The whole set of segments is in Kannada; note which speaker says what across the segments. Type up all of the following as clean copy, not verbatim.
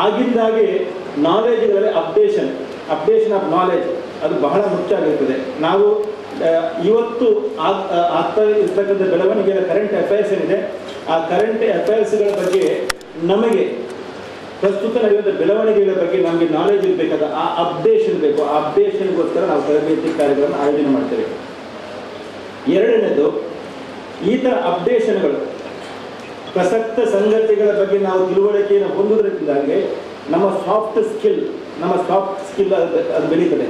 Speaker 1: ಆಗಿಂದಾಗೆ ನಾಲೆಜ್ಗಳಲ್ಲಿ ಅಪ್ಡೇಷನ್ ಆಫ್ ನಾಲೆಜ್ ಅದು ಬಹಳ ಮುಖ್ಯ ಆಗಿರ್ತದೆ. ನಾವು ಇವತ್ತು ಆಗ್ತಾ ಇರ್ತಕ್ಕಂಥ ಬೆಳವಣಿಗೆಯ ಕರೆಂಟ್ ಅಫೇರ್ಸ್ ಏನಿದೆ, ಆ ಕರೆಂಟ್ ಅಫೇರ್ಸ್ಗಳ ಬಗ್ಗೆ ನಮಗೆ ಪ್ರಸ್ತುತ ನಡೆಯುವಂಥ ಬೆಳವಣಿಗೆಗಳ ಬಗ್ಗೆ ನಮಗೆ ನಾಲೆಜ್ ಇರಬೇಕಾದ ಆ ಅಪ್ಡೇಷನ್ ಬೇಕು. ಆ ಅಪ್ಡೇಷನ್ಗೋಸ್ಕರ ನಾವು ತರಬೇತಿ ಕಾರ್ಯಗಳನ್ನು ಆಯೋಜನೆ ಮಾಡ್ತೇವೆ. ಎರಡನೇದು, ಈ ಥರ ಅಪ್ಡೇಷನ್ಗಳು ಪ್ರಸಕ್ತ ಸಂಗತಿಗಳ ಬಗ್ಗೆ ನಾವು ತಿಳುವಳಿಕೆಯನ್ನು ಹೊಂದುವುದರಿಂದಾಗಿ ನಮ್ಮ ಸಾಫ್ಟ್ ಸ್ಕಿಲ್ ಅದು ಬೆಳೀತದೆ.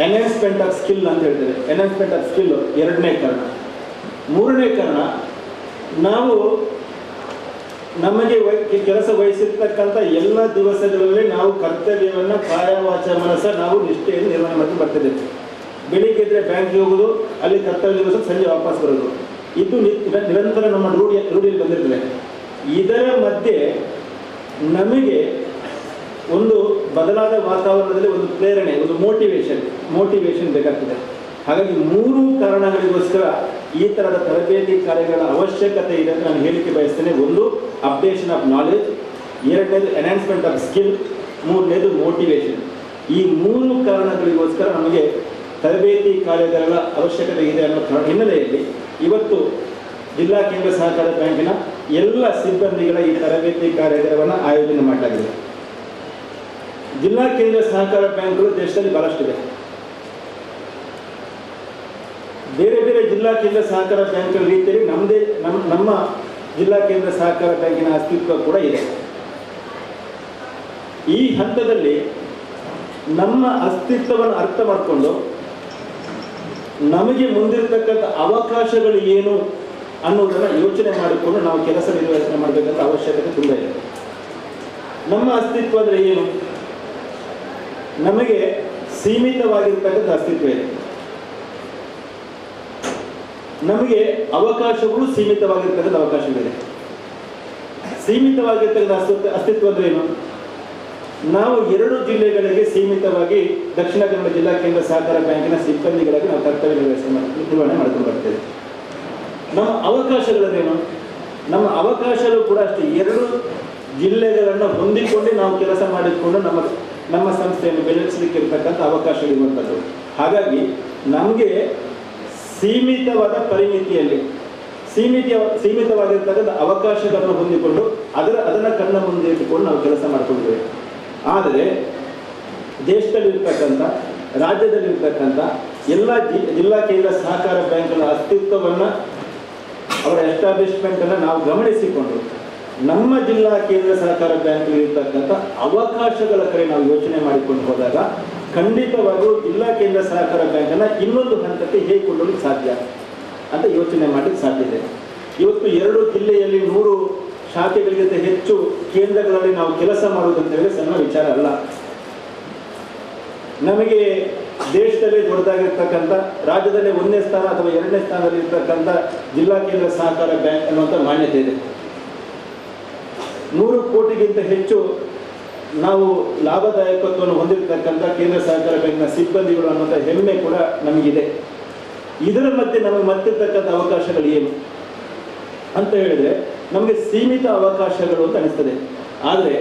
Speaker 1: ಎನ್ಹಾನ್ಸ್ಮೆಂಟ್ ಆಫ್ ಸ್ಕಿಲ್ ಅಂತ ಹೇಳ್ತೇವೆ. ಎನ್ಹಾನ್ಸ್ಮೆಂಟ್ ಆಫ್ ಸ್ಕಿಲ್ ಎರಡನೇ ಕಾರಣ. ಮೂರನೇ ಕಾರಣ, ನಾವು ನಮಗೆ ಕೆಲಸ ವಹಿಸಿರ್ತಕ್ಕಂಥ ಎಲ್ಲ ದಿವಸಗಳಲ್ಲಿ ನಾವು ಕರ್ತವ್ಯವನ್ನು ಕಾಯ ವಾಚ ಮನಸ್ಸ ನಾವು ನಿಷ್ಠೆಯನ್ನು ನಿರ್ವಹಣೆ ಮಾಡ್ಕೊಂಡು ಬರ್ತಿದ್ದೇವೆ. ಬೆಳಿಗ್ಗೆ ಇದ್ದರೆ ಬ್ಯಾಂಕ್ಗೆ ಹೋಗೋದು, ಅಲ್ಲಿ ಕರ್ತವ್ಯ ದಿವಸ ಸಂಜೆ ವಾಪಸ್ ಬರೋದು, ಇದು ನಿರಂತರ ನಮ್ಮ ರೂಢಿಯಲ್ಲಿ ಬಂದಿರ್ತದೆ. ಇದರ ಮಧ್ಯೆ ನಮಗೆ ಒಂದು ಬದಲಾದ ವಾತಾವರಣದಲ್ಲಿ ಒಂದು ಪ್ರೇರಣೆ, ಒಂದು ಮೋಟಿವೇಶನ್ ಬೇಕಾಗ್ತದೆ. ಹಾಗಾಗಿ ಮೂರು ಕಾರಣಗಳಿಗೋಸ್ಕರ ಈ ಥರದ ತರಬೇತಿ ಕಾರ್ಯಗಳ ಅವಶ್ಯಕತೆ ಇದೆ ಅಂತ ನಾನು ಹೇಳಿಕೆ ಬಯಸ್ತೇನೆ. ಒಂದು, ಅಪ್ಡೇಷನ್ ಆಫ್ ನಾಲೆಜ್; ಎರಡನೇದು, ಎನ್ಹಾನ್ಸ್ಮೆಂಟ್ ಆಫ್ ಸ್ಕಿಲ್; ಮೂರನೇದು, ಮೋಟಿವೇಶನ್. ಈ ಮೂರು ಕಾರಣಗಳಿಗೋಸ್ಕರ ನಮಗೆ ತರಬೇತಿ ಕಾರ್ಯಗಳ ಅವಶ್ಯಕತೆ ಇದೆ ಅನ್ನೋ ಹಿನ್ನೆಲೆಯಲ್ಲಿ ಇವತ್ತು ಜಿಲ್ಲಾ ಕೇಂದ್ರ ಸಹಕಾರ ಬ್ಯಾಂಕಿನ ಎಲ್ಲ ಸಿಬ್ಬಂದಿಗಳ ಈ ತರಬೇತಿ ಕಾರ್ಯಕ್ರಮವನ್ನು ಆಯೋಜನೆ ಮಾಡಲಾಗಿದೆ. ಜಿಲ್ಲಾ ಕೇಂದ್ರ ಸಹಕಾರ ಬ್ಯಾಂಕ್ಗಳು ದೇಶದಲ್ಲಿ ಬಹಳಷ್ಟಿದೆ. ಬೇರೆ ಬೇರೆ ಜಿಲ್ಲಾ ಕೇಂದ್ರ ಸಹಕಾರ ಬ್ಯಾಂಕ್ಗಳ ರೀತಿಯಲ್ಲಿ ನಮ್ಮ ಜಿಲ್ಲಾ ಕೇಂದ್ರ ಸಹಕಾರ ಬ್ಯಾಂಕಿನ ಅಸ್ತಿತ್ವ ಕೂಡ ಇದೆ. ಈ ಹಂತದಲ್ಲಿ ನಮ್ಮ ಅಸ್ತಿತ್ವವನ್ನು ಅರ್ಥ ಮಾಡಿಕೊಂಡು ನಮಗೆ ಮುಂದಿರತಕ್ಕಂಥ ಅವಕಾಶಗಳು ಏನು ಅನ್ನೋದನ್ನು ಯೋಚನೆ ಮಾಡಿಕೊಂಡು ನಾವು ಕೆಲಸ ನಿರ್ವಹಣೆ ಮಾಡಬೇಕಂತ ಅವಶ್ಯಕತೆ ತುಂಬ ಇದೆ. ನಮ್ಮ ಅಸ್ತಿತ್ವ ಅಂದರೆ ಏನು? ನಮಗೆ ಸೀಮಿತವಾಗಿರ್ತಕ್ಕಂಥ ಅಸ್ತಿತ್ವ ಇದೆ. ನಮಗೆ ಅವಕಾಶಗಳು ಸೀಮಿತವಾಗಿರ್ತಕ್ಕಂಥ ಅವಕಾಶಗಳಿದೆ. ಸೀಮಿತವಾಗಿರ್ತಕ್ಕಂಥ ಅಸ್ತಿತ್ವ ಅಂದರೆ ಏನು? ನಾವು 2 ಜಿಲ್ಲೆಗಳಿಗೆ ಸೀಮಿತವಾಗಿ ದಕ್ಷಿಣ ಕನ್ನಡ ಜಿಲ್ಲಾ ಕೇಂದ್ರ ಸಹಕಾರ ಬ್ಯಾಂಕಿನ ಸಿಬ್ಬಂದಿಗಳಿಗೆ ನಾವು ಕರ್ತವ್ಯ ನಿರ್ವಹಣೆ ಮಾಡ್ಕೊಂಡು ಬರ್ತೇವೆ. ನಮ್ಮ ಅವಕಾಶಗಳೇನು? ನಮ್ಮ ಅವಕಾಶಗಳು ಕೂಡ ಅಷ್ಟೇ 2 ಜಿಲ್ಲೆಗಳನ್ನು ಹೊಂದಿಕೊಂಡು ನಾವು ಕೆಲಸ ಮಾಡಿಕೊಂಡು ನಮ್ಮ ಸಂಸ್ಥೆಯನ್ನು ಬೆಳೆಸಲಿಕ್ಕೆ ಇರತಕ್ಕಂಥ ಅವಕಾಶಗಳಿರುವಂಥದ್ದು. ಹಾಗಾಗಿ ನಮಗೆ ಸೀಮಿತವಾದ ಪರಿಮಿತಿಯಲ್ಲಿ ಸೀಮಿತವಾಗಿರ್ತಕ್ಕಂಥ ಅವಕಾಶಗಳನ್ನು ಹೊಂದಿಕೊಂಡು ಅದನ್ನು ಕಣ್ಣ ಮುಂದೆ ಇಟ್ಟುಕೊಂಡು ನಾವು ಕೆಲಸ ಮಾಡಿಕೊಂಡಿದ್ದೇವೆ. ಆದರೆ ದೇಶದಲ್ಲಿರ್ತಕ್ಕಂಥ, ರಾಜ್ಯದಲ್ಲಿರ್ತಕ್ಕಂಥ ಎಲ್ಲ ಜಿಲ್ಲಾ ಕೇಂದ್ರ ಸಹಕಾರ ಬ್ಯಾಂಕ್ಗಳ ಅಸ್ತಿತ್ವವನ್ನು, ಅವರ ಎಸ್ಟಾಬ್ಲಿಷ್ಮೆಂಟನ್ನು ನಾವು ಗಮನಿಸಿಕೊಂಡು ನಮ್ಮ ಜಿಲ್ಲಾ ಕೇಂದ್ರ ಸಹಕಾರ ಬ್ಯಾಂಕ್ಗಳಿರ್ತಕ್ಕಂಥ ಅವಕಾಶಗಳ ಕಡೆ ನಾವು ಯೋಚನೆ ಮಾಡಿಕೊಂಡು ಹೋದಾಗ ಖಂಡಿತವಾಗೂ ಜಿಲ್ಲಾ ಕೇಂದ್ರ ಸಹಕಾರ ಬ್ಯಾಂಕನ್ನು ಇನ್ನೊಂದು ಹಂತಕ್ಕೆ ಹೇಗೆ ಕೊಂಡೊಯ್ಯಲಿಕ್ಕೆ ಸಾಧ್ಯ ಅಂತ ಯೋಚನೆ ಮಾಡಲಿಕ್ಕೆ ಸಾಧ್ಯ ಇದೆ. ಇವತ್ತು 2 ಜಿಲ್ಲೆಯಲ್ಲಿ 100 ಶಾಖೆಗಳಿಗಿಂತ ಹೆಚ್ಚು ಕೇಂದ್ರಗಳಲ್ಲಿ ನಾವು ಕೆಲಸ ಮಾಡುವುದಂತ ಹೇಳಿದ್ರೆ ಸಣ್ಣ ವಿಚಾರ ಅಲ್ಲ. ನಮಗೆ ದೇಶದಲ್ಲಿ ದೊಡ್ಡದಾಗಿರ್ತಕ್ಕಂಥ, ರಾಜ್ಯದಲ್ಲಿ 1ನೇ ಸ್ಥಾನ ಅಥವಾ 2ನೇ ಸ್ಥಾನದಲ್ಲಿ ಇರ್ತಕ್ಕಂಥ ಜಿಲ್ಲಾ ಕೇಂದ್ರ ಸಹಕಾರ ಬ್ಯಾಂಕ್ ಅನ್ನುವಂಥ ಮಾನ್ಯತೆ ಇದೆ. 100 ಕೋಟಿಗಿಂತ ಹೆಚ್ಚು ನಾವು ಲಾಭದಾಯಕತ್ವವನ್ನು ಹೊಂದಿರತಕ್ಕಂಥ ಕೇಂದ್ರ ಸಹಕಾರ ಬ್ಯಾಂಕ್ನ ಸಿಬ್ಬಂದಿಗಳು ಅನ್ನುವಂಥ ಹೆಮ್ಮೆ ಕೂಡ ನಮಗಿದೆ. ಇದರ ಮಧ್ಯೆ ನಮಗೆ ಮತ್ತಿರ್ತಕ್ಕಂಥ ಅವಕಾಶಗಳು ಏನು ಅಂತ ಹೇಳಿದ್ರೆ ನಮಗೆ ಸೀಮಿತ ಅವಕಾಶಗಳು ಅಂತ ಅನಿಸ್ತದೆ. ಆದರೆ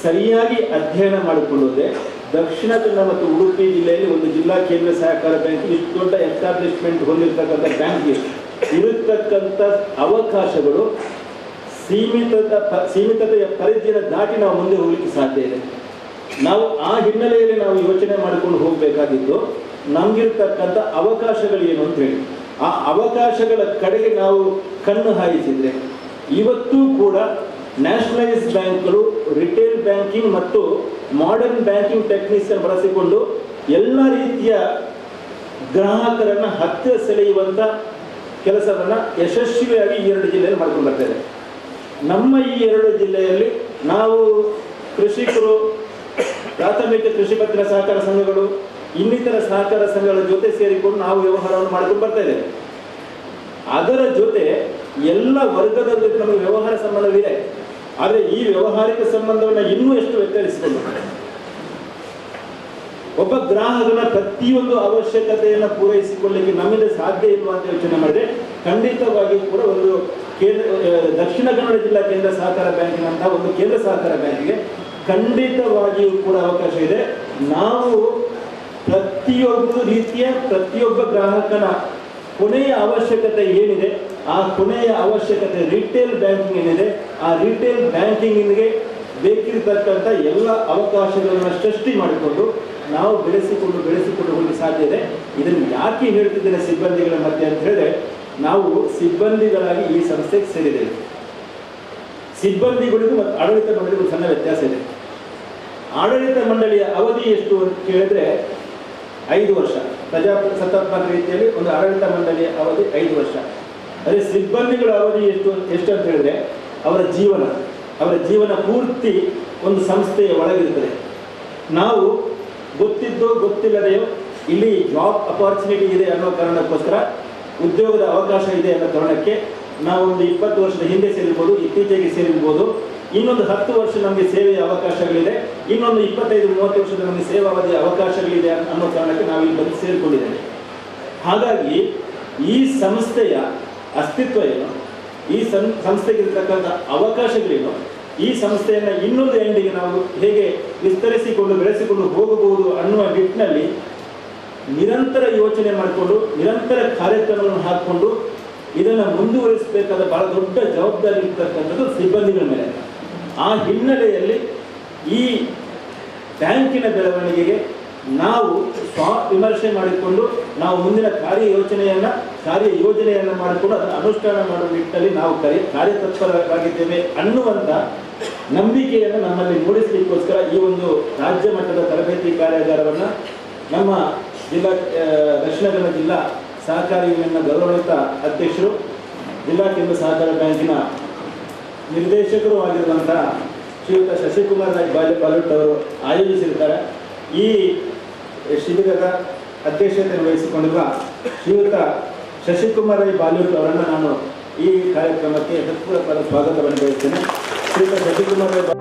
Speaker 1: ಸರಿಯಾಗಿ ಅಧ್ಯಯನ ಮಾಡಿಕೊಳ್ಳೋದೆ ದಕ್ಷಿಣ ಕನ್ನಡ ಮತ್ತು ಉಡುಪಿ ಜಿಲ್ಲೆಯಲ್ಲಿ ಒಂದು ಜಿಲ್ಲಾ ಕೇಂದ್ರ ಸಹಕಾರ ಬ್ಯಾಂಕ್ ಇಷ್ಟು ದೊಡ್ಡ ಎಸ್ಟಾಬ್ಲಿಷ್ಮೆಂಟ್ ಹೊಂದಿರತಕ್ಕಂಥ ಬ್ಯಾಂಕ್ಗೆ ಇರತಕ್ಕಂಥ ಅವಕಾಶಗಳು ಸೀಮಿತತೆಯ ಪರಿಧಿಯನ್ನು ದಾಟಿ ನಾವು ಮುಂದೆ ಹೋಗಲಿಕ್ಕೆ ಸಾಧ್ಯ ಇದೆ. ನಾವು ಆ ಹಿನ್ನೆಲೆಯಲ್ಲಿ ನಾವು ಯೋಚನೆ ಮಾಡಿಕೊಂಡು ಹೋಗಬೇಕಾಗಿದ್ದು ನಮಗಿರ್ತಕ್ಕಂಥ ಅವಕಾಶಗಳು ಏನು ಅಂತ ಹೇಳಿ ಆ ಅವಕಾಶಗಳ ಕಡೆಗೆ ನಾವು ಕಣ್ಣು ಹಾಯಿಸಿದರೆ ಇವತ್ತೂ ಕೂಡ ನ್ಯಾಷನಲೈಸ್ ಬ್ಯಾಂಕ್ಗಳು ರಿಟೇಲ್ ಬ್ಯಾಂಕಿಂಗ್ ಮತ್ತು ಮಾಡರ್ನ್ ಬ್ಯಾಂಕಿಂಗ್ ಟೆಕ್ನಿಕ್ಸ್ ಅನ್ನು ಬಳಸಿಕೊಂಡು ಎಲ್ಲ ರೀತಿಯ ಗ್ರಾಹಕರನ್ನು ಹತ್ತಿರ ಸೆಳೆಯುವಂಥ ಕೆಲಸವನ್ನು ಯಶಸ್ವಿಯಾಗಿ ಈ 2 ಜಿಲ್ಲೆಯಲ್ಲಿ ಮಾಡ್ಕೊಂಡು ಬರ್ತಾರೆ. ನಮ್ಮ ಈ 2 ಜಿಲ್ಲೆಯಲ್ಲಿ ನಾವು ಕೃಷಿಕರು, ಪ್ರಾಥಮಿಕ ಕೃಷಿ ಪತ್ತಿನ ಸಹಕಾರ ಸಂಘಗಳು, ಇನ್ನಿತರ ಸಹಕಾರ ಸಂಘಗಳ ಜೊತೆ ಸೇರಿಕೊಂಡು ನಾವು ವ್ಯವಹಾರವನ್ನು ಮಾಡ್ಕೊಂಡು ಬರ್ತಾ ಇದ್ದೇವೆ. ಅದರ ಜೊತೆ ಎಲ್ಲ ವರ್ಗದ ಜೊತೆ ನಮಗೆ ವ್ಯವಹಾರ ಸಂಬಂಧವಿದೆ. ಆದರೆ ಈ ವ್ಯವಹಾರಿಕ ಸಂಬಂಧವನ್ನು ಇನ್ನೂ ಎಷ್ಟು ವ್ಯತ್ಯರಿಸಿಕೊಂಡು ಒಬ್ಬ ಗ್ರಾಹಕನ ಪ್ರತಿಯೊಂದು ಅವಶ್ಯಕತೆಯನ್ನು ಪೂರೈಸಿಕೊಳ್ಳಲಿಕ್ಕೆ ನಮ್ಮಿಂದ ಸಾಧ್ಯ ಇಲ್ವಾ ಅಂತ ಯೋಚನೆ ಮಾಡಿದ್ರೆ ಖಂಡಿತವಾಗಿಯೂ ಕೂಡ ದಕ್ಷಿಣ ಕನ್ನಡ ಜಿಲ್ಲಾ ಕೇಂದ್ರ ಸಹಕಾರ ಬ್ಯಾಂಕಿನಂತಹ ಒಂದು ಕೇಂದ್ರ ಸಹಕಾರ ಬ್ಯಾಂಕಿಗೆ ಖಂಡಿತವಾಗಿಯೂ ಕೂಡ ಅವಕಾಶ ಇದೆ. ನಾವು ಪ್ರತಿಯೊಬ್ಬ ಗ್ರಾಹಕನ ಕೊನೆಯ ಅವಶ್ಯಕತೆ ಏನಿದೆ, ಆ ಕೊನೆಯ ಅವಶ್ಯಕತೆ ರಿಟೇಲ್ ಬ್ಯಾಂಕಿಂಗ್ ಏನಿದೆ, ಆ ರಿಟೇಲ್ ಬ್ಯಾಂಕಿಂಗಿಗೆ ಬೇಕಿರತಕ್ಕಂಥ ಎಲ್ಲ ಅವಕಾಶಗಳನ್ನು ಸೃಷ್ಟಿ ಮಾಡಿಕೊಂಡು ನಾವು ಬೆಳೆಸಿಕೊಂಡು ಹೋಗಿ ಸಾಧ್ಯ ಇದೆ. ಇದನ್ನು ಯಾಕೆ ಹೇಳ್ತಿದ್ದೇನೆ ಸಿಬ್ಬಂದಿಗಳ ಮಧ್ಯೆ ಅಂತ ಹೇಳಿದ್ರೆ, ನಾವು ಸಿಬ್ಬಂದಿಗಳಾಗಿ ಈ ಸಂಸ್ಥೆಗೆ ಸೇರಿದ್ದೇವೆ. ಸಿಬ್ಬಂದಿಗಳಿಗೂ ಮತ್ತು ಆಡಳಿತ ಮಂಡಳಿಗೂ ಸಣ್ಣ ವ್ಯತ್ಯಾಸ ಇದೆ. ಆಡಳಿತ ಮಂಡಳಿಯ ಅವಧಿ ಎಷ್ಟು ಅಂತ ಕೇಳಿದ್ರೆ 5 ವರ್ಷ. ಪ್ರಜಾಸತ್ತಾತ್ಮಕ ರೀತಿಯಲ್ಲಿ ಒಂದು ಆಡಳಿತ ಮಂಡಳಿಯ ಅವಧಿ 5 ವರ್ಷ. ಅದೇ ಸಿಬ್ಬಂದಿಗಳ ಅವಧಿ ಎಷ್ಟು ಅಂತ ಹೇಳಿದ್ರೆ ಅವರ ಜೀವನ ಪೂರ್ತಿ ಒಂದು ಸಂಸ್ಥೆಯ ಒಳಗಿರುತ್ತದೆ. ನಾವು ಗೊತ್ತಿಲ್ಲದೆಯೋ ಇಲ್ಲಿ ಜಾಬ್ ಅಪಾರ್ಚುನಿಟಿ ಇದೆ ಅನ್ನೋ ಕಾರಣಕ್ಕೋಸ್ಕರ, ಉದ್ಯೋಗದ ಅವಕಾಶ ಇದೆ ಅನ್ನೋ ಕಾರಣಕ್ಕೆ ನಾವು ಒಂದು 20 ವರ್ಷದ ಹಿಂದೆ ಸೇರಿರ್ಬೋದು, ಇತ್ತೀಚೆಗೆ ಸೇರಿರ್ಬೋದು, ಇನ್ನೊಂದು 10 ವರ್ಷ ನಮಗೆ ಸೇವೆಯ ಅವಕಾಶಗಳಿದೆ, ಇನ್ನೊಂದು 25-30 ವರ್ಷದ ನಮಗೆ ಸೇವಾವಧಿಯ ಅವಕಾಶಗಳಿದೆ ಅನ್ನೋ ಕಾರಣಕ್ಕೆ ನಾವು ಇಲ್ಲಿ ಬಂದು ಸೇರಿಕೊಂಡಿದ್ದೇವೆ. ಹಾಗಾಗಿ ಈ ಸಂಸ್ಥೆಯ ಅಸ್ತಿತ್ವ ಏನು, ಈ ಸಂಸ್ಥೆಗೆ ಇರತಕ್ಕಂಥ ಅವಕಾಶಗಳೇನು, ಈ ಸಂಸ್ಥೆಯನ್ನು ಇನ್ನೊಂದು ಎಂಡಿಗೆ ನಾವು ಹೇಗೆ ವಿಸ್ತರಿಸಿಕೊಂಡು ಬೆಳೆಸಿಕೊಂಡು ಹೋಗಬಹುದು ಅನ್ನುವ ನಿಟ್ಟಿನಲ್ಲಿ ನಿರಂತರ ಯೋಚನೆ ಮಾಡಿಕೊಂಡು ನಿರಂತರ ಕಾರ್ಯಕ್ರಮಗಳನ್ನು ಹಾಕಿಕೊಂಡು ಇದನ್ನು ಮುಂದುವರಿಸಬೇಕಾದ ಬಹಳ ದೊಡ್ಡ ಜವಾಬ್ದಾರಿ ಇರ್ತಕ್ಕಂಥದ್ದು ಸಿಬ್ಬಂದಿಗಳ ಮೇಲೆ. ಆ ಹಿನ್ನೆಲೆಯಲ್ಲಿ ಈ ಬ್ಯಾಂಕಿನ ಬೆಳವಣಿಗೆಗೆ ನಾವು ವಿಮರ್ಶೆ ಮಾಡಿಕೊಂಡು ನಾವು ಮುಂದಿನ ಕಾರ್ಯಯೋಜನೆಯನ್ನು ಮಾಡಿಕೊಂಡು ಅದನ್ನು ಅನುಷ್ಠಾನ ಮಾಡುವ ನಿಟ್ಟಿನಲ್ಲಿ ನಾವು ಕಾರ್ಯತತ್ಪರರಾಗಿದ್ದೇವೆ ಅನ್ನುವಂಥ ನಂಬಿಕೆಯನ್ನು ನಮ್ಮಲ್ಲಿ ಮೂಡಿಸಲಿಕ್ಕೋಸ್ಕರ ಈ ಒಂದು ರಾಜ್ಯ ಮಟ್ಟದ ತರಬೇತಿ ಕಾರ್ಯಾಗಾರವನ್ನು ನಮ್ಮ ದಕ್ಷಿಣ ಕನ್ನಡ ಜಿಲ್ಲಾ ಸಹಕಾರಿ ಯೂನಿಯನ್ನ ಗೌರವಾನ್ವಿತ ಅಧ್ಯಕ್ಷರು, ಜಿಲ್ಲಾ ಕೇಂದ್ರ ಸಹಕಾರ ಬ್ಯಾಂಕಿನ ನಿರ್ದೇಶಕರು ಆಗಿರುವಂತಹ ಶ್ರೀಯುತ ಶಶಿಕುಮಾರ್ ರಾಯ್ ಬಾಲೂಟ್ ಅವರು ಆಯೋಜಿಸಿರ್ತಾರೆ. ಈ ಶಿಬಿರದ ಅಧ್ಯಕ್ಷತೆಯನ್ನು ವಹಿಸಿಕೊಂಡಿರುವ ಶ್ರೀಯುತ ಶಶಿಕುಮಾರ್ ರಾಯ್ ಬಾಲೂಟ್ ಅವರನ್ನು ನಾನು ಈ ಕಾರ್ಯಕ್ರಮಕ್ಕೆ ಹೃತ್ಪೂರ್ವಕವಾದ ಸ್ವಾಗತವನ್ನು ಬಯಸ್ತೇನೆ. ಶ್ರೀಯುತ ಶಶಿಕುಮಾರ್ ರಾಯ್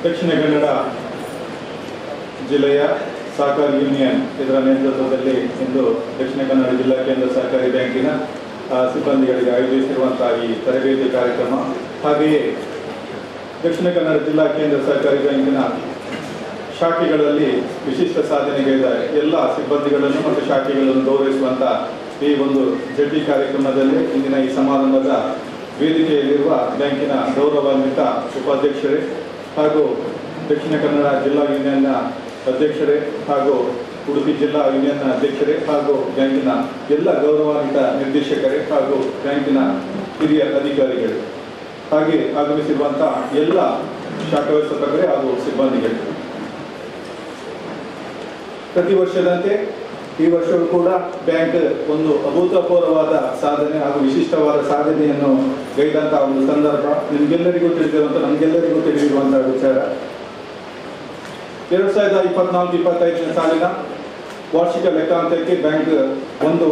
Speaker 2: ದಕ್ಷಿಣ ಕನ್ನಡ ಜಿಲ್ಲೆಯ ಸಹಕಾರಿ ಯೂನಿಯನ್ ಇದರ ನೇತೃತ್ವದಲ್ಲಿ ಇಂದು ದಕ್ಷಿಣ ಕನ್ನಡ ಜಿಲ್ಲಾ ಕೇಂದ್ರ ಸಹಕಾರಿ ಬ್ಯಾಂಕಿನ ಸಿಬ್ಬಂದಿಗಳಿಗೆ ಆಯೋಜಿಸಿರುವಂತಹ ಈ ತರಬೇತಿ ಕಾರ್ಯಕ್ರಮ, ಹಾಗೆಯೇ ದಕ್ಷಿಣ ಕನ್ನಡ ಜಿಲ್ಲಾ ಕೇಂದ್ರ ಸಹಕಾರಿ ಬ್ಯಾಂಕಿನ ಶಾಖೆಗಳಲ್ಲಿ ವಿಶಿಷ್ಟ ಸಾಧನೆಗೈದ ಎಲ್ಲ ಸಿಬ್ಬಂದಿಗಳನ್ನು ಮತ್ತು ಶಾಖೆಗಳನ್ನು ಗೌರವಿಸುವಂಥ ಈ ಒಂದು ಜಂಟಿ ಕಾರ್ಯಕ್ರಮದಲ್ಲಿ ಇಂದಿನ ಈ ಸಮಾರಂಭದ ವೇದಿಕೆಯಲ್ಲಿರುವ ಬ್ಯಾಂಕಿನ ಗೌರವಾನ್ವಿತ ಉಪಾಧ್ಯಕ್ಷರೇ ಹಾಗೂ ದಕ್ಷಿಣ ಕನ್ನಡ ಜಿಲ್ಲಾ ಯೂನಿಯನ್ನ ಅಧ್ಯಕ್ಷರೇ ಹಾಗೂ ಉಡುಪಿ ಜಿಲ್ಲಾ ಯೂನಿಯನ್ನ ಅಧ್ಯಕ್ಷರೇ ಹಾಗೂ ಬ್ಯಾಂಕಿನ ಎಲ್ಲ ಗೌರವಾನ್ವಿತ ನಿರ್ದೇಶಕರೇ ಹಾಗೂ ಬ್ಯಾಂಕಿನ ಹಿರಿಯ ಅಧಿಕಾರಿಗಳು, ಹಾಗೆ ಆಗಮಿಸಿರುವಂಥ ಎಲ್ಲ ಶಾಖಾ ವ್ಯವಸ್ಥಾಪಕರೇ ಹಾಗೂ ಸಿಬ್ಬಂದಿಗಳಿಗೆ ಪ್ರತಿ ವರ್ಷದಂತೆ ಈ ವರ್ಷವೂ ಕೂಡ ಬ್ಯಾಂಕ್ ಒಂದು ಅಭೂತಪೂರ್ವವಾದ ಸಾಧನೆ ಹಾಗೂ ವಿಶಿಷ್ಟವಾದ ಸಾಧನೆಯನ್ನು ಗೈದಂತಹ ಒಂದು ಸಂದರ್ಭ ನಿಮಗೆಲ್ಲರಿಗೂ ತಿಳಿದಿರುವಂಥ ನಮಗೆಲ್ಲರಿಗೂ ತಿಳಿದಿರುವಂತಹ ವಿಚಾರ. 2024-25ನೇ ಸಾಲಿನ ವಾರ್ಷಿಕ ಲೆಕ್ಕಾಂಕಕ್ಕೆ ಬ್ಯಾಂಕ್ ಒಟ್ಟು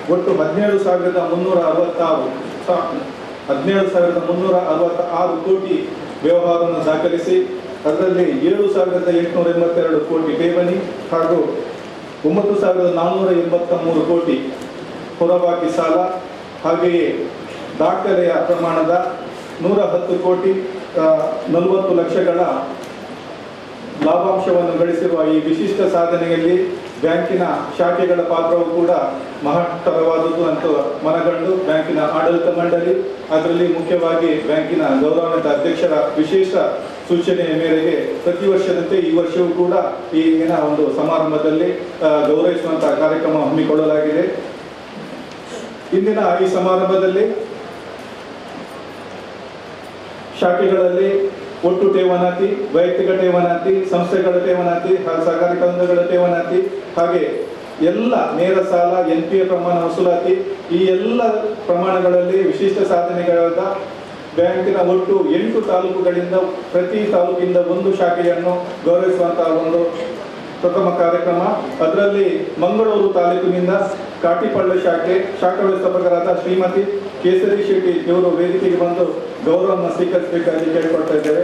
Speaker 2: 17,366 ಕೋಟಿ ವ್ಯವಹಾರವನ್ನು ದಾಖಲಿಸಿ ಅದರಲ್ಲಿ 7,882 ಕೋಟಿ ಠೇವಣಿ ಹಾಗೂ 9,483 ಕೋಟಿ ಹೊರಬಾಕಿ ಸಾಲ, ಹಾಗೆಯೇ ದಾಖಲೆಯ ಪ್ರಮಾಣದ 110 ಕೋಟಿ 40 ಲಕ್ಷಗಳ ಲಾಭಾಂಶವನ್ನು ಗಳಿಸಿರುವ ಈ ವಿಶಿಷ್ಟ ಸಾಧನೆಯಲ್ಲಿ ಬ್ಯಾಂಕಿನ ಶಾಖೆಗಳ ಪಾತ್ರವು ಕೂಡ ಮಹತ್ತರವಾದದ್ದು ಅಂತ ಮನಗಂಡು ಬ್ಯಾಂಕಿನ ಆಡಳಿತ ಮಂಡಳಿ, ಅದರಲ್ಲಿ ಮುಖ್ಯವಾಗಿ ಬ್ಯಾಂಕಿನ ಗೌರವಾನ್ವಿತ ಅಧ್ಯಕ್ಷರ ವಿಶೇಷ ಸೂಚನೆಯ ಮೇರೆಗೆ ಪ್ರತಿ ವರ್ಷದಂತೆ ಈ ವರ್ಷವೂ ಕೂಡ ಈಗಿನ ಒಂದು ಸಮಾರಂಭದಲ್ಲಿ ಗೌರವಿಸುವಂತಹ ಕಾರ್ಯಕ್ರಮ ಹಮ್ಮಿಕೊಳ್ಳಲಾಗಿದೆ. ಇಂದಿನ ಈ ಸಮಾರಂಭದಲ್ಲಿ ಶಾಖೆಗಳಲ್ಲಿ ಒಟ್ಟು ಠೇವಣಾತಿ, ವೈಯಕ್ತಿಕ ಠೇವಣಾತಿ, ಸಂಸ್ಥೆಗಳ ಠೇವಣಾತಿ, ಸಹಕಾರಿ ತಂಡಗಳ ಠೇವಣಾತಿ, ಹಾಗೆ ಎಲ್ಲ ನೇರ ಸಾಲ, NPA ಪ್ರಮಾಣ ವಸೂಲಾತಿ, ಈ ಎಲ್ಲ ಪ್ರಮಾಣಗಳಲ್ಲಿ ವಿಶಿಷ್ಟ ಸಾಧನೆಗಳಾದ ಬ್ಯಾಂಕಿನ ಒಟ್ಟು 8 ತಾಲೂಕುಗಳಿಂದ ಪ್ರತಿ ತಾಲೂಕಿಂದ ಒಂದು ಶಾಖೆಯನ್ನು ಗೌರವಿಸುವಂತಹ ಒಂದು ಪ್ರಥಮ ಕಾರ್ಯಕ್ರಮ. ಅದರಲ್ಲಿ ಮಂಗಳೂರು ತಾಲೂಕಿನಿಂದ ಕಾಟಿಪಳ್ಳ ಶಾಖಾ ವ್ಯವಸ್ಥಾಪಕರಾದ ಶ್ರೀಮತಿ ಕೇಸರಿ ಶೆಟ್ಟಿ ಇವರು ವೇದಿಕೆಗೆ ಬಂದು ಗೌರವವನ್ನು ಸ್ವೀಕರಿಸಬೇಕಾಗಿ ಕೇಳಿಕೊಳ್ತಾ ಇದ್ದೇವೆ.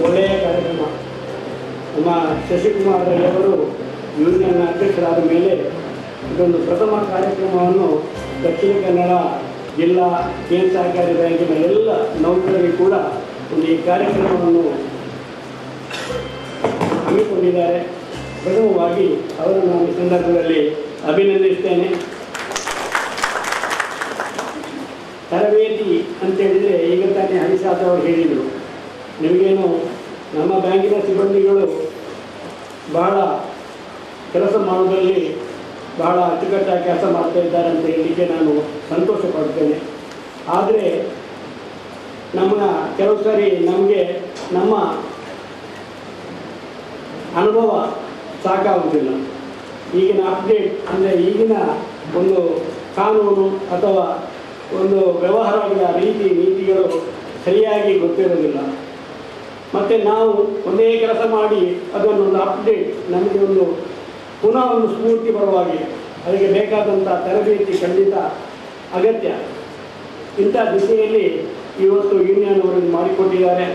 Speaker 3: ಒಳ್ಳೆಯ ಕಾರ್ಯಕ್ರಮ. ನಮ್ಮ ಶಶಿಕುಮಾರ್ ಅವರು ಯೂನಿಯನ್ ಅಧ್ಯಕ್ಷರಾದ ಮೇಲೆ ಇದೊಂದು ಪ್ರಥಮ ಕಾರ್ಯಕ್ರಮವನ್ನು ದಕ್ಷಿಣ ಕನ್ನಡ ಜಿಲ್ಲಾ ಕೇಂದ್ರ ಸಹಕಾರಿ ಬ್ಯಾಂಕಿನ ಎಲ್ಲ ನೌಕರರಿಗೆ ಕೂಡ ಒಂದು ಈ ಕಾರ್ಯಕ್ರಮವನ್ನು ಹಮ್ಮಿಕೊಂಡಿದ್ದಾರೆ. ಪ್ರಥಮವಾಗಿ ಅವರನ್ನು ನಾನು ಈ ಸಂದರ್ಭದಲ್ಲಿ ಅಭಿನಂದಿಸ್ತೇನೆ. ತರಬೇತಿ ಅಂತೇಳಿದರೆ ಈಗ ತಾನೇ ಹರಿಸಾತ್ ಅವರು ಹೇಳಿದರು, ನಿಮಗೇನು ನಮ್ಮ ಬ್ಯಾಂಕಿನ ಸಿಬ್ಬಂದಿಗಳು ಬಹಳ ಕೆಲಸ ಮಾಡೋದರಲ್ಲಿ ಬಹಳ ಅಚ್ಚುಕಟ್ಟಾಗಿ ಕೆಲಸ ಮಾಡ್ತಾ ಇದ್ದಾರೆ ಅಂತ ಹೇಳಲಿಕ್ಕೆ ನಾನು ಸಂತೋಷ ಪಡ್ತೇನೆ. ಆದರೆ ಕೆಲವು ಸಾರಿ ನಮಗೆ ನಮ್ಮ ಅನುಭವ ಸಾಕಾಗುವುದಿಲ್ಲ. ಈಗಿನ ಅಪ್ಡೇಟ್ ಅಂದರೆ ಈಗಿನ ಒಂದು ಕಾನೂನು ಅಥವಾ ಒಂದು ವ್ಯವಹಾರಗಳ ನೀತಿಗಳು ಸರಿಯಾಗಿ ಗೊತ್ತಿರೋದಿಲ್ಲ. ಮತ್ತು ನಾವು ಒಂದೇ ಕೆಲಸ ಮಾಡಿ ಅದನ್ನೊಂದು ಅಪ್ಡೇಟ್ ನಮಗೆ ಒಂದು ಪುನಃ ಒಂದು ಸ್ಫೂರ್ತಿ ಬರುವಾಗೆ ಅದಕ್ಕೆ ಬೇಕಾದಂಥ ತರಬೇತಿ ಖಂಡಿತ ಅಗತ್ಯ. ಇಂಥ ದಿಶೆಯಲ್ಲಿ ಇವತ್ತು ಯೂನಿಯನ್ ಅವರು ಮಾಡಿಕೊಟ್ಟಿದ್ದಾರೆ.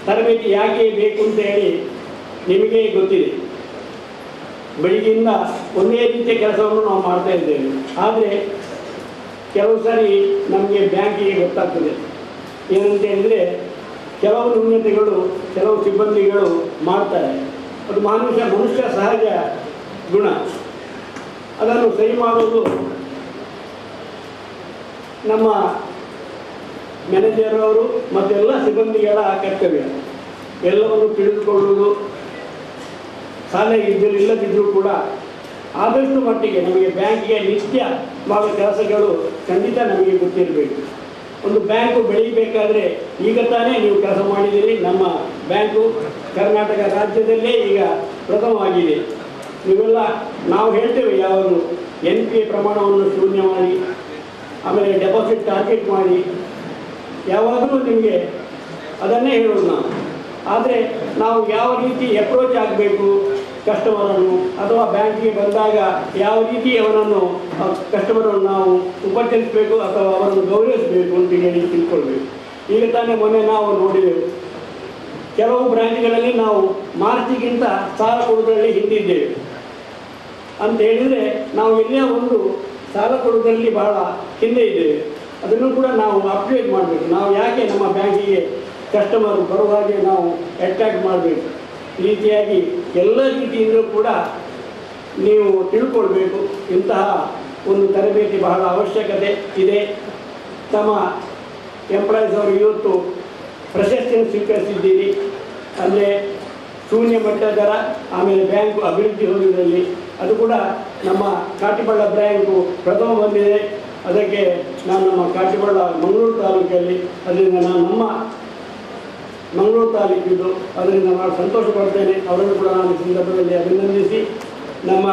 Speaker 3: ತರಬೇತಿ ಯಾಕೆ ಬೇಕು ಅಂತ ಹೇಳಿ ನಿಮಗೆ ಗೊತ್ತಿದೆ. ಬೆಳಿಗ್ಗೆಯಿಂದ ಒಂದೇ ರೀತಿಯ ಕೆಲಸವನ್ನು ನಾವು ಮಾಡ್ತಾ ಇದ್ದೇವೆ. ಆದರೆ ಕೆಲವು ಸಾರಿ ನಮಗೆ ಬ್ಯಾಂಕಿಗೆ ಗೊತ್ತಾಗ್ತದೆ ಏನಂತ ಹೇಳಿದರೆ, ಕೆಲವು ನ್ಯೂನತೆಗಳು ಕೆಲವು ಸಿಬ್ಬಂದಿಗಳು ಮಾಡ್ತಾರೆ. ಅದು ಮನುಷ್ಯ ಸಹಜ ಗುಣ. ಅದನ್ನು ಸರಿ ಮಾಡುವುದು ನಮ್ಮ ಮ್ಯಾನೇಜರ್ ಅವರು ಮತ್ತು ಎಲ್ಲ ಸಿಬ್ಬಂದಿಗಳ ಕರ್ತವ್ಯ. ಎಲ್ಲವನ್ನು ತಿಳಿದುಕೊಳ್ಳುವುದು ಸಾಲ ಇಲ್ಲದಿದ್ದರೂ ಕೂಡ ಆದಷ್ಟು ಮಟ್ಟಿಗೆ ನಮಗೆ ಬ್ಯಾಂಕಿಗೆ ನಿತ್ಯ ಮಾಡುವ ಕೆಲಸಗಳು ಖಂಡಿತ ನಮಗೆ ಗೊತ್ತಿರಬೇಕು. ಒಂದು ಬ್ಯಾಂಕು ಬೆಳೀಬೇಕಾದ್ರೆ ಈಗ ತಾನೇ ನೀವು ಕೆಲಸ ಮಾಡಿದ್ದೀರಿ. ನಮ್ಮ ಬ್ಯಾಂಕು ಕರ್ನಾಟಕ ರಾಜ್ಯದಲ್ಲೇ ಈಗ ಪ್ರಥಮವಾಗಿದೆ. ನೀವೆಲ್ಲ ನಾವು ಹೇಳ್ತೇವೆ ಯಾವಾಗಲೂ NPA ಪ್ರಮಾಣವನ್ನು ಶೂನ್ಯ ಮಾಡಿ, ಆಮೇಲೆ ಡೆಪಾಸಿಟ್ ಟಾರ್ಗೆಟ್ ಮಾಡಿ, ಯಾವಾಗಲೂ ನಿಮಗೆ ಅದನ್ನೇ ಹೇಳೋದು ನಾವು. ಆದರೆ ನಾವು ಯಾವ ರೀತಿ ಅಪ್ರೋಚ್ ಆಗಬೇಕು ಕಸ್ಟಮರನ್ನು, ಅಥವಾ ಬ್ಯಾಂಕಿಗೆ ಬಂದಾಗ ಯಾವ ರೀತಿ ಕಸ್ಟಮರನ್ನು ನಾವು ಉಪಚರಿಸಬೇಕು ಅಥವಾ ಅವರನ್ನು ಗೌರವಿಸಬೇಕು ಅಂತ ಹೇಳಿ ತಿಳ್ಕೊಳ್ಬೇಕು. ಈಗ ತಾನೇ ಮೊನ್ನೆ ನಾವು ನೋಡಿದೆವು, ಕೆಲವು ಬ್ರಾಂಚ್ಗಳಲ್ಲಿ ನಾವು ಮಾರ್ಚಿಗಿಂತ ಸಾಲ ಕೊಡುವುದರಲ್ಲಿ ಹಿಂದಿದ್ದೇವೆ ಅಂತ ಹೇಳಿದರೆ ನಾವು ಎಲ್ಲೇ ಒಂದು ಸಾಲ ಕೊಡುವುದರಲ್ಲಿ ಬಹಳ ಹಿಂದೆ ಇದ್ದೇವೆ. ಅದನ್ನು ಕೂಡ ನಾವು ಅಪ್ಡೇಟ್ ಮಾಡಬೇಕು. ನಾವು ಯಾಕೆ ನಮ್ಮ ಬ್ಯಾಂಕಿಗೆ ಕಸ್ಟಮರ್ ಬರುವ ಹಾಗೆ ನಾವು ಅಟ್ರಾಕ್ಟ್ ಮಾಡಬೇಕು. ಈ ರೀತಿಯಾಗಿ ಎಲ್ಲ ರೀತಿಯಿಂದಲೂ ಕೂಡ ನೀವು ತಿಳ್ಕೊಳ್ಬೇಕು. ಇಂತಹ ಒಂದು ತರಬೇತಿ ಬಹಳ ಅವಶ್ಯಕತೆ ಇದೆ. ತಮ್ಮ ಎಂಪ್ಲಾಯೀಸ್ ಅವರು ಇವತ್ತು ಪ್ರಶಸ್ತಿಯನ್ನು ಸ್ವೀಕರಿಸಿದ್ದೀರಿ. ಅಂದರೆ ಶೂನ್ಯ ಬಡ್ಡಿ ದರ, ಆಮೇಲೆ ಬ್ಯಾಂಕು ಅಭಿವೃದ್ಧಿ ಹೊಂದುವುದರಲ್ಲಿ ಅದು ಕೂಡ ನಮ್ಮ ಕಾಟಿಬಳ್ಳ ಬ್ಯಾಂಕು ಪ್ರಥಮ ಬಂದಿದೆ. ಅದಕ್ಕೆ ನಾನು ನಮ್ಮ ಕಾಟಿಬಳ್ಳ ಮಂಗಳೂರು ತಾಲೂಕಲ್ಲಿ ಅದರಿಂದ ನಮ್ಮ ಮಂಗಳೂರು ತಾಲೂಕಿದ್ದು ಅದರಿಂದ ನಾನು ಸಂತೋಷ ಪಡ್ತೇನೆ. ಅವರನ್ನು ಕೂಡ ನಾನು ಸಂದರ್ಭದಲ್ಲಿ ಅಭಿನಂದಿಸಿ, ನಮ್ಮ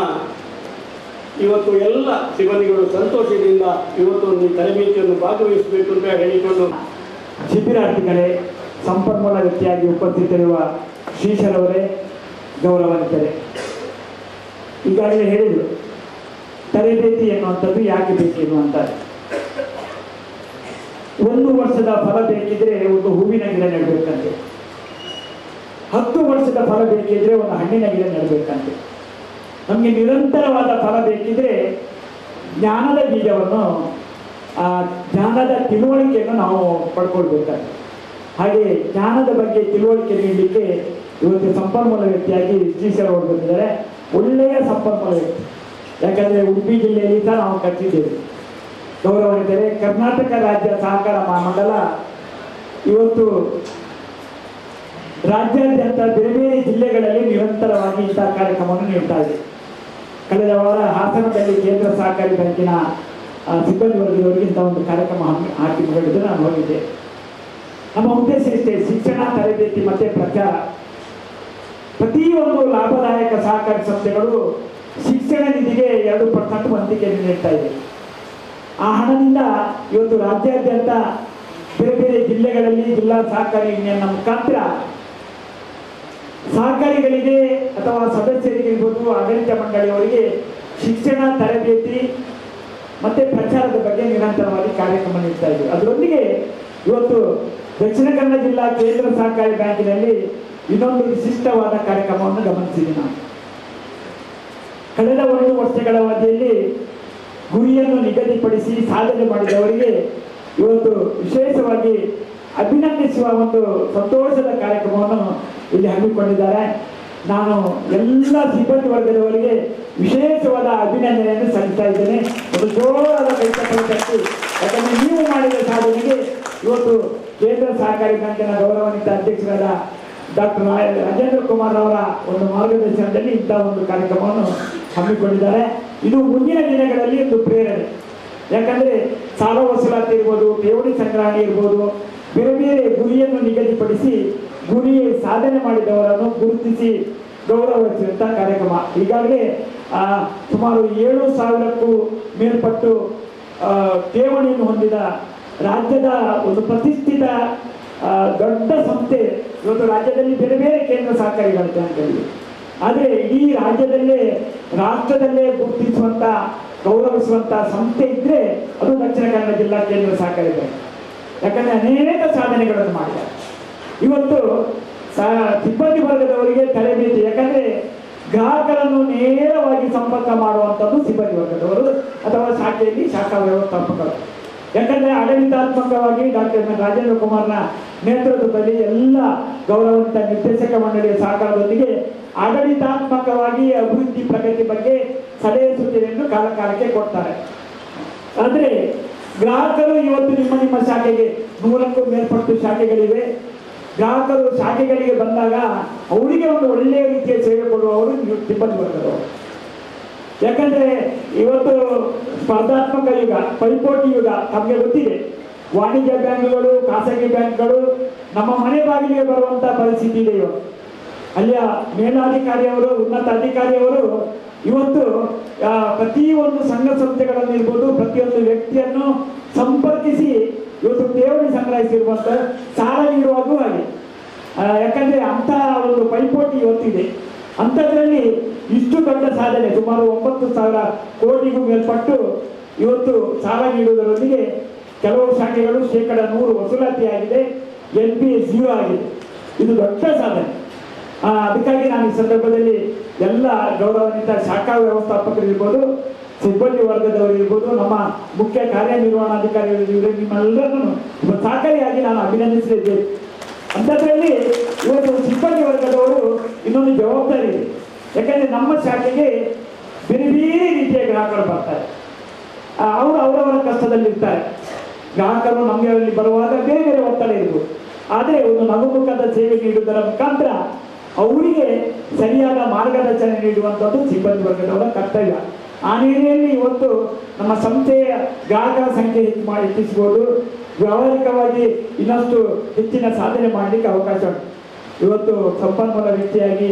Speaker 3: ಇವತ್ತು ಎಲ್ಲ ಸಿಬ್ಬಂದಿಗಳು ಸಂತೋಷದಿಂದ ಇವತ್ತು ಒಂದು ತರಬೇತಿಯನ್ನು ಭಾಗವಹಿಸಬೇಕು ಅಂತ ಹೇಳಿಕೊಂಡು,
Speaker 4: ಶಿಬಿರಾರ್ಥಿಗಳೇ, ಸಂಪನ್ಮೂಲ ವ್ಯಕ್ತಿಯಾಗಿ ಉಪಸ್ಥಿತರಿರುವ ಶ್ರೀಶರವರೇ, ಗೌರವಾನ್ವಿತರೇ, ಈಗಾಗಲೇ ಹೇಳಿದರು ತರಬೇತಿ ಎನ್ನುವಂಥದ್ದು ಯಾಕೆ ಬೇಕು ಎನ್ನುವಂಥದ್ದು. 1 ವರ್ಷದ ಫಲ ಬೇಕಿದ್ರೆ ಒಂದು ಹೂವಿನ ಗಿಡ ನೆಡಬೇಕಂತೆ, 10 ವರ್ಷದ ಫಲ ಬೇಕಿದ್ರೆ ಒಂದು ಹಣ್ಣಿನ ಗಿಡ ನೆಡಬೇಕಂತೆ. ನಮಗೆ ನಿರಂತರವಾದ ಫಲ ಬೇಕಿದ್ರೆ ಜ್ಞಾನದ ಬೀಜವನ್ನು, ಜ್ಞಾನದ ತಿಳುವಳಿಕೆಯನ್ನು ನಾವು ಪಡ್ಕೊಳ್ಬೇಕಾಗ್ತದೆ. ಹಾಗೆ ಜ್ಞಾನದ ಬಗ್ಗೆ ತಿಳುವಳಿಕೆ ನೀಡಲಿಕ್ಕೆ ಇವತ್ತು ಸಂಪನ್ಮೂಲ ವ್ಯಕ್ತಿಯಾಗಿ ಶ್ರೀಶರ್ ಅವರು ಬಂದಿದ್ದಾರೆ. ಒಳ್ಳೆಯ ಸಂಪನ್ಮೂಲ ವ್ಯಕ್ತಿ. ಯಾಕಂದರೆ ಉಡುಪಿ ಜಿಲ್ಲೆಯಲ್ಲಿ ಸಹ ನಾವು ಕಟ್ಟಿದ್ದೇವೆ. ಗೌರವಾನ್ವಿತರೆ, ಕರ್ನಾಟಕ ರಾಜ್ಯ ಸಹಕಾರ ಮಹಾಮಂಡಲ ಇವತ್ತು ರಾಜ್ಯಾದ್ಯಂತ ಬೇರೆ ಬೇರೆ ಜಿಲ್ಲೆಗಳಲ್ಲಿ ನಿರಂತರವಾಗಿ ಇಂತಹ ಕಾರ್ಯಕ್ರಮವನ್ನು ನೀಡ್ತಾ ಇದೆ. ಕಳೆದ ವಾರ ಹಾಸನದಲ್ಲಿ ಕೇಂದ್ರ ಸಹಕಾರಿ ಬ್ಯಾಂಕಿನ ಸಿಬ್ಬಂದಿ ವರ್ಗದವರಿಗೆ ಇಂಥ ಒಂದು ಕಾರ್ಯಕ್ರಮ ಹಾಕಿಕೊಂಡಿದ್ದು ನಾನು ಹೋಗಿದ್ದೆ. ನಮ್ಮ ಉದ್ದೇಶ ಇಷ್ಟೇ, ಶಿಕ್ಷಣ, ತರಬೇತಿ ಮತ್ತು ಪ್ರಚಾರ. ಪ್ರತಿಯೊಂದು ಲಾಭದಾಯಕ ಸಹಕಾರಿ ಸಂಸ್ಥೆಗಳು ಶಿಕ್ಷಣ ನಿಧಿಗೆ 2% ವಂತಿಕೆಯನ್ನು ನೀಡ್ತಾ ಇದೆ. ಆ ಹಣದಿಂದ ಇವತ್ತು ರಾಜ್ಯಾದ್ಯಂತ ಬೇರೆ ಬೇರೆ ಜಿಲ್ಲೆಗಳಲ್ಲಿ ಜಿಲ್ಲಾ ಸಹಕಾರಿ ಯೂನಿಯನ್ನ ಮುಖಾಂತರ ಸಹಕಾರಿಗಳಿಗೆ ಅಥವಾ ಸದಸ್ಯರಿಗಿರ್ಬೋದು, ಆಡಳಿತ ಮಂಡಳಿಯವರಿಗೆ ಶಿಕ್ಷಣ, ತರಬೇತಿ ಮತ್ತು ಪ್ರಚಾರದ ಬಗ್ಗೆ ನಿರಂತರವಾಗಿ ಕಾರ್ಯಕ್ರಮ ನೀಡ್ತಾ ಇದ್ದೀವಿ. ಅದರೊಂದಿಗೆ ಇವತ್ತು ದಕ್ಷಿಣ ಕನ್ನಡ ಜಿಲ್ಲಾ ಕೇಂದ್ರ ಸಹಕಾರಿ ಬ್ಯಾಂಕಿನಲ್ಲಿ ಇನ್ನೊಂದು ವಿಶಿಷ್ಟವಾದ ಕಾರ್ಯಕ್ರಮವನ್ನು ಗಮನಿಸಿದೆ ನಾನು. ಕಳೆದ 1 ವರ್ಷಗಳ ಅವಧಿಯಲ್ಲಿ ಗುರಿಯನ್ನು ನಿಗದಿಪಡಿಸಿ ಸಾಧನೆ ಮಾಡಿದವರಿಗೆ ಇವತ್ತು ವಿಶೇಷವಾಗಿ ಅಭಿನಂದಿಸುವ ಒಂದು ಸಂತೋಷದ ಕಾರ್ಯಕ್ರಮವನ್ನು ಇಲ್ಲಿ ಹಮ್ಮಿಕೊಂಡಿದ್ದಾರೆ. ನಾನು ಎಲ್ಲ ಸಿಬ್ಬಂದಿ ವರ್ಗದವರಿಗೆ ವಿಶೇಷವಾದ ಅಭಿನಂದನೆಯನ್ನು ಸಲ್ಲಿಸ್ತಾ ಇದ್ದೇನೆ. ಒಂದು ಜೋರಾದ ಕೈತಟ್ಟಲು. ಯಾಕಂದರೆ ನೀವು ಮಾಡಿದ ಸಾಧನೆಗೆ ಇವತ್ತು ಕೇಂದ್ರ ಸಹಕಾರಿ ಬ್ಯಾಂಕಿನ ಗೌರವಾನ್ವಿತ ಅಧ್ಯಕ್ಷರಾದ ಡಾಕ್ಟರ್ ರಾಜೇಂದ್ರ ಕುಮಾರ್ ಅವರ ಒಂದು ಮಾರ್ಗದರ್ಶನದಲ್ಲಿ ಇಂಥ ಒಂದು ಕಾರ್ಯಕ್ರಮವನ್ನು ಹಮ್ಮಿಕೊಂಡಿದ್ದಾರೆ. ಇದು ಮುಂದಿನ ದಿನಗಳಲ್ಲಿ ಒಂದು ಪ್ರೇರಣೆ. ಯಾಕಂದರೆ ಸಾಲ ವಸೂಲಾತಿ ಇರ್ಬೋದು, ಠೇವಣಿ ಸಂಗ್ರಹಣೆ ಇರ್ಬೋದು, ಬೇರೆ ಬೇರೆ ಗುರಿಯನ್ನು ನಿಗದಿಪಡಿಸಿ ಗುರಿ ಸಾಧನೆ ಮಾಡಿದವರನ್ನು ಗುರುತಿಸಿ ಗೌರವಿಸುವಂಥ ಕಾರ್ಯಕ್ರಮ. ಈಗಾಗಲೇ ಸುಮಾರು 7,000ಕ್ಕೂ ಮೇಲ್ಪಟ್ಟು ಠೇವಣಿಯನ್ನು ಹೊಂದಿದ ರಾಜ್ಯದ ಒಂದು ಪ್ರತಿಷ್ಠಿತ ದೊಡ್ಡ ಸಂಸ್ಥೆ ಇವತ್ತು ರಾಜ್ಯದಲ್ಲಿ ಬೇರೆ ಬೇರೆ ಕೇಂದ್ರ ಸಹಕಾರಿಗಳು ಬ್ಯಾಂಕ್ಗಳಿವೆ. ಆದರೆ ಇಡೀ ರಾಜ್ಯದಲ್ಲೇ ರಾಷ್ಟ್ರದಲ್ಲೇ ಗುರುತಿಸುವಂಥ ಗೌರವಿಸುವಂಥ ಸಂಸ್ಥೆ ಇದ್ದರೆ ಅದು ದಕ್ಷಿಣ ಕನ್ನಡ ಜಿಲ್ಲಾ ಕೇಂದ್ರ ಸಹಕಾರಿ ಬ್ಯಾಂಕ್. ಯಾಕಂದರೆ ಅನೇಕ ಸಾಧನೆಗಳನ್ನು ಮಾಡಿದ್ದಾರೆ. ಇವತ್ತು ಸಿಬ್ಬಂದಿ ವರ್ಗದವರಿಗೆ ತರಬೇತಿ, ಯಾಕಂದರೆ ಗ್ರಾಹಕರನ್ನು ನೇರವಾಗಿ ಸಂಪರ್ಕ ಮಾಡುವಂಥದ್ದು ಸಿಬ್ಬಂದಿ ವರ್ಗದವರು ಅಥವಾ ಶಾಖೆಯಲ್ಲಿ ಶಾಖಾ ವ್ಯವಸ್ಥಾಪಕರು. ಯಾಕಂದರೆ ಆಡಳಿತಾತ್ಮಕವಾಗಿ ಡಾಕ್ಟರ್ ರಾಜೇಂದ್ರ ಕುಮಾರ್ನ ನೇತೃತ್ವದಲ್ಲಿ ಎಲ್ಲ ಗೌರವಾನ್ವಿತ ನಿರ್ದೇಶಕ ಮಂಡಳಿಯ ಸಹಕಾರದೊಂದಿಗೆ ಆಡಳಿತಾತ್ಮಕವಾಗಿ ಅಭಿವೃದ್ಧಿ ಪ್ರಗತಿ ಬಗ್ಗೆ ಸಲಹೆ ಸೂಚನೆಯನ್ನು ಕಾಲಕಾಲಕ್ಕೆ ಕೊಡ್ತಾರೆ. ಆದರೆ ಗ್ರಾಹಕರು ಇವತ್ತು ನಿಮ್ಮ ಶಾಖೆಗೆ 100ಕ್ಕೂ ಮೇಲ್ಪಟ್ಟು ಶಾಖೆಗಳಿವೆ. ಗ್ರಾಹಕರು ಶಾಖೆಗಳಿಗೆ ಬಂದಾಗ ಅವರಿಗೆ ಒಂದು ಒಳ್ಳೆಯ ರೀತಿಯ ಸೇವೆ ಕೊಡುವವರು ಸಿಬ್ಬಂದಿ ವರ್ಗದವರು. ಯಾಕಂದರೆ ಇವತ್ತು ಸ್ಪರ್ಧಾತ್ಮಕ ಯುಗ, ಪೈಪೋಟಿ ಯುಗ ನಮಗೆ ಗೊತ್ತಿದೆ. ವಾಣಿಜ್ಯ ಬ್ಯಾಂಕ್ಗಳು, ಖಾಸಗಿ ಬ್ಯಾಂಕ್ಗಳು ನಮ್ಮ ಮನೆ ಬಾಗಿಲಿಗೆ ಬರುವಂಥ ಪರಿಸ್ಥಿತಿ ಇದೆ ಇವತ್ತು. ಅಲ್ಲಿಯ ಮೇಲಾಧಿಕಾರಿಯವರು, ಉನ್ನತ ಅಧಿಕಾರಿಯವರು ಇವತ್ತು ಪ್ರತಿಯೊಂದು ಸಂಘ ಸಂಸ್ಥೆಗಳನ್ನು ಇರ್ಬೋದು, ಪ್ರತಿಯೊಂದು ವ್ಯಕ್ತಿಯನ್ನು ಸಂಪರ್ಕಿಸಿ ಇವತ್ತು ಠೇವಣಿ ಸಂಗ್ರಹಿಸಿರುವಂಥ ಸಾಲ ನೀಡುವಾಗೂ ಹಾಗೆ. ಯಾಕಂದರೆ ಅಂಥ ಒಂದು ಪೈಪೋಟಿ ಇವತ್ತಿದೆ. ಅಂಥದ್ರಲ್ಲಿ ಇಷ್ಟು ದೊಡ್ಡ ಸಾಧನೆ, ಸುಮಾರು 9,000 ಕೋಟಿಗೂ ಮೇಲ್ಪಟ್ಟು ಇವತ್ತು ಸಾಲ ನೀಡುವುದರೊಂದಿಗೆ ಕೆಲವು ಶಾಖೆಗಳು 100% ವಸೂಲಾತಿಯಾಗಿದೆ, NPA 0 ಆಗಿದೆ. ಇದು ದೊಡ್ಡ ಸಾಧನೆ. ಅದಕ್ಕಾಗಿ ನಾನು ಈ ಸಂದರ್ಭದಲ್ಲಿ ಎಲ್ಲ ಗೌರವಾನ್ವಿತ ಶಾಖಾ ವ್ಯವಸ್ಥಾಪಕರಿರ್ಬೋದು, ಸಿಬ್ಬಂದಿ ವರ್ಗದವರು ಇರ್ಬೋದು, ನಮ್ಮ ಮುಖ್ಯ ಕಾರ್ಯನಿರ್ವಹಣಾಧಿಕಾರಿಗಳು ನಿಮ್ಮೆಲ್ಲರನ್ನು ಸಹಕಾರಿಯಾಗಿ ನಾನು ಅಭಿನಂದಿಸಲಿದ್ದೇನೆ. ಅಂಥದ್ರಲ್ಲಿ ಇವತ್ತು ಸಿಬ್ಬಂದಿ ವರ್ಗದವರು ಇನ್ನೊಂದು ಜವಾಬ್ದಾರಿ ಇದೆ. ಯಾಕಂದರೆ ನಮ್ಮ ಶಾಖೆಗೆ ಬೇರೆ ಬೇರೆ ರೀತಿಯ ಗ್ರಾಹಕರು ಬರ್ತಾರೆ. ಅವರು ಅವರವರ ಕಷ್ಟದಲ್ಲಿರ್ತಾರೆ. ಗ್ರಾಹಕರು ನಮಗೆ ಬರುವಾಗ ಬೇರೆ ಬೇರೆ ಒತ್ತಡ ಇರ್ಬೋದು. ಆದರೆ ಒಂದು ನಗುಮುಖದ ಸೇವೆ ನೀಡುವುದರ ಮುಖಾಂತರ ಅವರಿಗೆ ಸರಿಯಾದ ಮಾರ್ಗದರ್ಶನ ನೀಡುವಂಥದ್ದು ಸಿಬ್ಬಂದಿ ವರ್ಗದವರ ಕರ್ತವ್ಯ. ಆ ನಿಟ್ಟಿನಲ್ಲಿ ಇವತ್ತು ನಮ್ಮ ಸಂಸ್ಥೆಯ ಗ್ರಾಹಕರ ಸಂಖ್ಯೆ ಹೆಚ್ಚಿಸಬಹುದು, ವ್ಯಾವಹಾರಿಕವಾಗಿ ಇನ್ನಷ್ಟು ಹೆಚ್ಚಿನ ಸಾಧನೆ ಮಾಡಲಿಕ್ಕೆ ಅವಕಾಶ ಉಂಟು. ಇವತ್ತು ಸಂಪನ್ಮೂಲ ವ್ಯಕ್ತಿಯಾಗಿ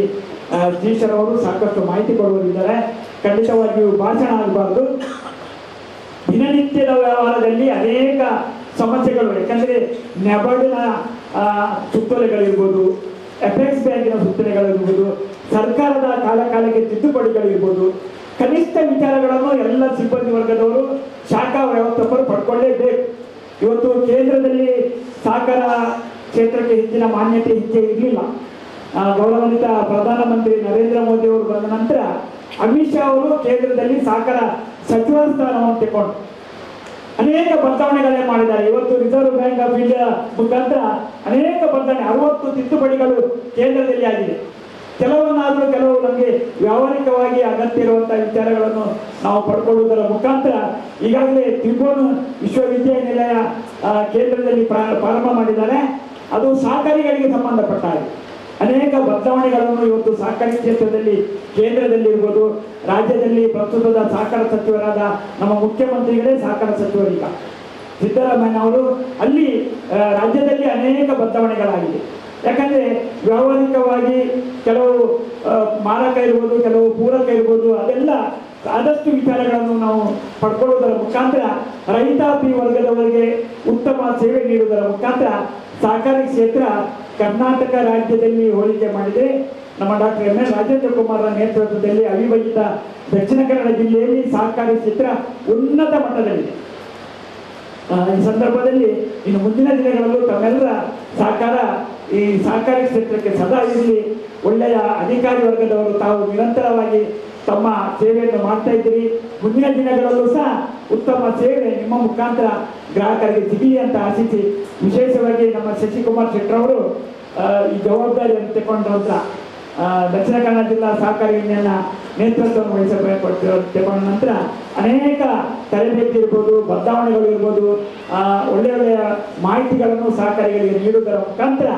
Speaker 4: ಶ್ರೀಶರ್ ಅವರು ಸಾಕಷ್ಟು ಮಾಹಿತಿ ಕೊಡುವರಿದ್ದಾರೆ. ಖಂಡಿತವಾಗಿಯೂ ಭಾಷಣ ಆಗಬಾರ್ದು. ದಿನನಿತ್ಯದ ವ್ಯವಹಾರದಲ್ಲಿ ಅನೇಕ ಸಮಸ್ಯೆಗಳು, ಯಾಕಂದರೆ ನೆಬರ್ಡ್ನ ಸುತ್ತೋಲೆಗಳಿರ್ಬೋದು, ಎಫೆಕ್ಸ್ ಬ್ಯಾಂಕಿನ ಸುತ್ತೋಲೆಗಳಿರ್ಬೋದು, ಸರ್ಕಾರದ ಕಾಲಕಾಲಕ್ಕೆ ತಿದ್ದುಪಡಿಗಳಿರ್ಬೋದು, ಕನಿಷ್ಠ ವಿಚಾರಗಳನ್ನು ಎಲ್ಲ ಸಿಬ್ಬಂದಿ ವರ್ಗದವರು, ಶಾಖಾ ವ್ಯವಸ್ಥಾಪಕರು ಪಡ್ಕೊಳ್ಳೇಬೇಕು. ಇವತ್ತು ಕೇಂದ್ರದಲ್ಲಿ ಸಹಕಾರ ಕ್ಷೇತ್ರಕ್ಕೆ ಹೆಚ್ಚಿನ ಮಾನ್ಯತೆ ಹೆಚ್ಚೇ ಇರಲಿಲ್ಲ. ಗೌರವಾನ್ವಿತ ಪ್ರಧಾನಮಂತ್ರಿ ನರೇಂದ್ರ ಮೋದಿ ಅವರು ಬಂದ ನಂತರ ಅಮಿತ್ ಶಾ ಅವರು ಕೇಂದ್ರದಲ್ಲಿ ಸಹಕಾರ ಸಚಿವ ಸ್ಥಾನವನ್ನು ತೆಗೆದುಕೊಂಡು ಅನೇಕ ಬದಲಾವಣೆಗಳೇ ಮಾಡಿದ್ದಾರೆ. ಇವತ್ತು ರಿಸರ್ವ್ ಬ್ಯಾಂಕ್ ಆಫ್ ಇಂಡಿಯಾ ಮುಖಾಂತರ ಅನೇಕ ಬದಲಾವಣೆ, 60 ತಿದ್ದುಪಡಿಗಳು ಕೇಂದ್ರದಲ್ಲಿ ಆಗಿದೆ. ಕೆಲವನ್ನಾದರೂ ಕೆಲವು ನಮಗೆ ವ್ಯಾವಹಾರಿಕವಾಗಿ ಅಗತ್ಯ ಇರುವಂಥ ವಿಚಾರಗಳನ್ನು ನಾವು ಪಡ್ಕೊಳ್ಳುವುದರ ಮುಖಾಂತರ ಈಗಾಗಲೇ ತ್ರಿಭುವನ ವಿಶ್ವವಿದ್ಯಾನಿಲಯ ಕೇಂದ್ರದಲ್ಲಿ ಪ್ರಾರಂಭ ಮಾಡಿದ್ದಾರೆ. ಅದು ಸಹಕಾರಿಗಳಿಗೆ ಸಂಬಂಧಪಟ್ಟ ಅನೇಕ ಬದಲಾವಣೆಗಳನ್ನು ಇವತ್ತು ಸಹಕಾರಿ ಕ್ಷೇತ್ರದಲ್ಲಿ ಕೇಂದ್ರದಲ್ಲಿ ಇರ್ಬೋದು, ರಾಜ್ಯದಲ್ಲಿ ಪ್ರಸ್ತುತದ ಸಹಕಾರ ಸಚಿವರಾದ ನಮ್ಮ ಮುಖ್ಯಮಂತ್ರಿಗಳೇ ಸಹಕಾರ ಸಚಿವರೀಗ ಸಿದ್ದರಾಮಯ್ಯ ಅವರು, ಅಲ್ಲಿ ರಾಜ್ಯದಲ್ಲಿ ಅನೇಕ ಬದಲಾವಣೆಗಳಾಗಿದೆ. ಯಾಕಂದರೆ ವ್ಯಾವಹಾರಿಕವಾಗಿ ಕೆಲವು ಮಾರಕ ಇರ್ಬೋದು, ಕೆಲವು ಪೂರಕ ಇರ್ಬೋದು, ಅದೆಲ್ಲ ಆದಷ್ಟು ವಿಚಾರಗಳನ್ನು ನಾವು ಪಡ್ಕೊಳ್ಳುವುದರ ಮುಖಾಂತರ ರೈತಾಪಿ ವರ್ಗದವರಿಗೆ ಉತ್ತಮ ಸೇವೆ ನೀಡುವುದರ ಮುಖಾಂತರ ಸಹಕಾರಿ ಕ್ಷೇತ್ರ ಕರ್ನಾಟಕ ರಾಜ್ಯದಲ್ಲಿ ಹೋಲಿಕೆ ಮಾಡಿದೆ. ನಮ್ಮ ಡಾಕ್ಟರ್ ಎಂ.ಎಲ್. ರಾಜೇಂದ್ರ ಕುಮಾರ್ರ ನೇತೃತ್ವದಲ್ಲಿ ಅವಿಭಜಿತ ದಕ್ಷಿಣ ಕನ್ನಡ ಜಿಲ್ಲೆಯಲ್ಲಿ ಸಹಕಾರಿ ಕ್ಷೇತ್ರ ಉನ್ನತ ಮಟ್ಟದಲ್ಲಿದೆ. ಈ ಸಂದರ್ಭದಲ್ಲಿ ಇನ್ನು ಮುಂದಿನ ದಿನಗಳಲ್ಲೂ ತಮ್ಮೆಲ್ಲರ ಸಹಕಾರ ಈ ಸಹಕಾರಿ ಕ್ಷೇತ್ರಕ್ಕೆ ಸದಾ ಇರಲಿ. ಒಳ್ಳೆಯ ಅಧಿಕಾರಿ ವರ್ಗದವರು ತಾವು ನಿರಂತರವಾಗಿ ತಮ್ಮ ಸೇವೆಯನ್ನು ಮಾಡ್ತಾ ಇದ್ದೀರಿ. ಮುಂದಿನ ದಿನಗಳಲ್ಲೂ ಸಹ ಉತ್ತಮ ಸೇವೆ ನಿಮ್ಮ ಮುಖಾಂತರ ಗ್ರಾಹಕರಿಗೆ ಸಿಗಲಿ ಅಂತ ಆಶಿಸಿ, ವಿಶೇಷವಾಗಿ ನಮ್ಮ ಶಶಿಕುಮಾರ್ ಶೆಟ್ಟರವರು ಈ ಜವಾಬ್ದಾರಿಯನ್ನು ತಗೊಂಡ್ರಂತ ದಕ್ಷಿಣ ಕನ್ನಡ ಜಿಲ್ಲಾ ಸಹಕಾರಿ ಯೂನಿಯನ್ನ ನೇತೃತ್ವವನ್ನು ವಹಿಸಬೇಕು ತಗೊಂಡ ನಂತರ ಅನೇಕ ತರಬೇತಿ ಇರ್ಬೋದು, ಬದಲಾವಣೆಗಳು ಇರ್ಬೋದು, ಒಳ್ಳೆಯ ಒಳ್ಳೆಯ ಮಾಹಿತಿಗಳನ್ನು ಸಹಕಾರಿಗಳಿಗೆ ನೀಡುವುದರ ಮುಖಾಂತರ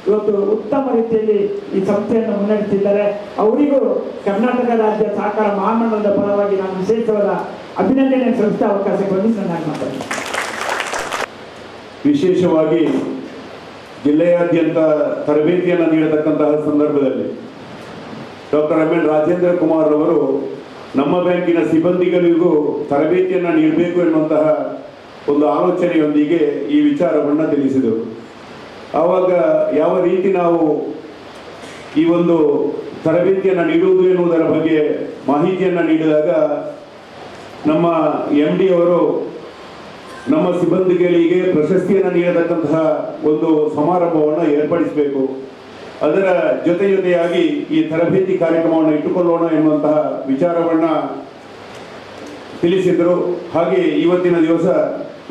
Speaker 4: ಇವತ್ತು ಉತ್ತಮ ರೀತಿಯಲ್ಲಿ ಈ ಸಂಸ್ಥೆಯನ್ನು ಮುನ್ನಡೆಸಿದ್ದಾರೆ. ಅವರಿಗೂ ಕರ್ನಾಟಕ ರಾಜ್ಯ ಸಹಕಾರ ಮಹಾಮಂಡಲದ ಪರವಾಗಿ ನಾನು ವಿಶೇಷವಾದ ಅಭಿನಂದನೆ ಸಲ್ಲಿಸಿದ ಅವಕಾಶ ಬಂದು ನಾನು ಮಾತಾಡ್ತೀನಿ.
Speaker 5: ವಿಶೇಷವಾಗಿ ಜಿಲ್ಲೆಯಾದ್ಯಂತ ತರಬೇತಿಯನ್ನು ನೀಡತಕ್ಕಂತಹ ಸಂದರ್ಭದಲ್ಲಿ doctor M N Rajendra Kumar ಅವರು ನಮ್ಮ ಬ್ಯಾಂಕಿನ ಸಿಬ್ಬಂದಿಗಳಿಗೂ ತರಬೇತಿಯನ್ನು ನೀಡಬೇಕು ಎನ್ನುವಂತಹ ಒಂದು ಆಲೋಚನೆಯೊಂದಿಗೆ ಈ ವಿಚಾರವನ್ನು ತಿಳಿಸಿದರು. ಆವಾಗ ಯಾವ ರೀತಿ ನಾವು ಈ ಒಂದು ತರಬೇತಿಯನ್ನು ನೀಡುವುದು ಎನ್ನುವುದರ ಬಗ್ಗೆ ಮಾಹಿತಿಯನ್ನು ನೀಡಿದಾಗ ನಮ್ಮ MD ಅವರು ನಮ್ಮ ಸಿಬ್ಬಂದಿಗಳಿಗೆ ಪ್ರಶಸ್ತಿಯನ್ನು ನೀಡತಕ್ಕಂತಹ ಒಂದು ಸಮಾರಂಭವನ್ನು ಏರ್ಪಡಿಸಬೇಕು, ಅದರ ಜೊತೆಯಾಗಿ ಈ ತರಬೇತಿ ಕಾರ್ಯಕ್ರಮವನ್ನು ಇಟ್ಟುಕೊಳ್ಳೋಣ ಎನ್ನುವಂತಹ ವಿಚಾರವನ್ನು ತಿಳಿಸಿದರು. ಹಾಗೆ ಇವತ್ತಿನ ದಿವಸ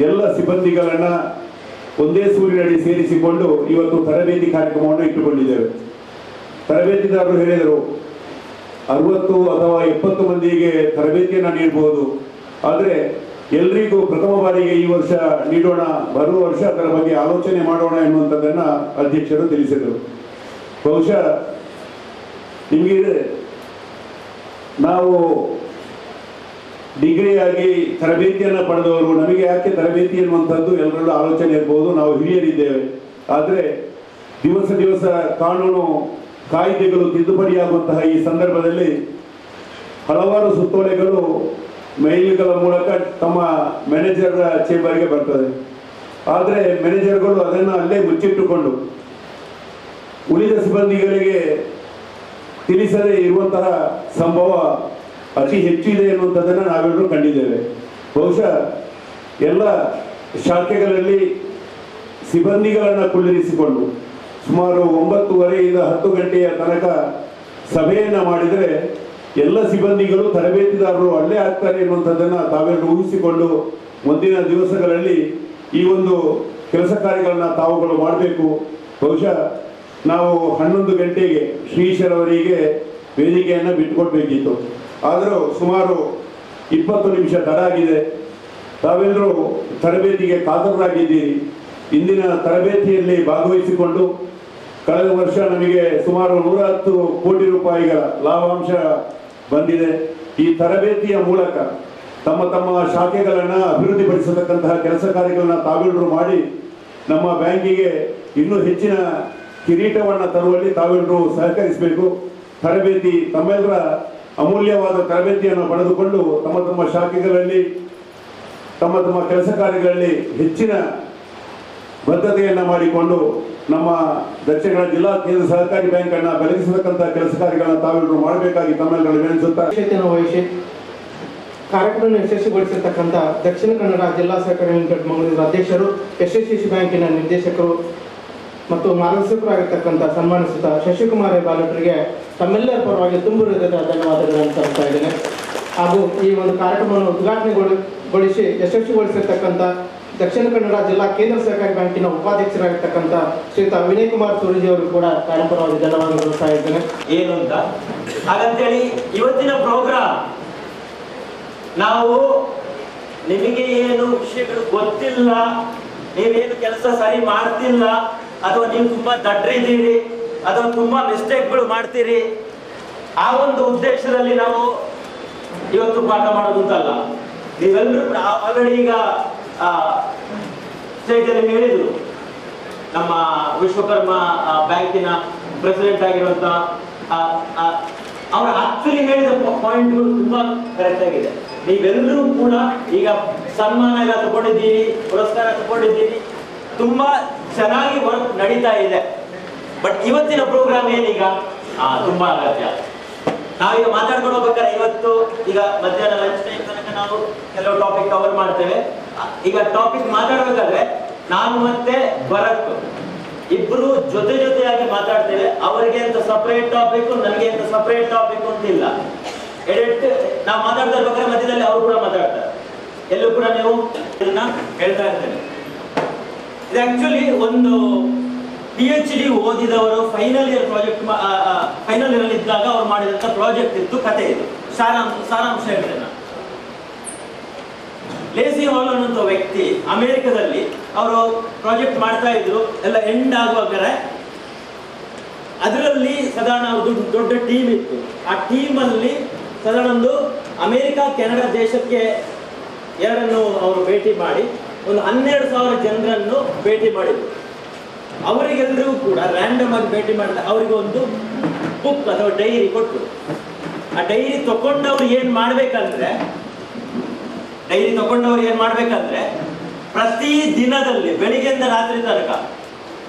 Speaker 5: ಎಲ್ಲ ಸಿಬ್ಬಂದಿಗಳನ್ನು ಒಂದೇ ಸೂರಿನಡಿ ಸೇರಿಸಿಕೊಂಡು ಇವತ್ತು ತರಬೇತಿ ಕಾರ್ಯಕ್ರಮವನ್ನು ಇಟ್ಟುಕೊಂಡಿದ್ದೇವೆ. ತರಬೇತಿದಾರರು ಹೇಳಿದರು 60 ಅಥವಾ 70 ಮಂದಿಗೆ ತರಬೇತಿಯನ್ನು ನೀಡಬಹುದು, ಆದರೆ ಎಲ್ರಿಗೂ ಪ್ರಥಮ ಬಾರಿಗೆ ಈ ವರ್ಷ ನೀಡೋಣ, ಬರುವ ವರ್ಷ ಅದರ ಬಗ್ಗೆ ಆಲೋಚನೆ ಮಾಡೋಣ ಎನ್ನುವಂಥದ್ದನ್ನು ಅಧ್ಯಕ್ಷರು ತಿಳಿಸಿದರು. ಬಹುಶಃ ನಿಮಗೆ ನಾವು ಡಿಗ್ರಿಯಾಗಿ ತರಬೇತಿಯನ್ನು ಪಡೆದವರು ನಮಗೆ ಯಾಕೆ ತರಬೇತಿ ಎನ್ನುವಂಥದ್ದು ಎಲ್ಲರಲ್ಲೂ ಆಲೋಚನೆ ಇರ್ಬೋದು. ನಾವು ಹಿರಿಯರಿದ್ದೇವೆ, ಆದರೆ ದಿವಸ ಕಾನೂನು ಕಾಯ್ದೆಗಳು ತಿದ್ದುಪಡಿಯಾಗುವಂತಹ ಈ ಸಂದರ್ಭದಲ್ಲಿ ಹಲವಾರು ಸುತ್ತೋಲೆಗಳು ಮೇಲ್ಗಳ ಮೂಲಕ ತಮ್ಮ ಮ್ಯಾನೇಜರ್ ಚೇಂಬರ್ಗೆ ಬರ್ತದೆ. ಆದರೆ ಮ್ಯಾನೇಜರ್ಗಳು ಅದನ್ನು ಅಲ್ಲೇ ಮುಚ್ಚಿಟ್ಟುಕೊಂಡು ಉಳಿದ ಸಿಬ್ಬಂದಿಗಳಿಗೆ ತಿಳಿಸದೇ ಇರುವಂತಹ ಸಂಭವ ಅತಿ ಹೆಚ್ಚಿದೆ ಎನ್ನುವಂಥದ್ದನ್ನು ನಾವೆಲ್ಲರೂ ಕಂಡಿದ್ದೇವೆ. ಬಹುಶಃ ಎಲ್ಲ ಶಾಖೆಗಳಲ್ಲಿ ಸಿಬ್ಬಂದಿಗಳನ್ನು ಕುಳ್ಳಿರಿಸಿಕೊಂಡು ಸುಮಾರು 9:30ರಿಂದ 10 ಗಂಟೆಯ ತನಕ ಸಭೆಯನ್ನು ಮಾಡಿದರೆ ಎಲ್ಲ ಸಿಬ್ಬಂದಿಗಳು ತರಬೇತಿದಾರರು ಅಲ್ಲೇ ಆಗ್ತಾರೆ ಎನ್ನುವಂಥದ್ದನ್ನು ತಾವೆಲ್ಲರೂ ಊಹಿಸಿಕೊಂಡು ಮುಂದಿನ ದಿವಸಗಳಲ್ಲಿ ಈ ಒಂದು ಕೆಲಸ ಕಾರ್ಯಗಳನ್ನು ತಾವುಗಳು ಮಾಡಬೇಕು. ಬಹುಶಃ ನಾವು 11 ಗಂಟೆಗೆ ಶ್ರೀಶರವರಿಗೆ ವೇದಿಕೆಯನ್ನು ಬಿಟ್ಟುಕೊಡ್ಬೇಕಿತ್ತು, ಆದರೂ ಸುಮಾರು 20 ನಿಮಿಷ ತಡ ಆಗಿದೆ. ತಾವೆಲ್ಲರೂ ತರಬೇತಿಗೆ ಕಾತರರಾಗಿದ್ದೀರಿ. ಇಂದಿನ ತರಬೇತಿಯಲ್ಲಿ ಭಾಗವಹಿಸಿಕೊಂಡು ಕಳೆದ ವರ್ಷ ನಮಗೆ ಸುಮಾರು 110 ಕೋಟಿ ರೂಪಾಯಿಗಳ ಲಾಭಾಂಶ ಬಂದಿದೆ. ಈ ತರಬೇತಿಯ ಮೂಲಕ ತಮ್ಮ ಶಾಖೆಗಳನ್ನು ಅಭಿವೃದ್ಧಿಪಡಿಸತಕ್ಕಂತಹ ಕೆಲಸ ಕಾರ್ಯಗಳನ್ನು ತಾವೆಲ್ಲರೂ ಮಾಡಿ ನಮ್ಮ ಬ್ಯಾಂಕಿಗೆ ಇನ್ನೂ ಹೆಚ್ಚಿನ ಕಿರೀಟವನ್ನು ತರುವಲ್ಲಿ ತಾವೆಲ್ಲರೂ ಸಹಕರಿಸಬೇಕು. ತರಬೇತಿ ತಮ್ಮೆಲ್ಲರ ಅಮೂಲ್ಯವಾದ ತರಬೇತಿಯನ್ನು ಪಡೆದುಕೊಂಡು ತಮ್ಮ ಶಾಖೆಗಳಲ್ಲಿ ತಮ್ಮ ಕೆಲಸ ಕಾರ್ಯಗಳಲ್ಲಿ ಹೆಚ್ಚಿನ ಬದ್ಧತೆಯನ್ನು ಮಾಡಿಕೊಂಡು ನಮ್ಮ ದಕ್ಷಿಣ ಕನ್ನಡ ಜಿಲ್ಲಾ ಕೇಂದ್ರ ಸಹಕಾರಿ ಬ್ಯಾಂಕ್ ಅನ್ನು ಬೆಳಗಿಸತಕ್ಕಂತಹ ಕೆಲಸ ಕಾರ್ಯಗಳನ್ನು ತಾವೆಲ್ಲರೂ ಮಾಡಬೇಕಾಗಿ ತಮ್ಮೆಲ್ಲರೂ ವಿನಂತಿಸುತ್ತಾರೆ.
Speaker 6: ವಹಿಸಿ ಕಾರ್ಯಕ್ರಮವನ್ನು ಯಶಸ್ವಿಗೊಳಿಸಿರ್ತಕ್ಕಂಥ ದಕ್ಷಿಣ ಕನ್ನಡ ಜಿಲ್ಲಾ ಸಹಕಾರಿ ಲಿಮಿಟೆಡ್ ಮಂಗಳೂರು ಅಧ್ಯಕ್ಷರು, SSCC ಬ್ಯಾಂಕಿನ ನಿರ್ದೇಶಕರು ಮತ್ತು ಮಾರ್ಗದರ್ಶಕರಾಗಿರ್ತಕ್ಕಂಥ ಸನ್ಮಾನಿಸಿದ ಶಶಿಕುಮಾರ್ ಬಾಲಕರಿಗೆ ತಮ್ಮೆಲ್ಲರ ಪರವಾಗಿ ತುಂಬ ಹೃದಯದ ಧನ್ಯವಾದಗಳನ್ನು ತರ್ತಾ ಇದ್ದೇನೆ. ಹಾಗೂ ಈ ಒಂದು ಕಾರ್ಯಕ್ರಮವನ್ನು ಉದ್ಘಾಟನೆಗೊಳಿಸಿ ಯಶಸ್ವಿಗೊಳಿಸಿರ್ತಕ್ಕಂಥ ದಕ್ಷಿಣ ಕನ್ನಡ ಜಿಲ್ಲಾ ಕೇಂದ್ರ ಸಹಕಾರಿ ಬ್ಯಾಂಕಿನ ಉಪಾಧ್ಯಕ್ಷರಾಗಿರ್ತಕ್ಕಂಥ ಶ್ರೀಯುತ ವಿನಯ್ ಕುಮಾರ್ ಸೂರಜಿ ಅವರು ಕೂಡ ಕಾರ್ಯಕ್ರಮವಾಗಿ ಧನ್ಯವಾದಗಳು ತೋರಿಸ್ತಾ ಇದ್ದೇನೆ.
Speaker 7: ಏನು ಅಂತ ಹಾಗಂತೇಳಿ ಇವತ್ತಿನ ಪ್ರೋಗ್ರಾಮ್ ನಾವು ನಿಮಗೆ ಏನು ವಿಷಯಗಳು ಗೊತ್ತಿಲ್ಲ, ನೀವೇನು ಕೆಲಸ ಸರಿ ಮಾಡ್ತಿಲ್ಲ, ಅಥವಾ ನೀವು ತುಂಬಾ ದಡ್ರಿದ್ದೀರಿ, ಅಥವಾ ತುಂಬಾ ಮಿಸ್ಟೇಕ್ಗಳು ಮಾಡ್ತೀರಿ, ಆ ಒಂದು ಉದ್ದೇಶದಲ್ಲಿ ನಾವು ಇವತ್ತು ಪಾಠ ಮಾಡೋದು ಅಂತಲ್ಲ. ನೀವೆಲ್ಲರೂ ಆಲ್ರೆಡಿ ಈಗ ಸ್ಟೇಜಲ್ಲಿ ಹೇಳಿದ್ರು, ನಮ್ಮ ವಿಶ್ವಕರ್ಮ ಬ್ಯಾಂಕಿನ ಪ್ರೆಸಿಡೆಂಟ್ ಆಗಿರುವಂತ ಅವರು ಆಕ್ಚುಲಿ ಹೇಳಿದ ಪಾಯಿಂಟ್ಗಳು ತುಂಬಾ ಕರೆಕ್ಟ್ ಆಗಿದೆ. ನೀವೆಲ್ಲರೂ ಕೂಡ ಈಗ ಸನ್ಮಾನ ಎಲ್ಲ ತಗೊಂಡಿದ್ದೀರಿ, ಪುರಸ್ಕಾರ ತಗೊಂಡಿದ್ದೀರಿ, ತುಂಬಾ ಚೆನ್ನಾಗಿ ವರ್ಕ್ ನಡೀತಾ ಇದೆ. ಬಟ್ ಇವತ್ತಿನ ಪ್ರೋಗ್ರಾಮ್ ಏನೀಗ ತುಂಬಾ ಅಗತ್ಯ. ನಾವೀಗ ಮಾತಾಡ್ಕೊಂಡು ಹೋಗ್ಬೇಕಾದ್ರೆ ಇವತ್ತು ಈಗ ಮಧ್ಯಾಹ್ನ ಲಂಚ್ ಟೈಮ್ ತನಕ ನಾವು ಕೆಲವು ಟಾಪಿಕ್ ಕವರ್ ಮಾಡ್ತೇವೆ. ಈಗ ಟಾಪಿಕ್ ಮಾತಾಡ್ಬೇಕಾದ್ರೆ ನಾನು ಮತ್ತೆ ಭರತ್ ಇಬ್ರು ಜೊತೆಯಾಗಿ ಮಾತಾಡ್ತೇವೆ. ಅವರಿಗೆ ಅಂತ ಸಪರೇಟ್ ಟಾಪಿಕ್, ನನಗೆ ಅಂತ ಸಪರೇಟ್ ಟಾಪಿಕ್ ಅಂತಿಲ್ಲ. ಎಡಿಟ್ ನಾವು ಮಾತಾಡ್ತಾ ಇರ್ಬೇಕಾದ್ರೆ ಮಧ್ಯದಲ್ಲಿ ಅವರು ಕೂಡ ಮಾತಾಡ್ತಾರೆ. ಎಲ್ಲೂ ಕೂಡ ನೀವು ಇದನ್ನ ಹೇಳ್ತಾ ಇರ್ತೇನೆ. ಇದು ಆಕ್ಚುಲಿ ಒಂದು PhD ಓದಿದವರು ಫೈನಲ್ ಇಯರ್ ಅಲ್ಲಿ ಇದ್ದಾಗ ಅವ್ರು ಮಾಡಿದಂತ ಪ್ರಾಜೆಕ್ಟ್ ಇತ್ತು, ಕತೆ ಇದು. ಸಾರಾಂಶ ಹೇಳ್ತೇನೆ. ಲೇಸಿ ಹಾಲ್ ಅನ್ನೋ ವ್ಯಕ್ತಿ ಅಮೆರಿಕದಲ್ಲಿ ಅವರು ಪ್ರಾಜೆಕ್ಟ್ ಮಾಡ್ತಾ ಇದ್ರು. ಎಲ್ಲ ಎಂಡ್ ಆಗುವಾಗ ಅದರಲ್ಲಿ ಸಾಧಾರಣ ಅವ್ರದ್ದು ದೊಡ್ಡ ಟೀಮ್ ಇತ್ತು. ಆ ಟೀಮ್ ಅಲ್ಲಿ ಸಾಧಾರಣ ಒಂದು ಅಮೆರಿಕ ಕೆನಡಾ ದೇಶಕ್ಕೆ ಎರಡನ್ನು ಅವರು ಭೇಟಿ ಮಾಡಿ ಒಂದು 12,000 ಜನರನ್ನು ಭೇಟಿ ಮಾಡಿದ್ರು. ಅವರಿಗೆಲ್ಲರಿಗೂ ಕೂಡ ರ್ಯಾಂಡಮ್ ಆಗಿ ಭೇಟಿ ಮಾಡಿದ ಅವರಿಗೆ ಒಂದು ಬುಕ್ ಅಥವಾ ಡೈರಿ ಕೊಟ್ಟು, ಆ ಡೈರಿ ತಗೊಂಡವ್ರು ಏನ್ ಮಾಡ್ಬೇಕಂದ್ರೆ ಪ್ರತಿ ದಿನದಲ್ಲಿ ಬೆಳಿಗ್ಗೆಯಿಂದ ರಾತ್ರಿ ತನಕ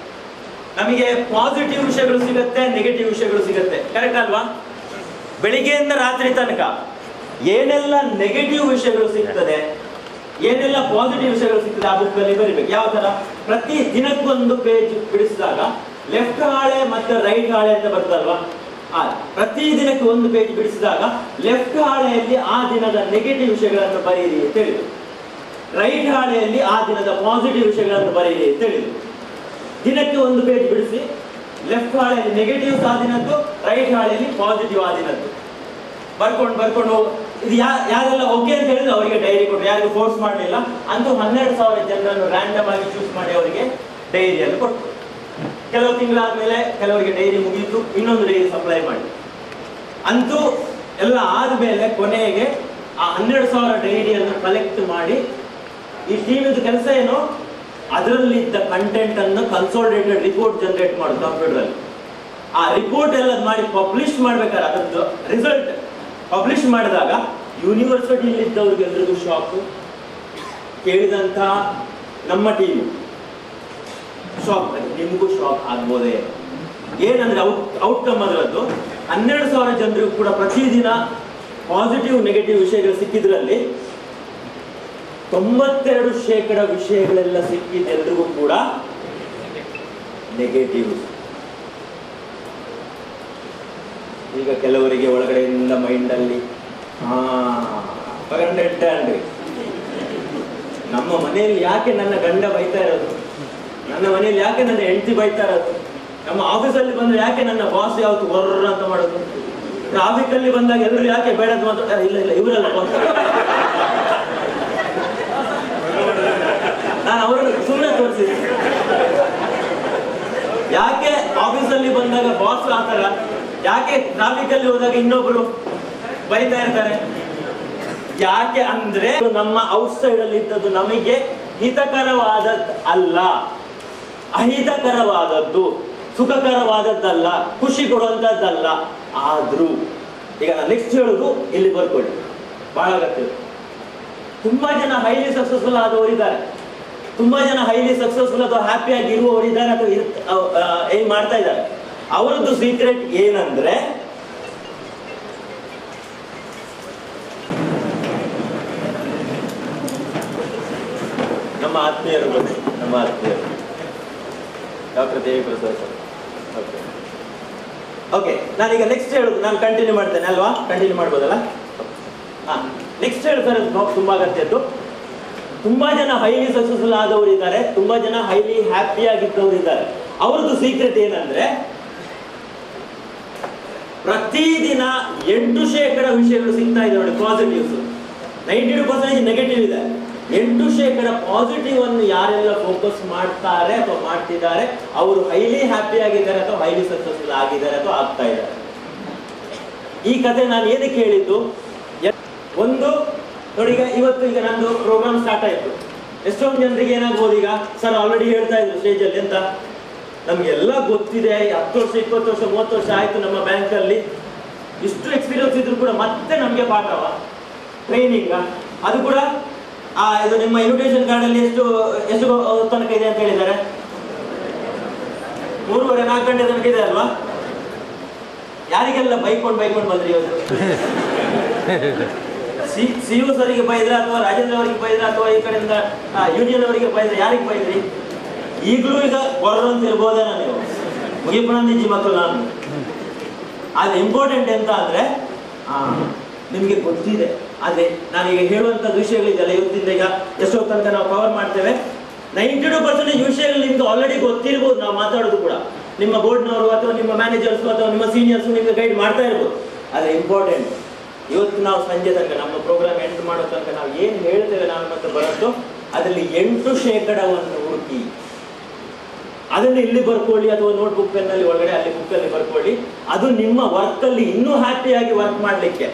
Speaker 7: ನಮಗೆ ಪಾಸಿಟಿವ್ ವಿಷಯಗಳು ಸಿಗುತ್ತೆ, ನೆಗೆಟಿವ್ ವಿಷಯಗಳು ಸಿಗುತ್ತೆ. ಕರೆಕ್ಟ್ ಅಲ್ವಾ? ಬೆಳಿಗ್ಗೆಯಿಂದ ರಾತ್ರಿ ತನಕ ಏನೆಲ್ಲ ನೆಗೆಟಿವ್ ವಿಷಯಗಳು ಸಿಗ್ತದೆ, ಏನೆಲ್ಲ ಪಾಸಿಟಿವ್ ವಿಷಯಗಳು ಸಿಗ್ತದೆ ಆ ಬುಕ್ ಅಲ್ಲಿ ಬರಿಬೇಕು. ಯಾವ ತರ? ಪ್ರತಿ ದಿನಕ್ಕೊಂದು ಪೇಜ್ ಬಿಡಿಸಿದಾಗ ಲೆಫ್ಟ್ ಹಾಳೆ ಮತ್ತೆ ರೈಟ್ ಹಾಳೆ ಅಂತ ಬರ್ತಲ್ವಾ? ಪ್ರತಿ ದಿನಕ್ಕೆ ಒಂದು ಪೇಜ್ ಬಿಡಿಸಿದಾಗ ಲೆಫ್ಟ್ ಹಾಳೆಯಲ್ಲಿ ಆ ದಿನದ ನೆಗೆಟಿವ್ ವಿಷಯಗಳನ್ನು ಬರೆಯಿರಿ ಅಂತ ಹೇಳಿದ್ರು. ರೈಟ್ ಹಾಳೆಯಲ್ಲಿ ಆ ದಿನದ ಪಾಸಿಟಿವ್ ವಿಷಯಗಳನ್ನು ಬರೆಯಿರಿ ಅಂತ ಹೇಳಿದ್ರು. ದಿನಕ್ಕೆ ಒಂದು ಪೇಜ್ ಬಿಡಿಸಿ ಲೆಫ್ಟ್ ಹಾಳೆಯಲ್ಲಿ ನೆಗೆಟಿವ್ ಆದಿನದ್ದು, ರೈಟ್ ಹಾಳೆಯಲ್ಲಿ ಪಾಸಿಟಿವ್ ಆದಿನದ್ದು ಬರ್ಕೊಂಡು ಇದು ಯಾರೆಲ್ಲ ಓಕೆ ಅಂತ ಹೇಳಿದ್ರೆ ಅವರಿಗೆ ಡೈರಿ ಕೊಟ್ಟರು. ಯಾರಿಗೂ ಫೋರ್ಸ್ ಮಾಡಲಿಲ್ಲ. ಅಂತೂ 12,000 ಜನರನ್ನು ರ್ಯಾಂಡಮ್ ಆಗಿ ಚೂಸ್ ಮಾಡಿ ಅವರಿಗೆ ಡೈರಿಯನ್ನು ಕೊಟ್ಟರು. ಕೆಲವು ತಿಂಗಳಾದ್ಮೇಲೆ ಕೆಲವರಿಗೆ ಡೈರಿ ಮುಗಿಯಿತು, ಇನ್ನೊಂದು ಡೈರಿ ಸಪ್ಲೈ ಮಾಡಿ. ಅಂತೂ ಎಲ್ಲ ಆದ್ಮೇಲೆ ಕೊನೆಗೆ ಆ 12,000 ಡೈರಿಯನ್ನು ಕಲೆಕ್ಟ್ ಮಾಡಿ ಈ ಟೀಮಿನ ಕೆಲಸ ಏನು, ಅದರಲ್ಲಿದ್ದ ಕಂಟೆಂಟ್ ಅನ್ನು ಕನ್ಸಾಲಿಡೇಟೆಡ್ ರಿಪೋರ್ಟ್ ಜನರೇಟ್ ಮಾಡೋದು ಕಂಪ್ಯೂಟರ್ ಅಲ್ಲಿ. ಆ ರಿಪೋರ್ಟ್ ಎಲ್ಲ ಮಾಡಿ ಪಬ್ಲಿಷ್ ಮಾಡ್ಬೇಕಾದ್ರೆ ಅದರದ್ದು ರಿಸಲ್ಟ್ ಪಬ್ಲಿಷ್ ಮಾಡಿದಾಗ ಯೂನಿವರ್ಸಿಟಿಯಲ್ಲಿ ಇದ್ದವ್ರಿಗೆಲ್ಲರಿಗೂ ಶಾಕ್, ಕೇಳಿದಂತ ನಮ್ಮ ಟೀಮ್ ಶಾಕ್. ನಿಮಗೂ ಶಾಕ್ ಆಗ್ಬೋದೇ? ಏನಂದ್ರೆ ಔಟ್ಕಮ್ ಅದರದ್ದು 12,000 ಜನರಿಗೂ ಕೂಡ ಪ್ರತಿದಿನ ಪಾಸಿಟಿವ್ ನೆಗೆಟಿವ್ ವಿಷಯಗಳು ಸಿಕ್ಕಿದ್ರಲ್ಲಿ 92% ವಿಷಯಗಳೆಲ್ಲ ಸಿಕ್ಕಿದ್ದೆಲ್ಲರಿಗೂ ಕೂಡ ನೆಗೆಟಿವ್. ಈಗ ಕೆಲವರಿಗೆ ಒಳಗಡೆಯಿಂದ ಮೈಂಡ್ ಅಲ್ಲಿ ನಮ್ಮ ಮನೆಯಲ್ಲಿ ಯಾಕೆ ನನ್ನ ಗಂಡ ಬೈತಾ ಇರೋದು, ನನ್ನ ಮನೆಯಲ್ಲಿ ಯಾಕೆ ನನ್ನ ಹೆಂಡತಿ ಬೈತಾ ಇರೋದು, ನಮ್ಮ ಆಫೀಸಲ್ಲಿ ಬಂದ್ರೆ ಯಾಕೆ ನನ್ನ ಬಾಸ್ ಯಾವತ್ತು ಹೊರ್ರ ಅಂತ ಮಾಡೋದು, ಟ್ರಾಫಿಕ್ ಅಲ್ಲಿ ಬಂದಾಗ ಎಲ್ಲರೂ ಯಾಕೆ ಬೇಡದು ಅಂತ ಇಲ್ಲ ಇವರೆಲ್ಲ ಬಾಸ್. ನಾನು ಅವರನ್ನು ಸುಮ್ಮನೆ ತೋರಿಸಿದೆ. ಯಾಕೆ ಆಫೀಸಲ್ಲಿ ಬಂದಾಗ ಬಾಸ್ ಆತರ, ಯಾಕೆ ಟ್ರಾಫಿಕ್ ಅಲ್ಲಿ ಹೋದಾಗ ಇನ್ನೊಬ್ರು ಬೈತಾ ಇರ್ತಾರೆ? ಯಾಕೆ ಅಂದ್ರೆ ನಮ್ಮ ಔಟ್ಸೈಡ್ ಅಲ್ಲಿ ಇದ್ದದ್ದು ನಮಗೆ ಹಿತಕರವಾದದ್ದು ಅಲ್ಲ, ಅಹಿತಕರವಾದದ್ದು, ಸುಖಕರವಾದದ್ದಲ್ಲ, ಖುಷಿ ಕೊಡುವಂತದ್ದಲ್ಲ. ಆದ್ರೂ ಈಗ ನಾನು ನೆಕ್ಸ್ಟ್ ಹೇಳುದು ಇಲ್ಲಿ ಬರ್ಕೊಳ್ಳಿ, ಬಹಳ ಅಗತ್ಯ. ತುಂಬಾ ಜನ ಹೈಲಿ ಸಕ್ಸಸ್ಫುಲ್ ಆದವರಿದ್ದಾರೆ, ತುಂಬಾ ಜನ ಹೈಲಿ ಸಕ್ಸಸ್ಫುಲ್ ಅಥವಾ ಹ್ಯಾಪಿ ಆಗಿ ಇರುವವರಿದ್ದಾರೆ ಅಥವಾ ಏನ್ ಮಾಡ್ತಾ ಇದ್ದಾರೆ. ಅವರದ್ದು ಸೀಕ್ರೆಟ್ ಏನಂದ್ರೆ ನಮ್ಮ ಆತ್ಮೀಯರು ಬಂದು ನಮ್ಮ ಆತ್ಮೀಯರು ಡಾಕ್ಟರ್ ದೇವಿಪ್ರಸಾದ್ ಸರ್. ಓಕೆ, ನಾನೀಗ ನೆಕ್ಸ್ಟ್ ಹೇಳುದು, ನಾನು ಕಂಟಿನ್ಯೂ ಮಾಡ್ತೇನೆ ಅಲ್ವಾ? ಕಂಟಿನ್ಯೂ ಮಾಡ್ಬೋದಲ್ಲ? ನೆಕ್ಸ್ಟ್ ಹೇಳು ಸರ್, ತುಂಬಾ ಅಗತ್ಯದ್ದು. ತುಂಬಾ ಜನ ಹೈಲಿ ಸಕ್ಸಸ್ಫುಲ್ ಆದವರು ಇದ್ದಾರೆ, ತುಂಬಾ ಜನ ಹೈಲಿ ಹ್ಯಾಪಿ ಆಗಿದ್ದವರು ಇದ್ದಾರೆ. ಅವ್ರದ್ದು ಸೀಕ್ರೆಟ್ ಏನಂದ್ರೆ ಪ್ರತಿದಿನ 8% ವಿಷಯಗಳು ಸಿಗ್ತಾ ಇದೆ ನೋಡಿ, ಪಾಸಿಟಿವ್ಸ್. 92% ನೆಗೆಟಿವ್ ಇದೆ. 8% ಪಾಸಿಟಿವ್ ಅನ್ನು ಯಾರೆಲ್ಲ ಫೋಕಸ್ ಮಾಡ್ತಾರೆ ಅಥವಾ ಮಾಡ್ತಿದ್ದಾರೆ ಅವರು ಹೈಲಿ ಹ್ಯಾಪಿ ಆಗಿದ್ದಾರೆ ಅಥವಾ ಹೈಲಿ ಸಕ್ಸಸ್ಫುಲ್ ಆಗಿದ್ದಾರೆ ಅಥವಾ ಆಗ್ತಾ ಇದ್ದಾರೆ. ಈ ಕಥೆ ನಾನು ಏನಕ್ಕೆ ಹೇಳಿದ್ದು, ಒಂದು ನೋಡಿ, ಈಗ ನಂದು ಪ್ರೋಗ್ರಾಮ್ ಸ್ಟಾರ್ಟ್ ಆಯ್ತು. ಎಷ್ಟೊಂದು ಜನರಿಗೆ ಏನಾಗ್ಬೋದು, ಈಗ ಸರ್ ಆಲ್ರೆಡಿ ಹೇಳ್ತಾ ಇದ್ರು ಸ್ಟೇಜ್ ಅಲ್ಲಿ ಅಂತ, ನಮ್ಗೆಲ್ಲ ಗೊತ್ತಿದೆ, 10 ವರ್ಷ 20 ವರ್ಷ 30 ವರ್ಷ ಆಯ್ತು ನಮ್ಮ ಬ್ಯಾಂಕ್ ಅಲ್ಲಿ, ಇಷ್ಟು ಎಕ್ಸ್ಪೀರಿಯನ್ಸ್ ಇದ್ರು ಕೂಡ ಮತ್ತೆ ನಮ್ಗೆ ಪಾಠವ ಟ್ರೈನಿಂಗ್. ಅದು ಕೂಡ ಇದು ನಿಮ್ಮ ಇನ್ವಿಟೇಷನ್ ಕಾರ್ಡ್ ಅಲ್ಲಿ ಎಷ್ಟು ತನಕ ಇದೆ ಅಂತ ಹೇಳಿದ್ದಾರೆ? 3:30-4 ಗಂಟೆ ತನಕ ಇದೆ ಅಲ್ವಾ? ಯಾರಿಗೆಲ್ಲ ಬೈಕೊಂಡು ಬಂದ್ರಿ ಇವತ್ತು? ಸಿ ಯು ಸರಿಗೆ ಬೈದ್ರೆ ಅಥವಾ ರಾಜೇಂದ್ರ ಅವರಿಗೆ ಬೈದ್ರೆ ಅಥವಾ ಈ ಕಡೆಯಿಂದ ಯೂನಿಯನ್ ಅವರಿಗೆ ಬೈದ್ರೆ ಯಾರಿಗೆ ಬೈದ್ರಿ? ಈಗಲೂ ಈಗ ಬರೋಂತ ಇರ್ಬೋದೇನೋ ನೀವು ಮುಗಿಪಣಂದಿಜ್ಜಿ ಮಕ್ಕಳು ನಾನು. ಅದು ಇಂಪಾರ್ಟೆಂಟ್ ಎಂತ ಅಂದ್ರೆ ನಿಮಗೆ ಗೊತ್ತಿದೆ. ಅದೇ ನಾನೀಗ ಹೇಳುವಂಥದ್ದು ವಿಷಯಗಳಿದೆಯಲ್ಲ, ಇವತ್ತಿಂದ ಈಗ ಎಷ್ಟೋ ತನಕ ನಾವು ಕವರ್ ಮಾಡ್ತೇವೆ. 92% ವಿಷಯಗಳು ನಿಮ್ಗೆ ಆಲ್ರೆಡಿ ಗೊತ್ತಿರ್ಬೋದು. ನಾವು ಮಾತಾಡೋದು ಕೂಡ ನಿಮ್ಮ ಬೋರ್ಡ್ನವರು ಅಥವಾ ನಿಮ್ಮ ಮ್ಯಾನೇಜರ್ಸ್ ಅಥವಾ ನಿಮ್ಮ ಸೀನಿಯರ್ಸ್ ನಿಮ್ಗೆ ಗೈಡ್ ಮಾಡ್ತಾ ಇರ್ಬೋದು. ಆದರೆ ಇಂಪಾರ್ಟೆಂಟ್ ಇವತ್ತು ನಾವು ಸಂಜೆ ತನಕ ನಮ್ಮ ಪ್ರೋಗ್ರಾಮ್ ಎಂಡ್ ಮಾಡೋ ತನಕ ನಾವು ಏನು ಹೇಳ್ತೇವೆ ನಾನು ಮತ್ತೆ ಬರೋದು ಅದರಲ್ಲಿ 8% ಹುಡುಕಿ ಅದನ್ನು ಇಲ್ಲಿ ಬರ್ಕೊಳ್ಳಿ ಅಥವಾ ನೋಟ್ಬುಕ್ ಪೆನ್ನಲ್ಲಿ ಒಳಗಡೆ ಅಲ್ಲಿ ಬುಕ್ಕಲ್ಲಿ ಬರ್ಕೊಳ್ಳಿ. ಅದು ನಿಮ್ಮ ವರ್ಕಲ್ಲಿ ಇನ್ನೂ ಹ್ಯಾಪಿಯಾಗಿ ವರ್ಕ್ ಮಾಡಲಿಕ್ಕೆ,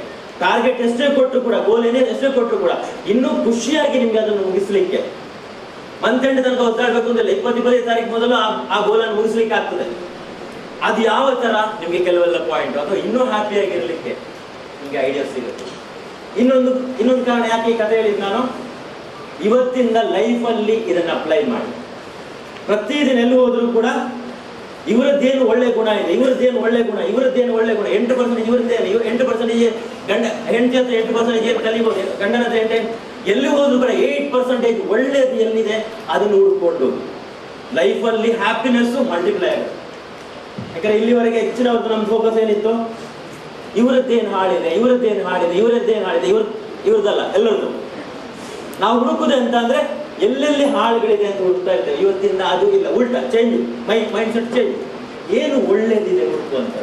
Speaker 7: ಟಾರ್ಗೆಟ್ ಎಷ್ಟೇ ಕೊಟ್ಟರು ಕೂಡ, ಗೋಲ್ ಏನೇ ಎಷ್ಟೇ ಕೊಟ್ಟರು ಕೂಡ ಇನ್ನೂ ಖುಷಿಯಾಗಿ ನಿಮ್ಗೆ ಅದನ್ನು ಮುಗಿಸ್ಲಿಕ್ಕೆ ಮಂತ್ ಎಂಡ್ ತನಕ ಒದ್ದಾಡಬೇಕು ಅಂತಿಲ್ಲ. 25 ತಾರೀಕು ಮೊದಲು ಆ ಗೋಲನ್ನು ಮುಗಿಸ್ಲಿಕ್ಕೆ ಆಗ್ತದೆ. ಅದು ಯಾವ ತರ ನಿಮಗೆ ಕೆಲವೆಲ್ಲ ಪಾಯಿಂಟ್ ಅಥವಾ ಇನ್ನೂ ಹ್ಯಾಪಿಯಾಗಿರ್ಲಿಕ್ಕೆ ನಿಮಗೆ ಐಡಿಯಾ ಸಿಗುತ್ತೆ. ಇನ್ನೊಂದು ಕಾರಣ ಯಾಕೆ ಈ ಕಥೆ ಹೇಳಿದ್ ನಾನು, ಇವತ್ತಿಂದ ಲೈಫಲ್ಲಿ ಇದನ್ನು ಅಪ್ಲೈ ಮಾಡಿ. ಪ್ರತಿದಿನ ಎಲ್ಲಿ ಹೋದ್ರು ಕೂಡ ಇವರದ್ದೇನು ಒಳ್ಳೆ ಗುಣ ಇದೆ, ಇವರದ್ದೇನು ಒಳ್ಳೆ ಗುಣ, ಇವರದ್ದೇನು ಒಳ್ಳೆ ಗುಣ. 8% ಇವರದ್ದೇನು, 8% ಗಂಡ ಹೆಂಡತಿ ಹತ್ರ 8% ಏನು ಕಲಿಬಹುದು, ಗಂಡನ ಹತ್ರ 8%. ಎಲ್ಲಿ ಹೋದ್ರು ಕೂಡ 8% ಒಳ್ಳೇದು ಎಲ್ಲಿದೆ ಅದನ್ನು ಹುಡ್ಕೊಂಡು ಲೈಫಲ್ಲಿ ಹ್ಯಾಪಿನೆಸ್ಸು ಮಲ್ಟಿಪ್ಲೈ ಆಗುತ್ತೆ. ಯಾಕಂದ್ರೆ ಇಲ್ಲಿವರೆಗೆ ಹೆಚ್ಚಿನವ್ರದ್ದು ನಮ್ಮ ಫೋಕಸ್ ಏನಿತ್ತು, ಇವರದ್ದೇನು ಹಾಡಿದೆ, ಇವರದ್ದೇನು ಹಾಡಿದೆ, ಇವರದ್ದೇನು ಹಾಡಿದೆ, ಇವ್ರದ್ದಲ್ಲ ಎಲ್ಲರದ್ದು. ನಾವು ಹುಡುಕುದು ಅಂತ ಅಂದ್ರೆ ಎಲ್ಲೆಲ್ಲಿ ಹಾಳುಗಳಿದೆ ಅಂತ ಹುಡುಕ್ತಾ ಇರ್ತೇವೆ. ಇವತ್ತಿಂದ ಅದು ಇಲ್ಲ, ಉಲ್ಟಾ ಚೇಂಜ್, ಮೈಂಡ್ ಸೆಟ್ ಚೇಂಜ್. ಏನು ಒಳ್ಳೇದಿದೆ ಹುಡುಕು ಅಂತ.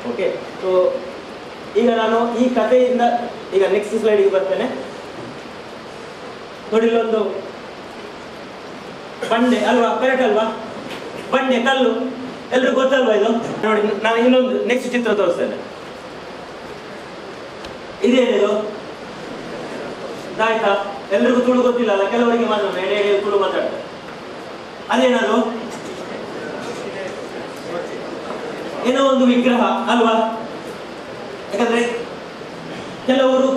Speaker 7: ಓಕೆ, ಸೊ ಈಗ ನಾನು ಈ ಕಥೆಯಿಂದ ಈಗ ನೆಕ್ಸ್ಟ್ ಸ್ಲೈಡಿಗೆ ಬರ್ತೇನೆ. ನೋಡಿ, ಇಲ್ಲೊಂದು ಬಂಡೆ ಅಲ್ವಾ, ಕರೆಕ್ಟ್ ಅಲ್ವಾ? ಬಂಡೆ ಕಲ್ಲು ಎಲ್ರಿಗೂ ಗೊತ್ತಲ್ವಾ ಇದು? ನೋಡಿ, ನಾನು ಇನ್ನೊಂದು ನೆಕ್ಸ್ಟ್ ಚಿತ್ರ ತೋರಿಸ್ತೇನೆ. ಇದೇನಿದು ಆಯ್ತಾ? ಎಲ್ರಿಗೂ ತುಳು ಗೊತ್ತಿಲ್ಲ ಅಲ್ಲ, ಕೆಲವರಿಗೆ ಮಾತ್ರ ತುಳು ಮಾತಾಡ್ತಾರೆ. ಅದೇನದು? ಏನೋ ಒಂದು ವಿಗ್ರಹ ಅಲ್ವಾ? ಯಾಕಂದ್ರೆ ಕೆಲವರು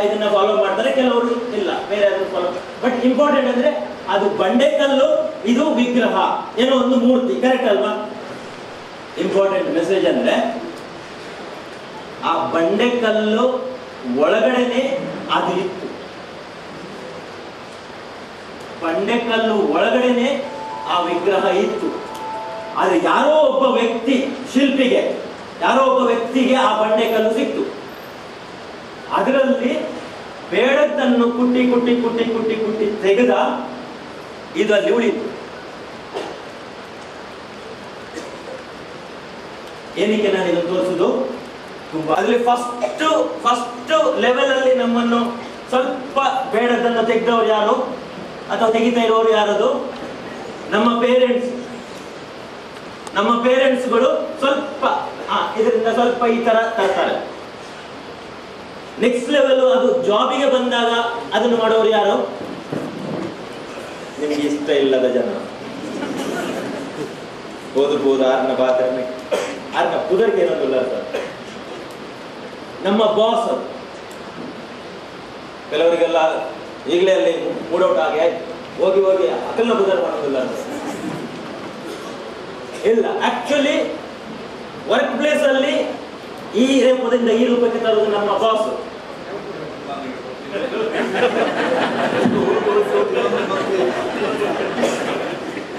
Speaker 7: ಇದನ್ನ ಫಾಲೋ ಮಾಡ್ತಾರೆ, ಕೆಲವರು ಇಲ್ಲ, ಬೇರೆ ಯಾರು ಫಾಲೋ. ಬಟ್ ಇಂಪಾರ್ಟೆಂಟ್ ಅಂದ್ರೆ ಅದು ಬಂಡೆಕಲ್ಲು, ಇದು ವಿಗ್ರಹ, ಏನೋ ಒಂದು ಮೂರ್ತಿ, ಕರೆಕ್ಟ್ ಅಲ್ವಾ? ಇಂಪಾರ್ಟೆಂಟ್ ಮೆಸೇಜ್ ಅಂದ್ರೆ ಆ ಬಂಡೆಕಲ್ಲು ಒಳಗಡೆನೆ ಅದು ಇತ್ತು. ಬಂಡೆಕಲ್ಲು ಒಳಗಡೆನೆ ಆ ವಿಗ್ರಹ ಇತ್ತು. ಆದ್ರೆ ಯಾರೋ ಒಬ್ಬ ವ್ಯಕ್ತಿ ಶಿಲ್ಪಿಗೆ, ಯಾರೋ ಒಬ್ಬ ವ್ಯಕ್ತಿಗೆ ಆ ಬಂಡೆಕಲ್ಲು ಸಿಕ್ತು. ಅದರಲ್ಲಿ ಬೇಡದ್ದನ್ನು ಕುಟ್ಟಿ ಕುಟ್ಟಿ ಕುಟ್ಟಿ ಕುಟ್ಟಿ ಕುಟ್ಟಿ ತೆಗೆದ ಇದು ಅಲ್ಲಿ ಉಳಿತು. ಏನಕ್ಕೆ ನಾನು ಇದನ್ನು ತೋರಿಸುದು? ತುಂಬಾ ಅದ್ರಲ್ಲಿ ಫಸ್ಟ್ ಲೆವೆಲ್ ಅಲ್ಲಿ ನಮ್ಮನ್ನು ಸ್ವಲ್ಪ ಬೇಡದನ್ನು ತೆಗೆದವರು ಯಾರು ಅಥವಾ ತೆಗಿತಾ ಇರೋರು ಯಾರದು? ನಮ್ಮ ಪೇರೆಂಟ್ಸ್ಗಳು ಸ್ವಲ್ಪ ಇದರಿಂದ ಸ್ವಲ್ಪ ಈ ತರ ತರ್ತಾರೆ. ನೆಕ್ಸ್ಟ್ ಲೆವೆಲ್ ಅದು ಜಾಬಿಗೆ ಬಂದಾಗ ಅದನ್ನು ಮಾಡೋರು ಯಾರು? ನಿಮ್ಗೆ ಇಷ್ಟ ಇಲ್ಲದ ಜನ. ಹೋದ್ರಬಹುದು ಆರ್ನ ಬಾತ್ರನೆ ಆರ್ನ ಪುದರ್ಗೆ ಏನೊಂದಿಲ್ಲ ಸರ್. ನಮ್ಮ ಬಾಸ್ ಕೆಲವರಿಗೆಲ್ಲ ಈಗಲೇ ಅಲ್ಲಿ ಮೂಡೌಟ್ ಆಗಿ ಹೋಗಿ ಅಕಲ್ನ ಪುದರ್ ಮಾಡೋದಿಲ್ಲ ಇಲ್ಲ. ಆಕ್ಚುಲಿ ವರ್ಕ್ ಪ್ಲೇಸ್ ಅಲ್ಲಿ ಈ ರೂಪದಿಂದ ಈ ರೂಪಕ್ಕೆ ತರುವುದು ನಮ್ಮ ಬಾಸ್.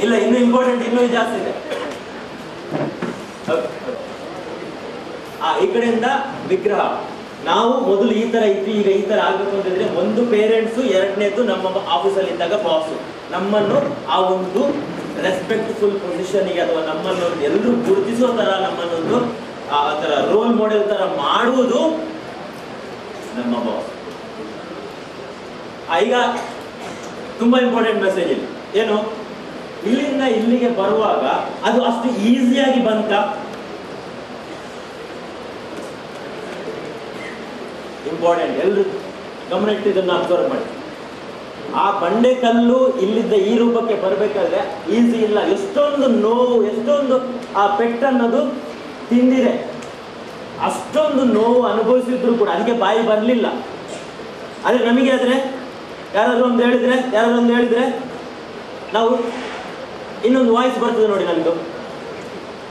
Speaker 7: ಇಲ್ಲ, ಇನ್ನು ಇಂಪಾರ್ಟೆಂಟ್ ಇನ್ನೂ ಜಾಸ್ತಿ ಇದೆ. ಈ ಕಡೆಯಿಂದ ವಿಗ್ರಹ. ನಾವು ಮೊದಲು ಈ ತರ ಇತ್ತು, ಈಗ ಈ ತರ ಆಗ್ಬೇಕು ಅಂತಂದ್ರೆ ಒಂದು ಪೇರೆಂಟ್ಸು, ಎರಡನೇದು ನಮ್ಮ ಆಫೀಸಲ್ಲಿ ಇದ್ದಾಗ ಬಾಸು ನಮ್ಮನ್ನು ಆ ಒಂದು ರೆಸ್ಪೆಕ್ಟ್ಫುಲ್ ಪೊಸಿಷನ್ಗೆ ಅಥವಾ ನಮ್ಮನ್ನು ಎಲ್ಲರೂ ಗುರುತಿಸೋ ತರ ನಮ್ಮನ್ನೊಂದು ಆ ತರ ರೋಲ್ ಮಾಡೆಲ್ ತರ ಮಾಡುವುದು ನಮ್ಮ ಬಾಸ್. ಈಗ ತುಂಬಾ ಇಂಪಾರ್ಟೆಂಟ್ ಮೆಸೇಜ್ ಇಲ್ಲಿ ಏನು, ಇಲ್ಲಿಂದ ಇಲ್ಲಿಗೆ ಬರುವಾಗ ಅದು ಅಷ್ಟು ಈಸಿಯಾಗಿ ಬಂತ? ಇಂಪಾರ್ಟೆಂಟ್, ಎಲ್ಲರೂ ಗಮನ ಇಟ್ಟು ಇದನ್ನು ಅಬ್ಸರ್ವ್ ಮಾಡಿ. ಆ ಬಂಡೆಕಲ್ಲು ಇಲ್ಲಿದ್ದ ಈ ರೂಪಕ್ಕೆ ಬರಬೇಕಾದ್ರೆ ಈಸಿ ಇಲ್ಲ. ಎಷ್ಟೊಂದು ನೋವು, ಎಷ್ಟೊಂದು ಆ ಪೆಟ್ಟನ್ನದು ತಿಂದಿದೆ, ಅಷ್ಟೊಂದು ನೋವು ಅನುಭವಿಸಿದ್ರು ಕೂಡ ಅದಕ್ಕೆ ಬಾಯಿ ಬರಲಿಲ್ಲ. ಅದೇ ನಮಗೆ ಆದ್ರೆ ಯಾರಾದ್ರೂ ಒಂದು ಹೇಳಿದ್ರೆ ನಾವು ಇನ್ನೊಂದು ವಾಯ್ಸ್ ಬರ್ತದೆ ನೋಡಿ ನಮ್ದು.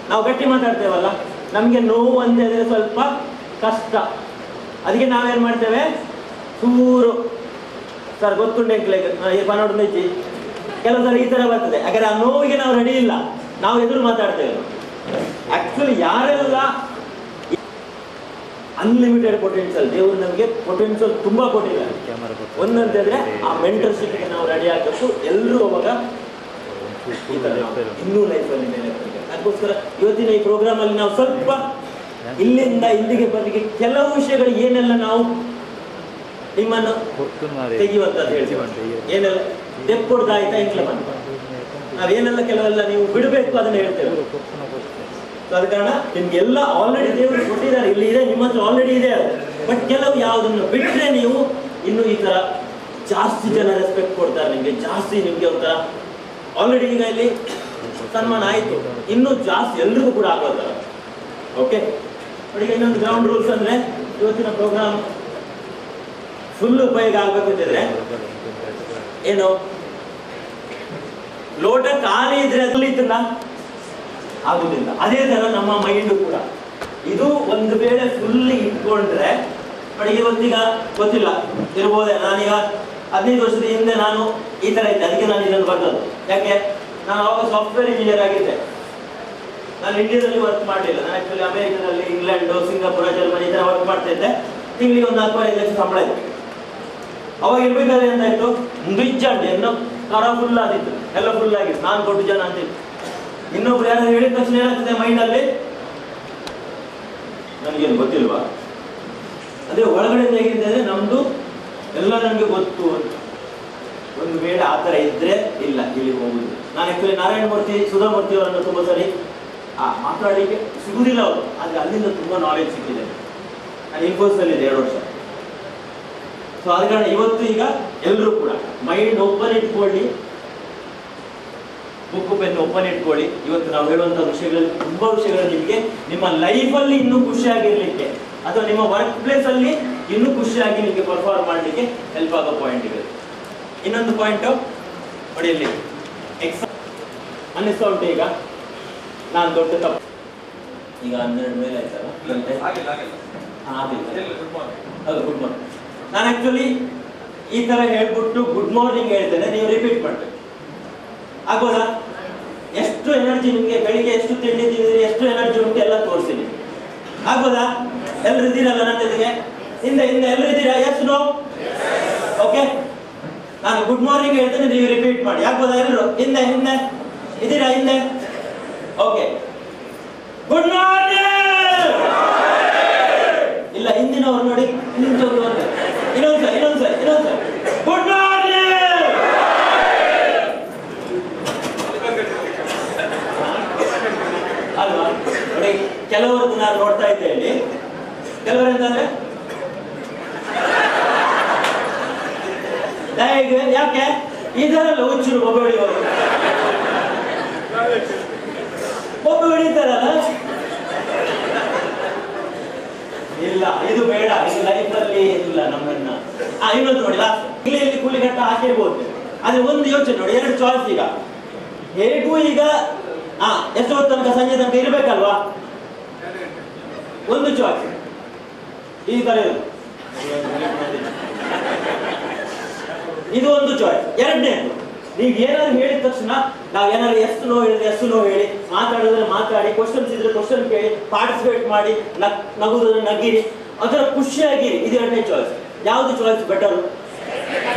Speaker 7: ನಾವು ಗಟ್ಟಿ ಮಾತಾಡ್ತೇವಲ್ಲ, ನಮಗೆ ನೋವು ಅಂತ ಹೇಳಿದ್ರೆ ಸ್ವಲ್ಪ ಕಷ್ಟ. ಅದಕ್ಕೆ ನಾವೇನು ಮಾಡ್ತೇವೆ, ಚೂರು ಸರ್ ಗೊತ್ತುಂಟು ಪನೋಡ್ನೈತಿ ಕೆಲವು ಸಲ ಈ ಥರ ಬರ್ತದೆ. ಯಾಕಂದ್ರೆ ಆ ನೋವಿಗೆ ನಾವು ರೆಡಿ ಇಲ್ಲ, ನಾವು ಎದುರು ಮಾತಾಡ್ತೇವೆ. ಆಕ್ಚುಲಿ ಯಾರೆಲ್ಲ ಅನ್ಲಿಮಿಟೆಡ್ ಪೊಟೆನ್ಷಿಯಲ್, ದೇವರು ನಮಗೆ ಪೊಟೆನ್ಷಿಯಲ್ ತುಂಬಾ ಕೊಟ್ಟಿದ್ದಾರೆ. ಒಂದಂತ ಹೇಳಿದ್ರೆ ಆ ಮೆಂಟರ್ಶಿಪ್ಗೆ ನಾವು ರೆಡಿ ಆಗಬೇಕು. ಎಲ್ಲರೂ ಅವಾಗ ಇನ್ನೂ ಲೈಫಲ್ಲಿ ಮೇಲೆ ಬರಬೇಕು. ಅದಕ್ಕೋಸ್ಕರ ಇವತ್ತಿನ ಈ ಪ್ರೋಗ್ರಾಮ್ ಅಲ್ಲಿ ನಾವು ಸ್ವಲ್ಪ ಇಲ್ಲಿಂದ ಇಲ್ಲಿಗೆ ಬರಲಿಕ್ಕೆ ಕೆಲವು ವಿಷಯಗಳು ಏನೆಲ್ಲ ನಾವು ನಿಮ್ಮನ್ನು ತೆಗೆಯುವಂತದ್ದು ಹೇಳ್ತೀವಿ. ಏನೆಲ್ಲ ತೆಕ್ಕೊಡ್ದಾಯ್ತಾ ಇಂಕ್ಲ ಬಂದು ನಾವೇನೆಲ್ಲ ಕೆಲವೆಲ್ಲ ನೀವು ಬಿಡಬೇಕು ಅದನ್ನ ಹೇಳ್ತೇವೆ. ಅದ ಕಾರಣ ನಿಮ್ಗೆಲ್ಲ ಆಲ್ರೆಡಿ ದೇವರು ಕೊಟ್ಟಿದ್ದಾರೆ, ಇಲ್ಲಿ ಇದೆ, ನಿಮ್ಮ ಹತ್ರ ಆಲ್ರೆಡಿ ಇದೆ. ಬಟ್ ಕೆಲವು ಯಾವುದನ್ನು ಬಿಟ್ಟರೆ ನೀವು ಇನ್ನು ಈ ತರ ಜಾಸ್ತಿ ಜನ ರೆಸ್ಪೆಕ್ಟ್ ಕೊಡ್ತಾರೆ ನಿಮ್ಗೆ, ಜಾಸ್ತಿ ನಿಮ್ಗೆ ಒಂಥರ ಆಲ್ರೆಡಿ ಈಗ ಇಲ್ಲಿ ಸನ್ಮಾನ ಆಯ್ತು, ಇನ್ನೂ ಜಾಸ್ತಿ ಎಲ್ರಿಗೂ ಕೂಡ ಆಗೋದಲ್ಲ. ಓಕೆ, ನೋಡಿ ಇನ್ನೊಂದು ಗ್ರೌಂಡ್ ರೂಲ್ಸ್ ಅಂದ್ರೆ ಇವತ್ತಿನ ಪ್ರೋಗ್ರಾಮ್ ಫುಲ್ ಉಪಯೋಗ ಆಗ್ಬೇಕು ಅಂತಿದ್ರೆ ಏನು, ಲೋಟ ಖಾಲಿ ಇದ್ರೆ ಅದ್ರಲ್ಲಿ ಇತ್ತಲ್ಲ ಆಗುದಿಲ್ಲ. ಅದೇ ತರ ನಮ್ಮ ಮೈಂಡ್ ಕೂಡ ಇದು ಒಂದು ವೇಳೆ ಫುಲ್ ಇಟ್ಕೊಂಡ್ರೆ ನೋಡಿ, ಇವತ್ತೀಗ ಗೊತ್ತಿಲ್ಲ ಇರ್ಬೋದೆ, ನಾನೀಗ 15 ವರ್ಷದ ಹಿಂದೆ ನಾನು ಈ ತರ ಇದ್ದೆ, ಅದಕ್ಕೆ ನಾನು ಇದನ್ನು ಬರ್ತದ್ದು. ಯಾಕೆ, ನಾನು ಅವಾಗ ಸಾಫ್ಟ್ವೇರ್ ಇಂಜಿನಿಯರ್ ಆಗಿದ್ದೆ. ನಾನು ಇಂಡಿಯಾದಲ್ಲಿ ವರ್ಕ್ ಮಾಡಲಿಲ್ಲ, ನಾನು ಆಕ್ಚುಲಿ ಅಮೆರಿಕದಲ್ಲಿ, ಇಂಗ್ಲೆಂಡ್, ಸಿಂಗಾಪುರ, ಜರ್ಮನಿ ಈ ತರ ವರ್ಕ್ ಮಾಡ್ತಾ ಇದ್ದೆ. ತಿಂಗಳಿಗೆ ಒಂದು 4-5 ಲಕ್ಷ ಸಂಬಳ ಇತ್ತು. ಅವಾಗ ಇರ್ಬೇಕಾದ್ರೆ ಎಂತಾಯ್ತು, ಬಿಜ್ಜಾಂಡೆ ಏನೋ ಕರ ಫುಲ್ ಆದಿತ್ತು, ಎಲ್ಲ ಫುಲ್ ಆಗಿತ್ತು, ನಾನು ಕೊಟ್ಟು ಜನ ಅಂತಿತ್ತು. ಇನ್ನೊಬ್ರು ಯಾರು ಹೇಳಿದ ತಕ್ಷಣ ಏನಾಗ್ತದೆ ಮೈಂಡಲ್ಲಿ, ನನಗೇನು ಗೊತ್ತಿಲ್ವಾ, ಅದೇ ಒಳಗಡೆ ಹೇಗಿರ್ತದೆ ನಮ್ದು ಎಲ್ಲ ನನಗೆ ಗೊತ್ತು ಅಂತ. ಒಂದು ವೇಳೆ ಆ ಥರ ಇದ್ರೆ ಇಲ್ಲ, ಇಲ್ಲಿ ಹೋಗುದು. ನಾನು ಆಕ್ಚುಲಿ ನಾರಾಯಣಮೂರ್ತಿ, ಸುಧಾಮೂರ್ತಿ ಅವರನ್ನು ತುಂಬ ಸರಿ ಮಾತಾಡಲಿಕ್ಕೆ ಸಿಗುದಿಲ್ಲ ಅವರು, ಆದರೆ ಅಲ್ಲಿಂದ ತುಂಬ ನಾಲೆಜ್ ಸಿಕ್ಕಿದೆ. ನಾನು ಇನ್ಫೋಸಿಸಲ್ಲಿದ್ದೆ 2 ವರ್ಷ. ಸೊ ಆದ ಕಾರಣ ಇವತ್ತು ಈಗ ಎಲ್ಲರೂ ಕೂಡ ಮೈಂಡ್ ಓಪನ್ ಇಟ್ಕೊಳ್ಳಿ, ಬುಕ್ ಪೆನ್ ಓಪನ್ ಇಟ್ಕೊಳ್ಳಿ. ಇವತ್ತು ನಾವು ಹೇಳುವಂತಹ ವಿಷಯಗಳಲ್ಲಿ ತುಂಬಾ ವಿಷಯಗಳು ನಿಮಗೆ ನಿಮ್ಮ ಲೈಫಲ್ಲಿ ಇನ್ನೂ ಖುಷಿಯಾಗಿರ್ಲಿಕ್ಕೆ ಅಥವಾ ನಿಮ್ಮ ವರ್ಕ್ ಪ್ಲೇಸ್ ಅಲ್ಲಿ ಇನ್ನೂ ಖುಷಿಯಾಗಿ ನಿಮಗೆ ಪರ್ಫಾರ್ಮ್ ಮಾಡಲಿಕ್ಕೆ ಹೆಲ್ಪ್ ಆಗೋ ಪಾಯಿಂಟ್ ಇದೆ. ಇನ್ನೊಂದು ಪಾಯಿಂಟ್ ನೋಡಿ, ಇಲ್ಲಿ ಎಕ್ಸಾಮ್ ಅನ್ನಿಸ್ತಾ ಉಂಟು. ಈಗ ನಾನು ದೊಡ್ಡ ತಪ್ಪು, ಈಗ 12 ಮೇಲೆ ಆಯ್ತಲ್ಲ, ಹೌದು ಗುಡ್ ಮಾರ್ನಿಂಗ್. ನಾನು ಆಕ್ಚುಲಿ ಈ ತರ ಹೇಳ್ಬಿಟ್ಟು ಗುಡ್ ಮಾರ್ನಿಂಗ್ ಹೇಳ್ತೇನೆ, ನೀವು ರಿಪೀಟ್ ಮಾಡ್ಬೇಕು, ಆಗ್ಬೋದಾ? ಎಷ್ಟು ಎನರ್ಜಿ ನಿಮಗೆ, ಬೆಳಿಗ್ಗೆ ಎಷ್ಟು ತಿಂಡಿ ತಿಂದಿರಿ, ಎಷ್ಟು ಎನರ್ಜಿ ಉಂಟು ಎಲ್ಲ ತೋರಿಸ್ತೀನಿ, ಆಗ್ಬೋದಾ? ಎಲ್ಲರೂ ಇದ್ದೀರಲ್ಲ ನನ್ನ ಜೊತೆಗೆ? ಹಿಂದೆ ಎಲ್ಲರೂ ಇದ್ದೀರಾ? Yes no? ಓಕೆ, ನಾನು ಗುಡ್ ಮಾರ್ನಿಂಗ್ ಹೇಳ್ತೇನೆ, ನೀವು ರಿಪೀಟ್ ಮಾಡಿ, ಆಗ್ಬೋದಾ? ಎಲ್ಲರೂ ಹಿಂದೆ ಇದ್ದೀರಾ? ಹಿಂದೆ ಓಕೆ, ಗುಡ್ ಮಾರ್ನಿಂಗ್. ಇಲ್ಲ ಹಿಂದಿನವ್ರು ನೋಡಿ, ಇನ್ನೊಂದ್ಸರಿ ಗುಡ್ ಮಾರ್ನಿಂಗ್. ಅಲ್ವಾ? ನೋಡಿ, ಕೆಲವರದ್ದು ನಾನು ನೋಡ್ತಾ ಇದ್ದೆ ಇಲ್ಲಿ, ಕೆಲವರು ಎಂತಂದ್ರೆ ಯಾಕೆ ಇದರಲ್ಲ ಹುಚ್ಚರು ಒಬ್ಬ ಹೊಡಿಯೋರು, ಒಬ್ಬ ಹೊಡಿತಾರಲ್ಲ. ಇಲ್ಲ, ಇದು ಬೇಡ, ಇದು ಲೈಫ್ ಅಲ್ಲಿ ಇಲ್ಲ ನಮ್ಮನ್ನ. ಇನ್ನೊಂದು ನೋಡಿ, ಲಾಸ್ಟ್ ಇಲ್ಲಿ ಕೂಲಿಗಟ್ಟ ಹಾಕಿರ್ಬೋದು, ಆದ್ರೆ ಒಂದು ಯೋಚನೆ ನೋಡಿ, 2 ಚಾಯ್ಸ್. ಈಗ ಹೇಗೂ ಈಗ ಎಷ್ಟು ಹೊತ್ತು ತನಕ, ಸಂಜೆ ತನಕ ಇರ್ಬೇಕಲ್ವಾ? ಒಂದು ಚಾಯ್ಸ್ ಈ ತರ ಇದು ಒಂದು ಚಾಯ್ಸ್. ಎರಡನೇದು, ನೀವು ಏನಾದ್ರು ಹೇಳಿದ ತಕ್ಷಣ ನಾವು ಏನಾದ್ರು ಎಷ್ಟು ನೋ ಹೇಳಿ, ಮಾತಾಡಿದ್ರೆ ಮಾತಾಡಿ, ಕ್ವಶನ್ಸ್ ಇದ್ರೆ ಕ್ವಶನ್ ಕೇಳಿ, ಪಾರ್ಟಿಸಿಪೇಟ್ ಮಾಡಿ, ನಗುವುದನ್ನು ನಗಿರಿ, ಅದರ ಖುಷಿಯಾಗಿರಿ. ಇದು 2ನೇ ಚಾಯ್ಸ್. ಯಾವ್ದು ಚಾಯ್ಸ್ ಬೆಟರ್?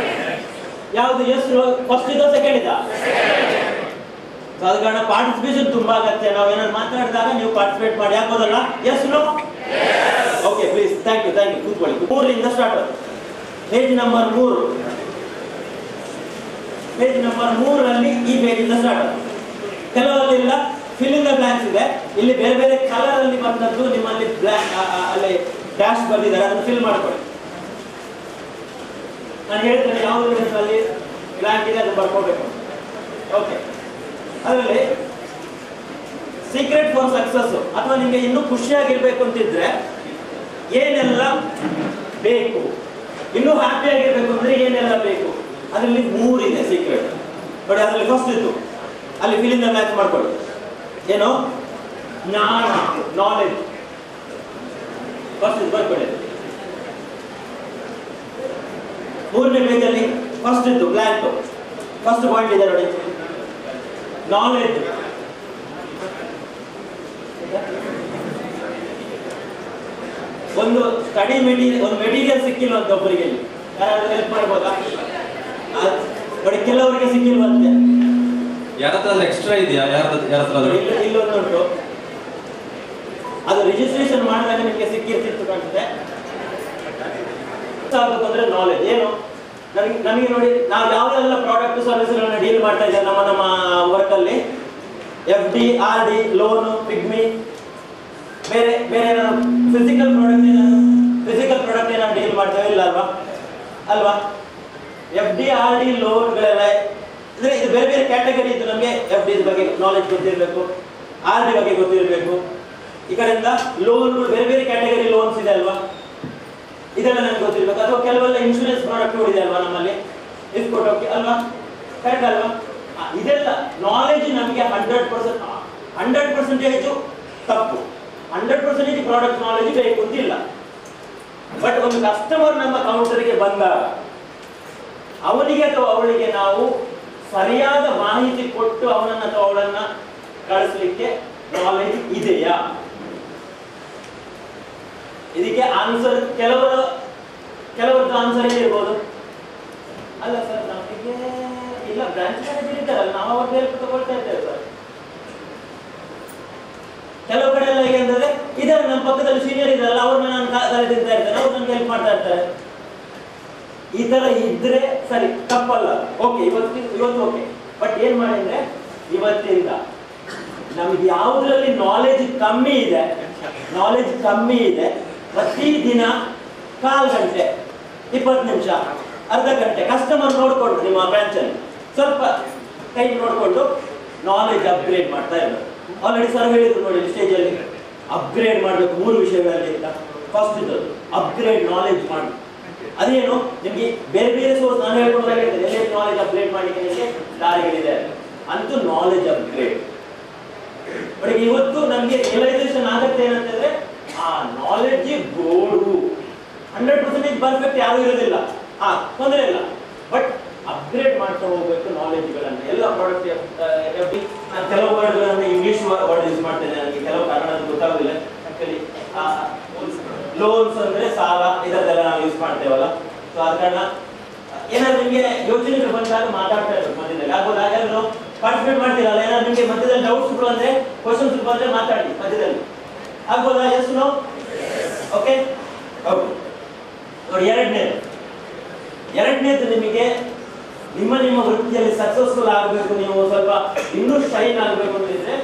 Speaker 7: ಯಾವ್ದು? ಎಷ್ಟು ಫಸ್ಟ್ ಇದೋ ಸೆಕೆಂಡ್ ಇದಾ? ಆದ ಕಾರಣ ಪಾರ್ಟಿಸಿಪೇಷನ್ ತುಂಬಾ ಅಗತ್ಯ. ನಾವು ಏನಾದ್ರು ಮಾತಾಡಿದಾಗ ನೀವು ಪಾರ್ಟಿಸಿಪೇಟ್ ಮಾಡಿ, ಆಗ್ಬೋದಲ್ಲ? Yes no? Okay, please. Thank you. ಕೂತ್ಕೊಳ್ಳಿ. 3ರಿಂದ start. Page number 3. Page number 3ರಲ್ಲಿ ಈ ಪೇಜಿಂದ ಸ್ಟಾರ್ಟ್. ಕೆಲವರಲ್ಲಿಲ್ಲ ಫಿಲ್ ಇನ್ ದ ಬ್ಲಾಂಕ್ಸ್ ಇದೆ. ಇಲ್ಲಿ ಬೇರೆ ಬೇರೆ ಕಲರ್ ಅಲ್ಲಿ ಬಂದದ್ದು ನಿಮ್ಮಲ್ಲಿ ಅಲ್ಲಿ ಡ್ಯಾಶ್ ಬಂದಿದ್ದಾರೆ, ಅದನ್ನು ಫಿಲ್ ಮಾಡ್ಕೊಳ್ಳಿ. ನಾನು ಹೇಳ್ತೇನೆ ಯಾವುದರಲ್ಲಿ ಬ್ಲಾಂಕ್ ಇದೆ ಅದನ್ನು ಬರ್ಕೋಬೇಕು. ಓಕೆ, ಅದರಲ್ಲಿ ಸೀಕ್ರೆಟ್ ಫಾರ್ ಸಕ್ಸಸ್ ಅಥವಾ ನಿಮಗೆ ಇನ್ನೂ ಖುಷಿಯಾಗಿರ್ಬೇಕು ಅಂತಿದ್ರೆ ಏನೆಲ್ಲ ಬೇಕು, ಇನ್ನೂ ಹ್ಯಾಪಿ ಆಗಿರ್ಬೇಕು ಅಂದ್ರೆ ಏನೆಲ್ಲ ಬೇಕು, ಅದರಲ್ಲಿ 3 ಇದೆ ಸೀಕ್ರೆಟ್. ನೋಡಿ, ಅದರಲ್ಲಿ ಫಸ್ಟ್ ಇತ್ತು, ಅಲ್ಲಿ ಫಿಲ್ ಇನ್ ಮ್ಯಾಚ್ ಮಾಡ್ಕೊಳ್ಳಿ. ಏನು? ಜ್ಞಾನ, ನಾಲೆಜ್. ಫಸ್ಟ್ ಇದು ಬರ್ಕೊಳ್ಳಿ. ಮೂರನೇ ಪೇಜಲ್ಲಿ ಫಸ್ಟ್ ಇತ್ತು ಬ್ಲ್ಯಾಂಕ್. ಫಸ್ಟ್ ಪಾಯಿಂಟ್ ಇದೆ ನೋಡಿ, ನಾಲೆಡ್ಜ್. ಒಂದು ಸ್ಟಡಿ ಮೆಟೀರಿಯಲ್, ಒಂದು ಮೆಟೀರಿಯಲ್ ಸಿಕ್ಕಿಲ್ವಂತ ಒಬ್ಬರಿಗೆ, ಯಾರಾದ್ರೂ ಹೆಲ್ಪ್ ಮಾಡ್ಬೋದಾ? ನೋಡಿ ಕೆಲವರಿಗೆ ಸಿಕ್ಕಿಲ್ವಂತೆ.
Speaker 8: ಯಾರ ಹತ್ರ ಎಕ್ಸ್ಟ್ರಾ ಇದೆಯಾ? ಯಾರ ಹತ್ರ
Speaker 7: ಇಲ್ಲೊಂದು ಉಂಟು, ಅದು ರಿಜಿಸ್ಟ್ರೇಷನ್ ಮಾಡಿದಾಗ ನಿಮಗೆ ಸಿಕ್ಕಿರ್ತಿತ್ತು ಕಾಣ್ತದೆ. ಅಂದ್ರೆ ನಾಲೆಜ್ ಏನು, ನಮಗೆ ನೋಡಿ ನಾವು ಯಾವ್ದೆಲ್ಲ ಪ್ರಾಡಕ್ಟ್ ಸರ್ವಿಸ್ಗಳನ್ನ ಡೀಲ್ ಮಾಡ್ತಾ ಇದ್ದೇವೆ ನಮ್ಮ ವರ್ಕ್ ಅಲ್ಲಿ, FD, RD, ಲೋನ್, ಪಿಗ್ಮಿ, ಬೇರೆ ಬೇರೆ ಏನಾದ್ರು ಫಿಸಿಕಲ್ ಪ್ರಾಡಕ್ಟ್ ಏನಾದ್ರು ಡೀಲ್ ಮಾಡ್ತೇವೆ ಇಲ್ಲ ಅಲ್ವಾ? FD, RD, ಲೋನ್ಗಳೆಲ್ಲ ಅಂದ್ರೆ ಇದು ಬೇರೆ ಬೇರೆ ಕ್ಯಾಟಗರಿ ಇದ್ದು ನಮಗೆ FD ಬಗ್ಗೆ ನಾಲೆಜ್ ಗೊತ್ತಿರಬೇಕು, RD ಬಗ್ಗೆ ಗೊತ್ತಿರಬೇಕು. ಈ ಕಡೆಯಿಂದ ಲೋನ್ಗಳು ಬೇರೆ ಬೇರೆ ಕ್ಯಾಟಗರಿ ಲೋನ್ಸ್ ಇದೆ ಅಲ್ವಾ, ಇದೆಲ್ಲ ನಮ್ಗೆ ಗೊತ್ತಿರ್ಬೇಕು. ಅಥವಾ ಕೆಲವೆಲ್ಲ ಇನ್ಶೂರೆನ್ಸ್ ಪ್ರಾಡಕ್ಟ್ ಇದೆ ಅಲ್ವಾ ನಮ್ಮಲ್ಲಿ, ಇಸ್ಕೊಟ್ಟೋಕೆ ಅಲ್ವಾ, ಕರೆಕ್ಟ್ ಅಲ್ವಾ? ಇದೆಲ್ಲ ನಾಲೆಜ್ ನಮಗೆ 100% ತಪ್ಪು. 100% ಪ್ರಾಡಕ್ಟ್ ನಾಲೆಜ್ ಬೇಕು ಅಂತಿಲ್ಲ. ಬಟ್ ಒಂದು ಕಸ್ಟಮರ್ ನಮ್ಮ ಕೌಂಟರ್ಗೆ ಬಂದಾಗ ಅವನಿಗೆ ಅಥವಾ ಅವಳಿಗೆ ನಾವು ಸರಿಯಾದ ಮಾಹಿತಿ ಕೊಟ್ಟು ಅವನನ್ನ ಅಥವಾ ಅವಳನ್ನ ಕಳಿಸ್ಲಿಕ್ಕೆ ನಾಲೆಜ್ ಇದೆಯಾ? ಇದಕ್ಕೆ ಆನ್ಸರ್ ಕೆಲವರದ್ದು ಆನ್ಸರ್ ಇರ್ಬೋದು, ಅಲ್ಲ ಸರ್ ನಮಗೆ ಇಲ್ಲ ಬ್ರಾಂಚ್ ಮ್ಯಾನೇಜರ್ ಇದ್ದಾರಲ್ಲ, ನಾವು ಅವ್ರದ್ದು ಹೆಲ್ಪ್ ತಗೊಳ್ತಾ ಇದ್ದೇವೆ ಸರ್. ಕೆಲವು ಕಡೆ ಎಲ್ಲ ಹೇಗೆ ಅಂತಂದ್ರೆ ಇದ್ದಾರೆ, ನಮ್ಮ ಪಕ್ಕದಲ್ಲಿ ಸೀನಿಯರ್ ಇದ್ದಾರಲ್ಲ, ಅವ್ರನ್ನ ನಾನು ತಲೆ ತಿಂತಾ ಇರ್ತೇನೆ, ಅವ್ರು ನನ್ಗೆ ಹೆಲ್ಪ್ ಮಾಡ್ತಾ ಇರ್ತಾರೆ. ಈ ತರ ಇದ್ರೆ ಸರಿ, ತಪ್ಪಲ್ಲ, ಓಕೆ, ಇವತ್ತು ಓಕೆ. ಬಟ್ ಏನ್ ಮಾಡಿದ್ರೆ ಇವತ್ತಿಂದ ನಮ್ಗೆ ಯಾವುದ್ರಲ್ಲಿ ನಾಲೆಜ್ ಕಮ್ಮಿ ಇದೆ ಪ್ರತಿದಿನ 1/4 ಗಂಟೆ, 20 ನಿಮಿಷ, ಅರ್ಧ ಗಂಟೆ ಕಸ್ಟಮರ್ ನೋಡ್ಕೊಂಡು ನಿಮ್ಮ ಬ್ರಾಂಚಲ್ಲಿ ಸ್ವಲ್ಪ ಟೈಮ್ ನೋಡಿಕೊಂಡು ನಾಲೆಜ್ ಅಪ್ಗ್ರೇಡ್ ಮಾಡ್ತಾ ಇರೋದು. ಆಲ್ರೆಡಿ ಸರ್ ಹೇಳಿದ್ರು ನೋಡಿ ಸ್ಟೇಜಲ್ಲಿ, ಅಪ್ಗ್ರೇಡ್ ಮಾಡಬೇಕು 3 ವಿಷಯಗಳಲ್ಲಿ ಅಂತ. ಫಸ್ಟ್ ಇದು ಅಪ್ಗ್ರೇಡ್ ನಾಲೆಜ್ ಮಾಡಿ. ಅದೇನು ನಿಮಗೆ ಬೇರೆ ಬೇರೆ ಸೋರ್ಸ್ ನಾನು ಹೇಳ್ಕೊಂಡಾಗ ಹೇಳ್ತೇನೆ, ಎಲ್ಲಿ ನಾಲೆಜ್ ಅಪ್ಗ್ರೇಡ್ ಮಾಡಲಿಕ್ಕೆ ನಿಮಗೆ ದಾರಿಗಳಿದೆ ಅಂತೂ ನಾಲೆಜ್ ಅಪ್ಗ್ರೇಡ್. ಬಟ್ ಇವತ್ತು ನಮಗೆ ರಿಯಲೈಸೇಷನ್ ಆಗುತ್ತೆ ಏನಂತಂದ್ರೆ ಆ ನಾಲೆಡ್ಜ್ ಗೋಡು 100% ಪರ್ಫೆಕ್ಟ್ ಯಾರು ಇರೋದಿಲ್ಲ, ತೊಂದರೆ ಇಲ್ಲ. ಬಟ್ ಅಪ್ಗ್ರೇಡ್ ಮಾಡ್ತಾ ಹೋಗ್ಬೇಕು ನಾಲೆಡ್ಜ್ಗಳನ್ನು. ಎಲ್ಲ ಪ್ರಾಡಕ್ಟ್ ನಾನು ಕೆಲವು ವರ್ಡ್ಗಳನ್ನು ಇಂಗ್ಲಿಷ್ ವರ್ಡ್ ಯೂಸ್ ಮಾಡ್ತೇನೆ, ನನಗೆ ಕೆಲವು ಕನ್ನಡದ ಗೊತ್ತಾಗೋದಿಲ್ಲ. ಆಕ್ಚುಲಿ ಲೋನ್ಸ್ ಅಂದ್ರೆ ಸಾಲ, ಇದರದೆಲ್ಲ ನಾವು ಯೂಸ್ ಮಾಡ್ತೇವಲ್ಲ. ಸೊ ಆದ ಕಾರಣ ಏನಾದ್ರು ನಿಮಗೆ ಯೋಚನೆಗಳು ಬಂದಾಗ ಮಾತಾಡ್ತಾ ಇರ್ಬೇಕು ಮಧ್ಯದಲ್ಲಿ. ಆಗ್ಬೋದಾ? ಎಲ್ಲರೂ ಪಾರ್ಟಿಸಿಪೇಟ್ ಮಾಡ್ತೀರಲ್ಲ, ಏನಾದ್ರು ನಿಮಗೆ ಮಧ್ಯದಲ್ಲಿ ಡೌಟ್ಸ್ ಬಂದ್ರೆ, ಕ್ವಶನ್ಸ್ ಬಂದ್ರೆ ಮಾತಾಡಿ ಮಧ್ಯದಲ್ಲಿ. ಆಗ್ಬೋದಾ? Yes no? Okay okay. ನೋಡಿ ಎರಡನೇದು ನಿಮಗೆ ನಿಮ್ಮ ವೃತ್ತಿಯಲ್ಲಿ ಸಕ್ಸಸ್ಫುಲ್ ಆಗಬೇಕು, ನೀವು ಸ್ವಲ್ಪ ಇನ್ನೂ ಶೈನ್ ಆಗಬೇಕು ಅಂತಿದ್ರೆ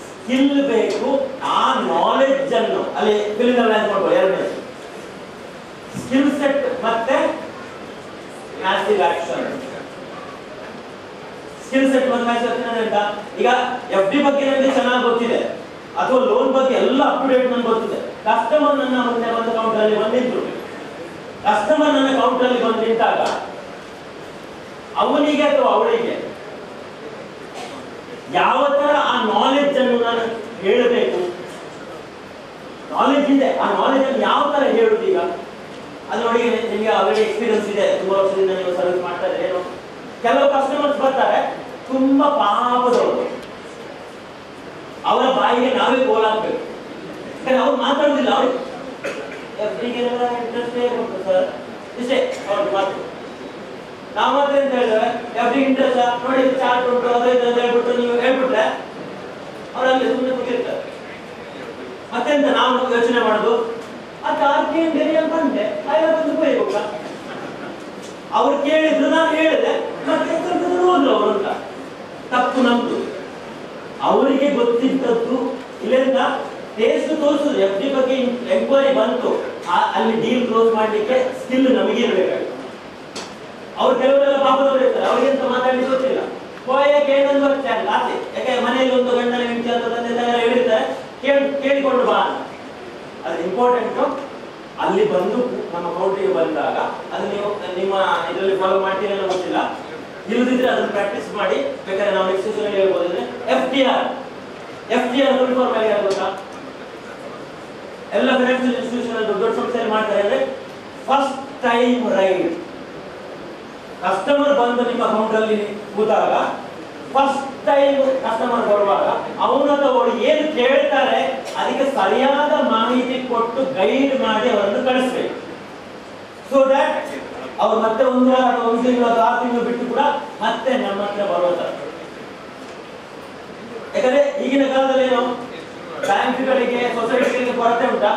Speaker 7: ಸ್ಕಿಲ್ ಬೇಕು. ಆ ನಾಲೆಡ್ಜ್ ಅನ್ನು ಅಲ್ಲಿ ಫಿಲ್ ಮಾಡ್ಬೋದು. ಎರಡನೇದು ಸ್ಕಿಲ್ ಸೆಟ್ ಮತ್ತೆ ಮ್ಯಾಸಿವ್ ಆಕ್ಷನ್. ಸ್ಕಿಲ್ ಸೆಟ್ ಮತ್ತೆ ಮ್ಯಾಸಿವ್ ಆಕ್ಷನ್ ಅಂತ ಈಗ FD ಬಗ್ಗೆ ನನಗೆ ಚೆನ್ನಾಗಿ ಗೊತ್ತಿದೆ, ಅಥವಾ ಲೋನ್ ಬಗ್ಗೆ ಎಲ್ಲ ಅಪ್ ಟು ಡೇಟ್ ನನಗೆ ಗೊತ್ತಿದೆ. ಕಸ್ಟಮರ್ ನನ್ನ ಮುಂದೆ ಬಂದು ಕೌಂಟರ್ ಅಲ್ಲಿ ಬಂದಿದ್ರು, ಕಸ್ಟಮರ್ ನನ್ನ ಕೌಂಟರ್ ಅಲ್ಲಿ ಬಂದು ನಿಂತಾಗ ಅವನಿಗೆ ಅಥವಾ ಅವಳಿಗೆ ಯಾವ ತರ ಆ ನಾಲೆಡ್ಜ್ ಅನ್ನು ನಾನು ಹೇಳಬೇಕು, ನಾಲೆಡ್ಜ್ ಇದೆ, ಆ ನಾಲೆಡ್ಜ್ ಅನ್ನು ಯಾವ ತರ ಹೇಳುದು? ಈಗ ಅದು ನೋಡಿ, ನಿಮಗೆ ಆಲ್ರೆಡಿ ಎಕ್ಸ್ಪೀರಿಯನ್ಸ್ ಇದೆ, ತುಂಬಾ ವರ್ಷದಿಂದ ನೀವು ಸರ್ವಿಸ್ ಮಾಡ್ತಾ ಇದ್ರೆ. ಏನು ಕೆಲವು ಕಸ್ಟಮರ್ಸ್ ಬರ್ತಾರೆ ತುಂಬಾ ಪಾಪದವರು, ಅವರ ಬಾಯಿಗೆ ನಾವೇ ಗೋಲ್ ಹಾಕ್ಬೇಕು. ಯಾಕಂದ್ರೆ ಅವ್ರು ಮಾತಾಡುದಿಲ್ಲ, ಅವ್ರಿಗೆ ಇಂಟ್ರೆಸ್ಟೇ ಉಂಟು ಸರ್, ಇಷ್ಟೇ ಅವ್ರ ಮಾತು. ನಾವು ಮಾತ್ರ ಎಂತ ಹೇಳಿದ್ರೆ FD ಇಂಟ್ರೆಸ್ಟ್ ನೋಡಿ ಚಾರ್ಟ್ ಉಂಟು, ಅದೇ ಹೇಳ್ಬಿಟ್ಟು ನೀವು ಹೇಳ್ಬಿಟ್ರೆ ಅವರಲ್ಲಿ ಸುಮ್ಮನೆ ಕೂತಿರ್ತಾರೆ. ಮತ್ತೆಂತ ನಾವು ಯೋಚನೆ ಮಾಡುದು, ಆ ಚಾರ್ಟ್ ಕೇಳಿದ್ರೆ ಬಂದೆ 50 ರೂಪಾಯಿ ಹೋಗ, ಅವ್ರು ಕೇಳಿದ್ರು ನಾನು ಹೇಳಿದೆ, ಮತ್ತೆ ಹೋದ್ರು ಅವರು ಅಂತ. ತಪ್ಪು ನಮ್ದು. ಅವರಿಗೆ ಗೊತ್ತಿದ್ದದ್ದು ಇಲ್ಲಿಂದ ಟೇಸ್ಟ್ ತೋರಿಸುದು. FD ಬಗ್ಗೆ ಎಂಕ್ವೈರಿ ಬಂತು, ಅಲ್ಲಿ ಡೀಲ್ ಕ್ಲೋಸ್ ಮಾಡ್ಲಿಕ್ಕೆ ಸ್ಕಿಲ್ ನಮಗೆ ಇರಬೇಕಾಗುತ್ತೆ. ಅವ್ರು ಕೆಲವರೆಲ್ಲ ಪಾಪದವರು ಇರ್ತಾರೆ, ಅವ್ರಿಗೆ ಎಂತ ಮಾತಾಡ್ಲಿಕ್ಕೆ ಗೊತ್ತಿಲ್ಲ. ಕೇಳಂದು ಆಸೆ, ಯಾಕೆ ಮನೆಯಲ್ಲಿ ಒಂದು ಗಂಡನ ಹೆಂಡತಿ ಅಂತ ಹೇಳಿರ್ತಾರೆ, ಕೇಳಿಕೊಂಡು ಬಾ. ಅದು ಇಂಪಾರ್ಟೆಂಟ್. ಅಲ್ಲಿ ಬಂದು ನಮ್ಮ ಕೌಂಟ್ರಿಗೆ ಬಂದಾಗ ಅದು ನೀವು ನಿಮ್ಮ ಇದರಲ್ಲಿ ಫಾಲೋ ಮಾಡ್ತೀರಿ ಅನ್ನೋ ಗೊತ್ತಿಲ್ಲ, ಇಲ್ಲದಿದ್ರೆ ಅದನ್ನು ಪ್ರಾಕ್ಟೀಸ್ ಮಾಡಿ. ಬೇಕಾದ್ರೆ ನಾವು ನೆಕ್ಸ್ಟ್ ಸೆಷನ್ ಹೇಳ್ಬೋದ್ರೆ FDR ಫುಲ್ ಫಾರ್ಮ್ ಆಗಿ ಗೊತ್ತಾ? ಎಲ್ಲ ಫೈನಾನ್ಷಿಯಲ್ ಇನ್ಸ್ಟಿಟ್ಯೂಷನ್ ದೊಡ್ಡ ಸಂಸ್ಥೆಯಲ್ಲಿ ಮಾಡ್ತಾರೆ ಅಂದ್ರೆ ಫಸ್ಟ್ ಟೈಮ್ ರೈಡ್. ಕಸ್ಟಮರ್ ಬಂದು ನಿಮ್ಮ ಅಕೌಂಟಲ್ಲಿ ಕೂತಾಗ ಫಸ್ಟ್ ಟೈಮ್ ಕಸ್ಟಮರ್ ಬರುವಾಗ ಅವನ ತಗೊಂಡು ಏನು ಕೇಳ್ತಾರೆ ಅದಕ್ಕೆ ಸರಿಯಾದ ಮಾಹಿತಿ ಕೊಟ್ಟು ಗೈಡ್ ಮಾಡಿ ಅವರನ್ನು ಕಳಿಸ್ಬೇಕು. ಸೊ ದಟ್ ಅವ್ರು ಮತ್ತೆ ಒಂದು ತಿಂಗಳು 6 ತಿಂಗಳು ಬಿಟ್ಟು ಕೂಡ ಮತ್ತೆ ನಮ್ಮ ಹತ್ರ ಬರುವ ತರ. ಯಾಕಂದ್ರೆ ಈಗಿನ ಕಾಲದಲ್ಲಿ ಏನು ಬ್ಯಾಂಕ್ಗಳಿಗೆ ಸೊಸೈಟಿಗಳಿಗೆ ಕೊರತೆ ಉಂಟಾ?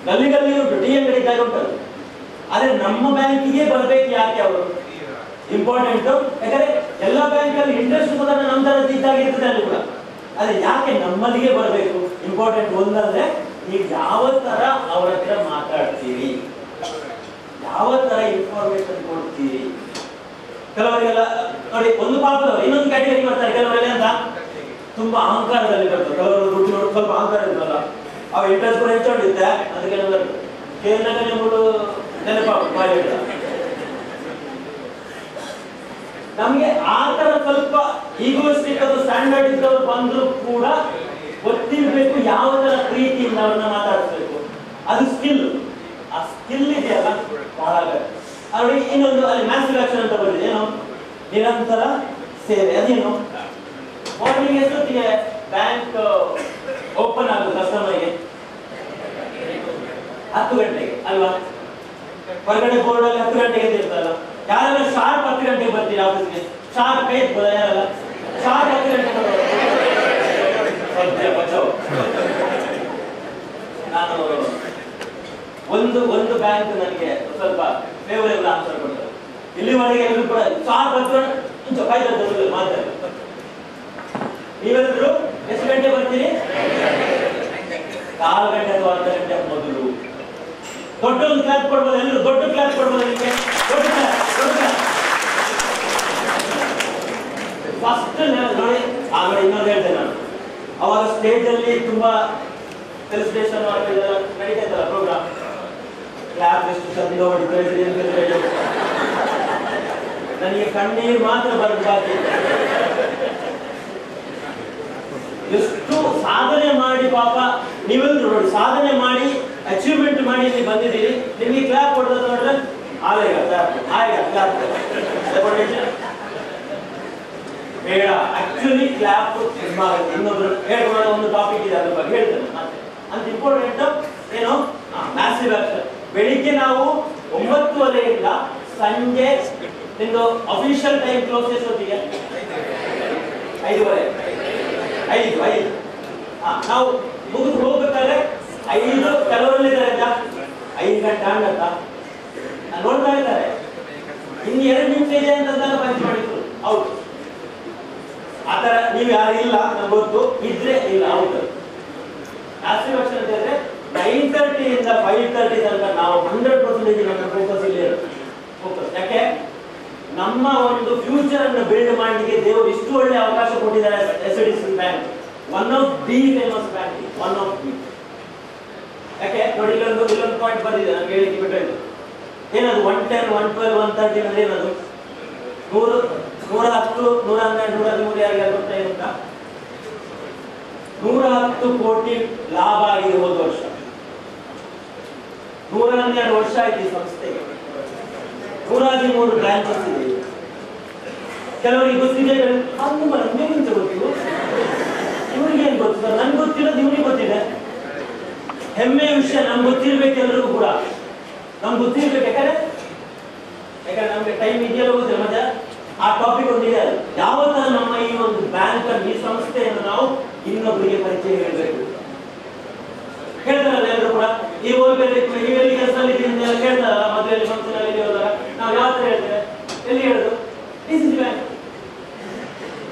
Speaker 7: ಗಲ್ಲಿ ಉಂಟು, ಟಿ ಅಂಗಡಿ ಇದ್ದಾಗ ಉಂಟು. ಆದ್ರೆ ನಮ್ಮ ಬ್ಯಾಂಕಿಗೆ ಬರ್ಬೇಕು ಯಾಕೆ ಅವರು ಇಂಪಾರ್ಟೆಂಟ್? ಯಾಕಂದ್ರೆ ಎಲ್ಲ ಬ್ಯಾಂಕಲ್ಲಿ ಇಂಟ್ರೆಸ್ಟ್ ಕೂಡ ನಮ್ಮ ತರದ್ದು ಇದ್ದಾಗಿರ್ತದೆ ಅಲ್ಲಿ ಕೂಡ. ಆದ್ರೆ ಯಾಕೆ ನಮ್ಮಲ್ಲಿಗೆ ಬರಬೇಕು ಇಂಪಾರ್ಟೆಂಟ್? ಒಂದಂದ್ರೆ ನೀವು ಯಾವ ತರ ಅವರ ಹತ್ರ ಮಾತಾಡ್ತೀರಿ, ಯಾವ ತರ ಇನ್ಫಾರ್ಮೇಶನ್ ಕೊಡ್ತೀರಿ. ಕೆಲವರಿಗೆಲ್ಲ ನೋಡಿ, ಒಂದು ಪಾಪದವರು ಇನ್ನೊಂದು ಕ್ಯಾಟಗರಿ ಬರ್ತಾರೆ. ಕೆಲವರೆಲ್ಲ ಅಂತ ತುಂಬಾ ಅಹಂಕಾರದಲ್ಲಿ ಬರ್ತಾರೆ. ಕೆಲವರು ದುಡ್ಡು ನೋಡಿ ಸ್ವಲ್ಪ ಅಹಂಕಾರ ಇರ್ತಲ್ಲ, ಅವ ಇಂಟ್ರೆಸ್ಟ್ ಕೂಡ ಹೆಚ್ಚೊಂಡಿದ್ದೆ ಅಂತ ಕೆಲವರು ಕೇರಳಗಳು ನೆನಪ ಮಾಡಿಲ್ಲ. ನಮ್ಗೆ ಆ ತರ ಸ್ವಲ್ಪ ಈಗೋಸ್ಟಿಕ್ ಅದು ಸ್ಟ್ಯಾಂಡರ್ಡ್ ಇದ್ದವ್ರು ಬಂದ್ರು ಕೂಡ ಗೊತ್ತಿರ್ಬೇಕು ಯಾವ ತರ ಪ್ರೀತಿಯಿಂದ ಅವ್ರನ್ನ ಮಾತಾಡಿಸ್ಬೇಕು. ಅದು ಸ್ಕಿಲ್. ಆ ಸ್ಕಿಲ್ ಇದೆಯಲ್ಲ ಬಹಳ. ಅವ್ರಿಗೆ ಇನ್ನೊಂದು ಅಲ್ಲಿ ಮ್ಯಾಸಿವ್ ಆಕ್ಷನ್ ಅಂತ ಬಂದಿದೆ, ಏನು ನಿರಂತರ ಸೇವೆ. ಅದೇನು ಮಾರ್ನಿಂಗ್ ಎಷ್ಟೊತ್ತಿಗೆ ಬ್ಯಾಂಕ್ ಓಪನ್ ಆಗುತ್ತೆ ಕಸ್ಟಮರ್ಗೆ? 10 ಗಂಟೆಗೆ ಅಲ್ವಾ? ಹೊರಗಡೆ ಬೋರ್ಡ್ ಅಲ್ಲಿ 10 ಗಂಟೆಗೆ ಇರ್ತಲ್ಲ. ಯಾರೆಲ್ಲ ಶಾರ್ಪ್ 10 ಗಂಟೆಗೆ ಬರ್ತೀರಿ ಆಫೀಸ್ಗೆ? ಶಾರ್ಪ್ ಕೈ ಇರ್ತದ ಯಾರಲ್ಲ? ಶಾರ್ಪ್ 10 ಗಂಟೆಗೆ ನಾನು ಒಂದು ಬ್ಯಾಂಕ್ ನನಗೆ ಸ್ವಲ್ಪ ಫೇವರೇಬಲ್ ಆನ್ಸರ್ ಕೊಡ್ತಾರೆ. ಇಲ್ಲಿವರೆಗೆ ಎಲ್ಲರೂ ಕೂಡ ಶಾರ್ಪ್ 10 ಗಂಟೆ ಮಾತಾಡ್ತಾರೆ. ನೀವೆಲ್ಲರೂ ಎಷ್ಟು ಗಂಟೆ ಬರ್ತೀರಿ? 4 ಗಂಟೆ ಅಥವಾ 10 ಗಂಟೆ ಮೊದಲು. ದೊಡ್ಡ ಒಂದು ಕ್ಲಾಸ್ ಕೊಡ್ಬೋದು, ಎಲ್ಲರೂ ದೊಡ್ಡ ಕ್ಲಾಸ್ ಕೊಡ್ಬೋದು ನಿಮಗೆ. ದೊಡ್ಡ ಕ್ಲಾಸ್ ಫಸ್ಟ್ ನೋಡಿ. ಆಮೇಲೆ ಇನ್ನೊಂದು ಹೇಳ್ತೇನೆ ನಾನು, ಅವಾಗ ಸ್ಟೇಜ್ ಅಲ್ಲಿ ತುಂಬಾ ಸೆಲೆಬ್ರೇಷನ್ ನಡೀತಾ ಇತ್ತಲ್ಲ ಪ್ರೋಗ್ರಾಮ್. ಕ್ಲಾಸ್ ಎಷ್ಟು ಚಂದ ಹೊಡಿತಾ, ನನಗೆ ಕಣ್ಣೀರು ಮಾತ್ರ ಬರೋದು ಬಾಕಿ. ಎಷ್ಟು ಸಾಧನೆ ಮಾಡಿ ಪಾಪ ನೀವೆಲ್ಲರೂ ನೋಡಿ, ಸಾಧನೆ ಮಾಡಿ ಅಚೀವ್ಮೆಂಟ್ ಮಾಡಿ ಇಲ್ಲಿ ಬಂದಿದ್ದೀರಿ. ನಿಮಗೆ ಕ್ಲಾಪ್ ಕೊಡೋದು ನೋಡ್ರೆ ಆಗ ಕ್ಲಾಪ್ ಬೇಡ. ಆಕ್ಚುಲಿ ಕ್ಲಾಪ್ ತುಂಬಾ ಆಗುತ್ತೆ. ಇನ್ನೊಬ್ರು ಹೇಳ್ಕೊಳ್ಳೋ ಒಂದು ಟಾಪಿಕ್ ಇದೆ, ಅದ್ರ ಬಗ್ಗೆ ಹೇಳ್ತೇನೆ ಮತ್ತೆ. ಅಂತ ಇಂಪಾರ್ಟೆಂಟ್ ಏನು? Massive action. ಬೆಳಿಗ್ಗೆ ನಾವು 9:30 ಸಂಜೆ ನಿಮ್ದು ಅಫಿಷಿಯಲ್ ಟೈಮ್ ಕ್ಲೋಸಸ್ ಹೊತ್ತಿಗೆ 5:30. ನಾವು ಮುಗಿದು ಹೋಗ್ಬೇಕಾದ್ರೆ 5 ಕೆಲವರಲ್ಲಿ 5 ಗಂಟೆ ಆಗತ್ತ ನೋಡ್ತಾ ಇದ್ದಾರೆ. ಇನ್ನು 2 ನಿಮಿಷ ಇದೆ ಅಂತ ಪಂಚ್ ಮಾಡಿದ್ರು ಔಟ್. ಆತರ ನೀವು ಯಾರು ಇಲ್ಲ ನಮ್ಗೆ ಗೊತ್ತು, ಇದ್ರೆ ಇಲ್ಲ ಔಟ್. ಮ್ಯಾಸಿವ್ ಆಕ್ಷನ್ ಅಂತ ಹೇಳಿದ್ರೆ 9:30 ಇಂದ 5:30 ತನಕ ನಾವು 100% ನಮ್ಮ ಫೋಕಸ್ ಇಲ್ಲಿ ಫೋಕಸ್. ಯಾಕೆ? ನಮ್ಮ ಒಂದು ಫ್ಯೂಚರ್ ಅನ್ನು ಬಿಲ್ಡ್ ಮಾಡಲಿಕ್ಕೆ ದೇವರು ಇಷ್ಟು ಒಳ್ಳೆ ಅವಕಾಶ ಕೊಟ್ಟಿದ್ದಾರೆ. SDC bank one of the famous bank, one of the. ಯಾಕೆ ನೋಡಿ, ಇಲ್ಲೊಂದು ಪಾಯಿಂಟ್ ಬಂದಿದೆ ನನಗೆ ಹೇಳಿಕ್ಕೆ ಬಿಟ್ಟಿದ್ದು. ಏನದು 110, 112, 130 ಅಂದ್ರೆ ಏನದು? 100, 110, 112, 113 ಯಾರಿಗಾರು ಗೊತ್ತಾ ಇರುತ್ತಾ? 110 ಕೋಟಿ ಲಾಭ ಆಗಿದೆ ಹೋದ ವರ್ಷ. 112 ವರ್ಷ ಆಯ್ತು ಈ ಸಂಸ್ಥೆಗೆ. 113 ಬ್ರಾಂಚಸ್ ಇದೆ. ಕೆಲವರಿಗೆ ಗೊತ್ತಿದೆ, ನಮ್ಗೆ ಗೊತ್ತು, ಇವ್ರಿಗೆ ಏನ್ ಗೊತ್ತು? ನನ್ಗೆ ಗೊತ್ತಿರೋದು ಇವ್ರಿಗೆ ಗೊತ್ತಿದೆ. ಹೆಮ್ಮೆಯ ವಿಷಯ ನಮ್ಗೆ ಗೊತ್ತಿರ್ಬೇಕು, ಎಲ್ರಿಗೂ ಕೂಡ ನಮ್ಗೆ ಗೊತ್ತಿರ್ಬೇಕು. ಯಾಕಂದ್ರೆ ನಮ್ಗೆ ಟೈಮ್ ಇದೆಯಲ್ಲ ಗೊತ್ತಿಲ್ಲ ಮತ್ತೆ ಆ ಟಾಪಿಕ್ ಒಂದು ಇದೆ. ಯಾವ ತರ ನಮ್ಮ ಈ ಒಂದು ಬ್ಯಾಂಕ್ ಈ ಸಂಸ್ಥೆಯನ್ನು ನಾವು ಇನ್ನೊಬ್ಬರಿಗೆ ಪರಿಚಯ ಹೇಳಬೇಕು. ಹೇಳ್ತಾರಲ್ಲ ಎಲ್ಲರೂ ಕೂಡ, ಈ ಹೋಗ್ಬೇಕು ನೀವೆಲ್ಲಿ ಕೆಲಸದಲ್ಲಿ ಕೇಳ್ತಾರಲ್ಲ, ಮದುವೆಯಲ್ಲಿ ಫಂಕ್ಷನ್ ಅಲ್ಲಿ ಹೋದಾಗ ನಾವು ಯಾವ ತರ ಹೇಳ್ತೇವೆ? ಎಲ್ಲಿ ಹೇಳುದು? DCC ಬ್ಯಾಂಕ್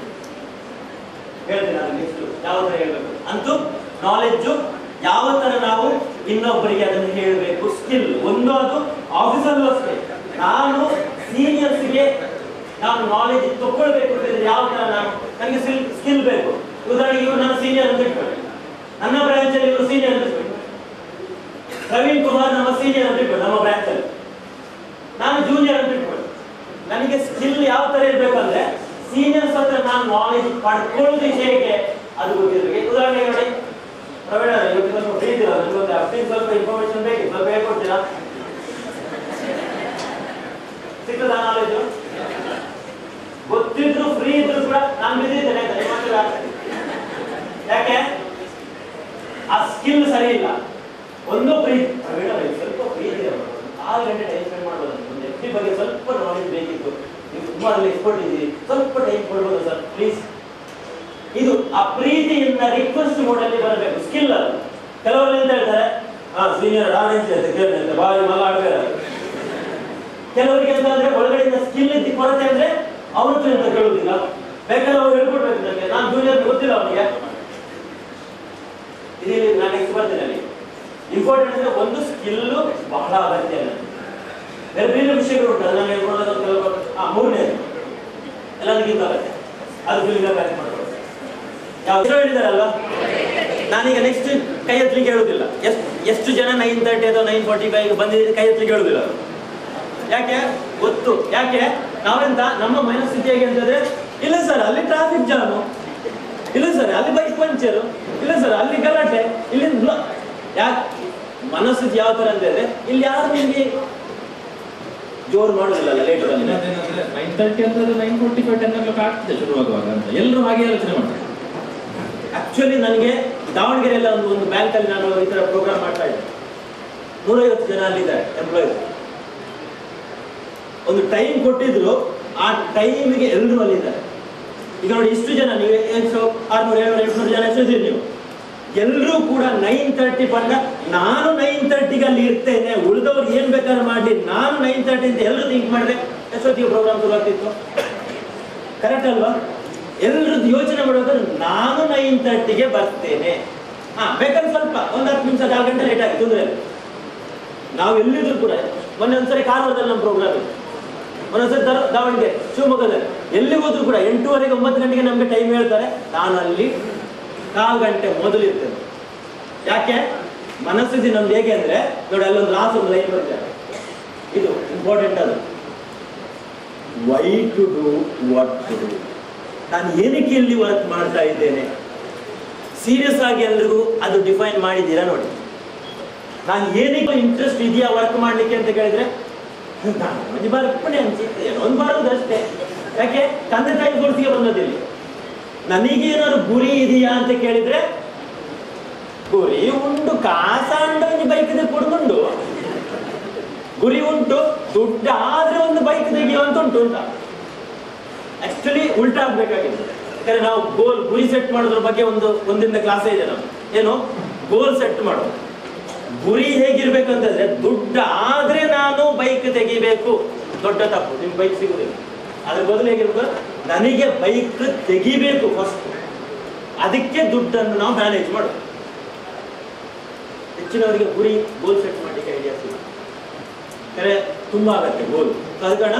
Speaker 7: ಹೇಳ್ತೇನೆ. ನಾನು ನೆಕ್ಸ್ಟ್ ಯಾವ ತರ ಹೇಳ್ಬೇಕು ಅಂತೂ ನಾಲೆಡ್ಜು ಯಾವ ತರ ನಾವು ಇನ್ನೊಬ್ಬರಿಗೆ ಅದನ್ನು ಹೇಳಬೇಕು. ಸ್ಕಿಲ್ ಒಂದು, ಅದು ಆಫೀಸಲ್ಲೂ ಅಷ್ಟೇ. ನಾನು ಸೀನಿಯರ್ಸ್ಗೆ ನಾನು ನಾಲೆಜ್ ತಗೊಳ್ಬೇಕು ಅಂತಂದ್ರೆ ಯಾವ ತರ ನನಗೆ ಸ್ಕಿಲ್ ಬೇಕು. ಉದಾಹರಣೆಗೆ ಇವರು ನನ್ನ ಸೀನಿಯರ್ ಅಂತ ಇಟ್ಕೊಳ್ಳಿ, ನನ್ನ ಬ್ರಾಂಚ್ ಅಲ್ಲಿ ಇವರು ಸೀನಿಯರ್ ಅಂತ ಇಟ್ಕೊಳ್ಳಿ. ಪ್ರವೀಣ್ ಕುಮಾರ್ ನಮ್ಮ ಸೀನಿಯರ್ ಅಂತ ಇಟ್ಕೊಳ್ಳಿ, ನಮ್ಮ ಬ್ರಾಂಚ್ ಅಲ್ಲಿ ನಾನು ಜೂನಿಯರ್ ಅಂತ ಇಟ್ಕೊಳ್ಳಿ. ನನಗೆ ಸ್ಕಿಲ್ ಯಾವ ತರ ಇರ್ಬೇಕಂದ್ರೆ ಸೀನಿಯರ್ಸ್ ಹತ್ರ ನಾನು ನಾಲೆಜ್ ಪಡ್ಕೊಳ್ಳೋದು ಹೇಗೆ ಅದು ಗೊತ್ತಿರಬೇಕು. ಉದಾಹರಣೆಗೆ ನೋಡಿ, ಪ್ರವೀಣ್ ಇವತ್ತು ಸ್ವಲ್ಪ ಫ್ರೀ ಇದ್ದೀರಾ? ನನಗೊಂದು ಸ್ವಲ್ಪ ಇನ್ಫಾರ್ಮೇಶನ್ ಬೇಕು, ಸ್ವಲ್ಪ ಹೇಳ್ಕೊಡ್ತೀರಾ? ಸಿಕ್ಕದ ನಾಲೆಜ್ ಗೊತ್ತಿದ್ರು ಫ್ರೀ ಇದ್ರು ಕೂಡ ನಾನು ಬಿದ್ದಿದ್ದೇನೆ ಯಾಕೆ ಆ ಸ್ಕಿಲ್ ಸರಿ ಇಲ್ಲ. ಒಂದು ಫ್ರೀ ಸ್ವಲ್ಪ ಫ್ರೀ ಇದೆ 6 ಗಂಟೆ ಟೈಮ್ ಸ್ಪೆಂಡ್ ಮಾಡ್ಬೋದು. ಒಂದು FD ಬಗ್ಗೆ ಸ್ವಲ್ಪ ನಾಲೆಜ್ ಬೇಕಿತ್ತು, ನೀವು ತುಂಬಾ ಎಕ್ಸ್ಪರ್ಟ್ ಇದ್ದೀರಿ, ಸ್ವಲ್ಪ ಟೈಮ್ ಕೊಡ್ಬೋದು ಸರ್ ಪ್ಲೀಸ್. ಇದು ಆ ಪ್ರೀತಿಯಿಂದ ರಿಕ್ವೆಸ್ಟ್ ಮೋಡಲ್ಲಿ ಬರಬೇಕು, ಸ್ಕಿಲ್ ಅದು. ಕೆಲವರು ಎಂತ ಹೇಳ್ತಾರೆ, ಸೀನಿಯರ್ ಕೇಳಿ ಬಾರಿ ಮಲ್ಲ ಆಡ್ತಾರೆ. ಕೆಲವರಿಗೆ ಅಂತ ಅಂದ್ರೆ ಒಳಗಡೆಯಿಂದ ಸ್ಕಿಲ್ ಇದ್ದು ಕೊರತೆ ಅಂದ್ರೆ ಅವರು ಅಂತ ಕೇಳುವುದಿಲ್ಲ, ಬೇಕಾದ್ರೆ ಅವ್ರು ಹೇಳ್ಕೊಡ್ಬೇಕು ನನಗೆ, ನಾನು ಜೂನಿಯರ್ ಗೊತ್ತಿಲ್ಲ ಅವನಿಗೆ. ಇಲ್ಲಿ ನಾನು ನೆಕ್ಸ್ಟ್ ಬರ್ತೇನೆ. ಅಲ್ಲಿ ಇಂಪಾರ್ಟೆಂಟ್ ಅಂದ್ರೆ ಒಂದು ಸ್ಕಿಲ್ ಬಹಳ ಅಗತ್ಯ. ಬೇರೆ ಬೇರೆ ವಿಷಯಗಳು ಉಂಟು, ಅದನ್ನ ಹೇಳ್ಕೊಳ್ಳೋದು. ಮೂರನೇದು ಎಲ್ಲದಕ್ಕಿಂತ ಅಗತ್ಯ, ಅದು ಫಿಲ್ಮ್ ಬ್ಯಾಕ್ ಮಾಡ್ಬೋದು. ಯಾವ ಹೇಳಿದಾರಲ್ವಾ, ನಾನೀಗ ನೆಕ್ಸ್ಟ್ ಕೈ ಎತ್ತಲಿಕ್ಕೆ ಹೇಳುದಿಲ್ಲ. ಎಷ್ಟು ಜನ 9:30 ಅಥವಾ 9:45 ಬಂದಿದ್ರೆ ಕೈ ಎತ್ತಲಿಕ್ಕೆ ಹೇಳುದಿಲ್ಲ. ಯಾಕೆ ಗೊತ್ತು, ಯಾಕೆ ನಾವೆಂತ ನಮ್ಮ ಮನಸ್ಥಿತಿ ಹೇಗೆ ಅಂತಂದ್ರೆ, ಇಲ್ಲ ಸರ್ ಅಲ್ಲಿ ಟ್ರಾಫಿಕ್ ಜಾಮು, ಇಲ್ಲ ಸರ್ ಅಲ್ಲಿ ಬೈಕ್ ಪಂಚರು, ಇಲ್ಲ ಸರ್ ಅಲ್ಲಿ ಗಲಾಟೆ, ಇಲ್ಲಿ ಯಾಕೆ ಮನಸ್ಥಿತಿ ಯಾವ ತರ ಅಂತಂದ್ರೆ, ಇಲ್ಲಿ ಯಾರು ನಿಮ್ಗೆ ಜೋರು ಮಾಡೋದಿಲ್ಲ. ಲೇಟ್
Speaker 8: 9:30 ಅಂತಂದ್ರೆ 9:45 10 o'clock ಆಗ್ತದೆ ಶುರುವಾಗುವಾಗ ಅಂತ ಎಲ್ಲರೂ ಹಾಗೆ ಆಲೋಚನೆ ಮಾಡ್ತಾರೆ.
Speaker 7: ಆಕ್ಚುಲಿ ನನಗೆ ದಾವಣಗೆರೆಯಲ್ಲಿ ಒಂದು ಬ್ಯಾಂಕ್ ಅಲ್ಲಿ ನಾನು ಈ ತರ ಪ್ರೋಗ್ರಾಮ್ ಮಾಡ್ತಾ ಇದ್ದೆ. 150 ಜನ ಅಲ್ಲಿದ್ದಾರೆ ಎಂಪ್ಲಾಯೀಸ್. ಒಂದು ಟೈಮ್ ಕೊಟ್ಟಿದ್ರು, ಆ ಟೈಮಿಗೆ ಎಲ್ಲರೂ ಅಲ್ಲಿದ್ದಾರೆ. ಈಗ ನೋಡಿ ಇಷ್ಟು ಜನ, ನೀವು 600, 700, 800 ಜನ ಎಷ್ಟು ಇದ್ದೀರಿ ನೀವು, ಎಲ್ಲರೂ ಕೂಡ 9:30 ಬಂದ ನಾನು 9:30ಗೆ ಅಲ್ಲಿ ಇರ್ತೇನೆ, ಉಳಿದವ್ರು ಏನ್ ಬೇಕಾದ್ರೆ ಮಾಡಲಿ, ನಾನು 9:30 ಅಂತ ಎಲ್ಲರೂ ಥಿಂಕ್ ಮಾಡಿದ್ರೆ ಎಷ್ಟೊತ್ತಿಗೆ ಪ್ರೋಗ್ರಾಮ್ ಶುರು ಆಗ್ತಿತ್ತು? ಕರೆಕ್ಟ್ ಅಲ್ವಾ? ಎಲ್ರದ್ದು ಯೋಚನೆ ಮಾಡುವಾಗ ನಾನು 9:30ಗೆ ಬರ್ತೇನೆ, ಬೇಕಾದ್ರೆ ಸ್ವಲ್ಪ ಒಂದು 10 ನಿಮಿಷ 4 ಗಂಟೆ ಲೇಟ್ ಆಗಿ ತೊಂದರೆ ಇಲ್ಲ. ನಾವು ಎಲ್ಲಿದ್ರು ಕೂಡ, ಮೊನ್ನೆ ಒಂದ್ಸರಿ ಕಾರವಾರದಲ್ಲಿ ನಮ್ಮ ಪ್ರೋಗ್ರಾಮ್ ಇತ್ತು, ಒಂದೊಂದ್ಸರಿ ದಾವಣಗೆರೆ, ಶಿವಮೊಗ್ಗದಲ್ಲಿ, ಎಲ್ಲಿ ಹೋದ್ರು ಕೂಡ 8:30 9 ಗಂಟೆಗೆ ನಮಗೆ ಟೈಮ್ ಹೇಳ್ತಾರೆ. ನಾನು ಅಲ್ಲಿ 4 ಗಂಟೆ ಮೊದಲು ಇರ್ತೇನೆ. ಯಾಕೆ? ಮನಸ್ಥಿತಿ ನಮ್ದು ಹೇಗೆ ಅಂದ್ರೆ, ನೋಡಿ ಅಲ್ಲೊಂದು ಲಾಸ್ಟ್ ಒಂದು ಲೈನ್ ಬರ್ತೇನೆ, ಇದು ಇಂಪಾರ್ಟೆಂಟ್. ಅದು why to do what to do. ನಾನು ಏನಕ್ಕೆ ಇಲ್ಲಿ ವರ್ಕ್ ಮಾಡ್ತಾ ಇದ್ದೇನೆ, ಸೀರಿಯಸ್ ಆಗಿ ಎಲ್ರಿಗೂ ಅದು ಡಿಫೈನ್ ಮಾಡಿದ್ದೀರಾ ನೋಡಿ. ನಾನು ಏನಕ್ಕೆ ಇಂಟ್ರೆಸ್ಟ್ ಇದೆಯಾ ವರ್ಕ್ ಮಾಡ್ಲಿಕ್ಕೆ ಅಂತ ಕೇಳಿದ್ರೆ, ನಾನು ಬರ್ಪಣೆ ಅನ್ಸುತ್ತೆ ಒಂದು ಬರೋದು ಅಷ್ಟೇ. ಯಾಕೆ? ತಂದೆ ತಾಯಿ ಗುರುತಿಗೆ ಬಂದದಿಲ್ಲ. ನನಗೇನಾದ್ರು ಗುರಿ ಇದೆಯಾ ಅಂತ ಕೇಳಿದ್ರೆ, ಗುರಿ ಉಂಟು, ಕಾಸಂಡ ಬೈಕ್ ಕೊಡ್ಕೊಂಡು ಗುರಿ ಉಂಟು, ದುಡ್ಡು ಆದ್ರೆ ಒಂದು ಬೈಕ್ ತೆಗಿಯುವಂತ ಉಂಟು ಅಂತ. ಆಕ್ಚುಲಿ ಉಲ್ಟಾ ಆಗ್ಬೇಕಾಗಿದೆ. ಯಾಕಂದ್ರೆ ನಾವು ಗುರಿ ಸೆಟ್ ಮಾಡೋದ್ರ ಬಗ್ಗೆ ಒಂದಿನ ಕ್ಲಾಸೇ ಇದೆ. ನಾವು ಏನು ಗೋಲ್ ಸೆಟ್ ಮಾಡೋದು, ಗುರಿ ಹೇಗಿರ್ಬೇಕಂತಂದ್ರೆ, ದುಡ್ಡು ಆದ್ರೆ ನಾನು ಬೈಕ್ ತೆಗಿಬೇಕು, ದೊಡ್ಡ ತಪ್ಪು, ನಿಮ್ಗೆ ಬೈಕ್ ಸಿಗುದಿಲ್ಲ. ಅದ್ರ ಬದಲು ಹೇಗಿರ್ಬೇಕು, ನನಗೆ ಬೈಕ್ ತೆಗಿಬೇಕು ಫಸ್ಟ್, ಅದಕ್ಕೆ ದುಡ್ಡನ್ನು ನಾವು ಮ್ಯಾನೇಜ್ ಮಾಡೋದು. ಹೆಚ್ಚಿನವರಿಗೆ ಗುರಿ ಗೋಲ್ ಸೆಟ್ ಮಾಡಲಿಕ್ಕೆ ಐಡಿಯಾ ಸಿಗ ತುಂಬಾ ಅಗತ್ಯ ಗೋಲ್. ಅದ ಕಾರಣ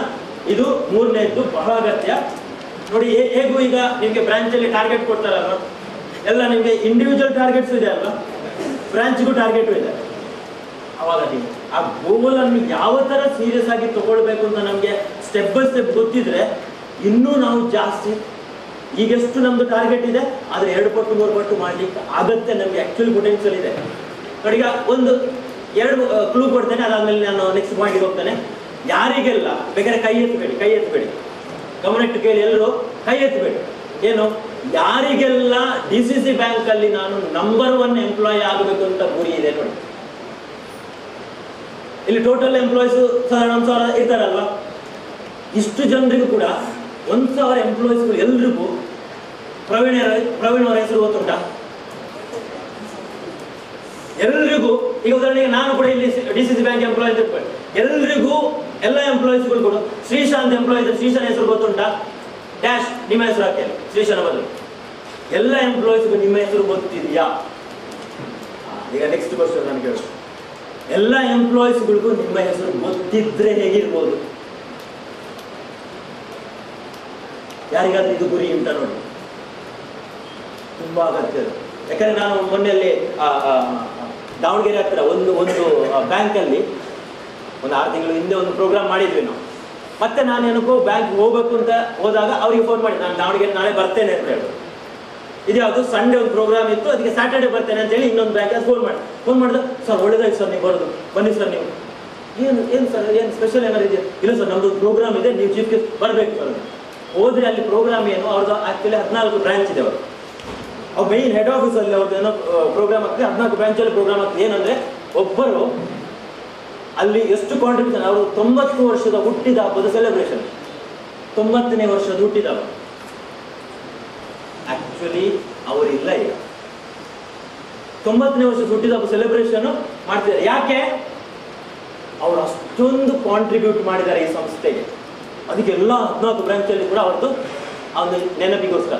Speaker 7: ಇದು ಮೂರನೇದ್ದು ಬಹಳ ಅಗತ್ಯ. ನೋಡಿ ಹೇಗೂ ಈಗ ನಿಮ್ಗೆ ಬ್ರಾಂಚ್ ಅಲ್ಲಿ ಟಾರ್ಗೆಟ್ ಕೊಡ್ತಾರಲ್ವ, ಎಲ್ಲ ನಿಮ್ಗೆ ಇಂಡಿವಿಜುವಲ್ ಟಾರ್ಗೆಟ್ಸ್ ಇದೆ ಅಲ್ವಾ, ಬ್ರಾಂಚ್ಗೂ ಟಾರ್ಗೆಟ್ ಇದೆ. ಅವಾಗ ನೀವು ಆ ಗೋಲ್ ಅನ್ನು ಯಾವ ತರ ಸೀರಿಯಸ್ ಆಗಿ ತಗೊಳ್ಬೇಕು ಅಂತ ನಮ್ಗೆ ಸ್ಟೆಪ್ ಬೈ ಸ್ಟೆಪ್ ಗೊತ್ತಿದ್ರೆ, ಇನ್ನೂ ನಾವು ಜಾಸ್ತಿ, ಈಗೆಷ್ಟು ನಮ್ದು ಟಾರ್ಗೆಟ್ ಇದೆ ಆದ್ರೆ 2 ಪಟ್ಟು 3 ಪಟ್ಟು ಮಾಡ್ಲಿಕ್ಕೆ ಆಗತ್ತೆ. ನಮ್ಗೆ ಆಕ್ಚುಲಿ ಪೊಟೆನ್ಷಿಯಲ್ ಇದೆ. ನೋಡಿ ಈಗ 2 ಕ್ಲೂ ಕೊಡ್ತೇನೆ, ಅದಾದ್ಮೇಲೆ ನಾನು ನೆಕ್ಸ್ಟ್ ಪಾಯಿಂಟ್ಗೆ ಹೋಗ್ತೇನೆ. ಯಾರಿಗೆಲ್ಲ ಬೇಕಾದ್ರೆ ಕೈ ಎತ್ತಬೇಡಿ, ಗಮನಿಟ್ಟು ಕೇಳಿ, ಎಲ್ಲರೂ ಕೈ ಎತ್ತಬೇಡಿ. ಏನು, ಯಾರಿಗೆಲ್ಲ DCC ಬ್ಯಾಂಕ್ ಅಲ್ಲಿ ನಾನು ನಂಬರ್ 1 ಎಂಪ್ಲಾಯಿ ಆಗಬೇಕು ಅಂತ ಗುರಿ ಇದೆ ನೋಡಿ. ಇಲ್ಲಿ ಟೋಟಲ್ ಎಂಪ್ಲಾಯೀಸ್ 1,000 ಇರ್ತಾರಲ್ವಾ, ಇಷ್ಟು ಜನರಿಗೂ ಕೂಡ 1,000 ಎಂಪ್ಲಾಯೀಸ್ಗಳು ಎಲ್ರಿಗೂ ಪ್ರವೀಣ್ ಅವರ ಹೆಸರು ಗೊತ್ತುಂಟ? ಎಲ್ರಿಗೂ ಈಗ ಉದಾಹರಣೆಗೆ ನಾನು ಕೂಡ ಇಲ್ಲಿ DCC ಬ್ಯಾಂಕ್ ಎಂಪ್ಲಾಯ್ ಇರ್ಬೇಕು, ಎಲ್ರಿಗೂ ಎಲ್ಲ ಎಂಪ್ಲಾಯೀಸ್ಗಳು ಕೂಡ ಶ್ರೀಶಾಂತ್ ಎಂಪ್ಲಾಯ್ ಇದ್ರೆ ಶ್ರೀಶಾನ್ ಹೆಸರು ಗೊತ್ತುಂಟ? ಡ್ಯಾಶ್ ನಿಮ್ಮ ಹೆಸರು ಹಾಕಿ, ಶ್ರೀಶಾನ ಬದಲು ಎಲ್ಲ ಎಂಪ್ಲಾಯೀಸ್ಗೂ ನಿಮ್ಮ ಹೆಸರು ಗೊತ್ತಿದೆಯಾ? ಈಗ ನೆಕ್ಸ್ಟ್ ಕ್ವಶನ್ ನಾನು ಕೇಳಿ, ಎಲ್ಲ ಎಂಪ್ಲಾಯೀಸ್ಗಳಿಗೂ ನಿಮ್ಮ ಹೆಸರು ಗೊತ್ತಿದ್ರೆ ಹೇಗಿರ್ಬೋದು? ಯಾರಿಗಾದ್ರೂ ಇದು ಗುರಿ ಉಂಟ ನೋಡಿ, ತುಂಬಾ ಅಗತ್ಯ. ಯಾಕಂದ್ರೆ ನಾನು ಮೊನ್ನೆಯಲ್ಲಿ ದಾವಣಗೆರೆ ಹತ್ತಿರ ಒಂದು ಬ್ಯಾಂಕ್ ಅಲ್ಲಿ ಒಂದು 6 ತಿಂಗಳು ಹಿಂದೆ ಒಂದು ಪ್ರೋಗ್ರಾಮ್ ಮಾಡಿದ್ವಿ ನಾವು. ಮತ್ತೆ ನಾನೇನಕ್ಕೂ ಬ್ಯಾಂಕ್ ಹೋಗ್ಬೇಕು ಅಂತ ಹೋದಾಗ ಅವ್ರಿಗೆ ಫೋನ್ ಮಾಡಿ, ನಾನು ದಾವಣಗೆರೆ ನಾಳೆ ಬರ್ತೇನೆ ಅಂತ ಹೇಳಿ. ಇದ್ಯಾವುದು ಸಂಡೇ ಒಂದು ಪ್ರೋಗ್ರಾಮ್ ಇತ್ತು, ಅದಕ್ಕೆ ಸ್ಯಾಟರ್ಡೆ ಬರ್ತೇನೆ ಅಂತ ಹೇಳಿ ಇನ್ನೊಂದು ಬ್ಯಾಂಕ್ ಫೋನ್ ಮಾಡಿದೆ. ಸರ್ ಒಳ್ಳೇದಾಯ್ತು ಸರ್ ನೀವು ಬರೋದು, ಬನ್ನಿ ಸರ್ ನೀವು. ಏನು ಸರ್ ಏನು ಸ್ಪೆಷಲ್ ಏನಾದ್ರು ಇದೆ? ಇಲ್ಲ ಸರ್ ನಮ್ಮದು ಪ್ರೋಗ್ರಾಮ್ ಇದೆ, ನೀವು ಚೀಫ್ ಗೆಸ್ಟ್ ಬರಬೇಕು ಸರ್. ಹೋದ್ರೆ ಅಲ್ಲಿ ಪ್ರೋಗ್ರಾಮ್ ಏನು ಅವ್ರದ್ದು ಆ್ಯಕ್ಚುಲಿ 14 ಬ್ರಾಂಚ್ ಇದೆ. ಅವ್ರು ಮೈನ್ ಹೆಡ್ ಆಫೀಸಲ್ಲಿ ಅವ್ರದ್ದು ಏನೋ ಪ್ರೋಗ್ರಾಮ್ ಆಗ್ತದೆ, 14 ಬ್ರಾಂಚಲ್ಲಿ ಪ್ರೋಗ್ರಾಮ್ ಆಗ್ತದೆ. ಏನಂದರೆ ಒಬ್ಬರು ಅಲ್ಲಿ ಎಷ್ಟು ಕಾಂಟ್ರಿಬ್ಯೂಷನ್, ಅವರು 90 ವರ್ಷದ ಹುಟ್ಟಿದ ಹಬ್ಬದ ಸೆಲೆಬ್ರೇಷನ್, 90ನೇ ವರ್ಷದ ಹುಟ್ಟಿದ ಹಬ್ಬ. ಆ್ಯಕ್ಚುಲಿ ಅವರಿಲ್ಲ ಈಗ, 90ನೇ ವರ್ಷದ ಹುಟ್ಟಿದ ಹಬ್ಬ ಸೆಲೆಬ್ರೇಷನ್ ಮಾಡ್ತಿದ್ದಾರೆ. ಯಾಕೆ? ಅವರು ಅಷ್ಟೊಂದು ಕಾಂಟ್ರಿಬ್ಯೂಟ್ ಮಾಡಿದ್ದಾರೆ ಈ ಸಂಸ್ಥೆಗೆ. ಅದಕ್ಕೆ ಎಲ್ಲ 14 ಬ್ರಾಂಚಲ್ಲಿ ಕೂಡ ಅವ್ರದ್ದು ಆ ಒಂದು ನೆನಪಿಗೋಸ್ಕರ.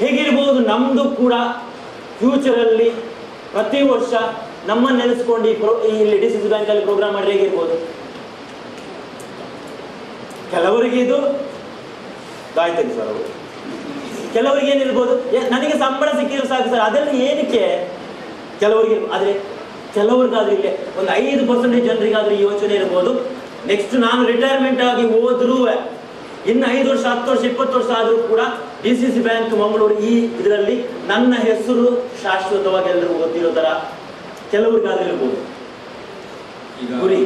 Speaker 7: ಹೇಗಿರ್ಬೋದು ನಮ್ಮದು ಕೂಡ ಫ್ಯೂಚರಲ್ಲಿ ಪ್ರತಿ ವರ್ಷ ನಮ್ಮನ್ನು ನೆನೆಸ್ಕೊಂಡು ಇಲ್ಲಿ DCC ಬ್ಯಾಂಕಲ್ಲಿ ಪ್ರೋಗ್ರಾಮ್ ಮಾಡಿದ್ರೆ ಹೇಗಿರ್ಬೋದು? ಕೆಲವರಿಗೆ ಇದು ಗಾಯತ್ರಿ ಸರ್ ಅವರು, ಕೆಲವರಿಗೆ ಏನಿರ್ಬೋದು ನನಗೆ ಸಂಬಳ ಸಿಕ್ಕಿದ್ರೆ ಸಾಕು ಸರ್, ಅದೆಲ್ಲ ಏನಕ್ಕೆ ಕೆಲವರಿಗೆ. ಆದರೆ ಕೆಲವ್ರಿಗಾದ್ರೂ ಇಲ್ಲೇ ಒಂದು 5% ಜನರಿಗಾದ್ರೂ ಈ ಯೋಚನೆ ಇರ್ಬೋದು, ನೆಕ್ಸ್ಟ್ ನಾನು ರಿಟೈರ್ಮೆಂಟ್ ಆಗಿ ಹೋದ್ರೂ ಇನ್ನು 5 ವರ್ಷ 10 ವರ್ಷ 20 ವರ್ಷ ಆದರೂ ಕೂಡ DCC ಬ್ಯಾಂಕ್ ಮಂಗಳೂರು ಈ ಇದರಲ್ಲಿ ನನ್ನ ಹೆಸರು ಶಾಶ್ವತವಾಗಿ ಎಲ್ಲರಿಗೂ ಗೊತ್ತಿರೋ ಥರ ಕೆಲವ್ರಿಗಾದ್ರೂ ಇರ್ಬೋದು.
Speaker 8: ಈಗ ಗುರಿ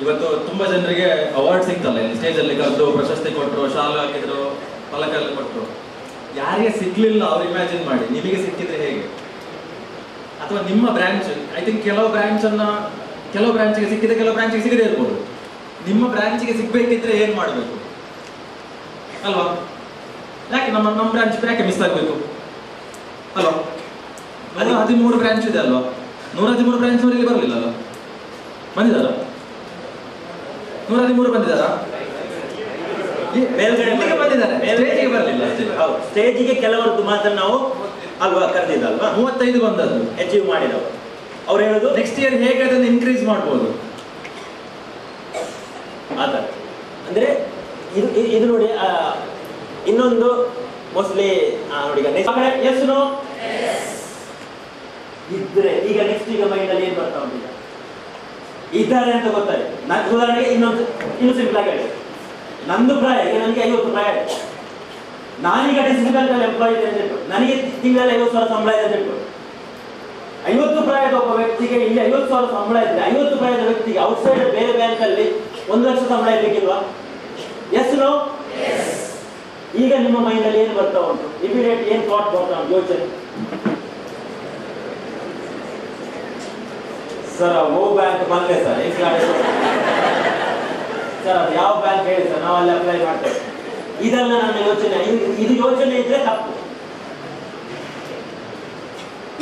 Speaker 8: ಇವತ್ತು ತುಂಬಾ ಜನರಿಗೆ ಅವಾರ್ಡ್ ಸಿಗ್ತಲ್ಲ, ಇಲ್ಲಿ ಸ್ಟೇಜಲ್ಲಿ ಕರೆದು ಪ್ರಶಸ್ತಿ ಕೊಟ್ಟರು, ಶಾಲು ಹಾಕಿದ್ರು, ಫಲಕ ಎಲ್ಲ ಕೊಟ್ಟರು. ಯಾರಿಗೆ ಸಿಗ್ಲಿಲ್ಲ ಅವ್ರು ಇಮ್ಯಾಜಿನ್ ಮಾಡಿ ನಿಮಗೆ ಸಿಕ್ಕಿದ್ರೆ ಹೇಗೆ? ಅಥವಾ ನಿಮ್ಮ ಬ್ರಾಂಚ್, ಐ ಥಿಂಕ್ ಕೆಲವು ಬ್ರಾಂಚ್ಗೆ ಸಿಕ್ಕಿದೆ, ಕೆಲವು ಬ್ರಾಂಚ್ಗೆ ಸಿಗದೇ ಇರ್ಬೋದು. ನಿಮ್ಮ ಬ್ರಾಂಚ್ಗೆ ಸಿಗ್ಬೇಕಿದ್ರೆ ಏನ್ ಮಾಡಬೇಕು ಅಲ್ವಾ? ಯಾಕೆ ನಮ್ಮ ಬ್ರಾಂಚ್ ಯಾಕೆ ಮಿಸ್ ಆಗಬೇಕು ಅಲ್ವಾ? 113 ಬ್ರಾಂಚ್ ಇದೆ ಅಲ್ವಾ? 113 ಬ್ರಾಂಚ್ ಅವರಿಗೆ ಬರಲಿಲ್ಲ ಅಲ್ವಾ? ಬಂದಿದ್ದಾರ? 113 ಬಂದಿದ್ದಾರಾ?
Speaker 7: ಮೇಲ್ಗಡೆ
Speaker 8: ಬಂದಿದ್ದಾರೆ, ಸ್ಟೇಜಿಗೆ ಬರಲಿಲ್ಲ.
Speaker 7: ಸ್ಟೇಜಿಗೆ ಕೆಲವರದ್ದು ಮಾತ್ರ ನಾವು ಅಲ್ವಾ ಕರೆದಿದ್ದಲ್ವಾ?
Speaker 8: 35 ಬಂದದ್ದು
Speaker 7: ಅಚೀವ್ ಮಾಡಿದವರು. ಅವ್ರು ಹೇಳೋದು
Speaker 8: ನೆಕ್ಸ್ಟ್ ಇಯರ್ ಹೇಗೆ ಅದನ್ನು ಇನ್ಕ್ರೀಸ್ ಮಾಡ್ಬೋದು
Speaker 7: ಆತ. ಅಂದ್ರೆ ಇದು ನೋಡಿ, ಇನ್ನೊಂದು ಮೋಸ್ಟ್ಲಿ ನೋಡಿ ಎಸ್ ನೋ ಇದ್ರೆ ಈಗ ನೆಕ್ಸ್ಟ್ ಈಗ ಮೈಂಡ್ ಅಲ್ಲಿ ಏನ್ ಬರ್ತಾ ಉಂಟು, ಇದ್ದಾರೆ ಅಂತ ಗೊತ್ತಾಯ್ತು. ಉದಾಹರಣೆಗೆ ಇನ್ನು ಸಿಂಪಲ್ ಆಗಿ ಹೇಳಿ, ನಂದು ಪ್ರಾಯ ಈಗ ನನಗೆ 50 ಪ್ರಾಯ, ನಾನೀಗ DCC ಬ್ಯಾಂಕಲ್ಲಿ ಎಂಪ್ಲಾಯ್ ಇದೆ ಅಂತ ಹೇಳ್ಬಿಟ್ಟು ನನಗೆ ತಿಂಗಳಲ್ಲಿ 50,000 ಸಂಬಳ ಇದೆ ಅಂತ ಹೇಳ್ಬಿಟ್ಟು 50 ಪ್ರಾಯದ ಒಬ್ಬ ವ್ಯಕ್ತಿಗೆ ಇಲ್ಲಿ 50,000 ಸಂಬಳ ಇದ್ರೆ 50 ಪ್ರಾಯದ ವ್ಯಕ್ತಿಗೆ ಔಟ್ಸೈಡ್ ಬೇರೆ ಬ್ಯಾಂಕ್ ಅಲ್ಲಿ 1 ಲಕ್ಷ ಸಂಬಳ ಇರ್ಬೇಕಿಲ್ವಾ? S no? ಈಗ ನಿಮ್ಮ ಮೈಂಡ್ ಅಲ್ಲಿ ಏನು ಬರ್ತಾ ಉಂಟು? ಇಮಿಡಿಯೇಟ್ ಏನ್ ಥಾಟ್ ಬರ್ತಾ ಉಂಟು, ಯೋಚನೆ? ಸರ್ ಓ ಬ್ಯಾಂಕ್ ಬಂದೆ ಸರ್, ಸರ್ ಅದು ಯಾವ ಬ್ಯಾಂಕ್ ಹೇಳಿ ಸರ್, ನಾವು ಅಲ್ಲಿ ಅಪ್ಲೈ ಮಾಡ್ತೇವೆ. ಇದೆಲ್ಲ ನನ್ನ ಯೋಚನೆ. ಇದು ಯೋಚನೆ ಇದ್ರೆ ತಪ್ಪು.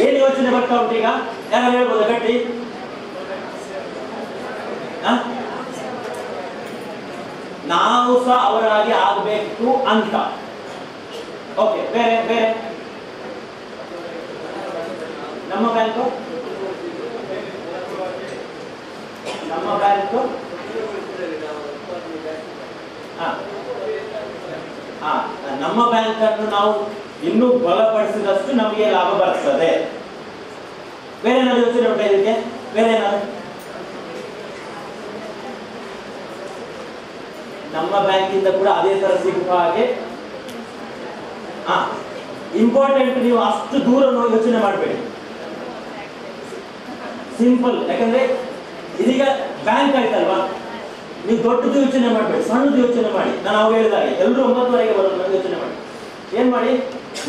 Speaker 7: ಏನು ಯೋಚನೆ ಬರ್ತಾ ಉಂಟು ಈಗ? ಯಾರು ಹೇಳ್ಬೋದ ಗಟ್ಟಿ? ನಾವು ಸಹ ಅವರಾಗಿ ಆಗ್ಬೇಕು ಅಂತ. ಓಕೆ, ಬೇರೆ ಬೇರೆ ನಮ್ಮ ಬ್ಯಾಂಕು ನಮ್ಮ ಬ್ಯಾಂಕ್ ಅನ್ನು ನಾವು ಇನ್ನೂ ಬಲಪಡಿಸಿದಷ್ಟು ನಮಗೆ ಲಾಭ ಬರ್ತದೆ. ಬೇರೆ ಏನಾದ್ರು ಯೋಚನೆ ಉಂಟಾ ಇದಕ್ಕೆ? ಬೇರೆ ಏನಾದ್ರು? ನಮ್ಮ ಬ್ಯಾಂಕಿಂದ ಕೂಡ ಅದೇ ತರ ಸಿಗುವ ಹಾಗೆ ಇಂಪಾರ್ಟೆಂಟ್. ನೀವು ಅಷ್ಟು ದೂರ ನೋಡಿ ಯೋಚನೆ ಮಾಡಬೇಡಿ, ಸಿಂಪಲ್. ಯಾಕಂದ್ರೆ ಇದೀಗ ಬ್ಯಾಂಕ್ ಆಯ್ತಲ್ವಾ, ನೀವು ದೊಡ್ಡದು ಯೋಚನೆ ಮಾಡಬೇಡಿ, ಸಣ್ಣದು ಯೋಚನೆ ಮಾಡಿ. ನಾನು ಅವಾಗ ಹೇಳಿದಾಗೆ ಎಲ್ಲರೂ 9ವರೆಗೆ ಬರೋದು, ನಾನು ಯೋಚನೆ ಮಾಡಿ ಏನ್ ಮಾಡಿ,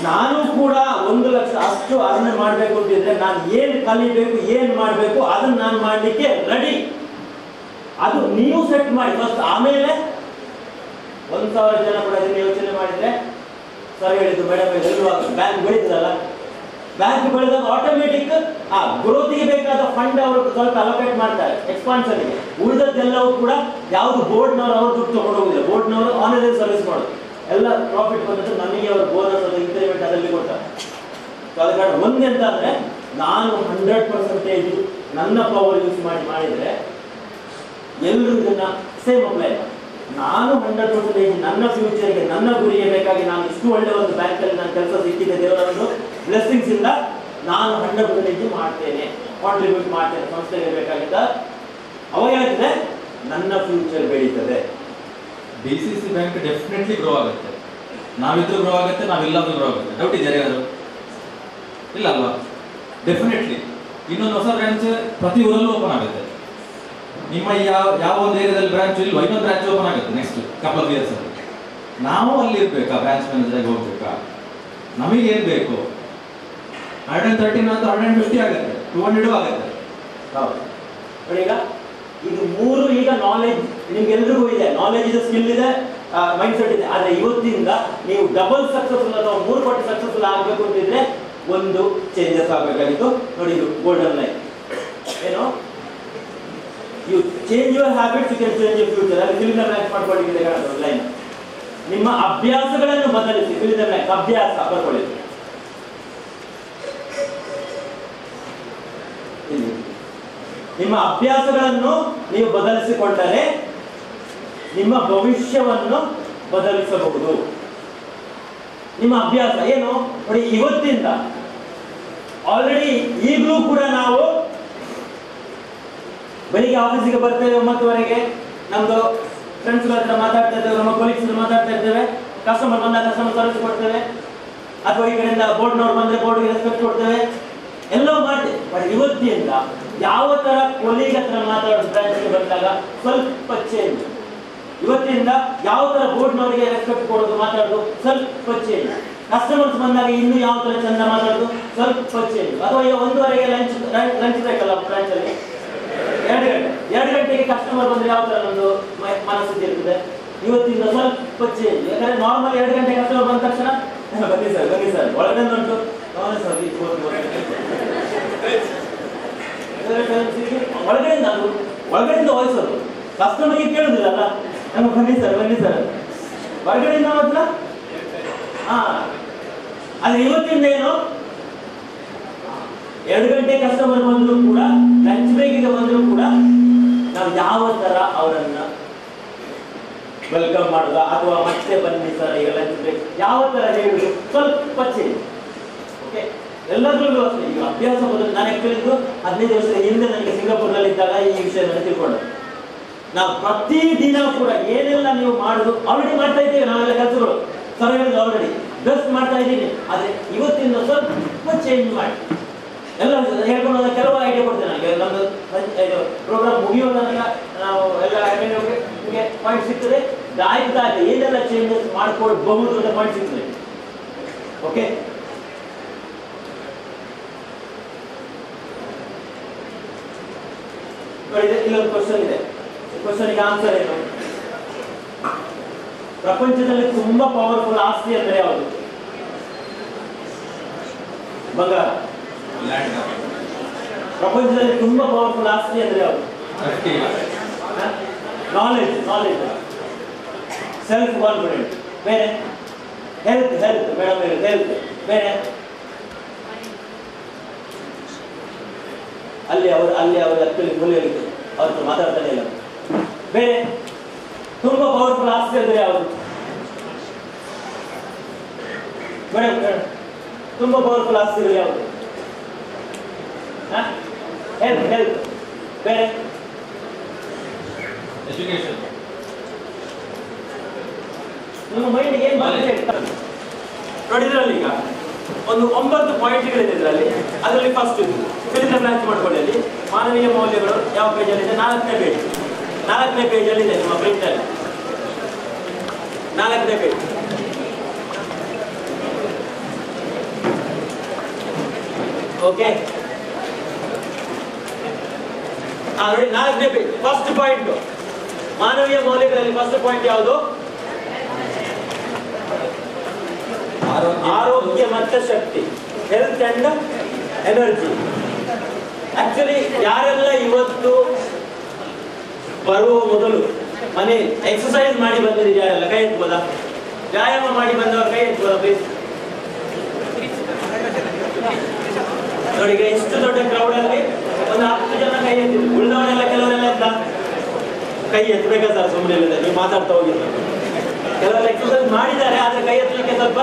Speaker 7: ನಾನು ಕೂಡ 1 ಲಕ್ಷ ಅಷ್ಟು ಅರ್ನ್ ಮಾಡಬೇಕು ಅಂತಿದ್ರೆ ನಾನು ಏನ್ ಕಲಿಬೇಕು, ಏನ್ ಮಾಡಬೇಕು ಅದನ್ನ ನಾನು ಮಾಡ್ಲಿಕ್ಕೆ ರೆಡಿ. ಅದು ನೀವು ಸೆಟ್ ಮಾಡಿ ಫಸ್ಟ್, ಆಮೇಲೆ 1,000 ಜನ ಕೂಡ ಅದನ್ನ ಯೋಚನೆ ಮಾಡಿದ್ರೆ ಸರ್ ಹೇಳಿದ್ದು ಮೇಡಮ್ ಎಲ್ಲರೂ ಬ್ಯಾಂಕ್ ಬೆಳೀತದಲ್ಲ, ಬ್ಯಾಂಕ್ ಬೆಳೆದಾಗ ಆಟೋಮೆಟಿಕ್ ಗ್ರೋತಿಗೆ ಬೇಕಾದ ಫಂಡ್ ಅವರು ಸ್ವಲ್ಪ ಅಲೋಕೇಟ್ ಮಾಡ್ತಾರೆ ಎಕ್ಸ್ಪಾನ್ಷನ್ಗೆ. ಉಳಿದದ್ದೆಲ್ಲವೂ ಕೂಡ ಯಾವುದು ಬೋರ್ಡ್ನವರು ಅವರು ದುಡ್ಡು ತಗೊಂಡು ಹೋಗುದಿಲ್ಲ, ಬೋರ್ಡ್ನವರು ಆನರರಿ ಸರ್ವಿಸ್ ಮಾಡೋದು. ಎಲ್ಲ ಪ್ರಾಫಿಟ್ ಬಂದದ್ದು ನಮಗೆ ಅವರು ಬೋನಸ್ ಅದು ಇನ್ಕ್ರಿಮೆಂಟ್ ಅದರಲ್ಲಿ ಕೊಡ್ತಾರೆ. ಅದ ಕಾರಣ ಒಂದೆಂತ ಅಂದ್ರೆ ನಾನು 100% ನನ್ನ ಪವರ್ ಯೂಸ್ ಮಾಡಿದ್ರೆ ಎಲ್ಲರೂ ಇದನ್ನ ಸೇಮ್ ಅಪ್ಲೈ ಮಾಡಿ. ನಾನು 100% ನನ್ನ ಫ್ಯೂಚರ್ಗೆ, ನನ್ನ ಗುರಿಗೆ ಬೇಕಾಗಿ ನಾನು ಇಷ್ಟು ಒಳ್ಳೆ ಒಂದು ಬ್ಯಾಂಕಲ್ಲಿ ನಾನು ಕೆಲಸ ಸಿಕ್ಕಿದೆ, ದೇವರ ಒಂದು ಬ್ಲೆಸ್ಸಿಂಗ್ಸ್ ಇಂದ ನಾನು 100% ಮಾಡ್ತೇನೆ, ಕಾಂಟ್ರಿಬ್ಯೂಟ್ ಮಾಡ್ತೇನೆ ಸಂಸ್ಥೆಗೆ ಬೇಕಾಗಿದ್ದ. ಅವಾಗ ಏನಾಗ್ತದೆ, ನನ್ನ ಫ್ಯೂಚರ್ ಬೆಳೀತದೆ.
Speaker 8: DCC ಬ್ಯಾಂಕ್ ಡೆಫಿನೆಟ್ಲಿ ಗ್ರೋ ಆಗುತ್ತೆ. ನಾವಿದ್ರು ಗ್ರೋ ಆಗುತ್ತೆ, ನಾವಿಲ್ಲಾದ್ರೂ ಗ್ರೋ ಆಗುತ್ತೆ. ಡೌಟ್ ಇದೆ ಯಾರು? ಇಲ್ಲ ಅಲ್ವಾ? ಡೆಫಿನೆಟ್ಲಿ ಇನ್ನೊಂದು ಹೊಸ ಬ್ರಾಂಚ್ ಪ್ರತಿ ಊರಲ್ಲೂ ಓಪನ್ ಆಗುತ್ತೆ. ನಿಮ್ಮ ಯಾವ ಒಂದು ಏರಿಯಾದಲ್ಲಿ ಬ್ರಾಂಚ್ ಇಲ್ವಾ, ಇನ್ನೊಂದು ಬ್ರಾಂಚ್ ಓಪನ್ ಆಗುತ್ತೆ ನೆಕ್ಸ್ಟ್ ಕಪಲ್ ಆಫ್ ಇಯರ್ಸ್ ಅಲ್ಲಿ. ನಾವು ಅಲ್ಲಿ ಇರ್ಬೇಕಾ, ಬ್ರಾಂಚ್ ಮ್ಯಾನೇಜರ್ ಹೋಗ್ಬೇಕಾ? ನಮಗೆ ಏನ್ ಬೇಕು? 113 ಅಂತ 150 ಆಗುತ್ತೆ, 200 ಆಗುತ್ತೆ.
Speaker 7: ಹೌದು. ಈಗ ಇದು ಮೂರು ಈಗ ನಾಲೆಜ್ ನಿಮ್ಗೆಲ್ರಿಗೂ ಇದೆ, ನಾಲೆಜ್ ಇದೆ, ಸ್ಕಿಲ್ ಇದೆ, ಮೈಂಡ್ ಸೆಟ್ ಇದೆ. ಆದ್ರೆ ಇವತ್ತಿಂದ ನೀವು ಡಬಲ್ ಸಕ್ಸಸ್ಫುಲ್ ಅಥವಾ 3 ಪಟ್ಟು ಸಕ್ಸಸ್ಫುಲ್ ಆಗಬೇಕು ಅಂತಿದ್ರೆ ಒಂದು ಚೇಂಜಸ್ ಆಗಬೇಕಾಗಿತ್ತು. ನೋಡಿ, ಇದು ಗೋಲ್ಡನ್ ಲೈನ್ ಏನು, you change your habits you can change your future. ಅಲ್ಲಿ ಫಿಲ್ ಇನ್ ದ ಬ್ಲಾಂಕ್ಸ್ ಮಾಡ್ಕೊಳ್ಳಿಕ್ಕೆ ಲೈನ್. ನಿಮ್ಮ ಅಭ್ಯಾಸಗಳನ್ನು ಬದಲಿಸಿ, ಫಿಲ್ ಇನ್ ದ ಬ್ಲಾಂಕ್ಸ್, ಅಭ್ಯಾಸ ಬರ್ಕೊಳ್ಳಿ. ನಿಮ್ಮ ಅಭ್ಯಾಸಗಳನ್ನು ನೀವು ಬದಲಿಸಿಕೊಂಡರೆ ನಿಮ್ಮ ಭವಿಷ್ಯವನ್ನು ಬದಲಿಸಬಹುದು. ನಿಮ್ಮ ಅಭ್ಯಾಸ ಏನು ನೋಡಿ, ಇವತ್ತಿಂದ ಆಲ್ರೆಡಿ ಈಗಲೂ ಕೂಡ ನಾವು ಬೆಳಿಗ್ಗೆ ಆಫೀಸಿಗೆ ಬರ್ತೇವೆ 9:00ವರೆಗೆ, ನಮ್ದು ಫ್ರೆಂಡ್ಸ್ ಹತ್ರ ಮಾತಾಡ್ತಾ ಇದ್ದೇವೆ, ನಮ್ಮ ಕೊಲೀಗ್ಸ್ ಮಾತಾಡ್ತಾ ಇದ್ದೇವೆ, ಕಸ್ಟಮರ್ ಬಂದಾಗ ಕಸ್ಟಮರ್ ಸರ್ವಿಸ್ ಕೊಡ್ತೇವೆ, ಅಥವಾ ಈ ಕಡೆಯಿಂದ ಬೋರ್ಡ್ನವ್ರು ಬಂದ್ರೆ ಬೋರ್ಡ್ಗೆ ರೆಸ್ಪೆಕ್ಟ್ ಕೊಡ್ತೇವೆ, ಎಲ್ಲವೂ ಮಾಡ್ತೇವೆ. ಬಟ್ ಇವತ್ತಿಂದ ಯಾವ ತರ ಕೊಲೀಗ್ ಹತ್ರ ಮಾತಾಡೋದು ಬ್ರಾಂಚ್ಗೆ ಬಂದಾಗ ಸ್ವಲ್ಪ ಚೇಂಜ್. ಇವತ್ತಿಂದ ಯಾವ ತರ ಬೋರ್ಡ್ನವರಿಗೆ ರೆಸ್ಪೆಕ್ಟ್ ಕೊಡೋದು ಮಾತಾಡೋದು ಸ್ವಲ್ಪ ಚೇಂಜ್. ಕಸ್ಟಮರ್ಸ್ ಬಂದಾಗ ಇನ್ನು ಯಾವ ತರ ಚಂದ ಮಾತಾಡೋದು ಸ್ವಲ್ಪ ಚೇಂಜ್. ಅಥವಾ ಈಗ 1:15ಗೆ ಲಂಚ್ ಬೇಕಲ್ಲ ಬ್ರಾಂಚ್ ಅಲ್ಲಿ, 2 ಗಂಟೆಗೆ ಕಸ್ಟಮರ್ ಬಂದ್ರೆ ಯಾವ ತರ ಒಂದು ಮನಸ್ಥಿತಿ ಇರ್ತದೆ. ಇವತ್ತಿಂದ ಸ್ವಲ್ಪ ಚೇಂಜ್. ಯಾಕಂದ್ರೆ ನಾರ್ಮಲ್ 2 ಗಂಟೆ ಕಸ್ಟಮರ್ ಬಂದ ತಕ್ಷಣ ಬನ್ನಿ ಸರ್ ಒಳಗಡೆ ಉಂಟು ಒಳಗಡೆಯಿಂದ ವಹಿಸೋದು, ಕಸ್ಟಮರ್ಗೆ ಕೇಳುದಿಲ್ಲಲ್ಲ, ನಮ್ಗೆ ಬನ್ನಿ ಸರ್ ಹೊರಗಡೆಯಿಂದ ಮಾತ್ರ. ಆದ್ರೆ ಇವತ್ತಿಂದ ಏನು, 2 ಗಂಟೆ ಕಸ್ಟಮರ್ ಬಂದ್ರು ಕೂಡ, ಲಂಚ್ ಬ್ರೇಕಿಗೆ ಬಂದ್ರು ಕೂಡ ನಾವು ಯಾವ ತರ ಅವರನ್ನ ವೆಲ್ಕಮ್ ಮಾಡುದ, ಅಥವಾ ಮತ್ತೆ ಬನ್ನಿ ಸರ್ ಈಗ ಲಂಚ್ ಬ್ರೇಕ್ ಯಾವ ತರ ಹೇಳುದು ಸ್ವಲ್ಪ ಚೇಂಜ್. ಓಕೆ, ಎಲ್ಲದರಲ್ಲೂ ಅಷ್ಟೇ. ಈಗ ಅಭ್ಯಾಸ ಬದಲು ನಾನು ಆಕ್ಚುಲಿ 15 ವರ್ಷದ ಹಿಂದೆ ನನಗೆ ಸಿಂಗಾಪುರ್ನಲ್ಲಿ ಇದ್ದಾಗ ಈ ವಿಷಯವನ್ನು ತಿಳ್ಕೊಂಡೆ. ನಾವು ಪ್ರತಿದಿನ ಕೂಡ ಏನೆಲ್ಲ ನೀವು ಮಾಡುದು ಆಲ್ರೆಡಿ ಮಾಡ್ತಾ ಇದ್ದೇವೆ, ನಾವೆಲ್ಲ ಕೆಲಸಗಳು ಸರ್ವೆ ಆಲ್ರೆಡಿ ಬೆಸ್ಟ್ ಮಾಡ್ತಾ ಇದ್ದೀನಿ. ಆದ್ರೆ ಇವತ್ತಿಂದ ಸ್ವಲ್ಪ ಚೇಂಜ್ ಮಾಡಿ ಎಲ್ಲ ಹೇಳ್ಕೊಂಡು ಕೆಲವು ಐಡಿಯಾ ಕೊಡ್ತೇನೆ. ನನಗೆ ನಮ್ದು ಪ್ರೋಗ್ರಾಮ್ ಮುಗಿಯುವ ತನಕ ನಾವು ಎಲ್ಲ ನಿಮಗೆ ಪಾಯಿಂಟ್ ಸಿಗ್ತದೆ. ಆಯ್ತಾಗ ಏನೆಲ್ಲ ಚೇಂಜಸ್ ಮಾಡ್ಕೊಳ್ಬಹುದು ಅಂತ ಪಾಯಿಂಟ್ ಸಿಗ್ತದೆ. ಓಕೆ, ಇಲ್ಲೊಂದು ಕ್ವಶನ್ ಇದೆ. ಕ್ವಶನ್ಗೆ ಆನ್ಸರ್ ಏನು? ಪ್ರಪಂಚದಲ್ಲಿ ತುಂಬಾ ಪವರ್ಫುಲ್ ಆಸ್ತಿ ಅಂದ್ರೆ ಯಾವುದು? ಬಂಗಾರ. ಪ್ರಪಂಚದಲ್ಲಿ ತುಂಬಾ ಪವರ್ಫುಲ್ ಆಸ್ತಿ ಅಂದ್ರೆ ಯಾವುದು? Knowledge, self confident. ಬೇರೆ ಹೆಲ್ತ್ ಮೇಡಮ್, ಹೆಲ್ತ್ ಬೇರೆ. ಅಲ್ಲಿ ಅವರು ಆಕ್ಚುಲಿ ಮೂಲೆ ಹೇಳಿದ್ರು, ಅವ್ರ ಹತ್ರ ಮಾತಾಡ್ತಾನೆ ಇಲ್ಲ. ಬೇರೆ ತುಂಬಾ ಪವರ್ಫುಲ್ ಆಸ್ತಿ ಅಂದ್ರೆ ಯಾವುದು ಮೇಡಮ್? ತುಂಬಾ ಪವರ್ಫುಲ್ ಆಸ್ತಿಗಳು ಯಾವುದು? ಹೆಲ್ತ್. ಬೇರೆ
Speaker 8: ಎಜುಕೇಶನ್.
Speaker 7: ನಿಮ್ಮ ಮೈಂಡ್ ಏನ್ ನೋಡಿದ್ರಲ್ಲಿ ಈಗ ಒಂದು 9 ಪಾಯಿಂಟ್ಗಳಿದೆ ಇದರಲ್ಲಿ. ಅದರಲ್ಲಿ ಫಸ್ಟ್ ಫಿಲಿಂ ಬ್ಲಾಂಚ್ ಮಾಡ್ಕೊಳ್ಳಿ. ಅಲ್ಲಿ ಮಾನವೀಯ ಮೌಲ್ಯಗಳು ಯಾವ ಪೇಜಲ್ಲಿದೆ? 4ನೇ ಪೇಜಲ್ಲಿದೆ ನಿಮ್ಮ ಪ್ರಿಂಟಲ್ಲಿ. 4ನೇ ಪೇಜ್. ಓಕೆ, ನೋಡಿ 4ನೇ ಪೇಜ್. ಫಸ್ಟ್ ಪಾಯಿಂಟ್ ಮಾನವೀಯ ಮೌಲ್ಯಗಳಲ್ಲಿ ಫಸ್ಟ್ ಪಾಯಿಂಟ್ ಯಾವುದು? ಆರೋಗ್ಯ ಮತ್ತು ಶಕ್ತಿ, ಹೆಲ್ತ್ ಅಂಡ್ ಎನರ್ಜಿ. ಆಕ್ಚುಲಿ ಯಾರೆಲ್ಲ ಇವತ್ತು ಬರುವ ಮೊದಲು ಮನೆ ಎಕ್ಸರ್ಸೈಸ್ ಮಾಡಿ ಬಂದಿದ್ದೀರಿ ಯಾರೆಲ್ಲ ಕೈ ಎತ್ಬೋದಾ? ವ್ಯಾಯಾಮ ಮಾಡಿ ಬಂದವರು ಕೈ ಎತ್ಬೋದಾ ಪ್ಲೀಸ್? ನೋಡಿ, ಈಗ ಇಷ್ಟು ದೊಡ್ಡ ಕ್ರೌಡ್ ಅಲ್ಲಿ ಒಂದು 10 ಜನ ಕೈ ಎತ್ತಿದ್ರು. ಉಳಿದವರೆಲ್ಲ ಕೆಲವರೆಲ್ಲ ಎತ್ತ ಕೈ ಎತ್ತಬೇಕಾ ಸರ್? ಸುಮ್ಮನೆ ಇಲ್ಲ, ನೀವು ಮಾತಾಡ್ತಾ ಹೋಗಿಲ್ಲ. ಕೆಲವೆಲ್ಲ ಎಕ್ಸರ್ಸೈಸ್ ಮಾಡಿದ್ದಾರೆ, ಆದ್ರೆ ಕೈ ಎತ್ತಲಿಕ್ಕೆ ಸ್ವಲ್ಪ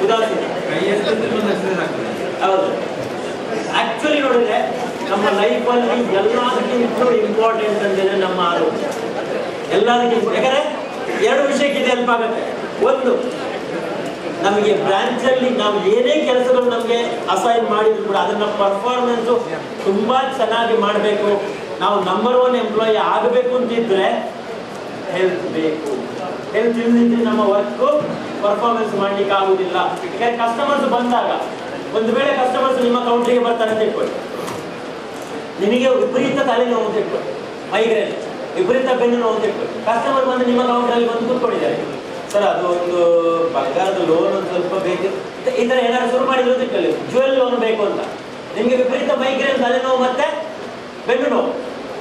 Speaker 7: ಉದಾಸೀನ. ಹೌದು, ಆಕ್ಚುಲಿ ನೋಡಿದ್ರೆ ನಮ್ಮ ಲೈಫಲ್ಲಿ ಎಲ್ಲದಕ್ಕಿಂತ ಇಂಪಾರ್ಟೆಂಟ್ ಅಂದ್ರೆ ನಮ್ಮ ಆರೋಗ್ಯ. ಎಲ್ಲದಕ್ಕಿಂತ, ಯಾಕಂದ್ರೆ 2 ವಿಷಯಕ್ಕೆ ಇದು ಹೆಲ್ಪ್ ಆಗುತ್ತೆ. ಒಂದು, ನಮಗೆ ಬ್ರಾಂಚ್ ಅಲ್ಲಿ ನಾವು ಏನೇ ಕೆಲಸಗಳು ನಮಗೆ ಅಸೈನ್ ಮಾಡಿದ್ರು ಕೂಡ ಅದನ್ನ ಪರ್ಫಾರ್ಮೆನ್ಸ್ ತುಂಬಾ ಚೆನ್ನಾಗಿ ಮಾಡಬೇಕು ನಾವು ನಂಬರ್ 1 ಎಂಪ್ಲಾಯಿ ಆಗಬೇಕು ಅಂತಿದ್ರೆ ಹೆಲ್ತ್ ಬೇಕು. ಹೆಲ್ತ್ ಇಲ್ಲದಿದ್ರೆ ನಮ್ಮ ವರ್ಕ್ ಪರ್ಫಾರ್ಮೆನ್ಸ್ ಮಾಡ್ಲಿಕ್ಕೆ ಆಗುದಿಲ್ಲ. ಯಾಕಂದ್ರೆ ಕಸ್ಟಮರ್ಸ್ ಬಂದಾಗ, ಒಂದು ವೇಳೆ ಕಸ್ಟಮರ್ಸ್ ನಿಮ್ಮ ಕೌಂಟ್ರಿಗೆ ಬರ್ತಾರೆ ಅಂತ ಇಟ್ಕೊಳ್ಳಿ, ನಿಮಗೆ ವಿಪರೀತ ತಲೆನೋವು ಅಂತ ಇಟ್ಕೊಳ್ಳಿ, ಮೈಗ್ರೇನ್, ವಿಪರೀತ ಬೆನ್ನು ನೋವು ಅಂತ ಇಟ್ಕೊಳ್ಳಿ. ಕಸ್ಟಮರ್ ಬಂದು ನಿಮ್ಮ ಕೌಂಟರಲ್ಲಿ ಬಂದು ಕೂತ್ಕೊಂಡಿದ್ದಾರೆ, ಸರ್ ಅದು ಒಂದು ಬಂಗಾರದ ಲೋನ್ ಒಂದು ಸ್ವಲ್ಪ ಬೇಕು, ಈ ತರ ಏನಾದ್ರು ಶುರು ಮಾಡಿದ್ರು ಅಂತ ಇಟ್ಕೊಳ್ಳಿ, ಜ್ಯುವೆಲ್ ಲೋನ್ ಬೇಕು ಅಂತ. ನಿಮಗೆ ವಿಪರೀತ ಮೈಗ್ರೇನ್, ತಲೆನೋವು ಮತ್ತೆ ಬೆನ್ನು ನೋವು.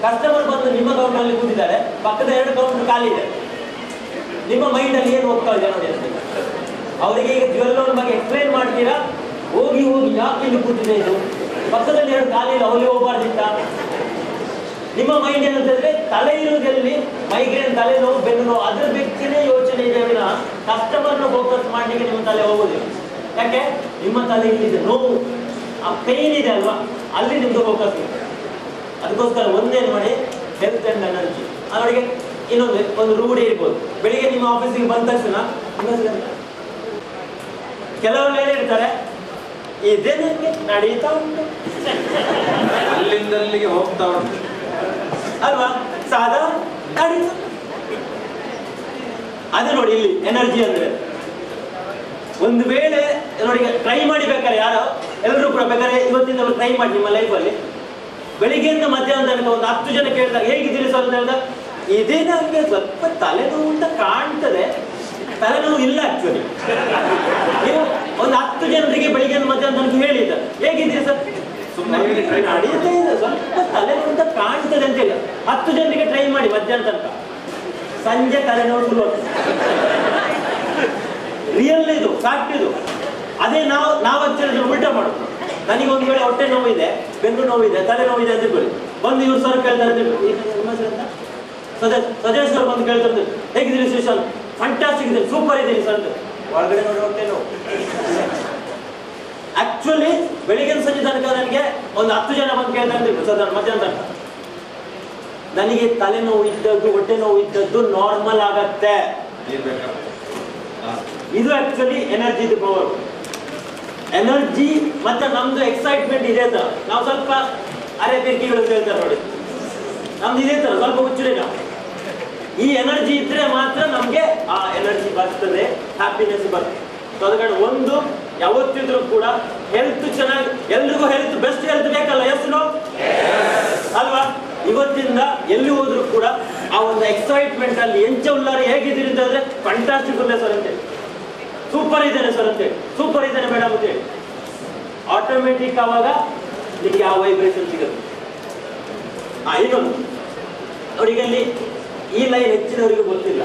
Speaker 7: ಕಸ್ಟಮರ್ ಬಂದು ನಿಮ್ಮ ಕೌಂಟರಲ್ಲಿ ಕೂತಿದ್ದಾರೆ, ಪಕ್ಕದ 2 ಕೌಂಟರ್ ಖಾಲಿ ಇದೆ. ನಿಮ್ಮ ಮೈಂಡ್ ಅಲ್ಲಿ ಏನು ಹೋಗ್ತಾ ಇದೆ ನೋಡಿ ಅಂತ. ಅವರಿಗೆ ಈಗ ಜ್ಯುವೆಲ್ ಲೋನ್ ಬಗ್ಗೆ ಎಕ್ಸ್ಪ್ಲೈನ್ ಮಾಡ್ತೀರಾ, ಹೋಗಿ ಯಾಕೆ ಇಲ್ಲಿ ಕೂತಿದೆ, ಇದು ಪಕ್ಕದಲ್ಲಿ 2 ಖಾಲಿ ಇಲ್ಲ, ಅವಲ್ಲಿ ಹೋಗ್ಬಾರ್ದಿತ್ತ. ನಿಮ್ಮ ಮೈಂಡ್ ಏನಂತಂದ್ರೆ ತಲೆ ಇರುವುದಲ್ಲಿ ಮೈಗ್ರೇನ್, ತಲೆನೋವು, ಬೆನ್ನು ನೋವು, ಅದ್ರ ಬೆಕ್ಕಿನೇ ಯೋಚನೆ ಇದೆ ವಿನ ಕಸ್ಟಮರ್ನ ಫೋಕಸ್ ಮಾಡಲಿಕ್ಕೆ ನಿಮ್ಮ ತಲೆ ಹೋಗುದಿಲ್ಲ. ಯಾಕೆ? ನಿಮ್ಮ ತಲೆ ಇಲ್ಲಿದೆ, ನೋವು, ಆ ಪೇನ್ ಇದೆ ಅಲ್ವಾ, ಅಲ್ಲಿ ನಿಮ್ದು ಫೋಕಸ್ ಇದೆ. ಅದಕ್ಕೋಸ್ಕರ ಒಂದೇನು ಮಾಡಿ, ಹೆಲ್ತ್ ಅಂಡ್ ಎನರ್ಜಿ. ಅವರಿಗೆ ಇನ್ನೊಂದು ಒಂದು ರೂಢಿ ಇರ್ಬೋದು. ಬೆಳಿಗ್ಗೆ ನಿಮ್ಮ ಆಫೀಸಿಗೆ ಬಂದ ತಕ್ಷಣ ಕೆಲವರು ಏನ್ ಹೇಳ್ತಾರೆ, ಇದೇ ನನಗೆ ನಡೀತಾ ಉಂಟು,
Speaker 8: ಅಲ್ಲಿಂದ ಅಲ್ಲಿಗೆ ಹೋಗ್ತಾ ಉಂಟು
Speaker 7: ಅಲ್ವಾ, ಸಾದಾ ನಡೀತಾ. ಅದೇ ನೋಡಿ ಇಲ್ಲಿ ಎನರ್ಜಿ ಅಂದ್ರೆ. ಒಂದು ವೇಳೆ ನೋಡಿ ಟ್ರೈ ಮಾಡಿ ಬೇಕಾದ್ರೆ, ಯಾರೋ ಎಲ್ಲರೂ ಕೂಡ ಬೇಕಾದ್ರೆ ಇವತ್ತಿಂದ ಟ್ರೈ ಮಾಡಿ ನಿಮ್ಮ ಲೈಫಲ್ಲಿ. ಬೆಳಿಗ್ಗೆಯಿಂದ ಮಧ್ಯಾಹ್ನ ತನಕ ಒಂದು 10 ಜನ ಕೇಳಿದಾಗ ಹೇಗಿದ್ದೀರಿ ಸರ್ ಅಂತ ಹೇಳಿದಾಗ, ಇದೇ ನನಗೆ ಸ್ವಲ್ಪ ತಲೆನೋವು ಅಂತ ಕಾಣ್ತದೆ, ತಲೆನೋವು ಇಲ್ಲ ಆಕ್ಚುಲಿ. ನೀವು ಒಂದು 10 ಜನರಿಗೆ ಬೆಳಿಗ್ಗೆ ಮಧ್ಯಾಹ್ನ ತನಕ ಹೇಳಿದ್ದ ಹೇಗಿದ್ದೀರಿ ಸರ್, ಸುಮ್ಮನೆ ನಡೆಯುತ್ತೆ, ಸ್ವಲ್ಪ ತಲೆನೋವು ಅಂತ ಕಾಣ್ತದೆ ಅಂತ ಹೇಳಿ 10 ಜನರಿಗೆ ಟ್ರೈ ಮಾಡಿ ಮಧ್ಯಾಹ್ನ ತನಕ, ಸಂಜೆ ತಲೆನೋವು ಶುರು ಆಗ್ತದೆ. ರಿಯಲ್ ಇದು, ಫ್ಯಾಕ್ಟ್ ಇದು. ಅದೇ ನಾವು ಆಕ್ಚುಲಿ ಉಲ್ಟಾ ಮಾಡೋದು. ನನಗೆ ಒಂದು ವೇಳೆ ಹೊಟ್ಟೆ ನೋವಿದೆ, ಬೆನ್ನು ನೋವಿದೆ, ತಲೆ ನೋವಿದೆ ಅಂತ ಇಟ್ಕೊಳ್ಳಿ, ಬಂದು ಇವ್ರು ಸರ್ ಕೇಳ್ತಾರೆ ಅಂತ ಸಜೆಸ್ಟ್ ಬಂದು ಕೇಳ್ತಾರೆ, ಹೇಗಿದ್ದೀರಿ ಶ್ರೀಶಾಲ್, ಫ್ಯಾಂಟಾಸ್ಟಿಕ್ ಇದೆ, ಸೂಪರ್ ಇದೆ ಸರ್, ಒಳಗಡೆ ನೋಡಿ ಹೊಟ್ಟೆ ನೋವು. ಆಕ್ಚುಲಿ ಬೆಳಿಗ್ಗೆ ಸಂಜೆ ತನಕ ನನಗೆ ಒಂದು 10 ಜನ ಬಂದು ಕೇಳ್ತಾರೆ ಸರ್ ಮಧ್ಯಾಹ್ನ ತನಕ, ನನಗೆ ತಲೆನೋವು ಇದ್ದದ್ದು, ಹೊಟ್ಟೆ ನೋವು ಇದ್ದದ್ದು ನಾರ್ಮಲ್ ಆಗತ್ತೆ. ಇದು ಆಕ್ಚುಲಿ ಎನರ್ಜಿ ಪವರ್. ಎನರ್ಜಿ ಮತ್ತೆ ನಮ್ದು ಎಕ್ಸೈಟ್ಮೆಂಟ್ ಇದೆ ತರ. ನಾವು ಸ್ವಲ್ಪ ಅರೆ ಬೆರ್ಕಿಗಳು ಅಂತ ಹೇಳ್ತಾರೆ ನೋಡಿ, ನಮ್ದು ಇದೇ ತರ ಸ್ವಲ್ಪ ಹುಚ್ಚುರೆ ನಾವು. ಈ ಎನರ್ಜಿ ಇದ್ರೆ ಮಾತ್ರ ನಮ್ಗೆ ಆ ಎನರ್ಜಿ ಬರ್ತದೆ, ಹ್ಯಾಪಿನೆಸ್ ಬರ್ತದೆ. ಸೊ ಅದಕ್ಕೆ ಒಂದು ಯಾವತ್ತಿದ್ರು ಕೂಡ ಹೆಲ್ತ್ ಚೆನ್ನಾಗಿ, ಎಲ್ರಿಗೂ ಹೆಲ್ತ್, ಬೆಸ್ಟ್ ಹೆಲ್ತ್ ಬೇಕಲ್ಲ, ಎಸ್ ನೋ ಅಲ್ವಾ? ಇವತ್ತಿಂದ ಎಲ್ಲಿ ಹೋದ್ರು ಕೂಡ ಆ ಒಂದು ಎಕ್ಸೈಟ್ಮೆಂಟ್ ಅಲ್ಲಿ ಎಂಚ ಉಲ್ಲಾರ, ಹೇಗಿದ್ದೀರಿ ಅಂತಂದ್ರೆ ಫ್ಯಾಂಟಾಸ್ಟಿಕ್ ಇದೆ ಸರ್ ಅಂತೇಳಿ, ಸೂಪರ್ ಇದ್ದೇನೆ ಸರ್ ಅಂತೇಳಿ, ಸೂಪರ್ ಇದ್ದೇನೆ ಮೇಡಮ್ ಅಂತೇಳಿ, ಆಟೋಮೆಟಿಕ್ ಅವಾಗ ನಿಮಗೆ ಯಾವ ವೈಬ್ರೇಷನ್ ಸಿಗುತ್ತೆ. ಇನ್ನೊಂದು ನೋಡಿ, ಅಲ್ಲಿ ಈ ಲೈನ್ ಹೆಚ್ಚಿನವರಿಗೆ ಗೊತ್ತಿಲ್ಲ,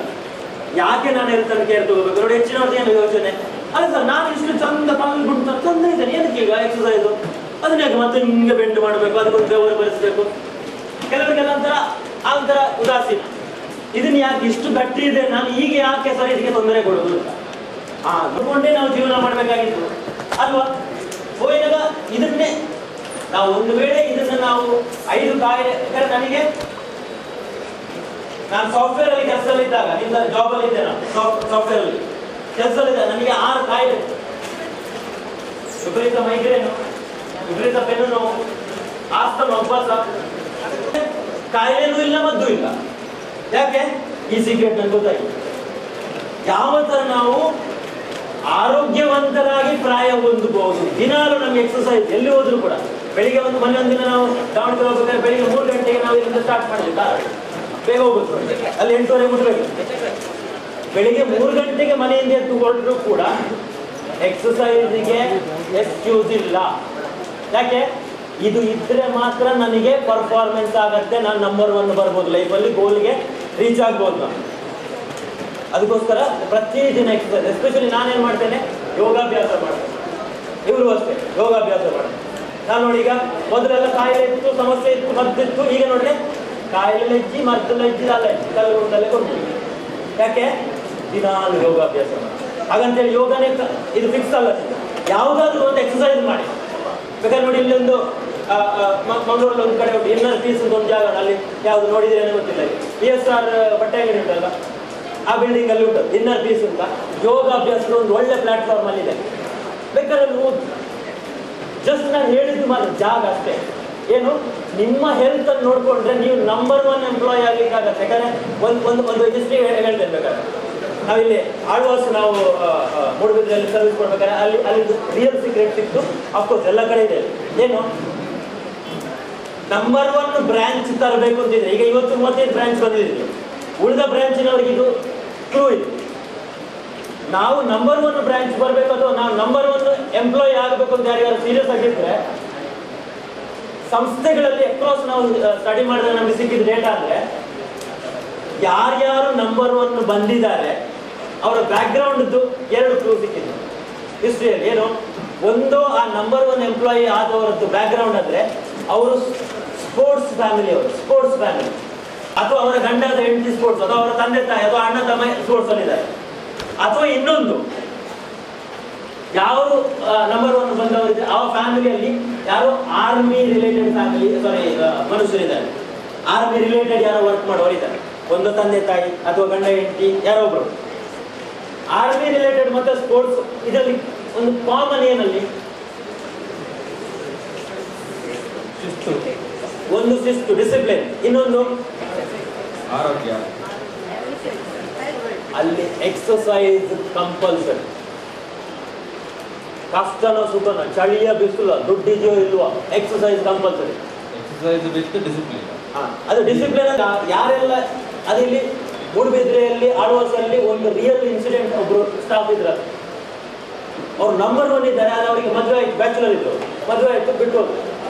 Speaker 7: ಯಾಕೆ ನಾನು ಹೇಳ್ತಾನೆ ಕೇರ್ ತಗೋಬೇಕು ನೋಡಿ. ಹೆಚ್ಚಿನವ್ರದ್ದು ಏನು ಯೋಚನೆ, ಅಲ್ಲ ಸರ್ ನಾನು ಇಷ್ಟು ಚಂದ ಕಾಲು ಬಿಡ್ತಾ ಚಂದ ಇದ್ದೇನೆ, ಏನಕ್ಕೆ ಈಗ ಎಕ್ಸಸೈಸು, ಅದನ್ನ ಯಾಕೆ ಮತ್ತೆ ಹಿಂಗೆ ಬೆಂಡ್ ಮಾಡಬೇಕು, ಅದಕ್ಕೊಂದು ಬೆವರು ಬರೆಸಬೇಕು. ಕೆಲವರಿಗೆಲ್ಲ ಆ ಒಂಥರ ಉದಾಸೀನ, ಇದನ್ನ ಯಾಕೆ ಇಷ್ಟು ಗಟ್ಟಿ ಇದೆ, ನಾನು ಈಗ ಯಾಕೆ ಸರ್ ಇದಕ್ಕೆ ತೊಂದರೆ ಕೊಡೋದು ಅಂತ ನೋಡ್ಕೊಂಡೇ ನಾವು ಜೀವನ ಮಾಡಬೇಕಾಗಿತ್ತು ಅಲ್ವಾ? ಹೋದಾಗ ಇದನ್ನೇ ನಾವು ಒಂದು ವೇಳೆ ಇದನ್ನ ನಾವು 5 ಕಾಯಿಲೆ, ನನಗೆ ನಾನು ಸಾಫ್ಟ್ವೇರ್ ಅಲ್ಲಿ ಕೆಲಸದಲ್ಲಿದ್ದಾಗ, ನಿಮ್ಮ ಜಾಬ್ ಅಲ್ಲಿ ಇದ್ದೆ, ನಾನು ಸಾಫ್ಟ್ವೇರ್ ಅಲ್ಲಿ ಕೆಲಸದಲ್ಲಿದ್ದಾಗ ನನಗೆ 6 ಕಾಯಿಲೆ, ವಿಪರೀತ ಮೈಗ್ರೇನು, ವಿಪರೀತ ಬೆನ್ನು ನೋವು, ಆಸ್ತಮ, ಉಪವಾಸ, ಕಾಯಿಲೆನೂ ಇಲ್ಲ, ಮದ್ದು ಇಲ್ಲ. ಯಾಕೆ? ಈ ಸೀಕ್ರೆಟ್ ನನಗೆ ಗೊತ್ತಾಗಿದೆ. ಯಾವ ತರ ನಾವು ಆರೋಗ್ಯವಂತರಾಗಿ ಪ್ರಾಯ ಹೊಂದಬಹುದು. ದಿನಾಲು ನಮ್ಗೆ ಎಕ್ಸರ್ಸೈಸ್ ಎಲ್ಲಿ ಹೋದ್ರು ಕೂಡ, ಬೆಳಿಗ್ಗೆ ಒಂದು ಒಂದಿನ ನಾವು ದಾವಣಗೆರೆ ಹೋಗ್ಬೇಕಾದ್ರೆ ಬೆಳಿಗ್ಗೆ 3 ಗಂಟೆಗೆ ನಾವು ಇಲ್ಲಿಂದ ಸ್ಟಾರ್ಟ್ ಮಾಡಿದ್ವಿ, ಬೇಗ ಹೋಗುತ್ತೆ, ಅಲ್ಲಿ 8:30 ಮುಟ್ಬೇಕು. ಬೆಳಿಗ್ಗೆ 3 ಗಂಟೆಗೆ ಮನೆಯಿಂದ ಎದ್ದು ಹೊರಟರು ಕೂಡ ಎಕ್ಸರ್ಸೈಸ್ಗೆ ಎಕ್ಸ್ಕ್ಯೂಸ್ ಇಲ್ಲ. ಯಾಕೆ? ಇದು ಇದ್ರೆ ಮಾತ್ರ ನನಗೆ ಪರ್ಫಾರ್ಮೆನ್ಸ್ ಆಗತ್ತೆ, ನಾನು ನಂಬರ್ 1 ಬರ್ಬೋದು ಲೈಫಲ್ಲಿ, ಗೋಲ್ಗೆ ರೀಚ್ ಆಗ್ಬೋದು ನಾನು. ಅದಕ್ಕೋಸ್ಕರ ಪ್ರತಿದಿನ ಎಕ್ಸರ್ಸೈಸ್, ಎಸ್ಪೆಷಲಿ ನಾನೇನು ಮಾಡ್ತೇನೆ, ಯೋಗಾಭ್ಯಾಸ ಮಾಡ್ತೇನೆ. ಇವರು ಅಷ್ಟೇ ಯೋಗಾಭ್ಯಾಸ ಮಾಡ್ತೇನೆ. ನಾನು ನೋಡಿ, ಈಗ ಮೊದಲೆಲ್ಲ ಕಾಯಿಲೆ ಇತ್ತು, ಸಮಸ್ಯೆ ಇತ್ತು, ಮದ್ದಿತ್ತು, ಈಗ ನೋಡ್ರಿ ಕಾಯಿಲೆ ಹೆಜ್ಜಿ, ಮದ್ದೆಲ್ಲ ಹೆಜ್ಜಿ, ಅಲ್ಲ ತಲೆ ಕೊಡ್ತೀವಿ. ಯಾಕೆ? ದಿನಾಲು ಯೋಗಾಭ್ಯಾಸ ಮಾಡಿ. ಹಾಗಂತೇಳಿ ಯೋಗನೇ ಇದು ಫಿಕ್ಸ್ ಅಲ್ಲ, ಯಾವುದಾದ್ರೂ ಒಂದು ಎಕ್ಸರ್ಸೈಸ್ ಮಾಡಿ. ಬೇಕಾದ್ರೆ ನೋಡಿ, ಇಲ್ಲೊಂದು ಮಂಗಳೂರಲ್ಲಿ ಒಂದು ಕಡೆ ಉಂಟು, ಇನ್ನರ್ ಪೀಸ್ ಒಂದು ಜಾಗ, ಅಲ್ಲಿ ಯಾವ್ದು ನೋಡಿದ್ರೆ ಗೊತ್ತಿಲ್ಲ, PSR ಬಟ್ಟೆ ಅಂಗಡಿ ಉಂಟಲ್ಲ, ಆ ಬಿಲ್ಡಿಂಗ್ ಅಲ್ಲಿ ಉಂಟು ಇನ್ನರ್ ಪೀಸ್ ಅಂತ. ಯೋಗಾಭ್ಯಾಸದ ಒಂದು ಒಳ್ಳೆ ಪ್ಲಾಟ್ಫಾರ್ಮ್ ಅಲ್ಲಿ ಇದೆ, ಬೇಕಾದ್ರೆ ಜಸ್ಟ್ ನಾನು ಹೇಳಿದ್ದು ಮಾತ್ರ ಜಾಗ ಅಷ್ಟೇ. ಏನು ನಿಮ್ಮ ಹೆಲ್ತ್ ಅನ್ನು ನೋಡ್ಕೊಂಡ್ರೆ ನೀವು ನಂಬರ್ 1 ಎಂಪ್ಲಾಯ್ ಆಗ್ಲಿಕ್ಕಾಗತ್ತೆ. ಯಾಕಂದ್ರೆ ಒಂದು ಹಿಸ್ಟ್ರಿ ಹೇಳ್ತೇನೆ ಬೇಕಾದ್ರೆ ನಾವಿಲ್ಲಿ ಆಳ್ವಾಸ್ ನಾವು ಮೂಡುಬಿದ್ರೆಯಲ್ಲಿ ಸರ್ವಿಸ್ ಕೊಡ್ಬೇಕಾದ್ರೆ ಅಲ್ಲಿ ರಿಯಲ್ ಸೀಕ್ರೆಟ್ ಸಿಕ್ತು. ಅಫ್ಕೋರ್ಸ್ ಎಲ್ಲ ಕಡೆ ಇದೆ. ಏನು ನಂಬರ್ 1 ಬ್ರಾಂಚ್ ತರಬೇಕು ಅಂತಿದ್ರೆ ಈಗ ಇವತ್ತು 35 ಬ್ರಾಂಚ್ ಬಂದಿದ್ದೀವಿ. ಉಳಿದ ಬ್ರಾಂಚಿನವರಿಗೆ ಇದು ಕ್ಲೂ ಇದೆ. ನಾವು ನಂಬರ್ 1 ಬ್ರಾಂಚ್ ಬರಬೇಕು ಅಥವಾ ನಾವು ನಂಬರ್ 1 ಎಂಪ್ಲಾಯ್ ಆಗಬೇಕು ಅಂತ ಯಾರಿಗಾರು ಸೀರಿಯಸ್ ಆಗಿದ್ರೆ ಸಂಸ್ಥೆಗಳಲ್ಲಿ ಅಕ್ರಾಸ್ ನಾವು ಸ್ಟಡಿ ಮಾಡಿದ್ರೆ ನಮಗೆ ಸಿಕ್ಕಿದ ಡೇಟಾ ಅಂದ್ರೆ ಯಾರ್ಯಾರು ನಂಬರ್ 1 ಬಂದಿದ್ದಾರೆ ಅವರ ಬ್ಯಾಕ್ ಗ್ರೌಂಡ್ 2 ಕ್ಲೂ ಸಿಕ್ಕಿದೆ ಹಿಸ್ಟ್ರಿಯಲ್ಲಿ. ಏನು ಒಂದು ಆ ನಂಬರ್ 1 ಎಂಪ್ಲಾಯಿ ಆದವರದ್ದು ಬ್ಯಾಕ್ ಗ್ರೌಂಡ್ ಅಂದ್ರೆ ಅವರು ಸ್ಪೋರ್ಟ್ಸ್ ಫ್ಯಾಮಿಲಿ ಅಥವಾ ಅವರ ಗಂಡದ ಹೆಂಡತಿ ಸ್ಪೋರ್ಟ್ಸ್ ಅಥವಾ ಅವರ ತಂದೆ ತಾಯಿ ಅಥವಾ ಅಣ್ಣ ತಮ್ಮ ಸ್ಪೋರ್ಟ್ಸ್ ಅಲ್ಲಿ ಇದ್ದಾರೆ. ಅಥವಾ ಇನ್ನೊಂದು ಯಾವ ನಂಬರ್ 1 ಬಂದವರಿದ್ರೆ ಆ ಫ್ಯಾಮಿಲಿಯಲ್ಲಿ ಯಾರು ಆರ್ಮಿ ರಿಲೇಟೆಡ್ ಮನುಷ್ಯರಿದ್ದಾರೆ. ಆರ್ಮಿ ರಿಲೇಟೆಡ್ ಯಾರೋ ವರ್ಕ್ ಮಾಡೋರಿದ್ದಾರೆ. ಒಂದು ತಂದೆ ತಾಯಿ ಅಥವಾ ಗಂಡ ಹೆಂಡತಿ ಯಾರೋ ಒಬ್ರು ಆರ್ಮಿ ರಿಲೇಟೆಡ್ ಮತ್ತೆ ಸ್ಪೋರ್ಟ್ಸ್. ಇದರಲ್ಲಿ ಒಂದು ಕಾಮನ್ ಏನಲ್ಲಿ ಒಂದು ಶಿಸ್ತು ಡಿಸಿಪ್ಲಿನ್, ಇನ್ನೊಂದು
Speaker 8: ಆರೋಗ್ಯ.
Speaker 7: ಅಲ್ಲಿ ಎಕ್ಸಸೈಸ್ ಕಂಪಲ್ಸರಿ. ಕಷ್ಟನೋ ಸುಖನೋ ಚಳಿಯ ಬಿಸಿಲು ದುಡ್ಡಿದೆಯೋ ಇಲ್ವೋ exercise compulsory.
Speaker 8: Exercise with discipline.
Speaker 7: ಅದು ಡಿಸಿಪ್ಲಿನ್ ಯಾರೆಲ್ಲ ಅದಿಲ್ಲಿ ಮೂಡುಬಿದ್ರೆಯಲ್ಲಿ ಆಳ್ವಾಸಲ್ಲಿ ಒಂದು ರಿಯಲ್ ಇನ್ಸಿಡೆಂಟ್ ಒಬ್ರು ಸ್ಟಾಫ್ ಇದ್ರ ಅವ್ರು ನಂಬರ್ 1 ಇದ್ದಾರೆ. ಆದ್ರೆ ಅವರಿಗೆ ಮದುವೆ ಆಯ್ತು, ಬ್ಯಾಚುಲರ್ ಇತ್ತು, ಮದುವೆ ಆಯ್ತು, ಬಿಟ್ಟು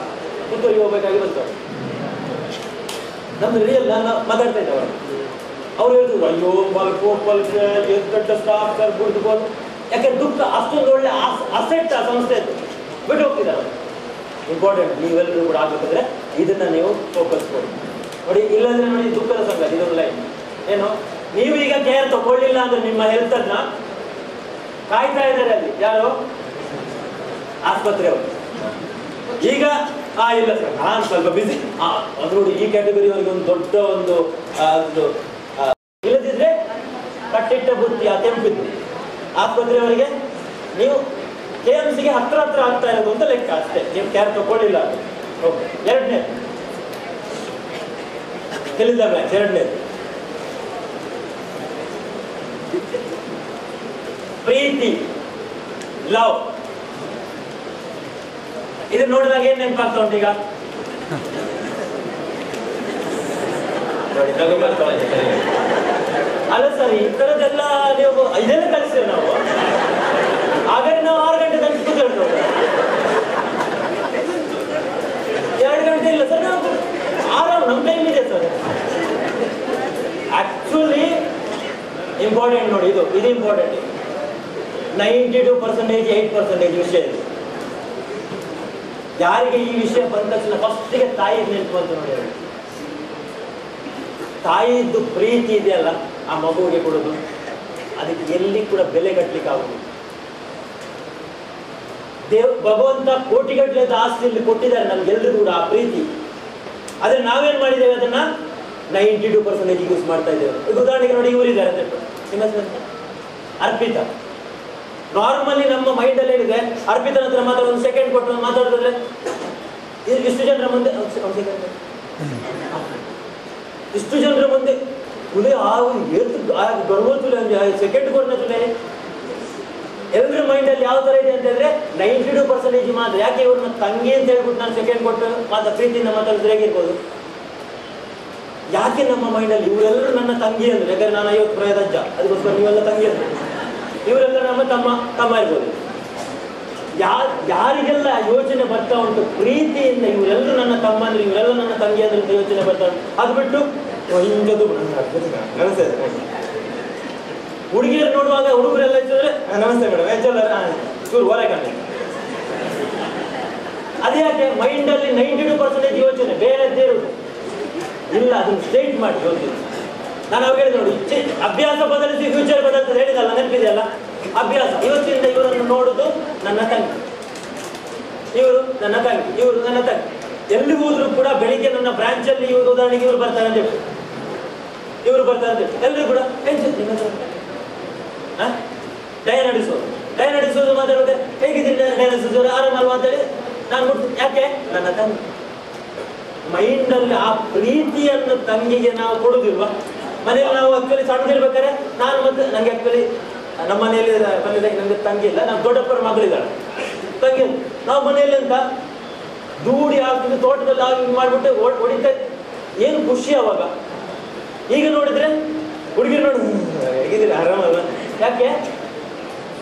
Speaker 7: ಪುತ್ತೂರಿಗೆ ಹೋಗ್ಬೇಕಾಗಿ ಬಂತು. ನಮ್ದು ರಿಯಲ್ ನಾನು ಮಾತಾಡ್ತಾ ಇದ್ದೆ ಅವ್ರು ಹೇಳ್ತಿದ್ರು ಅಯ್ಯೋ ದೊಡ್ಡ ಸ್ಟಾಫ್ ಸರ್ ಬಿಡ್ದುಕೊಂಡು ಯಾಕೆ ದುಃಖ ಅಷ್ಟೊಂದು ಒಳ್ಳೆ ಅಸೆಟ್ ಆ ಸಂಸ್ಥೆ ಬಿಟ್ಟು ಹೋಗ್ತಿದ್ದಾರೆ. ಇಂಪಾರ್ಟೆಂಟ್ ನೀವೆಲ್ಲರೂ ಕೂಡ ಆಗ್ಬೇಕಂದ್ರೆ ಇದನ್ನ ನೀವು ಫೋಕಸ್ ಕೊಡಿ ನೋಡಿ. ಇಲ್ಲಾಂದ್ರೆ ನೋಡಿ ದುಃಖದ ಸಂಗತಿ ಇದೊಂದು ಲೈನ್. ಏನು ನೀವು ಈಗ ಕೇರ್ ತಗೊಳ್ಳಿಲ್ಲ ಅಂದ್ರೆ ನಿಮ್ಮ ಹೆಲ್ತ್ ಅನ್ನ ಕಾಯ್ತಾ ಇದ್ದಾರೆ ಅಲ್ಲಿ ಯಾರು ಆಸ್ಪತ್ರೆಯವರು. ಈಗ ಇಲ್ಲ ಸರ್ ನಾನು ಸ್ವಲ್ಪ ಬಿಸಿ ಅದು ನೋಡಿ ಈ ಕ್ಯಾಟಗರಿಯವರಿಗೆ ಒಂದು ದೊಡ್ಡ ಒಂದು ಇಲ್ಲದಿದ್ರೆ ಕಟ್ಟಿಟ್ಟ ಬುದ್ಧಿ ತೆಂಪಿದ್ದು ಆಸ್ಪತ್ರೆಯವರಿಗೆ ನೀವು KMCಗೆ ಹತ್ರ ಆಗ್ತಾ ಇರೋದು ಅಂತ ಲೆಕ್ಕ ಅಷ್ಟೇ. ನೀವು ಕೇರ್ ತಗೊಳ್ಳಿಲ್ಲ ಅಂದ್ರೆ. ಎರಡನೇ ತಿಳಿದ ಬ್ರಾಂಚ್. ಎರಡನೇದು ಪ್ರೀತಿ, ಲವ್. ಇದು ನೋಡಿದಾಗ ಏನ್ ನೆನಪಾಗ್ತಾ ಉಂಟು ಈಗ? ಅಲ್ಲ ಸರ್, ಈ ತರದೆಲ್ಲ ನೀವು ಇದೆಲ್ಲ ಕಲಿಸ್ತೇವೆ ನಾವು. ಹಾಗಾದ್ರೆ ನಾವು 6 ಗಂಟೆ ತನಕ ಕೂತ್ಕೊಳ್ತೇವೆ. 2 ಗಂಟೆ ಇಲ್ಲ ಸರ್, ನಾವು ಆರಾಮ್ ನಮ್ಮ ಟೈಮ್ ಇದೆ ಸರ್. ಆಕ್ಚುಲಿ ಇಂಪಾರ್ಟೆಂಟ್ ನೋಡಿ, ಇದು ಇಂಪಾರ್ಟೆಂಟ್. 92% 8% ವಿಷಯ ಇದೆ. ಯಾರಿಗೆ ಈ ವಿಷಯ ಬಂದ ತಕ್ಷಣ ಫಸ್ಟಿಗೆ ತಾಯಿ ನೆನಪು ಅಂತ ನೋಡಿ. ತಾಯಿದ್ದು ಪ್ರೀತಿ ಇದೆಯಲ್ಲ ಆ ಮಗುವಿಗೆ ಕೊಡೋದು, ಅದಕ್ಕೆ ಎಲ್ಲಿ ಕೂಡ ಬೆಲೆ ಕಟ್ಟಲಿಕ್ಕೆ ಆಗುದು. ಭಗವಂತ ಕೋಟಿಗಟ್ಟಲೆ ಆಸ್ತಿಯಲ್ಲಿ ಕೊಟ್ಟಿದ್ದಾರೆ ನಮ್ಗೆಲ್ಲರೂ ಕೂಡ ಆ ಪ್ರೀತಿ. ಆದ್ರೆ ನಾವೇನ್ ಮಾಡಿದ್ದೇವೆ ಅದನ್ನ 92% ಯೂಸ್ ಮಾಡ್ತಾ ಇದ್ದೇವೆ. ಈಗ ಉದಾಹರಣೆಗೆ ನೋಡಿ, ಇವರಿದ್ದಾರೆ ಅರ್ಪಿತಾ. ನಾರ್ಮಲಿ ನಮ್ಮ ಮೈಂಡ್ ಅಲ್ಲಿ ಏನಿದೆ, ಅರ್ಪಿತನ ಹತ್ರ ಮಾತಾಡೋ ಒಂದು ಸೆಕೆಂಡ್ ಕೊಟ್ಟು ಮಾತಾಡಿದ್ರೆ ಇಷ್ಟು ಜನರ ಮುಂದೆ ತುಲೆ ಗರ್ವತುಲೆ ಸೆಕೆಂಡ್ ಕೊಟ್ಟ ತುಲೆ. ಎಲ್ಲರ ಮೈಂಡ್ ಅಲ್ಲಿ ಯಾವ ತರ ಇದೆ ಅಂತ ಹೇಳಿದ್ರೆ 92% ಮಾತ್ರ. ಯಾಕೆ ಇವ್ರನ್ನ ತಂಗಿ ಅಂತ ಹೇಳ್ಬಿಟ್ಟು ನಾನು ಸೆಕೆಂಡ್ ಕೊಟ್ಟು ಪ್ರೀತಿಯಿಂದ ಮಾತಾಡಿದ್ರೆ ಹೇಗಿರ್ಬೋದು? ಯಾಕೆ ನಮ್ಮ ಮೈಂಡ್ ಅಲ್ಲಿ ಇವರೆಲ್ಲರೂ ನನ್ನ ತಂಗಿ ಅಂದ್ರೆ, ಯಾಕಂದ್ರೆ ನಾನು 50 ಪ್ರಾಯದ ಅಜ್ಜ, ಅದಕ್ಕೋಸ್ಕರ ನೀವೆಲ್ಲ ತಂಗಿ ಅಂದ್ರೆ ಇವರೆಲ್ಲ ನಮ್ಮ ತಮ್ಮ ಇರ್ಬೋದು. ಯಾರಿಗೆಲ್ಲ ಯೋಚನೆ ಬರ್ತಾ ಉಂಟು ಪ್ರೀತಿಯಿಂದ ಇವರೆಲ್ಲರೂ ನನ್ನ ತಮ್ಮ ಅಂದ್ರೆ, ಇವರೆಲ್ಲ ನನ್ನ ತಂಗಿ ಅಂದ್ರೆ ಯೋಚನೆ ಬರ್ತಾ ಉಂಟು, ಅದು ಬಿಟ್ಟು ಹಿಂಗದು ಹುಡುಗಿಯರು ನೋಡುವಾಗ ಹುಡುಗರೆಲ್ಲ ಇಟ್ಟಿದ್ರೆ ನಮಸ್ತೆ ಮೇಡಮ್ ಹೆಚ್ಚಲ್ಲ ಚೂರು ಹೊರಗಡೆ. ಅದೇ ಯಾಕೆ ಮೈಂಡ್ ಅಲ್ಲಿ 92% ಯೋಚನೆ ಬೇರೆದ್ದೇ ಇರುವುದು ಇಲ್ಲ. ಅದನ್ನು ಸ್ಟ್ರೈಟ್ ಮಾಡಿ ಯೋಚನೆ. ನಾನು ಅವಾಗ ಹೇಳಿದೆ ನೋಡಿ, ಅಭ್ಯಾಸ ಬದಲಿಸಿ ಫ್ಯೂಚರ್ ಬದಲಿಸಿ ಹೇಳಿದಲ್ಲ, ನೆನಪಿದೆಯಲ್ಲ? ಅಭ್ಯಾಸ. ಇವತ್ತಿಂದ ಇವರನ್ನು ನೋಡುದು ನನ್ನ ತಂಗಿ, ಇವರು ನನ್ನ ತಂಗಿ, ಇವರು ನನ್ನ ತಂಗಿ. ಎಲ್ಲಿ ಹೋದ್ರು ಕೂಡ ಬೆಳಿಗ್ಗೆ ನನ್ನ ಬ್ರಾಂಚ್ ಅಲ್ಲಿ ಇವರು ಉದಾಹರಣೆಗೆ ಇವರು ಬರ್ತಾರೆ ಅಂತ ಹೇಳಿ, ಇವರು ಬರ್ತಾರೆ ಅಂತ ಹೇಳಿ ಎಲ್ಲರೂ ಕೂಡ ಡೈ ನಡೆಸೋದು ಮಾತಾಡೋದೆ ಹೇಗಿದ್ದೀನಿ, ಡೈ ನಡೆಸೋದು ಆರಾಮಲ್ವಾ ಅಂತ ಹೇಳಿ ನಾನು ಯಾಕೆ ನನ್ನ ತಂಗಿ ಮೈಂಡಲ್ಲಿ ಆ ಪ್ರೀತಿಯನ್ನು ತಂಗಿಗೆ ನಾವು ಕೊಡುದಿಲ್ವಾ? ಮನೆಯಲ್ಲಿ ನಾವು ಆಕ್ಚುಲಿ ಸಣ್ಣದಿರ್ಬೇಕಾದ್ರೆ ನಾನು ಮತ್ತೆ ನಂಗೆ ಆಕ್ಚುಲಿ ನಮ್ಮ ಮನೆಯಲ್ಲಿ ನನಗೆ ತಂಗಿ ಇಲ್ಲ, ನಮ್ಮ ದೊಡ್ಡಪ್ಪರ ಮಗಳಿದ್ದಾಳೆ ತಂಗಿ. ನಾವು ಮನೆಯಲ್ಲಿ ಅಂತ ದೂಡಿ ಆಗ್ತದೆ ತೋಟದಲ್ಲಿ ಆಗಿ ಮಾಡಿಬಿಟ್ಟು ಹೊಡಿತಾ ಏನು ಖುಷಿ ಅವಾಗ. ಈಗ ನೋಡಿದ್ರೆ ಹುಡುಗಿರು ನೋಡಿ ಹೇಗಿದ್ದೀರಿ ಆರಾಮಲ್ಲ. ಯಾಕೆ?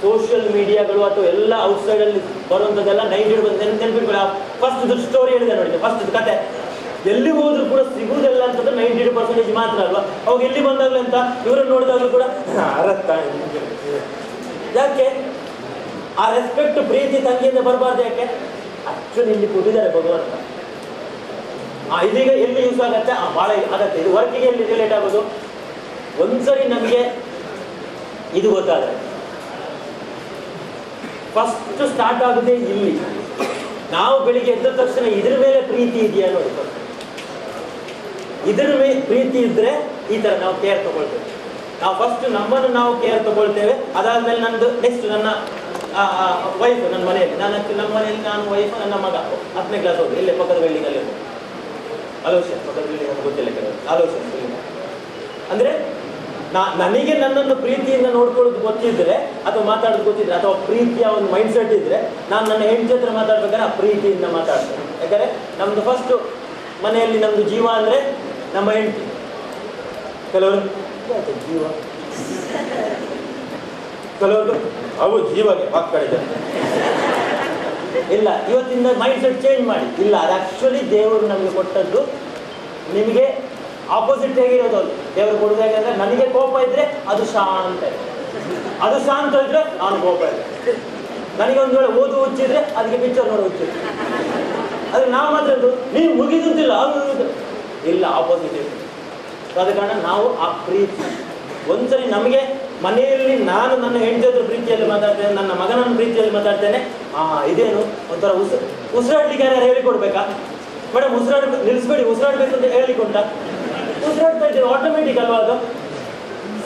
Speaker 7: ಸೋಷಿಯಲ್ ಮೀಡಿಯಾಗಳು ಅಥವಾ ಎಲ್ಲ ಔಟ್ಸೈಡ್ ಅಲ್ಲಿ ಬರುವಂಥದ್ದೆಲ್ಲ 90% ನೆನಪಿಟ್ಕೊಳ್ಳಿ. ಫಸ್ಟ್ ಸ್ಟೋರಿ ಹೇಳಿದೆ ನೋಡಿ, ಫಸ್ಟ್ ಕತೆ ಎಲ್ಲಿ ಹೋದ್ರು ಕೂಡ ಸಿಗುವುದಿಲ್ಲ ಅಂತಂದ್ರೆ 90% ಮಾತ್ರ ಅಲ್ವಾ. ಅವಾಗ ಎಲ್ಲಿ ಬಂದಾಗ್ಲೂ ಅಂತ ಇವರನ್ನು ನೋಡಿದಾಗ್ಲೂ ಕೂಡ ಯಾಕೆ ಆ ರೆಸ್ಪೆಕ್ಟ್ ಪ್ರೀತಿ ತಂಗಿಯಿಂದ ಬರಬಾರ್ದು? ಯಾಕೆ? ಆಕ್ಚುಲಿ ಇಲ್ಲಿ ಕೊಟ್ಟಿದ್ದಾರೆ ಭಗವಂತ. ಇದೀಗ ಎಲ್ಲಿ ಯೂಸ್ ಆಗತ್ತೆ? ಬಹಳ ಆಗತ್ತೆ. ಇದು ವರ್ಕಿಗೆ ಎಲ್ಲಿ ರಿಲೇಟ್ ಆಗೋದು? ಒಂದ್ಸರಿ ನಮಗೆ ಇದು ಗೊತ್ತಾದ್ರೆ ಫಸ್ಟ್ ಸ್ಟಾರ್ಟ್ ಆಗುತ್ತೆ ಇಲ್ಲಿ. ನಾವು ಬೆಳಿಗ್ಗೆ ಎದ್ದ ತಕ್ಷಣ ಇದ್ರ ಮೇಲೆ ಪ್ರೀತಿ ಇದೆಯಾ ನೋಡಿ. ಇದ್ರ ಮೇಲೆ ಪ್ರೀತಿ ಇದ್ರೆ ಈ ತರ ನಾವು ಕೇರ್ ತಗೊಳ್ತೇವೆ. ನಾವು ಫಸ್ಟ್ ನಮ್ಮನ್ನು ನಾವು ಕೇರ್ ತಗೊಳ್ತೇವೆ. ಅದಾದ್ಮೇಲೆ ನಂದು ನೆಕ್ಸ್ಟ್ ನನ್ನ ವೈಫ್, ನನ್ನ ಮನೆಯಲ್ಲಿ ನಮ್ಮ ಮನೆಯಲ್ಲಿ ನಾನು ವೈಫ್, ನನ್ನ ಮಗ 10ನೇ ಕ್ಲಾಸ್ ಹೋಗಿ ಇಲ್ಲೇ ಪಕ್ಕದ ಬಿಲ್ಡಿಂಗ್ ಅಲ್ಲಿ ಆಲೋಚನೆ, ಪಕ್ಕದ ಬಿಲ್ಡಿಂಗ್ ಅಂತ ಗೊತ್ತಿಲ್ಲ ಕೆಲವರು ಆಲೋಚನೆ. ಅಂದ್ರೆ ನನಗೆ ನನ್ನನ್ನು ಪ್ರೀತಿಯಿಂದ ನೋಡ್ಕೊಳ್ಳೋದು ಗೊತ್ತಿದ್ರೆ ಅಥವಾ ಮಾತಾಡೋದು ಗೊತ್ತಿದ್ರೆ ಅಥವಾ ಪ್ರೀತಿಯ ಒಂದು ಮೈಂಡ್ ಸೆಟ್ ಇದ್ರೆ ನಾನು ನನ್ನ ಹೆಂಡತಿ ಹತ್ರ ಮಾತಾಡ್ಬೇಕಾದ್ರೆ ಆ ಪ್ರೀತಿಯಿಂದ ಮಾತಾಡ್ತೇನೆ. ಯಾಕಂದ್ರೆ ನಮ್ದು ಫಸ್ಟ್ ಮನೆಯಲ್ಲಿ ನಮ್ದು ಜೀವ ಅಂದ್ರೆ ನಮ್ಮ ಹೆಂಡತಿ. ಕೆಲವರು ಜೀವ, ಕೆಲವರು ಅವು ಜೀವಗೆ ಮಕ್ಕಳಿದೆ. ಇಲ್ಲ, ಇವತ್ತಿಂದ ಮೈಂಡ್ ಸೆಟ್ ಚೇಂಜ್ ಮಾಡಿ. ಇಲ್ಲ, ಅದು ಆಕ್ಚುಲಿ ದೇವರು ನಮಗೆ ಕೊಟ್ಟದ್ದು. ನಿಮಗೆ ಆಪೋಸಿಟ್ ಹೇಗಿರೋದು ದೇವರು ಕೊಡೋದು ಹೇಗಂದ್ರೆ, ನನಗೆ ಕೋಪ ಇದ್ರೆ ಅದು ಶಾಂತ, ಅದು ಶಾಂತ ಇದ್ರೆ ನಾನು ಕೋಪ ಇದೆ. ನನಗೆ ಒಂದು ವೇಳೆ ಓದು ಹುಚ್ಚಿದ್ರೆ ಅದಕ್ಕೆ ಪಿಕ್ಚರ್ ನೋಡೋ ಹುಚ್ಚಿದ್ರೆ, ಅದು ನಾವು ಮಾತ್ರ ನೀವು ಮುಗಿದುಂತಿಲ್ಲ ಅದು ಇಲ್ಲ, ಆಪೋಸಿಟ್ ಇದೆ. ಆದ ಕಾರಣ ನಾವು ಆ ಪ್ರೀತಿ ಒಂದ್ಸರಿ ನಮಗೆ ಮನೆಯಲ್ಲಿ ನಾನು ನನ್ನ ಹೆಂಡತಿ ಹತ್ರ ಪ್ರೀತಿಯಲ್ಲಿ ಮಾತಾಡ್ತೇನೆ, ನನ್ನ ಮಗನನ್ನ ಪ್ರೀತಿಯಲ್ಲಿ ಮಾತಾಡ್ತೇನೆ. ಇದೇನು ಒಂಥರ ಉಸಿರಾಡ್ಲಿಕ್ಕೆ ಯಾರು ಹೇಳಿಕೊಡ್ಬೇಕಾ? ಮೇಡಮ್ ನಿಲ್ಲಿಸ್ಬೇಡಿ, ಉಸಿರಾಡ್ಬೇಕು ಅಂತ ಹೇಳಿಕೊಟ್ಟ ಉಸಿರಾಡ್ತಾ ಇದ್ದೀವಿ, ಆಟೋಮೆಟಿಕ್ ಅಲ್ವಾ ಅದು?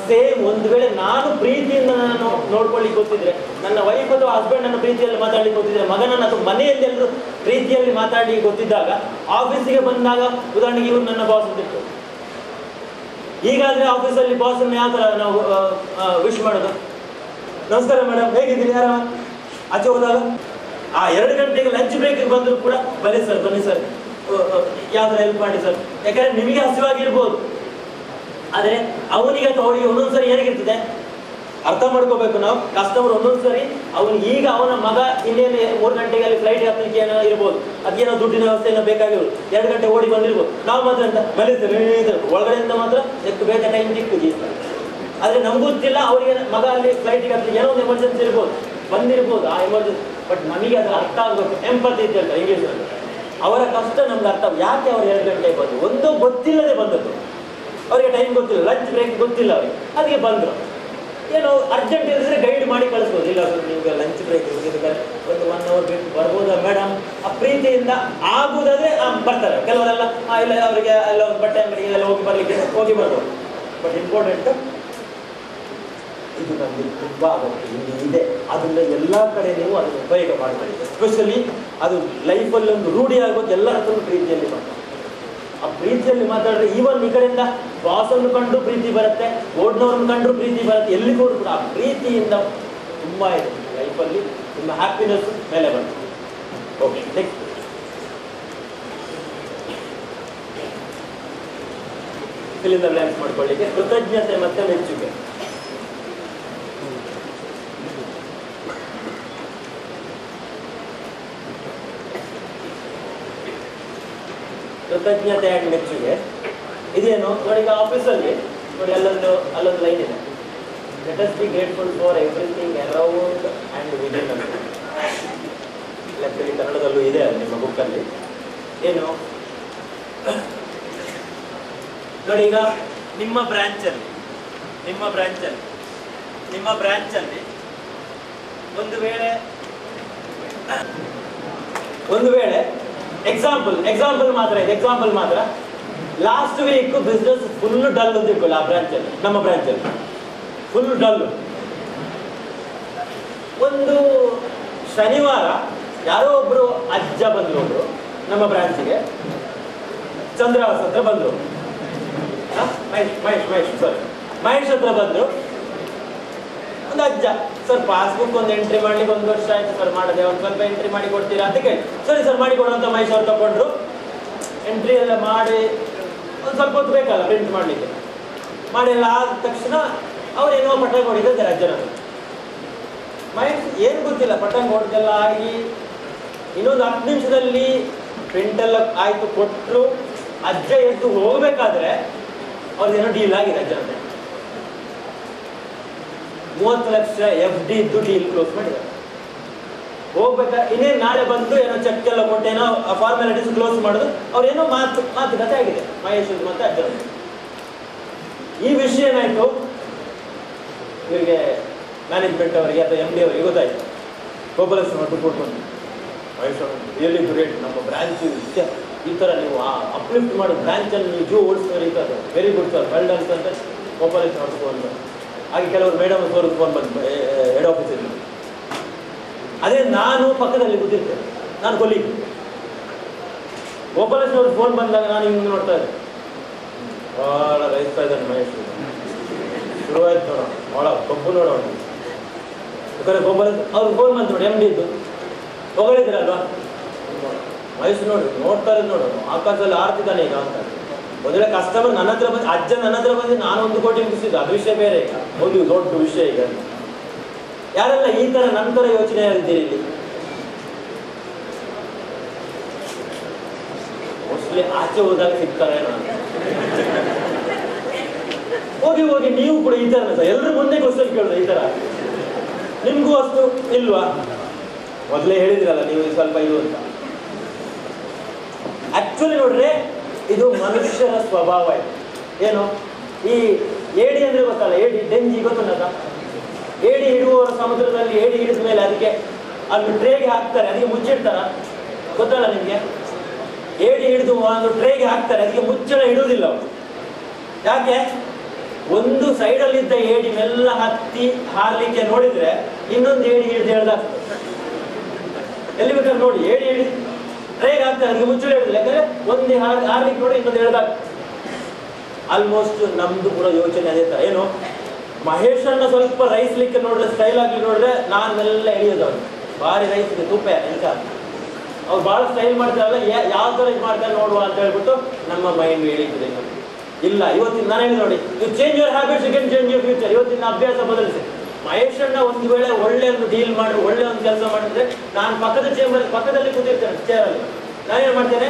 Speaker 7: ಸೇಮ್ ಒಂದು ವೇಳೆ ನಾನು ಪ್ರೀತಿಯಿಂದ ನಾನು ನೋಡ್ಕೊಳ್ಳಿಕ್ಕೆ ಗೊತ್ತಿದ್ರೆ, ನನ್ನ ವೈಫ್ ಅಥವಾ ಹಸ್ಬೆಂಡ್ ನನ್ನ ಪ್ರೀತಿಯಲ್ಲಿ ಮಾತಾಡ್ಲಿಕ್ಕೆ ಗೊತ್ತಿದ್ರೆ, ಮಗನನ್ನು ಅಥವಾ ಮನೆಯಲ್ಲಿ ಎಲ್ಲರೂ ಪ್ರೀತಿಯಲ್ಲಿ ಮಾತಾಡ್ಲಿಕ್ಕೆ ಗೊತ್ತಿದ್ದಾಗ ಆಫೀಸಿಗೆ ಬಂದಾಗ, ಉದಾಹರಣೆಗೆ ಇವ್ರು ನನ್ನ ಬಾಸ್ ಅಂತಿತ್ತು, ಈಗಾದ್ರೆ ಆಫೀಸಲ್ಲಿ ಬಾಸನ್ನು ಯಾವ ಥರ ನಾವು ವಿಶ್ ಮಾಡೋದು? ನಮಸ್ಕಾರ ಮೇಡಮ್, ಹೇಗಿದ್ದೀರಿ, ಆರಾಮ? ಆಚೆ ಹೋದಾಗ 2 ಗಂಟೆಗೆ ಲಂಚ್ ಬ್ರೇಕಿಗೆ ಬಂದರೂ ಕೂಡ ಬನ್ನಿ ಸರ್ ಯಾವ ಥರ ಹೆಲ್ಪ್ ಮಾಡಿ ಸರ್. ಯಾಕಂದ್ರೆ ನಿಮಗೆ ಹಸಿವಾಗಿರ್ಬೋದು, ಆದರೆ ಅವನಿಗೆ ಅಥವಾ ಅವಳಿಗೆ ಒಂದೊಂದ್ಸರಿ ಏನಾಗಿರ್ತದೆ ಅರ್ಥ ಮಾಡ್ಕೋಬೇಕು ನಾವು. ಕಸ್ಟಮರ್ ಒಂದೊಂದ್ಸರಿ ಈಗ ಅವನ ಮಗ ಇನ್ನೇನು 3 ಗಂಟೆಗೆ ಅಲ್ಲಿ ಫ್ಲೈಟ್ ಹತ್ತಲಿಕ್ಕೆ ಏನೋ ಇರ್ಬೋದು, ಅದಕ್ಕೇನೋ ದುಡ್ಡಿನ ವ್ಯವಸ್ಥೆ ಏನೋ ಬೇಕಾಗಿರ್ಬೋದು, 2 ಗಂಟೆ ಓಡಿ ಬಂದಿರ್ಬೋದು. ನಾವು ಮಾತ್ರ ಅಂತ ಬಲಿಸ್ತಾರೆ ಒಳಗಡೆಯಿಂದ ಮಾತ್ರ ಎಷ್ಟು ಬೇಗ ಟೈಮ್ ಸಿಕ್ಕಿದೆ. ಆದರೆ ನಮ್ಗೆ ಗೊತ್ತಿಲ್ಲ ಅವರಿಗೆ ಮಗ ಅಲ್ಲಿ ಫ್ಲೈಟಿಗೆ ಹತ್ತಲಿಕ್ಕೆ ಏನೋ ಒಂದು ಎಮರ್ಜೆನ್ಸಿ ಇರ್ಬೋದು, ಬಂದಿರ್ಬೋದು ಆ ಎಮರ್ಜೆನ್ಸಿ. ಬಟ್ ನಮಗೆ ಅದು ಅರ್ಥ ಆಗಬೇಕು. ಎಂಪತಿ ಇದ್ದಂತ ಇಂಗ್ಲೀಷಲ್ಲಿ ಅವರ ಕಷ್ಟ ನಮ್ಗೆ ಅರ್ಥ. ಯಾಕೆ ಅವ್ರು 2 ಗಂಟೆಗೆ ಬಂದು ಒಂದು ಗೊತ್ತಿಲ್ಲದೆ ಬಂದದ್ದು, ಅವರಿಗೆ ಟೈಮ್ ಗೊತ್ತಿಲ್ಲ, ಲಂಚ್ ಬ್ರೇಕ್ ಗೊತ್ತಿಲ್ಲ ಅವರಿಗೆ, ಅದಕ್ಕೆ ಬಂದರು. ಏನೋ ಅರ್ಜೆಂಟ್ ಇರಿದ್ರೆ ಗೈಡ್ ಮಾಡಿ ಕಳಿಸ್ಬೋದು. ಇಲ್ಲ ನಿಮ್ಗೆ ಲಂಚ್ ಬ್ರೇಕ್ ಇರೋದಕ್ಕೆ ಒಂದು 1 ಅವರ್ ಬೇಕು ಬರ್ಬೋದಾ ಮೇಡಮ್? ಆ ಪ್ರೀತಿಯಿಂದ ಆಗುವುದಾದ್ರೆ ಬರ್ತಾರೆ. ಕೆಲವರೆಲ್ಲ ಇಲ್ಲ ಅವರಿಗೆ ಎಲ್ಲ ಒಂದು ಬಟ್ಟೆ ಅಂಗಡಿಗೆ ಎಲ್ಲ ಹೋಗಿ ಬರ್ಬೋದು. ಬಟ್ ಇಂಪಾರ್ಟೆಂಟ್ ಇದು ನಮಗೆ ತುಂಬ ಆಗುತ್ತೆ, ಇಲ್ಲಿ ಇದೆ. ಅದನ್ನ ಎಲ್ಲ ಕಡೆ ನೀವು ಅದನ್ನು ಉಪಯೋಗ ಮಾಡ್ಕೊಳ್ಳಿ. ಎಸ್ಪೆಷಲಿ ಅದು ಲೈಫಲ್ಲಿ ಒಂದು ರೂಢಿ ಆಗೋದು. ಎಲ್ಲರ ಹತ್ರ ಪ್ರೀತಿಯಲ್ಲಿ ಮಾತಾಡಿ. ಆ ಪ್ರೀತಿಯಲ್ಲಿ ಮಾತಾಡಿದ್ರೆ ಈವನ್ ಈ ಕಡೆಯಿಂದ ಬಾಸನ್ನು ಕಂಡು ಪ್ರೀತಿ ಬರುತ್ತೆ, ಓಡ್ನವ್ರನ್ನ ಕಂಡ್ರು ಪ್ರೀತಿ ಬರುತ್ತೆ. ಎಲ್ಲಿಗೂ ಕೂಡ ಆ ಪ್ರೀತಿಯಿಂದ ತುಂಬ ಇದೆ ಲೈಫಲ್ಲಿ, ನಿಮ್ಮ ಹ್ಯಾಪಿನೆಸ್ ಮೇಲೆ ಬರುತ್ತೆ. ಓಕೆ, ನೆಕ್ಸ್ಟ್ ಇಲ್ಲಿಂದ ಬ್ಲ್ಯಾಂಕ್ಸ್ ಮಾಡ್ಕೊಳ್ಳಿಕ್ಕೆ ಕೃತಜ್ಞತೆ ಮತ್ತೆ ಮೆಚ್ಚುಗೆ. ಕೃತಜ್ಞತೆ ಆ್ಯಂಡ್ ಮೆಚ್ಚುಗೆ ಇದೇನು ನೋಡಿ. ಈಗ ಆಫೀಸಲ್ಲಿ ನೋಡಿ ಅಲ್ಲೊಂದು ಲೈನ್ ಇದೆ, let us be grateful for everything around and within ಅಂತ. ಆ್ಯಕ್ಚುಲಿ ಕನ್ನಡದಲ್ಲೂ ಇದೆ ಅದು ನಿಮ್ಮ ಬುಕ್ಕಲ್ಲಿ. ಏನು ನೋಡಿ, ಈಗ ನಿಮ್ಮ ಬ್ರ್ಯಾಂಚಲ್ಲಿ ಒಂದು ವೇಳೆ ಎಕ್ಸಾಂಪಲ್ ಮಾತ್ರ last week business full dull ಅಂತ ಇಟ್ಕೊಳ್ಳಿ. ಆ ಬ್ರಾಂಚಲ್ಲಿ, ನಮ್ಮ ಬ್ರಾಂಚಲ್ಲಿ ಫುಲ್ ಡಲ್. ಒಂದು ಶನಿವಾರ ಯಾರೋ ಒಬ್ರು ಅಜ್ಜ ಬಂದ್ರು ನಮ್ಮ ಬ್ರಾಂಚಿಗೆ. ಚಂದ್ರಹಾಸ್ ಹತ್ರ ಬಂದ್ರು, ಮಹೇಶ್ ಹತ್ರ ಬಂದ್ರು. ಒಂದು ಅಜ್ಜ, ಸರ್ ಪಾಸ್ಬುಕ್ ಒಂದು ಎಂಟ್ರಿ ಮಾಡ್ಲಿಕ್ಕೆ 1 ವರ್ಷ ಆಯ್ತು ಸರ್ ಮಾಡದೆ, ಒಂದು ಸ್ವಲ್ಪ ಎಂಟ್ರಿ ಮಾಡಿ ಕೊಡ್ತೀರಾ ಅಂತ ಕೇಳಿ, ಸರಿ ಸರ್ ಮಾಡಿ ಕೊಡು ಅಂತ ಮಹೇಶ್ ಅವ್ರು ತಗೊಂಡ್ರು. ಎಂಟ್ರಿ ಎಲ್ಲ ಮಾಡಿ ಒಂದು ಸ್ವಲ್ಪ ಹೊತ್ತು ಬೇಕಲ್ಲ ಪ್ರಿಂಟ್ ಮಾಡಲಿಕ್ಕೆ, ಮಾಡಿ ಎಲ್ಲ ಆದ ತಕ್ಷಣ ಅವ್ರು ಏನೋ ಪಟಾಂಗ್ ಹೊಡಿತಾರೆ ಅಜ್ಜನ. ಮಹೇಶ್ ಏನು ಗೊತ್ತಿಲ್ಲ, ಪಟಾಂಗ್ ಹೊಡೆದೆಲ್ಲ ಆಗಿ ಇನ್ನೊಂದು 10 ನಿಮಿಷದಲ್ಲಿ ಪ್ರಿಂಟ್ ಎಲ್ಲ ಆಯ್ತು ಕೊಟ್ಟರು. ಅಜ್ಜ ಎದ್ದು ಹೋಗ್ಬೇಕಾದ್ರೆ ಅವ್ರದ್ದೇನೋ ಡೀಲ್ ಆಗಿದೆ ಅಜ್ಜನ. 30 ಲಕ್ಷ FD ಇದ್ದು ಡೀಲ್ ಕ್ಲೋಸ್ ಮಾಡಿದ್ದಾರೆ. ಹೋಗ್ಬೇಕಾದ್ರೆ ಇನ್ನೇನು ನಾಳೆ ಬಂದು ಏನೋ ಚೆಕ್ ಎಲ್ಲ ಕೊಟ್ಟು ಏನೋ ಫಾರ್ಮಾಲಿಟೀಸ್ ಕ್ಲೋಸ್ ಮಾಡೋದು, ಅವ್ರೇನೋ ಮಾತುಕತೆ ಆಗಿದೆ ಮಹೇಶ್ ಮತ್ತೆ ಅಜ್ಜನ. ಈ ವಿಷಯ ಏನಾಯ್ತು ಇವರಿಗೆ, ಮ್ಯಾನೇಜ್ಮೆಂಟ್ ಅವರಿಗೆ ಅಥವಾ MD ಅವರಿಗೆ ಗೊತ್ತಾಯ್ತು. ಗೋಪಾಲಕೃಷ್ಣ ದುಡ್ಡು ಕೊಟ್ಕೊಂಡು ಮಹೇಶ್ ಎಲ್ಲಿದ್ದು ರೇಟ್ ನಮ್ಮ ಬ್ರಾಂಚ್ ಈ ಥರ ನೀವು ಅಪ್ಲಿಫ್ಟ್ ಮಾಡೋ ಬ್ರಾಂಚಲ್ಲಿ ನೀವು ಜೂ ಓಡಿಸ್ತಾರೆ ಈ ಥರ very good sir well done ಅಂತ ಗೋಪಾಲಕೃಷ್ಣ ಅವ್ರಿಗೆ ಫೋನ್ ಬಂದು, ಹಾಗೆ ಕೆಲವರು ಮೇಡಮ್ ಅವ್ರಿಗೆ ಫೋನ್ ಬಂದು ಹೆಡ್ ಆಫೀಸಲ್ಲಿ. ಅದೇ ನಾನು ಪಕ್ಕದಲ್ಲಿ ಕೂತಿರ್ತೇನೆ, ನಾನು ಕೊಲ್ಲಿಗೆ. ಗೋಪಾಲಕೃಷ್ಣ ಅವ್ರಿಗೆ ಫೋನ್ ಬಂದಾಗ ನಾನು ಹಿಂಗೆ ನೋಡ್ತಾ ಇದ್ದೆ, ಭಾಳ ರೈಸ್ತಾ ಇದ್ದಾನೆ ಮಹೇಶ್, ಶುರುವಾಯ್ತು ನೋಡೋಣ, ಭಾಳ ಕಬ್ಬು ನೋಡೋಣ. ಯಾಕಂದರೆ ಗೋಪಾಲಕೃಷ್ಣ ಅವ್ರಿಗೆ ಫೋನ್ ಬಂತು ನೋಡಿ, MD ಇದ್ದು ಹೊಗಳಿದ್ರಲ್ವಾ ಮಹೇಶ್ ನೋಡಿ ನೋಡ್ತಾ ಇರೋದು ನೋಡು, ಆಕಾಶದಲ್ಲಿ ಆರ್ತಿದ್ದಾನೆ ಈಗ ಅಂತ. ಮೊದಲೇ ಕಸ್ಟಮರ್ ನನ್ನ ಹತ್ರ ಬಂದು, ಅಜ್ಜ ನನ್ನ ಹತ್ರ ಬಂದು ನಾನು 1 ಕೋಟಿ ಮುಗಿಸಿದ್ದು, ಅದು ವಿಷಯ ಬೇರೆ. ಈಗ ಒಂದು ದೊಡ್ಡ ವಿಷಯ ಈಗ. ಯಾರೆಲ್ಲ ಈ ಥರ ನಂತರ ಯೋಚನೆ ಇದ್ದೀರಿ ಇಲ್ಲಿ? ಮೋಸ್ಟ್ಲಿ ಆಚೆ ಹೋದಾಗ ಸಿಗ್ತಾರೆ. ನಾನು ಹೋಗಿ ನೀವು ಕೂಡ ಈ ಥರ ಸರ್ ಎಲ್ಲರೂ ಮುಂದೆ ಕ್ವಶನ್ ಕೇಳೋದು ಈ ಥರ, ನಿಮಗೂ ಅಷ್ಟು ಇಲ್ವಾ? ಮೊದಲೇ ಹೇಳಿದ್ರಲ್ಲ ನೀವು ಸ್ವಲ್ಪ ಇದು ಅಂತ. ಆಕ್ಚುಲಿ ನೋಡ್ರೆ ಇದು ಮನುಷ್ಯರ ಸ್ವಭಾವ. ಏನು ಈ ಏಡಿ ಅಂದ್ರೆ ಗೊತ್ತಲ್ಲ, ಏಡಿ ಡೆಂಜಿ ಗೊತ್ತುಂಟ. ಏಡಿ ಹಿಡುವವರು ಸಮುದ್ರದಲ್ಲಿ ಏಡಿ ಹಿಡಿದ ಮೇಲೆ ಅದಕ್ಕೆ ಅಲ್ಲಿ ಟ್ರೇಗೆ ಹಾಕ್ತಾರೆ, ಅದಕ್ಕೆ ಮುಚ್ಚಿಡ್ತಾರ ಗೊತ್ತಲ್ಲ ನಿಮಗೆ? ಏಡಿ ಹಿಡಿದು ಒಂದು ಟ್ರೇಗೆ ಹಾಕ್ತಾರೆ, ಅದಕ್ಕೆ ಮುಚ್ಚಳ ಇಡುವುದಿಲ್ಲ ಅವರು. ಯಾಕೆ? ಒಂದು ಸೈಡಲ್ಲಿದ್ದ ಏಡಿ ಮೆಲ್ಲ ಹತ್ತಿ ಹಾರ್ಲಿಕ್ಕೆ ನೋಡಿದ್ರೆ ಇನ್ನೊಂದು ಏಡಿ ಹಿಡಿದು ಹೇಳ್ದಾಗ್ತದೆ. ಎಲ್ಲಿ ಬೇಕಾದ್ರೆ ನೋಡಿ ಏಡಿ ಹಿಡಿದು ಟ್ರೇಗೆ ಹಾಕ್ತಾರೆ, ಅದಕ್ಕೆ ಮುಚ್ಚಳ ಹಿಡಿದಿಲ್ಲ. ಯಾಕಂದ್ರೆ ಒಂದೇ ಹಾರ್ಲಿಕ್ಕೆ ನೋಡಿ ಇನ್ನೊಂದು ಹೇಳ್ದಾಗ್ತದೆ. ಆಲ್ಮೋಸ್ಟ್ ನಮ್ದು ಕೂಡ ಯೋಚನೆ ಅದೇ ತರ. ಏನು ಮಹೇಶನ್ನ ಸ್ವಲ್ಪ ರೈಸ್ಲಿಕ್ಕೆ ನೋಡಿದ್ರೆ, ಸ್ಟೈಲ್ ಆಗಿ ನೋಡಿದ್ರೆ ನಾನು ಎಲ್ಲ ಎಳಿಯೋದು ಅವ್ರು ಭಾರಿ ರೈಸ್ಗೆ ತುಪ್ಪ ಎಂತ ಅವ್ರು ಭಾಳ ಸ್ಟೈಲ್ ಮಾಡ್ತಾರಲ್ಲ, ಯಾವ ಥರ ಇದು ಮಾಡ್ತಾರೆ ನೋಡುವ ಅಂತ ಹೇಳ್ಬಿಟ್ಟು ನಮ್ಮ ಮೈಂಡ್ ಹೇಳಿದ್ರೆ ಇಲ್ಲ. ಇವತ್ತಿನ ನಾನು ಹೇಳಿ ನೋಡಿ, you change your habits you can change your future. ಇವತ್ತಿನ ಅಭ್ಯಾಸ ಬದಲಿಸಿ. ಮಹೇಶನ್ನ ಒಂದು ವೇಳೆ ಒಳ್ಳೆ ಒಂದು ಡೀಲ್ ಮಾಡಿ ಒಳ್ಳೆ ಒಂದು ಕೆಲಸ ಮಾಡಿದ್ರೆ ನಾನು ಪಕ್ಕದಲ್ಲಿ ಕೂತಿರ್ತೇನೆ ಚೇರಲ್ಲಿ. ನಾನೇನು ಮಾಡ್ತೇನೆ,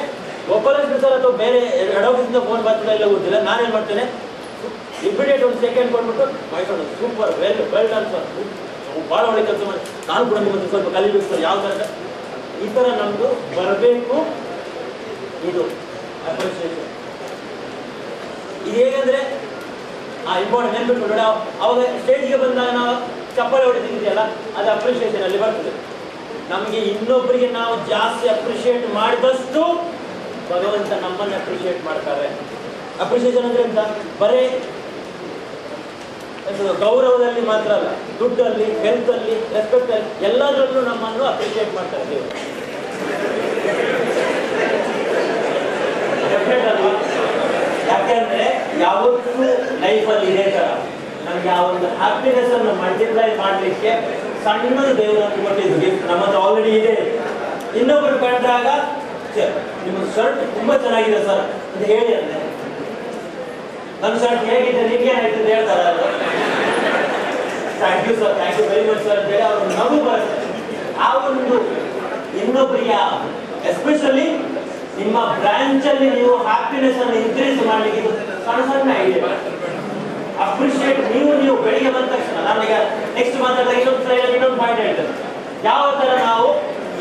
Speaker 7: ಗೋಪಾಲಕೃಷ್ಣ ಸರ್ ಅಥವಾ ಬೇರೆ ಹೆಡ್ ಆಫೀಸಿಂದ ಫೋನ್ ಬರ್ತಿಲ್ಲ ಇಲ್ಲ ಗೊತ್ತಿಲ್ಲ, ನಾನೇನು ಮಾಡ್ತೇನೆ ಇಮಿಡಿಯೇಟ್ ಒಂದು ಸೆಕೆಂಡ್ ಕೊಟ್ಬಿಟ್ಟು Mahesh super well done sir, ಭಾಳ ಒಳ್ಳೆ ಕೆಲಸ ಮಾಡಿ, ನಾನು ಕೂಡ ನಿಮ್ಮನ್ನು ಸ್ವಲ್ಪ ಕಲಿಬೇಕು ಸರ್, ಯಾವ ಥರ ಈ ಥರ ನಮ್ಮದು ಬರಬೇಕು. ಇದು ಅಪ್ರಿಸಿಯೇಷನ್. ಇದು ಹೇಗಂದ್ರೆ ಇಂಪಾರ್ಟೆಂಟ್ ನೆನ್ಪಿಟ್ಕೊಂಡು ಅವಾಗ ಸ್ಟೇಜ್ಗೆ ಬಂದಾಗ ನಾವು ಚಪ್ಪಾಳೆ ಹೊಡಿತಿದೆಯಲ್ಲ, ಅದು ಅಪ್ರಿಷಿಯೇಷನ್ ಅಲ್ಲಿ ಬರ್ತದೆ. ನಮಗೆ ಇನ್ನೊಬ್ಬರಿಗೆ ನಾವು ಜಾಸ್ತಿ ಅಪ್ರಿಷಿಯೇಟ್ ಮಾಡಿದಷ್ಟು ಭಗವಂತ ನಮ್ಮನ್ನು ಅಪ್ರಿಷಿಯೇಟ್ ಮಾಡ್ತಾರೆ. ಅಪ್ರಿಷಿಯೇಷನ್ ಅಂದ್ರೆ ಎಂತ? ಬರೀ ಗೌರವದಲ್ಲಿ ಮಾತ್ರ ಅಲ್ಲ, ದುಡ್ಡಲ್ಲಿ, ಹೆಲ್ತಲ್ಲಿ, ರೆಸ್ಪೆಕ್ಟ್ ಅಲ್ಲಿ, ಎಲ್ಲದರಲ್ಲೂ ನಮ್ಮನ್ನು ಅಪ್ರಿಷಿಯೇಟ್ ಮಾಡ್ತಾರೆ ದೇವರು. ಯಾಕೆಂದ್ರೆ ಯಾವತ್ತೂ ಲೈಫಲ್ಲಿ ಇದೇ ತರ ನಮ್ಗೆ ಆ ಒಂದು ಹ್ಯಾಪಿನೆಸ್ ಅನ್ನು ಮಲ್ಟಿಪ್ಲೈ ಮಾಡಲಿಕ್ಕೆ ಸಣ್ಣದು ದೇವರನ್ನು ಕೊಟ್ಟಿದ್ದು ಗಿಫ್ಟ್ ನಮ್ಮದು ಆಲ್ರೆಡಿ ಇದೆ. ಇನ್ನೊಬ್ಬರು ಕಂಡ್ರಾಗ ನಿಮ್ಮ ಶರ್ಟ್ ತುಂಬಾ ಚೆನ್ನಾಗಿದೆ ಸರ್ ಅಂತ ಹೇಳಿ ಅಂದ್ರೆ, ನನ್ನ ಶರ್ಟ್ ಹೇಗಿದೆ ನಿಮ್ಗೆ ಏನಾಯ್ತು ಅಂತ ಹೇಳ್ತಾರ, thank you sir, thank you very much sir ಅಂತ ಹೇಳಿ ಅವ್ರು ನಮಗೂ ಬರುತ್ತೆ. ಆ ಒಂದು ಇನ್ನೊಬ್ಬರಿಗೆ, ಎಸ್ಪೆಷಲಿ ನಿಮ್ಮ ಬ್ರಾಂಚ್ ಅಲ್ಲಿ ನೀವು ಹ್ಯಾಪಿನೆಸ್ ಅನ್ನು ಇನ್ಕ್ರೀಸ್ ಮಾಡಲಿಕ್ಕೆ ಸಣ್ಣ ಸಣ್ಣ ಐಡಿಯಾ ಅಪ್ರಿಷಿಯೇಟ್. ನೀವು ಬೆಳಿಗ್ಗೆ ಬಂದ ತಕ್ಷಣ ನಾನೀಗ ನೆಕ್ಸ್ಟ್ ಮಾತಾಡಿದಾಗ ಇನ್ನೊಂದು ಪಾಯಿಂಟ್ ಹೇಳ್ತೇನೆ, ಯಾವ ತರ ನಾವು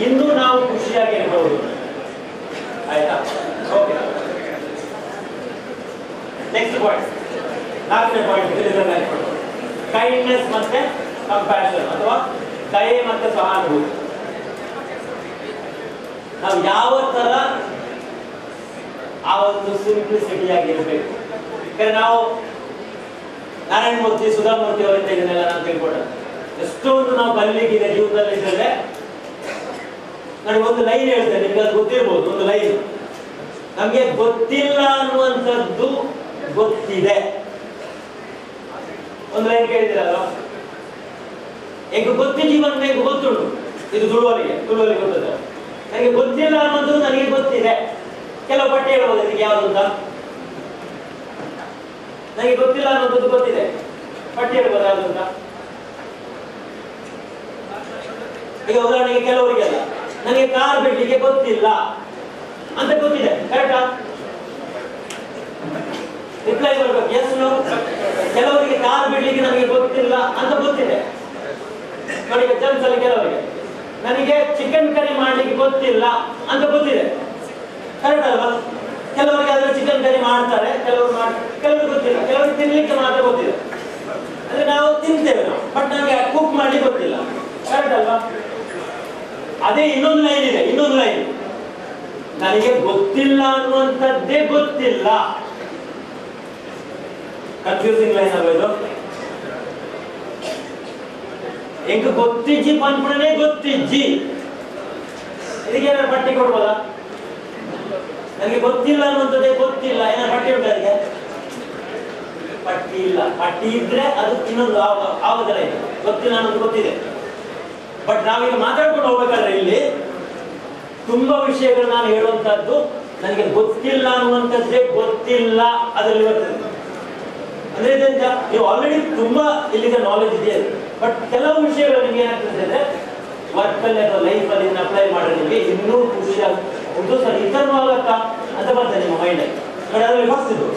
Speaker 7: ಇನ್ನೂ ನಾವು ಖುಷಿಯಾಗಿರ್ಬೋದು. ಆಯ್ತಾ? ಓಕೆ, ನೆಕ್ಸ್ಟ್ ಪಾಯಿಂಟ್, 4ನೇ ಪಾಯಿಂಟ್, ಕೈಂಡ್ನೆಸ್ ಮತ್ತೆ ಕಂಪ್ಯಾಷನ್ ಅಥವಾ ದಯೆ ಮತ್ತೆ ಸಹಾನುಭೂತಿ. ನಾವು ಯಾವ ತರ ಆ ಒಂದು ಸಿಂಪ್ಲಿಸಿಟಿ ಆಗಿರ್ಬೇಕು. ಯಾಕಂದ್ರೆ ನಾವು ನಾರಾಯಣ ಮೂರ್ತಿ, ಸುಧಾಮೂರ್ತಿ ಅವರಿಂದ ಇದನ್ನೆಲ್ಲ ನಾವು ತಿಳ್ಕೊಂಡೆ. ಎಷ್ಟೊಂದು ನಾವು ಕಲಿಲಿಕ್ಕಿದೆ ಜೀವನದಲ್ಲಿ ಇದ್ದರೆ. ನನಗೆ ಒಂದು ಲೈನ್ ಹೇಳ್ತೇನೆ, ನಿಮ್ಗೆ ಅದು ಗೊತ್ತಿರ್ಬೋದು. ಒಂದು ಲೈನ್ ನಮ್ಗೆ ಗೊತ್ತಿಲ್ಲ ಅನ್ನುವಂಥದ್ದು ಗೊತ್ತಿದೆ. ಒಂದು ಲೈನ್ ಕೇಳಿದಿರಲ್ಲ, ಈಗ ಗೊತ್ತಿ ಜೀವನ ನನಗೆ ಗೊತ್ತುಂಟು, ಇದು ತುಳುವರಿಗೆ ಗೊತ್ತದೆ. ನನಗೆ ಗೊತ್ತಿಲ್ಲ ಅನ್ನೋದು ನನಗೆ ಗೊತ್ತಿದೆ. ಕೆಲವು ಪಟ್ಟಿ ಹೇಳ್ಬೋದು ಇದಕ್ಕೆ ಯಾವುದು ಅಂತ. ನನಗೆ ಗೊತ್ತಿಲ್ಲ ಅನ್ನೋದು ಗೊತ್ತಿದೆ, ಪಟ್ಟಿ ಹೇಳ್ಬೋದು ಯಾವುದು ಅಂತ. ಈಗ ಉದಾಹರಣೆಗೆ ಕೆಲವರಿಗೆಲ್ಲ ನನಗೆ ಕಾರ್ ಬಿಡ್ಲಿಕ್ಕೆ ಗೊತ್ತಿಲ್ಲ ಅಂತ ಗೊತ್ತಿದೆ, ಕರೆಕ್ಟಾ? ರಿಪ್ಲೈ ಮಾಡ್ಬೇಕು, ಎಸ್ ನೋ. ಕೆಲವರಿಗೆ ಕಾರ್ ಬಿಡ್ಲಿಕ್ಕೆ ನನಗೆ ಗೊತ್ತಿಲ್ಲ ಅಂತ ಗೊತ್ತಿದೆ ನೋಡಿ. ಜನ್ಸ್ ಅಲ್ಲಿ ಕೆಲವರಿಗೆ ನನಗೆ ಚಿಕನ್ ಕರಿ ಮಾಡ್ಲಿಕ್ಕೆ ಗೊತ್ತಿಲ್ಲ ಅಂತ ಗೊತ್ತಿದೆ, ಕರೆಕ್ಟ್ ಅಲ್ವಾ? ಕೆಲವರಿಗೆ ಅದನ್ನು ಚಿಕನ್ ಕರಿ ಮಾಡ್ತಾರೆ, ಕೆಲವರು ಗೊತ್ತಿಲ್ಲ. ಕೆಲವರಿಗೆ ತಿನ್ಲಿಕ್ಕೆ ಮಾತ್ರ ಗೊತ್ತಿದೆ, ಅಂದ್ರೆ ನಾವು ತಿಂತೇವೆ ನಾವು, ಬಟ್ ನಮಗೆ ಕುಕ್ ಮಾಡ್ಲಿಕ್ಕೆ ಗೊತ್ತಿಲ್ಲ, ಕರೆಕ್ಟ್ ಅಲ್ವಾ? ಅದೇ ಇನ್ನೊಂದು ಲೈನ್ ಇದೆ, ಇನ್ನೊಂದು ಲೈನ್, ನನಗೆ ಗೊತ್ತಿಲ್ಲ ಅನ್ನುವಂಥದ್ದೇ ಗೊತ್ತಿಲ್ಲ. ಕನ್ಫ್ಯೂಸಿಂಗ್ ಲೈನ್ ಅಲ್ವಾ ಇದು? ಎಂಕ ಗೊತ್ತಿಜ್ಜಿ ಪನ್ಪುಣನೆ ಗೊತ್ತಿಜ್ಜಿ, ಇದಕ್ಕೆ ಏನಾದ್ರು ಪಟ್ಟಿ ಕೊಡ್ಬೋದಾ? ನನಗೆ ಗೊತ್ತಿಲ್ಲ ಅನ್ನುವಂಥದ್ದೇ ಗೊತ್ತಿಲ್ಲ, ಏನಾದ್ರು ಪಟ್ಟಿ ಉಂಟು ಅದಕ್ಕೆ? ಪಟ್ಟಿ ಇಲ್ಲ. ಪಟ್ಟಿ ಇದ್ರೆ ಅದು ಇನ್ನೊಂದು ಆಗೋದಲ್ಲ, ಇದೆ ಗೊತ್ತಿಲ್ಲ ಅನ್ನೋದು ಗೊತ್ತಿದೆ. ಬಟ್ ನಾವೀಗ ಮಾತಾಡ್ಕೊಂಡು ಹೋಗ್ಬೇಕಾದ್ರೆ ಇಲ್ಲಿ ತುಂಬಾ ವಿಷಯಗಳು ನಾನು ಹೇಳುವಂತದ್ದು ನನಗೆ ಗೊತ್ತಿಲ್ಲ ಅನ್ನುವಂಥದ್ದೇ ಗೊತ್ತಿಲ್ಲ ಅದರಲ್ಲಿ ಬರ್ತದೆ. ಅಂದ್ರೆ ಇದರಿಂದ ನೀವು ಆಲ್ರೆಡಿ ತುಂಬಾ ಇಲ್ಲಿಗೆ ನಾಲೆಜ್ ಇದೆ, ಬಟ್ ಕೆಲವು ವಿಷಯಗಳು ನಿಮ್ಗೆ ಏನಾಗ್ತದೆ ಅಂದ್ರೆ ವರ್ಕ್ ಅಲ್ಲಿ ಅಥವಾ ಲೈಫ್ ಅಲ್ಲಿ ಅಪ್ಲೈ ಮಾಡಿದ್ರೆ ನಿಮಗೆ ಇನ್ನೂ ಖುಷಿಯಾಗಿ ಒಂದು ಸರ್ ಇದನ್ನು ಆಗತ್ತಾ ಅಂತ ಬರ್ತದೆ ನಿಮ್ಮ ಮೈಂಡ್ ಅಲ್ಲಿ. ನೋಡಿ ಅದರಲ್ಲಿ ಫಸ್ಟ್ ಇದು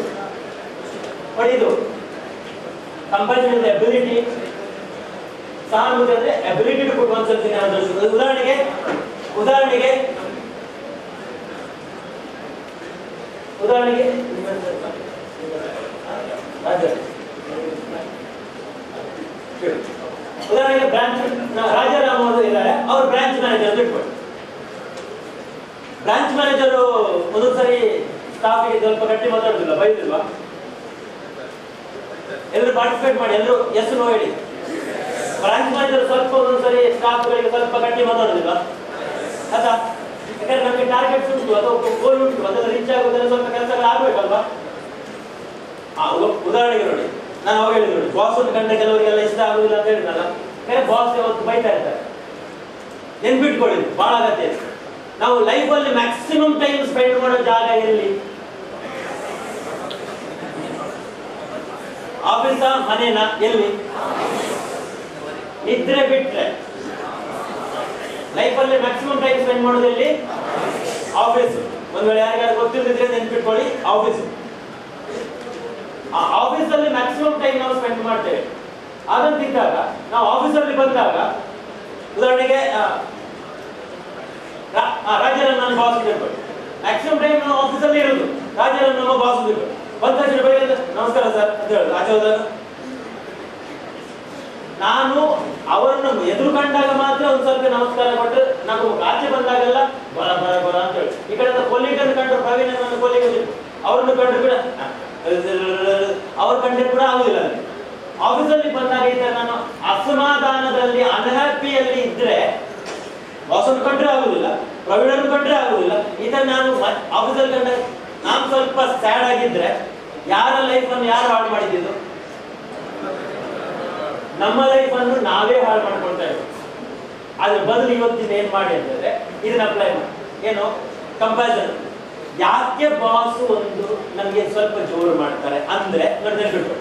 Speaker 7: ನೋಡಿ, ಇದು ಕಂಪ್ಯಾರಿಸನ್ ವಿತ್ ಎಬಿಲಿಟಿ. ಸಹಾನುಭೂತಿ ಅಂದ್ರೆ ability to put oneself in others. ಉದಾಹರಣೆಗೆ ಬ್ರಾಂಚ್ ರಾಜಾರಾಮ್ ಅವರು ಇದ್ದಾರೆ, ಅವ್ರು ಬ್ರಾಂಚ್ ಮ್ಯಾನೇಜರ್ ಅಂತ ಇಟ್ಕೊಳ್ಳಿ. ಬ್ರಾಂಚ್ ಮ್ಯಾನೇಜರ್ ಒಂದೊಂದ್ಸರಿ ಸ್ಟಾಫಿಗೆ ಸ್ವಲ್ಪ ಗಟ್ಟಿ ಮಾತಾಡುದಿಲ್ಲ, ಬೈದಿಲ್ವಾ? ಎಲ್ಲರೂ ಪಾರ್ಟಿಸಿಪೇಟ್ ಮಾಡಿ, ಎಲ್ಲರೂ ಎಸ್ ನೋ ಹೇಳಿ. ಬ್ರಾಂಚ್ ಮ್ಯಾನೇಜರ್ ಸ್ವಲ್ಪ ಒಂದೊಂದ್ಸರಿ ಸ್ಟಾಫ್ಗಳಿಗೆ ಸ್ವಲ್ಪ ಗಟ್ಟಿ ಮಾತಾಡುದಿಲ್ಲ ಅದ? ಯಾಕಂದ್ರೆ ನಮಗೆ ಟಾರ್ಗೆಟ್ಸ್ ಉಂಟು ಅಥವಾ ಗೋಲ್ ಉಂಟು, ಅದನ್ನು ರೀಚ್ ಆಗೋದ್ರಲ್ಲಿ ಸ್ವಲ್ಪ ಕೆಲಸಗಳು ಆಗ್ಬೇಕಲ್ವಾ? ಉದಾಹರಣೆಗೆ ನೋಡಿ, ನಾನು ಅವಾಗ ಹೇಳಿದ್ರು ನೋಡಿ, ಬಾಸ್ ಒಂದು ಕಂಡ್ರೆ ಕೆಲವರಿಗೆಲ್ಲ ಇಷ್ಟ ಆಗುದಿಲ್ಲ ಅಂತ ಹೇಳಿದ್ನಲ್ಲ, ಯಾಕಂದ್ರೆ ಬಾಸ್ ಯಾವತ್ತು ಬೈತಾ ಇರ್ತಾರೆ. ನೆನ್ಪಿಟ್ಕೊಳ್ಳಿ, ಬಹಳ ಅಗತ್ಯ. ನಾವು ಲೈಫಲ್ಲಿ ಮ್ಯಾಕ್ಸಿಮಮ್ ಟೈಮ್ ಸ್ಪೆಂಡ್ ಮಾಡೋ ಜಾಗ ಎಲ್ಲಿ? ಆಫೀಸಾ ಮನೇನಾ? ಎಲ್ಲಿ? ನಿದ್ರೆ ಬಿಟ್ರೆ ಲೈಫಲ್ಲಿ ಮ್ಯಾಕ್ಸಿಮಮ್ ಟೈಮ್ ಸ್ಪೆಂಡ್ ಮಾಡೋದಲ್ಲಿ ಆಫೀಸ್. ಒಂದ್ ವೇಳೆ ಯಾರಿಗಾರು ಗೊತ್ತಿಲ್ಲದಿದ್ರೆ ನೆನ್ಪಿಟ್ಕೊಳ್ಳಿ, ಆಫೀಸ್. ಆ ಆಫೀಸಲ್ಲಿ ಮ್ಯಾಕ್ಸಿಮಮ್ ಟೈಮ್ ನಾವು ಸ್ಪೆಂಡ್ ಮಾಡ್ತೇವೆ. ಹಾಗಂತಿದ್ದಾಗ ನಾವು ಆಫೀಸಲ್ಲಿ ಬಂದಾಗ ಉದಾಹರಣೆಗೆ ರಾಜರನ್ನ ನನ್ನ ಬಾಸ್ ಇಟ್ಕೊಳ್ಳಿ, ಮ್ಯಾಕ್ಸಿಮಮ್ ಟೈಮ್ ನಾವು ಆಫೀಸಲ್ಲಿ ಇರೋದು, ರಾಜರನ್ನ ನಮ್ಮ ಬಾಸ್ ಇಟ್ಕೊಳ್ಳಿ. ಬಂದ ತಕ್ಷಣ ಬೆಳಿಗ್ಗೆ ನಮಸ್ಕಾರ ಸರ್ ಅಂತ ಹೇಳುದು. ಆಚೆ ಹೋದಾಗ ನಾನು ಅವರನ್ನು ಎದುರು ಕಂಡಾಗ ಮಾತ್ರ ಒಂದ್ ಸ್ವಲ್ಪ ನಮಸ್ಕಾರ ಕೊಟ್ಟು ನಾವು ಆಚೆ ಬಂದಾಗೆಲ್ಲ ಬರ ಬರ ಬರ ಅಂತ ಹೇಳಿ. ಈ ಕಡೆ ಕೊಲ್ಲಿಗನ್ನು ಕಂಡ್ರು, ಪ್ರವೀಣ್ ನನ್ನ ಕೊಲ್ಲಿಗ ಅವ್ರನ್ನು ಕಂಡ್ರು ಕೂಡ ಅವ್ರ ಕಂಡ್ರೆ ಕೂಡ ಆಗುದಿಲ್ಲ. ಆಫೀಸಲ್ಲಿ ಬಂದಾಗ ಈ ತರ ನಾನು ಅಸಮಾಧಾನದಲ್ಲಿ ಅನ್ಹ್ಯಾಪಿಯಲ್ಲಿ ಇದ್ರೆ ಬಾಸನ್ನು ಕಂಡ್ರೆ ಆಗುದಿಲ್ಲ, ಪ್ರವೀಣನ್ನು ಕಂಡ್ರೆ ಆಗುದಿಲ್ಲ. ಈ ತರ ನಾನು ಆಫೀಸಲ್ಲಿ ಕಂಡ ನಾನು ಸ್ವಲ್ಪ ಸ್ಯಾಡ್ ಆಗಿದ್ರೆ ಯಾರ ಲೈಫ್ ಅನ್ನು ಯಾರು ಹಾಳು ಮಾಡಿದ್ದು? ನಮ್ಮ ಲೈಫ್ ಅನ್ನು ನಾವೇ ಹಾಳು ಮಾಡ್ಕೊಳ್ತಾ ಇದ್ದೀವಿ. ಅದ್ರ ಬದಲು ಇವತ್ತಿನ ಏನ್ ಮಾಡಿ ಅಂತಂದ್ರೆ ಇದನ್ನ ಅಪ್ಲೈ ಮಾಡಿ. ಏನು? ಕಂಪ್ಯಾರಿಸನ್. ಯಾಕೆ ಬಾಸ್ ಒಂದು ನಮ್ಗೆ ಸ್ವಲ್ಪ ಜೋರು ಮಾಡ್ತಾರೆ ಅಂದ್ರೆ ನೆನಪಿಟ್ಟು,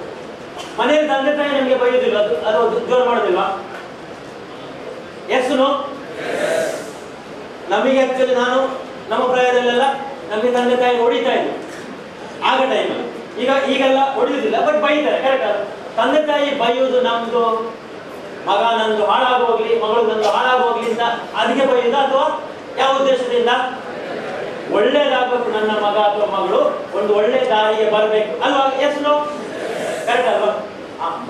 Speaker 7: ಮನೆಯಲ್ಲಿ ತಂದೆ ತಾಯಿ ನಮ್ಗೆ ಬೈಯೋದಿಲ್ಲ, ಅದು ಜೋರು ಮಾಡೋದಿಲ್ವಾ? Yes no? ನಮಗೆ ಆಕ್ಚುಲಿ ನಮ್ಮ ಪ್ರಾಯದಲ್ಲೆಲ್ಲ ನಮಗೆ ತಂದೆ ತಾಯಿ ಹೊಡಿತಾ ಇದ್ರು ಆಗ ಟೈಮಲ್ಲಿ. ಈಗೆಲ್ಲ ಹೊಡೆಯುವುದಿಲ್ಲ, ಬಟ್ ಬೈತಾರೆ, ಕರೆಕ್ಟ್? ತಂದೆ ತಾಯಿ ಬೈಯುವುದು ನಮ್ದು ಮಗ ನಂದು ಹಾಳಾಗೋಗ್ಲಿ, ಮಗಳು ನಂದು ಹಾಳಾಗೋಗ್ಲಿ ಅಂತ ಅದಕ್ಕೆ ಬೈಯುವುದ, ಅಥವಾ ಯಾವ ಉದ್ದೇಶದಿಂದ? ಒಳ್ಳೇದಾಗಬೇಕು, ನನ್ನ ಮಗ ಅಥವಾ ಮಗಳು ಒಂದು ಒಳ್ಳೆ ದಾರಿಗೆ ಬರಬೇಕು ಅಲ್ವಾ? S no? ಕರೆಕ್ಟ್ ಅಲ್ವಾ?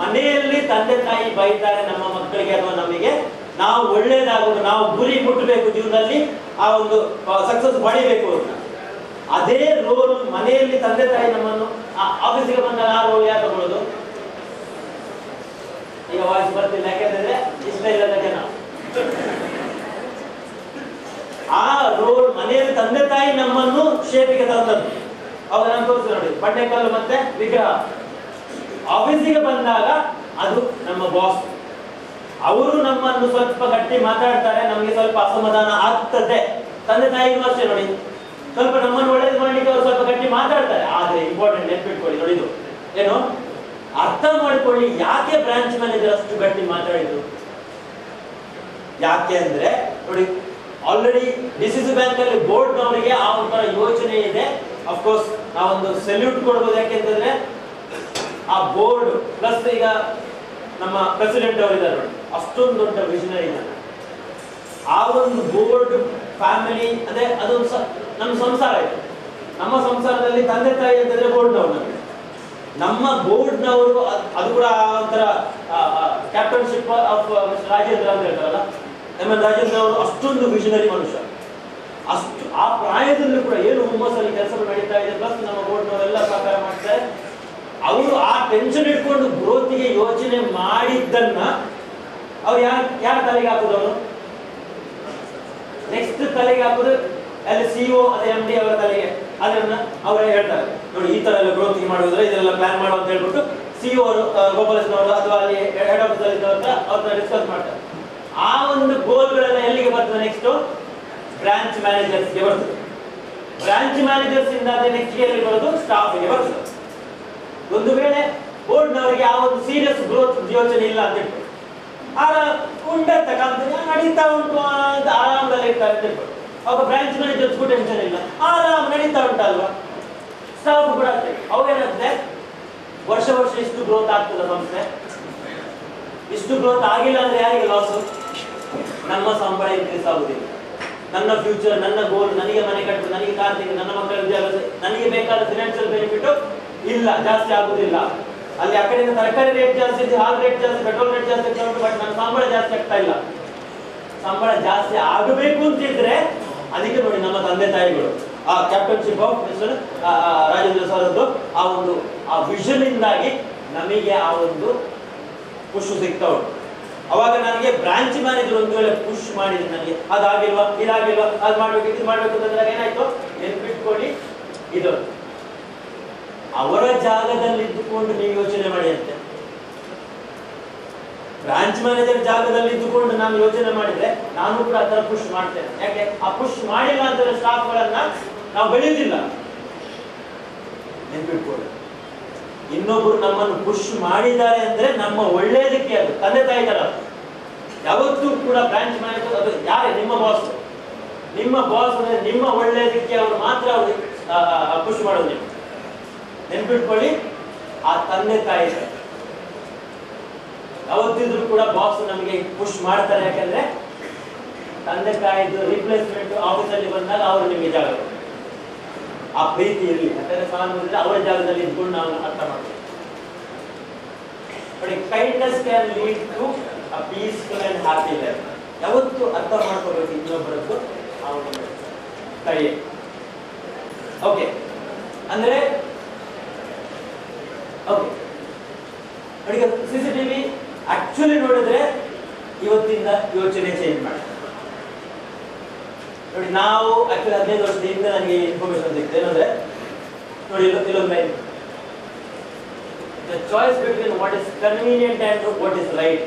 Speaker 7: ಮನೆಯಲ್ಲಿ ತಂದೆ ತಾಯಿ ಬೈತಾರೆ ನಮ್ಮ ಮಕ್ಕಳಿಗೆ ಅಥವಾ ನಮಗೆ, ನಾವು ಒಳ್ಳೇದಾಗಬೇಕು, ನಾವು ಗುರಿ ಮುಟ್ಟಬೇಕು ಜೀವನದಲ್ಲಿ, ಆ ಒಂದು ಸಕ್ಸಸ್ ಪಡಿಬೇಕು ಅಂತ. ಅದೇ ರೋಲ್ ಮನೆಯಲ್ಲಿ ತಂದೆ ತಾಯಿ ನಮ್ಮನ್ನು ಆಫೀಸಿಗೆ ಬಂದಾಗ ಆ ರೋಲ್ ಯಾರು ತಗೊಳ್ಳೋದು? ಈಗ ವಾಯ್ಸ್ ಬರ್ತಿಲ್ಲ, ಯಾಕೆಂದ್ರೆ ಇಷ್ಟ ಇಲ್ಲದ ಜನ. ಆ ರೋಲ್ ಮನೆಯಲ್ಲಿ ತಂದೆ ತಾಯಿ ನಮ್ಮನ್ನು ಶೇಪಿಗೆ ತಂದದ್ದು. ಅವಾಗ ನಾನು ತೋರಿಸ್ತೇನೆ ನೋಡಿ, ಬಂಡೆಕಲ್ಲು ಮತ್ತೆ ವಿಗ್ರಹ. ಆಫೀಸಿಗೆ ಬಂದಾಗ ಅದು ನಮ್ಮ ಬಾಸ್. ಅವರು ನಮ್ಮನ್ನು ಸ್ವಲ್ಪ ಗಟ್ಟಿ ಮಾತಾಡ್ತಾರೆ, ನಮಗೆ ಸ್ವಲ್ಪ ಅಸಮಾಧಾನ ಆಗ್ತದೆ. ತಂದೆ ತಾಯಿಗೂ ಅಷ್ಟೇ ನೋಡಿ, ಸ್ವಲ್ಪ ನಮ್ಮನ್ನು ಒಳ್ಳೇದು ಮಾಡ್ಲಿಕ್ಕೆ ಅವರು ಸ್ವಲ್ಪ ಗಟ್ಟಿ ಮಾತಾಡ್ತಾರೆ. ಆದ್ರೆ ಇಂಪಾರ್ಟೆಂಟ್ ನೆನ್ಪಿಟ್ಕೊಳ್ಳಿ ನೋಡಿ, ಇದು ಏನು ಅರ್ಥ ಮಾಡ್ಕೊಳ್ಳಿ, ಯಾಕೆ ಬ್ರಾಂಚ್ ಮ್ಯಾನೇಜರ್ ಅಷ್ಟು ಗಟ್ಟಿ ಮಾತಾಡಿದ್ರು. ಯಾಕೆ ಅಂದ್ರೆ ನೋಡಿ, ಆಲ್ರೆಡಿ ಡಿಸಿಸಿ ಬ್ಯಾಂಕ್ ಅಲ್ಲಿ ಬೋರ್ಡ್ ನವರಿಗೆ ಆ ಒಂಥರ ಯೋಚನೆ ಇದೆ. ಅಫ್ಕೋರ್ಸ್ ನಾವೊಂದು ಸೆಲ್ಯೂಟ್ ಕೊಡ್ಬೋದು, ಯಾಕೆಂತಂದ್ರೆ ಆ ಬೋರ್ಡ್ ಪ್ಲಸ್ ಈಗ ನಮ್ಮ ಪ್ರೆಸಿಡೆಂಟ್ ಅವರಿದ್ದಾರೆ ನೋಡಿ, ಅಷ್ಟೊಂದು ದೊಡ್ಡ ವಿಷನರಿ ಇದ್ದಾರೆ. ಆ ಒಂದು ಬೋರ್ಡ್ ಫ್ಯಾಮಿಲಿ ಅಂದ್ರೆ ಅದೊಂದು ನಮ್ಮ ಸಂಸಾರ ಇದೆ. ನಮ್ಮ ಸಂಸಾರದಲ್ಲಿ ತಂದೆ ತಾಯಿ ಅಂತಂದ್ರೆ ಬೋರ್ಡ್ನವ್ರು. ನಮ್ಮ ಬೋರ್ಡ್ನವರು ಅದು ಕೂಡ ಒಂಥರ ಕ್ಯಾಪ್ಟನ್ಶಿಪ್ ಆಫ್ ಮಿಸ್ಟರ್ ರಾಜೇಂದ್ರ ಅಂತ ಹೇಳ್ತಾರಲ್ಲ, ಎಂ ಎನ್ ರಾಜೇಂದ್ರ ಅವರು ಅಷ್ಟೊಂದು ವಿಷನರಿ ಮನುಷ್ಯ. ಅಷ್ಟು ಆ ಪ್ರಾಯದಲ್ಲೂ ಕೂಡ ಏನು ಹುಮ್ಮಸ್ಸಲ್ಲಿ ಕೆಲಸಗಳು ನಡೀತಾ ಇದೆ, ಪ್ಲಸ್ ನಮ್ಮ ಬೋರ್ಡ್ನವರೆಲ್ಲ ಸಹಕಾರ ಮಾಡ್ತಾರೆ. ಅವರು ಆ ಟೆನ್ಷನ್ ಇಟ್ಕೊಂಡು ಗ್ರೋತಿಗೆ ಯೋಚನೆ ಮಾಡಿದ್ದನ್ನ ಅವ್ರು ಯಾರ ತಲೆಗೆ ಹಾಕುದವರು, ನೆಕ್ಸ್ಟ್ ತಲೆಗೆ ಹಾಕುದು ಅಲ್ಲಿ ಸಿಇಒ ಅದೇ ಎಂ ಡಿ ಅವರ ತಲೆಗೆ. ಅದನ್ನ ಅವರೇ ಹೇಳ್ತಾರೆ ನೋಡಿ, ಈ ತರ ಎಲ್ಲ ಗ್ರೋತಿಗೆ ಮಾಡುವುದ್ರೆ ಇದೆಲ್ಲ ಪ್ಲಾನ್ ಮಾಡುವ ಅಂತ ಹೇಳ್ಬಿಟ್ಟು ಸಿಇಒ ಅವರು ಗೋಪಾಲಸ್ನವರು ಅಥವಾ ಅಲ್ಲಿ ಹೆಡ್ ಆಫೀಸ್ ಅಲ್ಲಿ ಅವ್ರನ್ನ ಡಿಸ್ಕಸ್ ಮಾಡ್ತಾರೆ. ಆ ಒಂದು ಗೋಲ್ಗಳೆಲ್ಲ ಎಲ್ಲಿಗೆ ಬರ್ತದೆ, ನೆಕ್ಸ್ಟ್ ಬ್ರಾಂಚ್ ಮ್ಯಾನೇಜರ್ಸ್ಗೆ ಬರ್ತದೆ. ಬ್ರಾಂಚ್ ಮ್ಯಾನೇಜರ್ಸ್ ಇಂದ ನೆಕ್ಸ್ಟ್ ಎಲ್ಲಿ ಬರೋದು, ಸ್ಟಾಫ್ಗೆ ಬರ್ತದೆ. ಒಂದು ವೇಳೆ ಬೋರ್ಡ್ನವರಿಗೆ ಆ ಒಂದು ಸೀರಿಯಸ್ ಗ್ರೋತ್ ಯೋಚನೆ ಇಲ್ಲ ಅಂತ ಹೇಳ್ಬೋದು, ಉಂಡತ್ತ ಕಂಪನಿ ನಡೀತಾ ಉಂಟು ಅಂತ ಆರಾಮದಲ್ಲಿ ಇರ್ತಾರೆ ಅಂತ ಹೇಳ್ಬೋದು. ಅವಾಗ ಬ್ರಾಂಚ್ ಮ್ಯಾನೇಜರ್ಸ್ಗೂ ಟೆನ್ಷನ್ ಇಲ್ಲ, ಆರಾಮ್ ನಡೀತಾ ಉಂಟಲ್ವಾ. ಸ್ಟಾಫ್ ಕೂಡ ಅಷ್ಟೇ, ಅವೇನಾಗುತ್ತೆ ವರ್ಷ ಇಷ್ಟು ಗ್ರೋತ್ ಆಗ್ತದೆ ಸಂಸ್ಥೆ. ಇಷ್ಟು ಗ್ರೋತ್ ಆಗಿಲ್ಲ ಅಂದ್ರೆ ಯಾರಿಗೆ ಲಾಸು, ನಮ್ಮ ಸಂಬಳ ಇನ್ಕ್ರೀಸ್ ಆಗುದಿಲ್ಲ, ನನ್ನ ಫ್ಯೂಚರ್, ನನ್ನ ಗೋಲ್, ನನಗೆ ಮನೆ ಕಟ್ಟು, ನನಗೆ ಕಾರ್ ತೆಗೆ, ನನ್ನ ಮಕ್ಕಳ ವಿದ್ಯಾಭ್ಯಾಸ, ನನಗೆ ಬೇಕಾದ ಫಿನಾನ್ಷಿಯಲ್ ಬೆನಿಫಿಟ್ ಇಲ್ಲ, ಜಾಸ್ತಿ ಆಗುದಿಲ್ಲ. ಅಲ್ಲಿ ಆ ಕಡೆಯಿಂದ ತರಕಾರಿ ರೇಟ್ ಜಾಸ್ತಿ ಇದೆ, ಹಾಲ್ ರೇಟ್ ಜಾಸ್ತಿ, ಪೆಟ್ರೋಲ್ ರೇಟ್ ಜಾಸ್ತಿ ಆಗ್ತಾ ಉಂಟು, ಬಟ್ ನನ್ನ ಸಂಬಳ ಜಾಸ್ತಿ ಆಗ್ತಾ ಇಲ್ಲ. ಸಂಬಳ ಜಾಸ್ತಿ ಆಗಬೇಕು ಅಂತಿದ್ರೆ ಅದಕ್ಕೆ ನೋಡಿ ನಮ್ಮ ತಂದೆ ತಾಯಿಗಳು ಆ captainship of mister Rajendra sir ಆ ವಿಷನ್ ಇಂದಾಗಿ ನಮಗೆ ಆ ಒಂದು ಪುಷ್ ಸಿಗ್ತಾ ಉಂಟು. ಅವಾಗ ನನಗೆ ಬ್ರಾಂಚ್ ಮ್ಯಾನೇಜರ್ ಒಂದು ವೇಳೆ ಪುಷ್ ಮಾಡಿದ್ರೆ ನನಗೆ ಅದಾಗಿಲ್ವಾ, ಇದಾಗಿಲ್ವಾ, ಅದು ಮಾಡ್ಬೇಕು, ಇದು ಮಾಡ್ಬೇಕು ಅಂತಂದ್ರೆ ಏನಾಯ್ತು, ನೆನ್ಪಿಟ್ಕೊಳ್ಳಿ, ಇದು ಅವರ ಜಾಗದಲ್ಲಿ ಇದ್ದುಕೊಂಡು ನೀವು ಯೋಚನೆ ಮಾಡಿ ಅಂತೆ. ಬ್ರಾಂಚ್ ಮ್ಯಾನೇಜರ್ ಜಾಗದಲ್ಲಿ ಇದ್ದುಕೊಂಡು ನಾನು ಯೋಚನೆ ಮಾಡಿದ್ರೆ ನಾನು ಕೂಡ ಅದರ ಪುಷ್ ಮಾಡ್ತೇನೆ. ಯಾಕೆ ಆ ಪುಷ್ ಮಾಡಿಲ್ಲ ಅಂತಂದ್ರೆ ಸ್ಟಾಫ್ ಗಳನ್ನ ನಾವು ಬೆಳೆಯುವುದಿಲ್ಲ. ನೆನ್ಪಿಟ್ಕೊಳ್ಳಿ, ಇನ್ನೊಬ್ರು ನಮ್ಮನ್ನು ಪುಷ್ ಮಾಡಿದ್ದಾರೆ ಅಂದ್ರೆ ನಮ್ಮ ಒಳ್ಳೇದಕ್ಕೆ, ಅದು ತಂದೆ ತಾಯಿ ತರ. ಯಾವತ್ತೂ ಕೂಡ ಬ್ರಾಂಚ್ ಮ್ಯಾನೇಜರ್ ಅದು ಯಾರೇ ನಿಮ್ಮ ಬಾಸ್ ಅಂದ್ರೆ ನಿಮ್ಮ ಒಳ್ಳೇದಕ್ಕೆ ಅವರು ಮಾತ್ರ ಅವರು ಪುಷ್ ಮಾಡೋದು. ನೀವು ನೆನ್ಪಿಟ್ಕೊಳ್ಳಿ, ಆ ತಂದೆ ತಾಯಿ ಯಾವತ್ತಿದ್ರು ಕೂಡ ಬಾಸ್ ನಮಗೆ ಪುಷ್ ಮಾಡ್ತಾರೆ. ಯಾಕಂದ್ರೆ ತಂದೆ ತಾಯಿದು ರಿಪ್ಲೇಸ್ಮೆಂಟ್ ಆಫೀಸಲ್ಲಿ ಬಂದಾಗ ಅವರು ನಿಮಗೆ ಜಾಗ, ಆ ಪ್ರೀತಿ ಇರಲಿ. ಯಾಕಂದ್ರೆ ಸಾಮಾನ್ಯ ಅವರ ಜಾಗದಲ್ಲಿ ಇದ್ಕೊಂಡು ನಾವು ಅರ್ಥ ಮಾಡ್ತೀವಿ. Kindness can lead to a peaceful and happy life. ಯಾವತ್ತು ಅರ್ಥ ಮಾಡ್ಕೋಬೇಕು ಇನ್ನೊಬ್ಬರದ್ದು ತಳಿ. ಓಕೆ ಅಂದ್ರೆ ಓಕೆ ನೋಡಿ, CCTV ಆಕ್ಚುಲಿ ನೋಡಿದ್ರೆ ಇವತ್ತಿಂದ ಯೋಚನೆ ಚೇಂಜ್ ಮಾಡಿ ನೋಡಿ. ನಾವು ಆಕ್ಚುಲಿ 15 ವರ್ಷದಿಂದ ನನಗೆ ಇನ್ಫಾರ್ಮೇಶನ್ ಸಿಗ್ತದೆ ಏನಂದ್ರೆ ನೋಡಿ, ಇಲ್ಲೊಂದು line, the choice between what is convenient and what is right.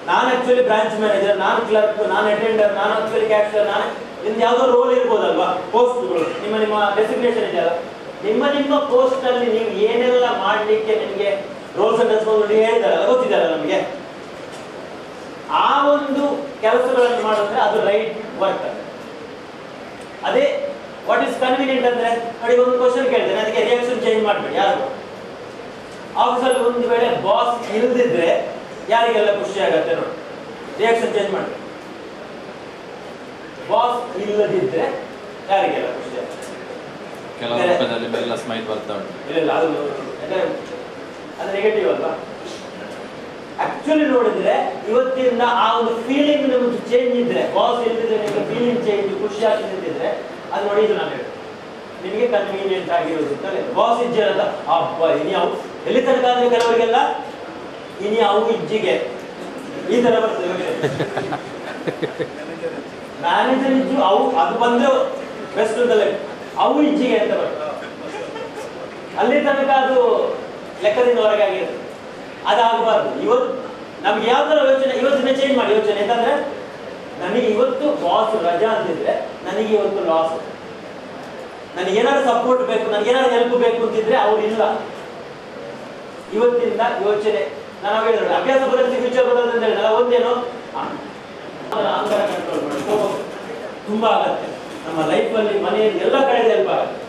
Speaker 7: ನಾನು ಆಕ್ಚುಲಿ ಬ್ರಾಂಚ್ ಮ್ಯಾನೇಜರ್, ನಾನು ಕ್ಲರ್ಕ್, ನಾನು ಅಟೆಂಡರ್, ನಾನು ಆಕ್ಚುಲಿ ಕ್ಯಾಶಿಯರ್, ನಾನು ನಿಮ್ದು ಯಾವುದೋ ರೋಲ್ ಇರ್ಬೋದಲ್ವಾ, ಪೋಸ್ಟ್ಗಳು, ನಿಮ್ಮ ಡೆಸಿಗ್ನೇಷನ್ ಇದೆಯಲ್ಲ, ನಿಮ್ಮ ಪೋಸ್ಟ್ ಅಲ್ಲಿ ನೀವು ಏನೆಲ್ಲ ಮಾಡ್ಲಿಕ್ಕೆ ನಿಮಗೆ ರೋಲ್ಸ್ ಅಂಡ್ ರೆಸ್ಪಾನ್ಸಿಬಿಲಿಟಿ ಹೇಳಿದಾರಲ್ಲ, ಗೊತ್ತಿದ್ದಾರಲ್ಲ ನಮಗೆ, ಆ ಒಂದು ಕೆಲಸಗಳನ್ನು ಮಾಡಿದ್ರೆ ಅದು ರೈಟ್ ವರ್ಕ್. ಅದೇ ವಾಟ್ ಇಸ್ ಕನ್ವೀನಿಯಂಟ್ ಅಂದ್ರೆ ನೋಡಿ, ಒಂದು ಕ್ವಶನ್ ಕೇಳ್ತೇನೆ, ಅದಕ್ಕೆ ರಿಯಾಕ್ಷನ್ ಚೇಂಜ್ ಮಾಡಬೇಡಿ ಯಾರು. ಆಫೀಸಲ್ಲಿ ಒಂದು ವೇಳೆ ಬಾಸ್ ಇಲ್ದಿದ್ರೆ ಯಾರಿಗೆಲ್ಲ ಖುಷಿ ಆಗತ್ತೆ ನೋಡಿ, ರಿಯಾಕ್ಷನ್ ಚೇಂಜ್ ಮಾಡಿ. ಬಾಸ್ ಇಲ್ಲದಿದ್ರೆ ಯಾರಿಗೆಲ್ಲ ಖುಷಿ ಆಗುತ್ತೆ? ಇಲ್ಲ, ಅದು ನೆಗೆಟಿವ್ ಅಲ್ವಾ. ಆಕ್ಚುಲಿ ನೋಡಿದ್ರೆ ಇವತ್ತಿಂದ ಆ ಒಂದು ಫೀಲಿಂಗ್ ನಿಮ್ಗೆ ಚೇಂಜ್ ಇದ್ರೆ, ಬಾಸ್ ಇಲ್ದಿದ್ರೆ ನಿಮಗೆ ಫೀಲಿಂಗ್ ಚೇಂಜ್, ಖುಷಿ ಆಗ್ತಿದ್ರೆ ಅದು ನೋಡಿ, ಇದು ನಾನು ಹೇಳಿ ನಿಮಗೆ ಕನ್ವೀನಿಯಂಟ್ ಆಗಿರೋದು. ಬಾಸ್ ಇಜ್ಜೆ ಅಂತ ಹಬ್ಬ ಇನಿ ಅವು ಎಲ್ಲಿ ತನಕ ಆದ್ರೆ ಕೆಲವರಿಗೆಲ್ಲ ಇನಿ ಅವು ಇಜ್ಜಿಗೆ ಈ ತರ ಬರ್ತದೆ. ಮ್ಯಾನೇಜರ್ ಇದ್ದು ಅದು ಬಂದ್ರೆ ಬೆಸ್ಟ್ ಅಂತಲೇ ಅವು ಇಚ್ಛೆಗೆ ಅಂತ ಬರ್ತದೆ. ಅಲ್ಲಿ ತನಕ ಅದು ಲೆಕ್ಕದಿಂದ ಹೊರಗೆ ಆಗಿರುತ್ತೆ. ಅದಾಗಬಾರ್ದು. ಇವತ್ತು ನಮ್ಗೆ ಯಾವ ತರ ಯೋಚನೆ, ಇವತ್ತಿನ ಚೇಂಜ್ ಮಾಡಿ ಯೋಚನೆ. ಯಾಕಂದ್ರೆ ನನಗೆ ಇವತ್ತು ಬಾಸ್ ರಜಾ ಅಂತಿದ್ರೆ ನನಗೆ ಇವತ್ತು ಲಾಸ್. ನನಗೆ ಏನಾದ್ರು ಸಪೋರ್ಟ್ ಬೇಕು, ನನಗೆ ಏನಾದ್ರು ಹೆಲ್ಪ್ ಬೇಕು ಅಂತಿದ್ರೆ ಅವ್ರು ಇಲ್ಲ. ಇವತ್ತಿಂದ ಯೋಚನೆ ನಾನು ಹೇಳಿದ್ರೆ ಅಭ್ಯಾಸ ಬದಲಿಸಿ ಫ್ಯೂಚರ್ ಬದಲು ಅಂತ ಹೇಳಿದ್ರೆ ಒಂದೇನು ಅಂತರ ಕಂಟ್ರೋಲ್ ಮಾಡಿ ತುಂಬಾ ಆಗತ್ತೆ ನಮ್ಮ ಲೈಫಲ್ಲಿ, ಮನೆಯಲ್ಲಿ ಎಲ್ಲ ಕಡೆ ಹೆಲ್ಪ್ ಆಗುತ್ತೆ.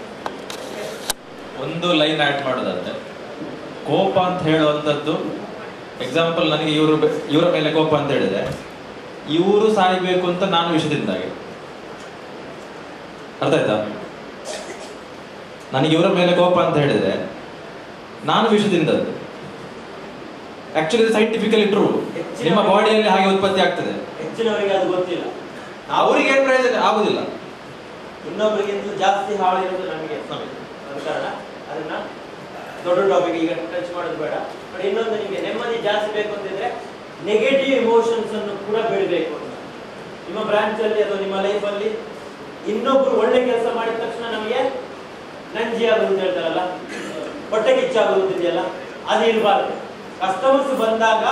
Speaker 8: ಒಂದು ಲೈನ್ ಆಡ್ ಮಾಡೋದಾದ್ರೆ, ಕೋಪ ಅಂತ ಹೇಳುವಂಥದ್ದು ಎಕ್ಸಾಂಪಲ್, ನನಗೆ ಇವರ ಮೇಲೆ ಕೋಪ ಅಂತ ಹೇಳಿದ್ರೆ ಇವರು ಸಾಯ್ಬೇಕು ಅಂತ ನಾನು ವಿಷದಿಂದಾಗೆ, ಅರ್ಥ ಆಯ್ತಾ? ನನಗೆ ಇವರ ಮೇಲೆ ಕೋಪ ಅಂತ ಹೇಳಿದ್ರೆ ನಾನು ವಿಷದಿಂದದ್ದು. Actually scientifically true. ನಿಮ್ಮ ಬಾಡಿಯಲ್ಲಿ ಹಾಗೆ ಉತ್ಪತ್ತಿ ಆಗ್ತದೆ.
Speaker 7: ಹೆಚ್ಚಿನವರಿಗೆ ಅದು ಗೊತ್ತಿಲ್ಲ.
Speaker 8: ಅವರಿಗೆ ಏನು ಪ್ರಯೋಜನ ಆಗುದಿಲ್ಲ.
Speaker 7: ಇನ್ನೊಬ್ಬರಿಗಿಂತ ಜಾಸ್ತಿ ಹಾಳಿರೋದು ನಮಗೆ. ಅದ ಕಾರಣ ಅದನ್ನ ದೊಡ್ಡ ಟಾಪಿಕ್ ಈಗ ಟಚ್ ಮಾಡೋದು ಬೇಡ. ಬಟ್ ಇನ್ನೊಂದು, ನಿಮಗೆ ನೆಮ್ಮದಿ ಜಾಸ್ತಿ ಬೇಕು ಅಂತಿದ್ರೆ ನೆಗೆಟಿವ್ ಇಮೋಷನ್ಸ್ ಅನ್ನು ಕೂಡ ಬಿಡಬೇಕು ಅಂತ. ನಿಮ್ಮ ಬ್ರಾಂಚ್ ಅಲ್ಲಿ ಅಥವಾ ನಿಮ್ಮ ಲೈಫ್ ಅಲ್ಲಿ ಇನ್ನೊಬ್ರು ಒಳ್ಳೆ ಕೆಲಸ ಮಾಡಿದ ತಕ್ಷಣ ನಮಗೆ ನಂಜಿ ಆಗೋದು ಅಂತ ಹೇಳ್ತಾರಲ್ಲ, ಹೊಟ್ಟೆ ಕಿಚ್ಚಾಗೋದಿದೆಯಲ್ಲ, ಅದು ಇರಬಾರ್ದು. ಕಸ್ಟಮರ್ಸ್ ಬಂದಾಗ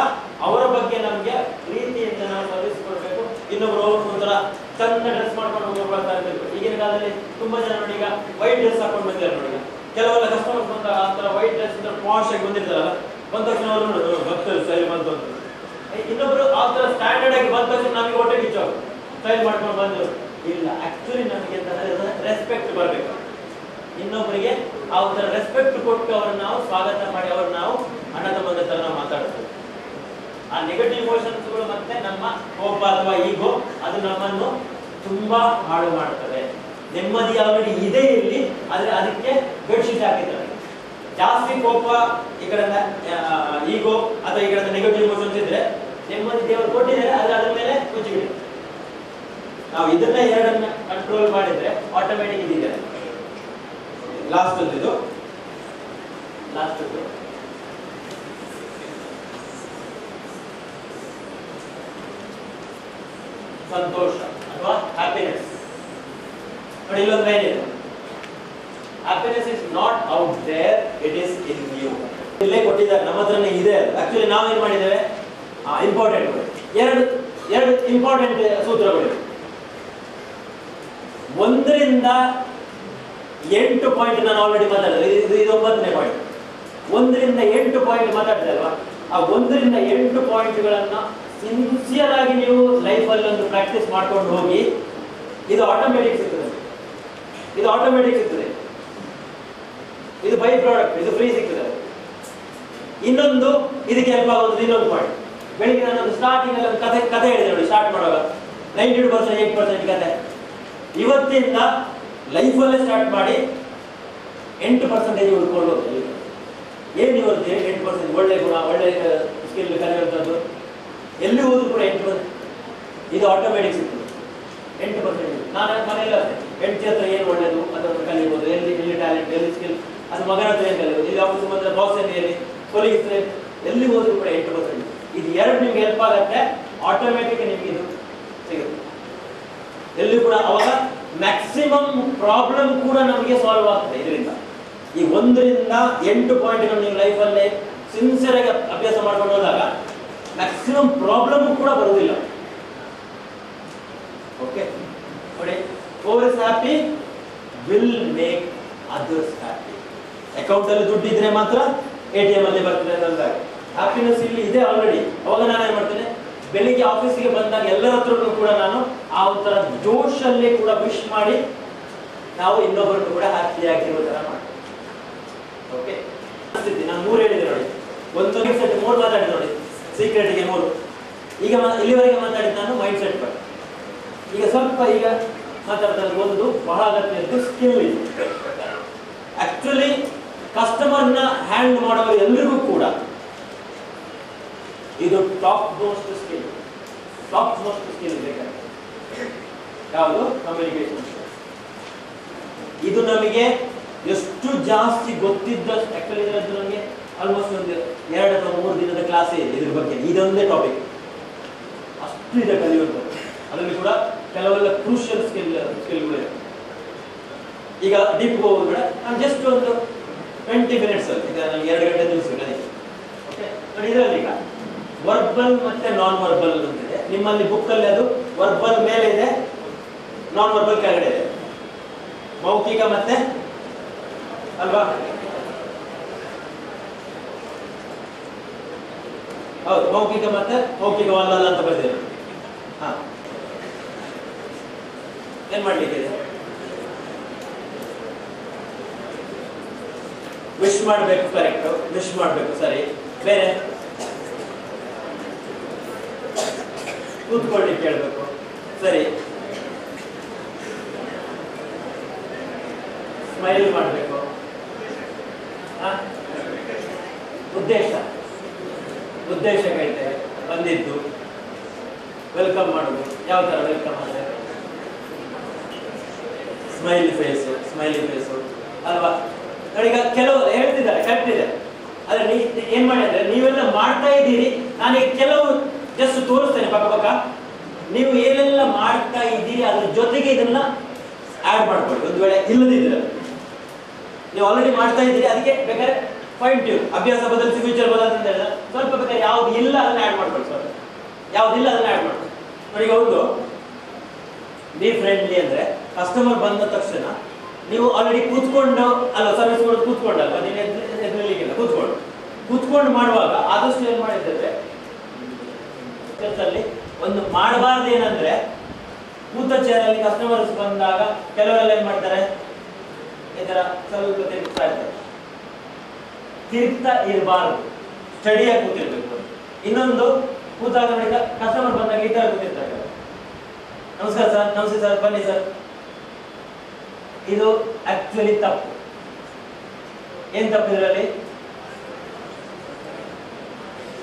Speaker 7: ಅವರ ಬಗ್ಗೆ ನಮಗೆ ಪ್ರೀತಿಯಿಂದ ನಾವು ಸರ್ವಿಸ್ ಕೊಡಬೇಕು. ಇನ್ನೊಬ್ರು ಒಂಥರ ಚಂದ ಡ್ರೆಸ್ ಮಾಡ್ಕೊಂಡು ಹೋಗ್ತಾ ಇರ್ಬೇಕು. ಈಗಿನ ಕಾಲದಲ್ಲಿ ತುಂಬಾ ಜನ ನೋಡಿ, ಈಗ ವೈಟ್ ಡ್ರೆಸ್ ಹಾಕೊಂಡು ಬಂದಿದ್ದಾರೆ ನೋಡಿ. ಕೆಲವೆಲ್ಲ ಕಸ್ಟಮರ್ಸ್ ಬಂದಾಗ ಆ ತರ ವೈಟ್ ಡ್ರೆಸ್ ಪಾಶ್ ಆಗಿ ಬಂದಿರ್ತಾರಲ್ಲ, ಬಂದ ತಕ್ಷಣ ಅವರು ನೋಡೋದು ಭಕ್ತರು ಸ್ಟೈಲ್ ಬಂತು ಅಂತ. ಇನ್ನೊಬ್ರು ಆ ತರ ಸ್ಟ್ಯಾಂಡರ್ಡ್ ಆಗಿ ಬಂದ ತಕ್ಷಣ ನಮಗೆ ಹೊಟ್ಟೆ ಕಿಚ್ಚೋದು ಸ್ಟೈಲ್ ಮಾಡ್ಕೊಂಡು ಬಂದ್ರು. ಇಲ್ಲ, ಆಕ್ಚುಲಿ ನಮಗೆ ರೆಸ್ಪೆಕ್ಟ್ ಬರಬೇಕು. ಇನ್ನೊಬ್ಬರಿಗೆ ಆ ತರ ರೆಸ್ಪೆಕ್ಟ್ ಕೊಟ್ಟು ಅವ್ರನ್ನ ನಾವು ಸ್ವಾಗತ ಮಾಡಿ ಅವ್ರನ್ನ ನಾವು ಅಣ್ಣ ತಮ್ಮಂದ ತರ ನಾವು ಮಾತಾಡ್ತೀವಿ. ಆ ನೆಗೆಟಿವ್ ಇಮೋಷನ್ಸ್ಗಳು ಮತ್ತೆ ನಮ್ಮ ಕೋಪ ಅಥವಾ ಈಗೋ ಅದು ನಮ್ಮನ್ನು ತುಂಬಾ ಹಾಳು ಮಾಡ್ತದೆ. ನೆಮ್ಮದಿ ಆಲ್ರೆಡಿ ಇದೆ ಇಲ್ಲಿ, ಆದ್ರೆ ಅದಕ್ಕೆ ಬೆಡ್ಶೀಟ್ ಹಾಕಿದ್ದಾರೆ. ಜಾಸ್ತಿ ಕೋಪ ಈ ಕಡೆ ಈಗೋ ಅಥವಾ ಈ ಕಡೆ ನೆಗೆಟಿವ್ ಇಮೋಷನ್ಸ್ ಇದ್ರೆ ನೆಮ್ಮದಿ ದೇವರು ಕೊಟ್ಟಿದ್ದಾರೆ, ಆದ್ರೆ ಅದ್ರ ಮೇಲೆ ಮುಚ್ಚಿಬಿಡಿ. ನಾವು ಇದನ್ನ ಎರಡನ್ನ ಕಂಟ್ರೋಲ್ ಮಾಡಿದ್ರೆ ಆಟೋಮೆಟಿಕ್ ಇದಿದೆ. ಲಾಸ್ಟ್ ಇದು ಸಂತೋಷ ಅಥವಾ ಹ್ಯಾಪಿನೆಸ್. ನೋಡಿ, ಇಲ್ಲೊಂದು ಲೈನ್ ಇದೆ, happiness is not out there, it is in you. ಇಲ್ಲೇ ಕೊಟ್ಟಿದ್ದಾರೆ, ನಮ್ಮ ಹತ್ರನೇ ಇದೆ. ಆಕ್ಚುಲಿ ನಾವೇನ್ ಮಾಡಿದ್ದೇವೆ, ಇಂಪಾರ್ಟೆಂಟ್ ಎರಡು ಇಂಪಾರ್ಟೆಂಟ್ ಸೂತ್ರಗಳು. 1 ರಿಂದ 8 ಪಾಯಿಂಟ್ ನಾನು ಆಲ್ರೆಡಿ ಮಾತಾಡಿದೆ. ಇದು 9ನೇ ಪಾಯಿಂಟ್. 1 ರಿಂದ 8 ಪಾಯಿಂಟ್ ಮಾತಾಡಿದೆ ಅಲ್ವಾ? ಆ 1 ರಿಂದ 8 ಪಾಯಿಂಟ್ಗಳನ್ನ ಸಿನ್ಸಿಯರ್ ಆಗಿ ನೀವು ಲೈಫಲ್ಲಿ ಒಂದು ಪ್ರಾಕ್ಟೀಸ್ ಮಾಡ್ಕೊಂಡು ಹೋಗಿ, ಇದು ಆಟೋಮೆಟಿಕ್ ಸಿಗ್ತದೆ. ಇದು ಬೈ ಪ್ರಾಡಕ್ಟ್, ಇದು ಫ್ರೀ ಸಿಗ್ತದೆ. ಇನ್ನೊಂದು ಇದಕ್ಕೆ ಹೆಲ್ಪ್ ಆಗೋದು ಇನ್ನೊಂದು ಪಾಯಿಂಟ್. ಬೆಳಿಗ್ಗೆ ನಾನೊಂದು ಸ್ಟಾರ್ಟಿಂಗ್ ಅಲ್ಲಿ ಒಂದು ಕಥೆ ಹೇಳಿದೆ ನೋಡಿ, ಸ್ಟಾರ್ಟ್ ಮಾಡುವಾಗ 92%, 8% ಕಥೆ. ಇವತ್ತಿಂದ ಲೈಫಲ್ಲೇ ಸ್ಟಾರ್ಟ್ ಮಾಡಿ 8% ಉಳ್ಕೊಂಡು ಹೋಗ್ತದೆ. ಏನು ಇವತ್ತು 8%? ಒಳ್ಳೆ ಗುಣ, ಒಳ್ಳೆ ಸ್ಕಿಲ್ ಕಲಿಯುವಂಥದ್ದು, ಎಲ್ಲಿ ಹೋದ್ರು ಕೂಡ 8%. ಇದು ಆಟೋಮೆಟಿಕ್ ಸಿಗ್ತದೆ. 8%. ನಾನು ಮನೆಯಲ್ಲ ಹೆಂಡತಿ ಹತ್ರ ಏನು ಒಳ್ಳೇದು ಅದನ್ನು ಕಲಿಬೋದು, ಎಲ್ಲಿ ಟ್ಯಾಲೆಂಟ್, ಎಲ್ಲಿ ಸ್ಕಿಲ್, ಅದು ಮಗನ ಹತ್ರ ಏನು ಕಲಿಯೋದು, ಇಲ್ಲಿ ಆಫೀಸ್ ಬಂದರೆ ಬಾಸ್ ಏನಿದೆ, ಕೊಲೀಗ್ಸ್, ಎಲ್ಲಿ ಹೋದ್ರು ಕೂಡ 8%. ಇದು ಎರಡು ನಿಮ್ಗೆ ಹೆಲ್ಪ್ ಆಗುತ್ತೆ, ಆಟೋಮೆಟಿಕ್ ನಿಮ್ಗೆ ಇದು ಸಿಗುತ್ತೆ. ಎಲ್ಲಿ ಕೂಡ ಅವಾಗ ಮ್ಯಾಕ್ಸಿಮಮ್ ಪ್ರಾಬ್ಲಮ್ ಕೂಡ ನಮಗೆ ಸಾಲ್ವ್ ಆಗ್ತದೆ ಇದರಿಂದ. ಈ 1 ರಿಂದ 8 ಪಾಯಿಂಟ್ಗಳು ನೀವು ಲೈಫಲ್ಲಿ ಸಿನ್ಸಿಯರ್ ಆಗಿ ಅಭ್ಯಾಸ ಮಾಡ್ಕೊಂಡು ಹೋದಾಗ ಮ್ಯಾಕ್ಸಿಮಮ್ ಪ್ರಾಬ್ಲಮ್ ಕೂಡ ಬರುವುದಿಲ್ಲ. ಓಕೆ ನೋಡಿ, over is happy will make others happy. Account ಅಲ್ಲಿ ದುಡ್ಡಿದ್ರೆ ಮಾತ್ರ ATM ಅಲ್ಲಿ ಬರ್ತದೆ ಅಂದಾಗ ಹ್ಯಾಪಿನೆಸ್ ಇಲ್ಲಿ ಇದೆ ಆಲ್ರೆಡಿ. ಅವಾಗ ನಾನು ಏನ್ ಮಾಡ್ತೇನೆ, ಬೆಳಿಗ್ಗೆ ಆಫೀಸಿಗೆ ಬಂದಾಗ ಎಲ್ಲರ ಹತ್ರನೂ ಕೂಡ ನಾನು ಆ ಒಂಥರ ಜೋಶಲ್ಲೇ ಕೂಡ ವಿಶ್ ಮಾಡಿ ನಾವು ಇನ್ನೊಬ್ಬರನ್ನು ಕೂಡ ಹ್ಯಾಪಿ ಆಗಿರೋ ತರ ಮಾಡ್ತೀವಿ. ಓಕೆ, ನಾನು 3 ಹೇಳಿದೆ ನೋಡಿ. ಒಂದು ಮೈಂಡ್ ಸೆಟ್ 3 ಮಾತಾಡಿದೆ ನೋಡಿ, ಸೀಕ್ರೆಟ್ಗೆ 3. ಈಗ ಇಲ್ಲಿವರೆಗೆ ಮಾತಾಡಿದ್ದು ನಾನು ಮೈಂಡ್ ಸೆಟ್ ಬಗ್ಗೆ. ಈಗ ಸ್ವಲ್ಪ ಈಗ ಮಾತಾಡ್ತಾ ಇರೋದು ಒಂದು ಬಹಳ ಅಗತ್ಯ ಸ್ಕಿಲ್ ಇದೆ. ಆಕ್ಚುಲಿ ಕಸ್ಟಮರ್ನ ಹ್ಯಾಂಡ್ ಮಾಡುವ ಎಲ್ರಿಗೂ ಕೂಡ ಇದು ಟಾಪ್ ಮೋಸ್ಟ್ ಸ್ಕಿಲ್ ಬೇಕಾಗುತ್ತೆ. ಯಾವುದು? ಕಮ್ಯುನಿಕೇಶನ್. ಇದು ನಮಗೆ ಎಷ್ಟು ಜಾಸ್ತಿ ಗೊತ್ತಿದ್ದಷ್ಟು, ಆಕ್ಚುಲಿ ಇದರದ್ದು ನಮಗೆ ಆಲ್ಮೋಸ್ಟ್ ಒಂದು 2 ಅಥವಾ 3 ದಿನದ ಕ್ಲಾಸೇ ಇದೆ ಇದ್ರ ಬಗ್ಗೆ. ಇದೊಂದೇ ಟಾಪಿಕ್ ಅಷ್ಟು ಇದೆ ಕಲಿಯುವಂಥದ್ದು. ಅದರಲ್ಲಿ ಕೂಡ ಕೆಲವೆಲ್ಲ ಕ್ರೂಷಿಯಲ್ ಸ್ಕಿಲ್ಗಳಿವೆ. ಈಗ ಡೀಪ್ ಹೋಗೋದು ಬೇಡ, ನಾನು ಜಸ್ಟ್ ಒಂದು 20 minutes ಅಲ್ಲಿ, ಈಗ ನನಗೆ 2 ಗಂಟೆ ತಿಳಿಸ್ಬೇಕು ಓಕೆ. ನೋಡಿ ಇದರಲ್ಲಿ ಈಗ ವರ್ಬಲ್ ಮತ್ತೆ ನಾನ್ ವರ್ಬಲ್ ಅಂತಿದೆ. ನಿಮ್ಮಲ್ಲಿ ಬುಕ್ಕಲ್ಲಿ ಅದು ವರ್ಬಲ್ ಮೇಲೆ ಇದೆ, ನಾನ್ ವರ್ಬಲ್ ಕೆಳಗಡೆ ಇದೆ. ಮೌಖಿಕ ಮತ್ತೆ ಅಲ್ವಾ? ಹೌದು, ಮೌಖಿಕ ಮತ್ತೆ ಮೌಖಿಕವಲ್ಲ ಅಂತ ಬರ್ತೀವಿ. ಹಾ, ಏನ್ ಮಾಡ್ಲಿಕ್ಕೆ ಇದೆ? ವಿಶ್ ಮಾಡಬೇಕು, ಕರೆಕ್ಟ್, ವಿಶ್ ಮಾಡಬೇಕು, ಸರಿ. ಬೇರೆ ಕೂತ್ಕೊಳ್ಳಿಕ್ಕೆ ಹೇಳ್ಬೇಕು, ಸರಿ. ಸ್ಮೈಲ್ ಮಾಡಬೇಕು. ಉದ್ದೇಶ ಹೇಳ್ತೇವೆ, ಬಂದಿದ್ದು ವೆಲ್ಕಮ್ ಮಾಡೋದು. ಯಾವ ತರ ವೆಲ್ಕಮ್ ಅಂದ್ರೆ ಸ್ಮೈಲಿ ಫೇಸು ಅಲ್ವಾ? ಈಗ ಕೆಲವು ಹೇಳ್ತಿದ್ದಾರೆ, ಕರೆಕ್ಟ್ ಇದೆ. ಆದ್ರೆ ಏನ್ ಮಾಡಿ ಅಂದ್ರೆ ನೀವೆಲ್ಲ ಮಾಡ್ತಾ ಇದ್ದೀರಿ, ನಾನೀಗ ಕೆಲವು ಜಸ್ಟ್ ತೋರಿಸ್ತೇನೆ ಪಕ್ಕ. ನೀವು ಏನೆಲ್ಲ ಮಾಡ್ತಾ ಇದ್ದೀರಿ ಅದ್ರ ಜೊತೆಗೆ ಇದನ್ನ ಆಡ್ ಮಾಡ್ಕೊಳ್ಳಿ. ಒಂದು ವೇಳೆ ಇಲ್ಲದಿದ್ರೆ ನೀವು ಆಲ್ರೆಡಿ ಮಾಡ್ತಾ ಇದ್ದೀರಿ, ಅದಕ್ಕೆ ಬೇಕಾದ್ರೆ ಫೈನ್ ಟ್ಯೂನ್, ಅಭ್ಯಾಸ ಬದಲಿಸಿ ಫ್ಯೂಚರ್ ಬದಲಿಸಿ ಅಂತ ಸ್ವಲ್ಪ ಬೇಕಾದ್ರೆ ಯಾವ್ದು ಇಲ್ಲ ಅದನ್ನ ಆಡ್ ಮಾಡ್ಕೊಳ್ಳಿ, ಸ್ವಲ್ಪ ಯಾವ್ದಿಲ್ಲ ಅದನ್ನ ಆಡ್ ಮಾಡ್ಕೊಳ್ಳಿ. ನೋಡಿ, ಈಗ ಒಂದು ಬಿ ಫ್ರೆಂಡ್ಲಿ ಅಂದ್ರೆ ಕಸ್ಟಮರ್ ಬಂದ ತಕ್ಷಣ ನೀವು ಆಲ್ರೆಡಿ ಕೂತ್ಕೊಂಡು ಅಲ್ಲ, ಸರ್ವಿಸ್ ಕೊಡೋದು ಕೂತ್ಕೊಂಡಲ್ಲ, ನೀವು ಎದುರಲಿಕ್ಕಿಲ್ಲ, ಕೂತ್ಕೊಂಡು ಮಾಡುವಾಗ ಆದಷ್ಟು ಏನ್ ಮಾಡಿದ್ದೇವೆ ಒಂದು ಮಾಡಬಾರ್ದು. ಏನಂದ್ರೆ ಕೂತ ಚೇರಲ್ಲಿ ಕಸ್ಟಮರ್ಸ್ ಬಂದಾಗ ಕೆಲವರೆಲ್ಲ ಏನ್ ಮಾಡ್ತಾರೆ, ಈ ತರ ಸ್ವಲ್ಪ ತಿರುಗ್ತಾ ಇರ್ತಾರೆ. ತಿರುಗ್ತಾ ಇರಬಾರ್ದು, ಸ್ಟಡಿಯಾಗಿ ಕೂತಿರ್ಬೇಕು. ಇನ್ನೊಂದು, ಕೂತಾಗ ನೋಡಿ ಕಸ್ಟಮರ್ ಬಂದಾಗ ಈ ತರ ಕೂತಿರ್ತಾರೆ, ನಮಸ್ಕಾರ ಸರ್, ನಮಸ್ತೆ ಸರ್, ಬನ್ನಿ ಸರ್. ಇದು ಆಕ್ಚುಲಿ ತಪ್ಪು. ಏನ್ ತಪ್ಪು ಇದರಲ್ಲಿ?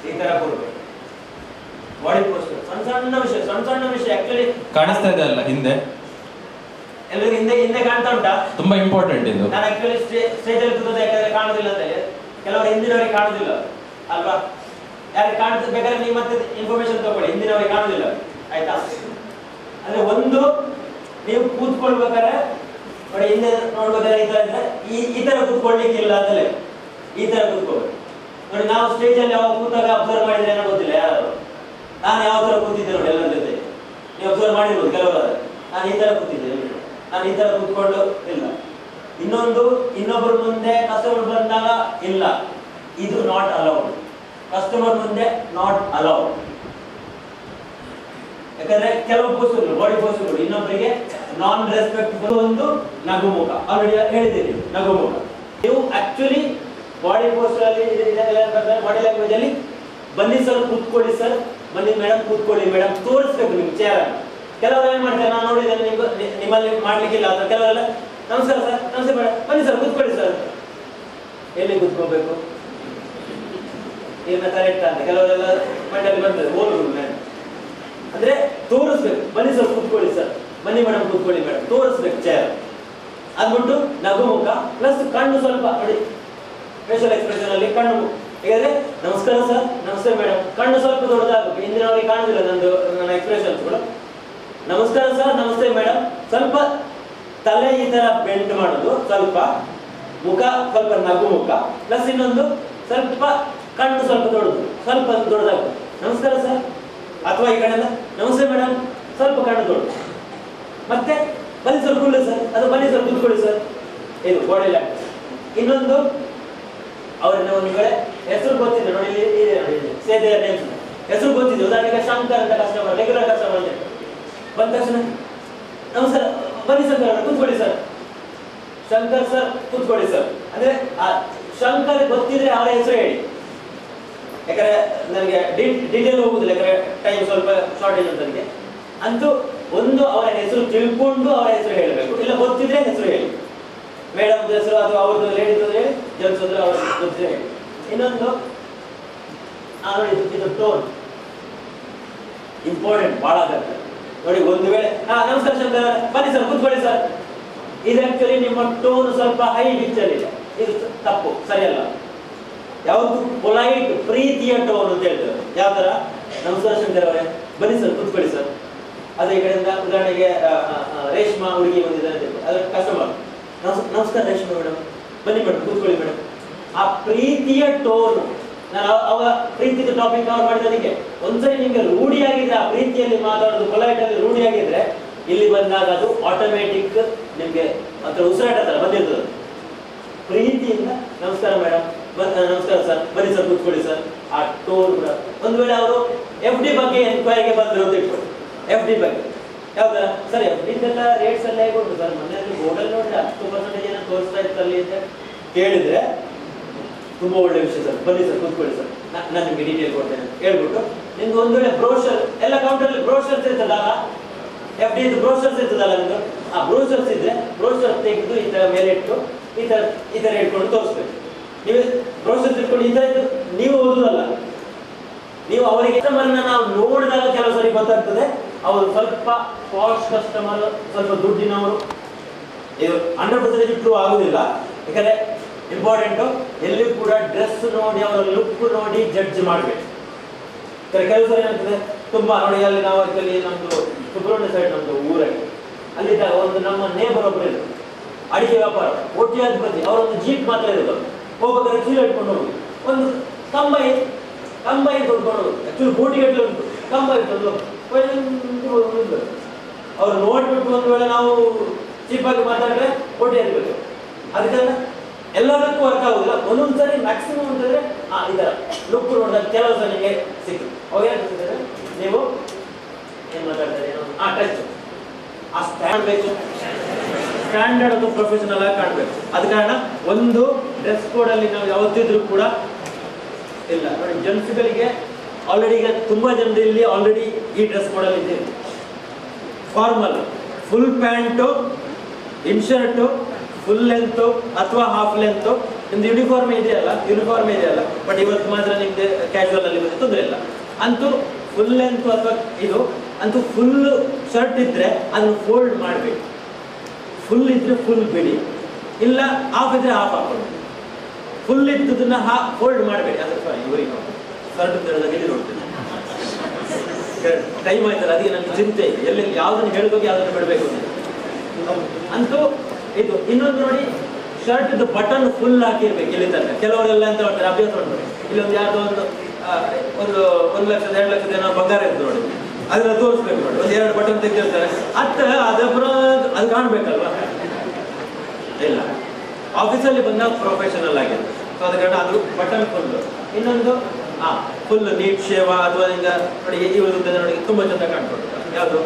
Speaker 7: ಈ ತರ ಕೊಡ್ಬೇಕು. ಬಾಡಿ ಪೋಸ್ಟರ್ ಸಣ್ಣ ವಿಷಯ ಆಕ್ಚುಲಿ
Speaker 8: ಕಾಣಿಸ್ತಾ ಇದೆ ಅಲ್ಲ ಹಿಂದೆ,
Speaker 7: ಎಲ್ಲರಿಗೂ ಹಿಂದೆ ಕಾಣ್ತಾ ಉಂಟಾ?
Speaker 8: ತುಂಬಾ ಇಂಪಾರ್ಟೆಂಟ್ ಇದು.
Speaker 7: ನಾನು ಆಕ್ಚುಲಿ ಸ್ಟೇಜ್ ಅಲ್ಲಿ ಕೂತದ್ದು ಯಾಕಂದ್ರೆ ಕಾಣುದಿಲ್ಲ ಅಂತ ಹೇಳಿ, ಕೆಲವರು ಹಿಂದಿನವರಿಗೆ ಕಾಣುದಿಲ್ಲ ಅಲ್ವಾ? ಯಾರಿಗೆ ಕಾಣ್ತದೆ ಬೇಕಾದ್ರೆ ನೀವು ಮತ್ತೆ ಇನ್ಫಾರ್ಮೇಶನ್ ತಗೊಳ್ಳಿ, ಹಿಂದಿನವರಿಗೆ ಕಾಣುದಿಲ್ಲ, ಆಯ್ತಾ? ಅಂದ್ರೆ ಒಂದು, ನೀವು ಕೂತ್ಕೊಳ್ಬೇಕಾದ್ರೆ ನೋಡಿ, ಹಿಂದೆ ನೋಡ್ಬೇಕಾದ್ರೆ ಈ ತರ ಇದ್ರೆ ಈ ತರ ಕೂತ್ಕೊಳ್ಲಿಕ್ಕಿಲ್ಲ ಅಂತಲೇ ಈ ತರ ಕೂತ್ಕೋಬೇಕು. ನೋಡಿ, ನಾವು ಸ್ಟೇಜ್ ಅಲ್ಲಿ ಯಾವಾಗ ಕೂತಾಗ ಅಬ್ಸರ್ವ್ ಮಾಡಿದ್ರೆ ಏನೋ ಗೊತ್ತಿಲ್ಲ ಯಾರು, ನಾನು ಯಾವ ತರ ಕೂತಿದ್ದೆ ನೋಡಿ ಎಲ್ಲರ ಜೊತೆ, ನೀವು ಅಬ್ಸರ್ವ್ ಮಾಡಿರ್ಬೋದು ಕೆಲವರಾದ್ರೆ. ನಾನು ಈ ತರ ಕೂತಿದ್ದೆ, ನಾನು ಈ ತರ ಕೂತ್ಕೊಂಡು ಇಲ್ಲ. ಇನ್ನೊಂದು, ಇನ್ನೊಬ್ಬರ ಮುಂದೆ ಕಸ್ಟಮರ್ ಬಂದಾಗ ಇಲ್ಲ, ಇದು ನಾಟ್ ಅಲೌಡ್. ಕಸ್ಟಮರ್ ಮುಂದೆ ನಾಟ್ ಅಲೌಡ್. ಯಾಕಂದ್ರೆ ಕೆಲವು ಪೋಸ್ಟರ್ಗಳು, ಬಾಡಿ ಪೋಸ್ಟರ್ಗಳು ಇನ್ನೊಬ್ಬರಿಗೆ ನಾನ್ ರೆಸ್ಪೆಕ್ಟ್. ಒಂದು ನಗುಮುಖ, ಆಲ್ರೆಡಿ ಹೇಳಿದ್ದೀರಿ, ನಗುಮುಖ. ನೀವು ಆಕ್ಚುಲಿ ಬಾಡಿ ಪೋಸ್ಟರ್ ಅಲ್ಲಿ ಬಾಡಿ ಲ್ಯಾಂಗ್ವೇಜ್ ಅಲ್ಲಿ ಬನ್ನಿ ಸರ್ ಕೂತ್ಕೊಳ್ಳಿ ಸರ್, ಬನ್ನಿ ಮೇಡಮ್ ಕೂತ್ಕೊಳ್ಳಿ ಮೇಡಮ್ ತೋರಿಸ್ಬೇಕು ನಿಮ್ಗೆ ಚೇರ್. ಕೆಲವರು ಏನ್ ಮಾಡ್ತಾರೆ, ನಾನು ನೋಡಿದ್ದೇನೆ ನಿಮ್ಮಲ್ಲಿ ಮಾಡ್ಲಿಕ್ಕಿಲ್ಲ ಅಂತ. ಕೆಲವರೆಲ್ಲ ನಮಸ್ಕಾರ ಸರ್, ನಮಸ್ತೆ ಮೇಡಮ್, ಬನ್ನಿ ಸರ್ ಕೂತ್ಕೊಳ್ಳಿ ಸರ್. ಎಲ್ಲಿ ಕೂತ್ಕೋಬೇಕು, ಏನ ಕರೆಕ್ಟ್ ಅಂತ ಕೆಲವರೆಲ್ಲ ಮಂಡಳಿ ಬಂದ್ರೆ ಓಲ್ಗಳು ಅಂದ್ರೆ ತೋರಿಸ್ಬೇಕು. ಬನ್ನಿ ಸರ್ ಕೂತ್ಕೊಳ್ಳಿ ಸರ್, ಬನ್ನಿ ಮೇಡಮ್ ಕೂತ್ಕೊಳ್ಳಿ ಮೇಡಮ್, ತೋರಿಸ್ಬೇಕು ಚೇರ್. ಅದ್ಬಿಟ್ಟು ನಗುಮುಖ ಪ್ಲಸ್ ಕಣ್ಣು ಸ್ವಲ್ಪ ನೋಡಿ, ಫೇಶಿಯಲ್ ಎಕ್ಸ್ಪ್ರೆಷನ್ ಅಲ್ಲಿ ಕಣ್ಣು. ಹೇಗಾದ್ರೆ ನಮಸ್ಕಾರ ಸರ್, ನಮಸ್ತೆ ಮೇಡಮ್, ಕಣ್ಣು ಸ್ವಲ್ಪ ದೊಡ್ಡದಾಗಬೇಕು. ಹಿಂದಿನವರಿಗೆ ಕಾಣುದಿಲ್ಲ ನನ್ನ ಎಕ್ಸ್ಪ್ರೆಷನ್ಸ್ ಕೂಡ. ನಮಸ್ಕಾರ ಸರ್, ನಮಸ್ತೆ ಮೇಡಮ್, ಸ್ವಲ್ಪ ತಲೆ ಈ ತರ ಬೆಂಡ್ ಮಾಡೋದು, ಸ್ವಲ್ಪ ಮುಖ ಸ್ವಲ್ಪ ನಗುಮುಖ ಪ್ಲಸ್ ಇನ್ನೊಂದು ಸ್ವಲ್ಪ ಕಣ್ಣು ಸ್ವಲ್ಪ ದೊಡ್ಡದಾಗಬೇಕು. ನಮಸ್ಕಾರ ಸರ್, ಅಥವಾ ಈ ಕಡೆಲ್ಲ ನಮಸ್ತೆ ಮೇಡಮ್, ಸ್ವಲ್ಪ ಕಣ್ಣು ದೊಡ್ಡ. ಮತ್ತೆ ಬನ್ನಿ ಸರ್ ಕೂತ್ಕೊಳ್ಳಿ ಸರ್, ಅದು ಬನ್ನಿ ಸರ್ ಕೂತ್ಕೊಳ್ಳಿ ಸರ್, ಇದು ಬಾಡಿ ಲ್ಯಾಂಗ್ವೇಜ್. ಇನ್ನೊಂದು, ಅವ್ರನ್ನ ಒಂದು ಕಡೆ ಹೆಸರು ಗೊತ್ತಿದೆ ನೋಡಿ, ಇದೆ ನೋಡಿ, ಸೇದೆ ನೇಮ್ಸ್ ಹೆಸರು ಗೊತ್ತಿದೆ. ಉದಾಹರಣೆಗೆ ಶಂಕರ್ ಅಂತ ಕಸ್ಟಮರ್, ರೆಗ್ಯುಲರ್ ಕಸ್ಟಮರ್ ಬಂದ ತಕ್ಷಣ ನಮಸ್ಕಾರ, ಬನ್ನಿ ಸರ್ ಕೂತ್ಕೊಳ್ಳಿ ಸರ್, ಶಂಕರ್ ಸರ್ ಕೂತ್ಕೊಳ್ಳಿ ಸರ್. ಅಂದ್ರೆ ಆ ಶಂಕರ್ ಗೊತ್ತಿದ್ರೆ ಅವರ ಹೆಸರು ಹೇಳಿ, ಯಾಕಂದ್ರೆ ನನಗೆ ಡೀಟೇಲ್ ಹೋಗುದಿಲ್ಲ, ಯಾಕಂದ್ರೆ ಟೈಮ್ ಸ್ವಲ್ಪ ಶಾರ್ಟೇಜ್ ಅಂತ ನನಗೆ. ಅಂತೂ ಒಂದು ಅವರ ಹೆಸರು ತಿಳ್ಕೊಂಡು ಅವರ ಹೆಸರು ಹೇಳಬೇಕು, ಇಲ್ಲ ಗೊತ್ತಿದ್ರೆ ಹೆಸರು ಹೇಳಿ. ಮೇಡಮ್ ಹೆಸರು ಅಥವಾ ಅವ್ರದ್ದು ಲೇಡೀಸ್ ಹೇಳಿ, ಜೆಂಟ್ಸ್ ಅಂದ್ರೆ ಅವ್ರ ಗೊತ್ತಿದ್ರೆ ಹೇಳಿ. ಇನ್ನೊಂದು, ಇದು ಟೋನ್ ಇಂಪಾರ್ಟೆಂಟ್, ಬಹಳ ಆಗತ್ತೆ ನೋಡಿ. ಒಂದು ವೇಳೆ ನಮಸ್ಕಾರ ಶಂಕರ್, ಬನ್ನಿ ಸರ್ ಕೂತ್ಕೊಳ್ಳಿ ಸರ್, ಇದು ಆಕ್ಚುಲಿ ನಿಮ್ಮ ಟೋನ್ ಸ್ವಲ್ಪ ಹೈ ಪಿಚ್ ಅಲ್ಲಿ ಇದೆ, ಇದು ತಪ್ಪು, ಸರಿಯಲ್ಲ. ಯಾವುದು ಪೊಲೈಟ್ ಪ್ರೀತಿಯ ಟೋನ್ ಅಂತ ಹೇಳ್ತಾರೆ. ಯಾವ ತರ, ನಮಸ್ಕಾರ ಶಂಕರ್ ಅವರೇ, ಬನ್ನಿ ಸರ್ ಕೂತ್ಕೊಳ್ಳಿ ಸರ್, ಅದೇ ಈ ಕಡೆಯಿಂದ ಉದಾಹರಣೆಗೆ ರೇಷ್ಮಾ ಹುಡುಗಿ ಬಂದಿದ್ದಾರೆ, ಅದ್ರ ಕಸ್ಟಮರ್, ನಮಸ್ಕಾರ ರೇಷ್ಮಾ ಮೇಡಮ್, ಬನ್ನಿ ಮೇಡಮ್ ಕೂತ್ಕೊಳ್ಳಿ ಮೇಡಮ್. ಆ ಪ್ರೀತಿಯ ಟೋನ್, ನಾನು ಅವ ಪ್ರೀತಿಯ ಟಾಪಿಕ್ ಕವರ್ ಮಾಡಿದ್ದಕ್ಕೆ ಒಂದ್ಸರಿ ನಿಮ್ಗೆ ರೂಢಿಯಾಗಿದ್ರೆ, ಆ ಪ್ರೀತಿಯಲ್ಲಿ ಮಾತಾಡೋದು ಪೊಲೈಟ್ ಅಲ್ಲಿ ರೂಢಿಯಾಗಿದ್ರೆ, ಇಲ್ಲಿ ಬಂದಾಗ ಅದು ಆಟೋಮೆಟಿಕ್ ನಿಮ್ಗೆ ಮಾತ್ರ ಉಸಿರಾಟ ತರ ಬಂದಿರ್ತದೆ. ಪ್ರೀತಿಯಿಂದ ನಮಸ್ಕಾರ ಮೇಡಮ್, ನಮಸ್ಕಾರ ಸರ್, ಬನ್ನಿ ಸರ್ ಕೂತ್ಕೊಳ್ಳಿ ಸರ್, ಆ ಟೋನ್ ಕೂಡ. ಒಂದು ವೇಳೆ ಅವರು FD ಬಗ್ಗೆ ಎನ್ಕ್ವೈರಿಗೆ ಬಂದ್ರು ಅಂತ ಇಟ್ಕೊಳ್ಳಿ, FD ಬಗ್ಗೆ ಯಾವ್ದಾರ ಸರ್ FD ಇದೆಲ್ಲ ರೇಟ್ಸ್ ಎಲ್ಲ ಹೇಗೆ ಉಂಟು ಸರ್, ಮನೆಯಲ್ಲಿ ಬೋರ್ಡಲ್ಲಿ ನೋಡಿ 10% ಏನೋ ತೋರಿಸ್ತಾ ಇತ್ತಲ್ಲಿ ಅಂತ ಕೇಳಿದ್ರೆ ತುಂಬಾ ಒಳ್ಳೆ ವಿಷಯ ಸರ್, ಬನ್ನಿ ಸರ್ ಕೂತ್ಕೊಳ್ಳಿ ಸರ್, ನಾನು ನಿಮ್ಗೆ ಡೀಟೇಲ್ ಕೊಡ್ತೇನೆ ಹೇಳ್ಬಿಟ್ಟು ನಿಮ್ಗೆ ಒಂದು ವೇಳೆ ಬ್ರೋಷರ್ ಎಲ್ಲ ಕೌಂಟರಲ್ಲಿ ಬ್ರೋಷರ್ಸ್ ಇರ್ತದಲ್ಲ, FD ಇದು ಬ್ರೋಷರ್ಸ್ ಇರ್ತದಲ್ಲ ನಿಮ್ದು, ಆ ಬ್ರೋಷರ್ಸ್ ಇದ್ರೆ ಬ್ರೋಷರ್ ತೆಗೆದು ಈ ತರ ಮೇಲೆ ಇಟ್ಟು ಈ ತರ ಇಟ್ಕೊಂಡು ತೋರಿಸ್ಬೇಕು. ನೀವು ಬ್ರೋಷರ್ಸ್ ಇಟ್ಕೊಂಡು ಈ ತರ ನೀವು ಓದುದಲ್ಲ, ನೀವು ಅವರಿಗೆ ಕಸ್ಟಮರ್ನ ನಾವು ನೋಡಿದಾಗ ಕೆಲವು ಸರಿ ಗೊತ್ತಾಗ್ತದೆ ಅವರು ಸ್ವಲ್ಪ ಪಾಶ್ ಕಸ್ಟಮರ್, ಸ್ವಲ್ಪ ದುಡ್ಡಿನವರು. ಇದು 100% ಇಂಪ್ರೂವ್ ಆಗುದಿಲ್ಲ, ಯಾಕಂದ್ರೆ ಇಂಪಾರ್ಟೆಂಟು ಎಲ್ಲಿ ಕೂಡ ಡ್ರೆಸ್ ನೋಡಿ ಅವರ ಲುಕ್ ನೋಡಿ ಜಡ್ಜ್ ಮಾಡಬೇಕು. ಕೆಲವು ಸರಿ ಏನಾಗ್ತದೆ ತುಂಬಾ ನೋಡಿ, ಅಲ್ಲಿ ನಾವು ಆಕ್ಚುಲಿ ನಮ್ದು ಸುಬ್ರಹ್ಮಣ್ಯ ಸೈಡ್ ನಮ್ದು ಊರಲ್ಲಿ ಅಲ್ಲಿದ್ದಾಗ ಒಂದು ನಮ್ಮ ನೇಬರ್ ಒಬ್ಬರು ಇದ್ರು, ಅಡಿಕೆ ವ್ಯಾಪಾರ ಒಟ್ಟಿಯಾದ ಪ್ರತಿ ಅವರೊಂದು ಜೀಪ್ ಮಾತ್ರ ಇರೋದು, ಹೋಗ್ಬೇಕಾದ್ರೆ ಚೀಲ ಇಟ್ಕೊಂಡು ಹೋಗಿ ಒಂದು ಕಂಬೈ ತೊಡ್ಕೊಂಡು ಹೋಗುದು, ಆಕ್ಚುಲಿ ಬೋಟಿಗಟ್ಟಲೆ ಉಂಟು, ಕಂಬ ಇಟ್ಟು ಅವ್ರು ನೋಡ್ಬಿಟ್ಟು ಒಂದು ವೇಳೆ ನಾವು ಚೀಪಾಗಿ ಮಾತಾಡಿದ್ರೆ ಬೋಟಿ ಇರಬೇಕು. ಅದಕ್ಕೆ ಎಲ್ಲದಕ್ಕೂ ವರ್ಕ್ ಆಗುದಿಲ್ಲ, ಒಂದೊಂದ್ಸರಿ ಮ್ಯಾಕ್ಸಿಮಮ್ ಅಂತಂದ್ರೆ ಈ ತರ ಲುಕ್ ನೋಡಿದಾಗ ಕೆಲವು ಸಲ ನಿಮಗೆ ಸಿಕ್ತು. ಅವಾಗ ಏನಾಗ್ತದೆ, ನೀವು ಏನ್ ಮಾತಾಡ್ತಾರೆ ಟಚ್ ಆ ಸ್ಟ್ಯಾಂಡ್ ಬೇಕು, ಸ್ಟ್ಯಾಂಡರ್ಡ್ ಅದು ಪ್ರೊಫೆಷನಲ್ ಆಗಿ ಕಾಣಬೇಕು. ಅದ ಕಾರಣ ಒಂದು ಡ್ರೆಸ್ ಕೋಡ್ ಅಲ್ಲಿ ನಾವು ಯಾವತ್ತಿದ್ರೂ ಕೂಡ ಇಲ್ಲ ನೋಡಿ, ಜೆಂಟ್ಸ್ಗಳಿಗೆ ಆಲ್ರೆಡಿ ಈಗ ತುಂಬಾ ಜನರು ಇಲ್ಲಿ ಆಲ್ರೆಡಿ ಈ ಡ್ರೆಸ್ ಕೋಡ್ ಅಲ್ಲಿ ಇದ್ದೀವಿ. Formal full pant, in shirt, full length ಅಥವಾ ಹಾಫ್ ಲೆಂತ್, ನಿಮ್ದು ಯೂನಿಫಾರ್ಮ್ ಇದೆಯಲ್ಲ, ಬಟ್ ಇವತ್ತು ಮಾತ್ರ ನಿಮ್ದು ಕ್ಯಾಶುವಲ್ ಅಲ್ಲಿ ಬಂದು ತೊಂದರೆ ಇಲ್ಲ. ಅಂತೂ ಫುಲ್ ಲೆಂತ್ ಅಥವಾ ಇದು ಅಂತೂ ಫುಲ್ ಶರ್ಟ್ ಇದ್ರೆ ಅದನ್ನು ಫೋಲ್ಡ್ ಮಾಡಬೇಕು. ಫುಲ್ ಇದ್ರೆ ಫುಲ್ ಬಿಡಿ, ಇಲ್ಲ ಹಾಫ್ ಇದ್ರೆ ಹಾಫ್ ಹಾಕೊಂಡು, ಫುಲ್ ಇದ್ದದನ್ನ ಫೋಲ್ಡ್ ಮಾಡಬೇಡಿ. ಅದು ಸಾರಿ ಇವರಿಗೆ ಶರ್ಟ್ ತೆರೆದಾಗ ಇಲ್ಲಿ ನೋಡ್ತೇನೆ, ಟೈಮ್ ಆಯ್ತಲ್ಲ, ಅದಕ್ಕೆ ನನಗೆ ಚಿಂತೆ ಇದೆ, ಎಲ್ಲಿ ಯಾವ್ದನ್ನು ಹೇಳಬೇಕು ಯಾವ್ದನ್ನು ಬಿಡಬೇಕು ಅಂತೂ ಇದು. ಇನ್ನೊಂದು ನೋಡಿ, ಶರ್ಟ್ ಬಟನ್ ಫುಲ್ ಹಾಕಿರ್ಬೇಕು ಇಲ್ಲಿ ತನಕ. ಕೆಲವರೆಲ್ಲ ಅಂತ ಮಾಡ್ತಾರೆ, ಅಭ್ಯಾಸ ಮಾಡ್ತಾರೆ, ಇಲ್ಲೊಂದು ಯಾವ್ದೋ ಒಂದು 1 ಲಕ್ಷ 2 ಲಕ್ಷದ ಏನೋ ಬಂಗಾರ ಇರ್ತದೆ ನೋಡಿ, ಅದನ್ನ ತೋರಿಸ್ಬೇಕು ನೋಡಿ, ಒಂದು 2 ಬಟನ್ ತೆಗೆದಿರ್ತಾರೆ, ಅದು ಕಾಣ್ಬೇಕಲ್ವಾ? ಇಲ್ಲ, ಆಫೀಸಲ್ಲಿ ಬಂದಾಗ ಪ್ರೊಫೆಷನಲ್ ಆಗಿದೆ, ಸೊ ಅದ ಕಾರಣ ಅದು ಬಟನ್ ಫುಲ್. ಇನ್ನೊಂದು ಫುಲ್ ನೀಟ್ ಶೇವ ಅಥವಾ ಈಗ ನೋಡಿ ಇವರು ನೋಡಿ ತುಂಬಾ ಚಂದ ಕಾಣ್ಕೊಂಡು, ಯಾವುದು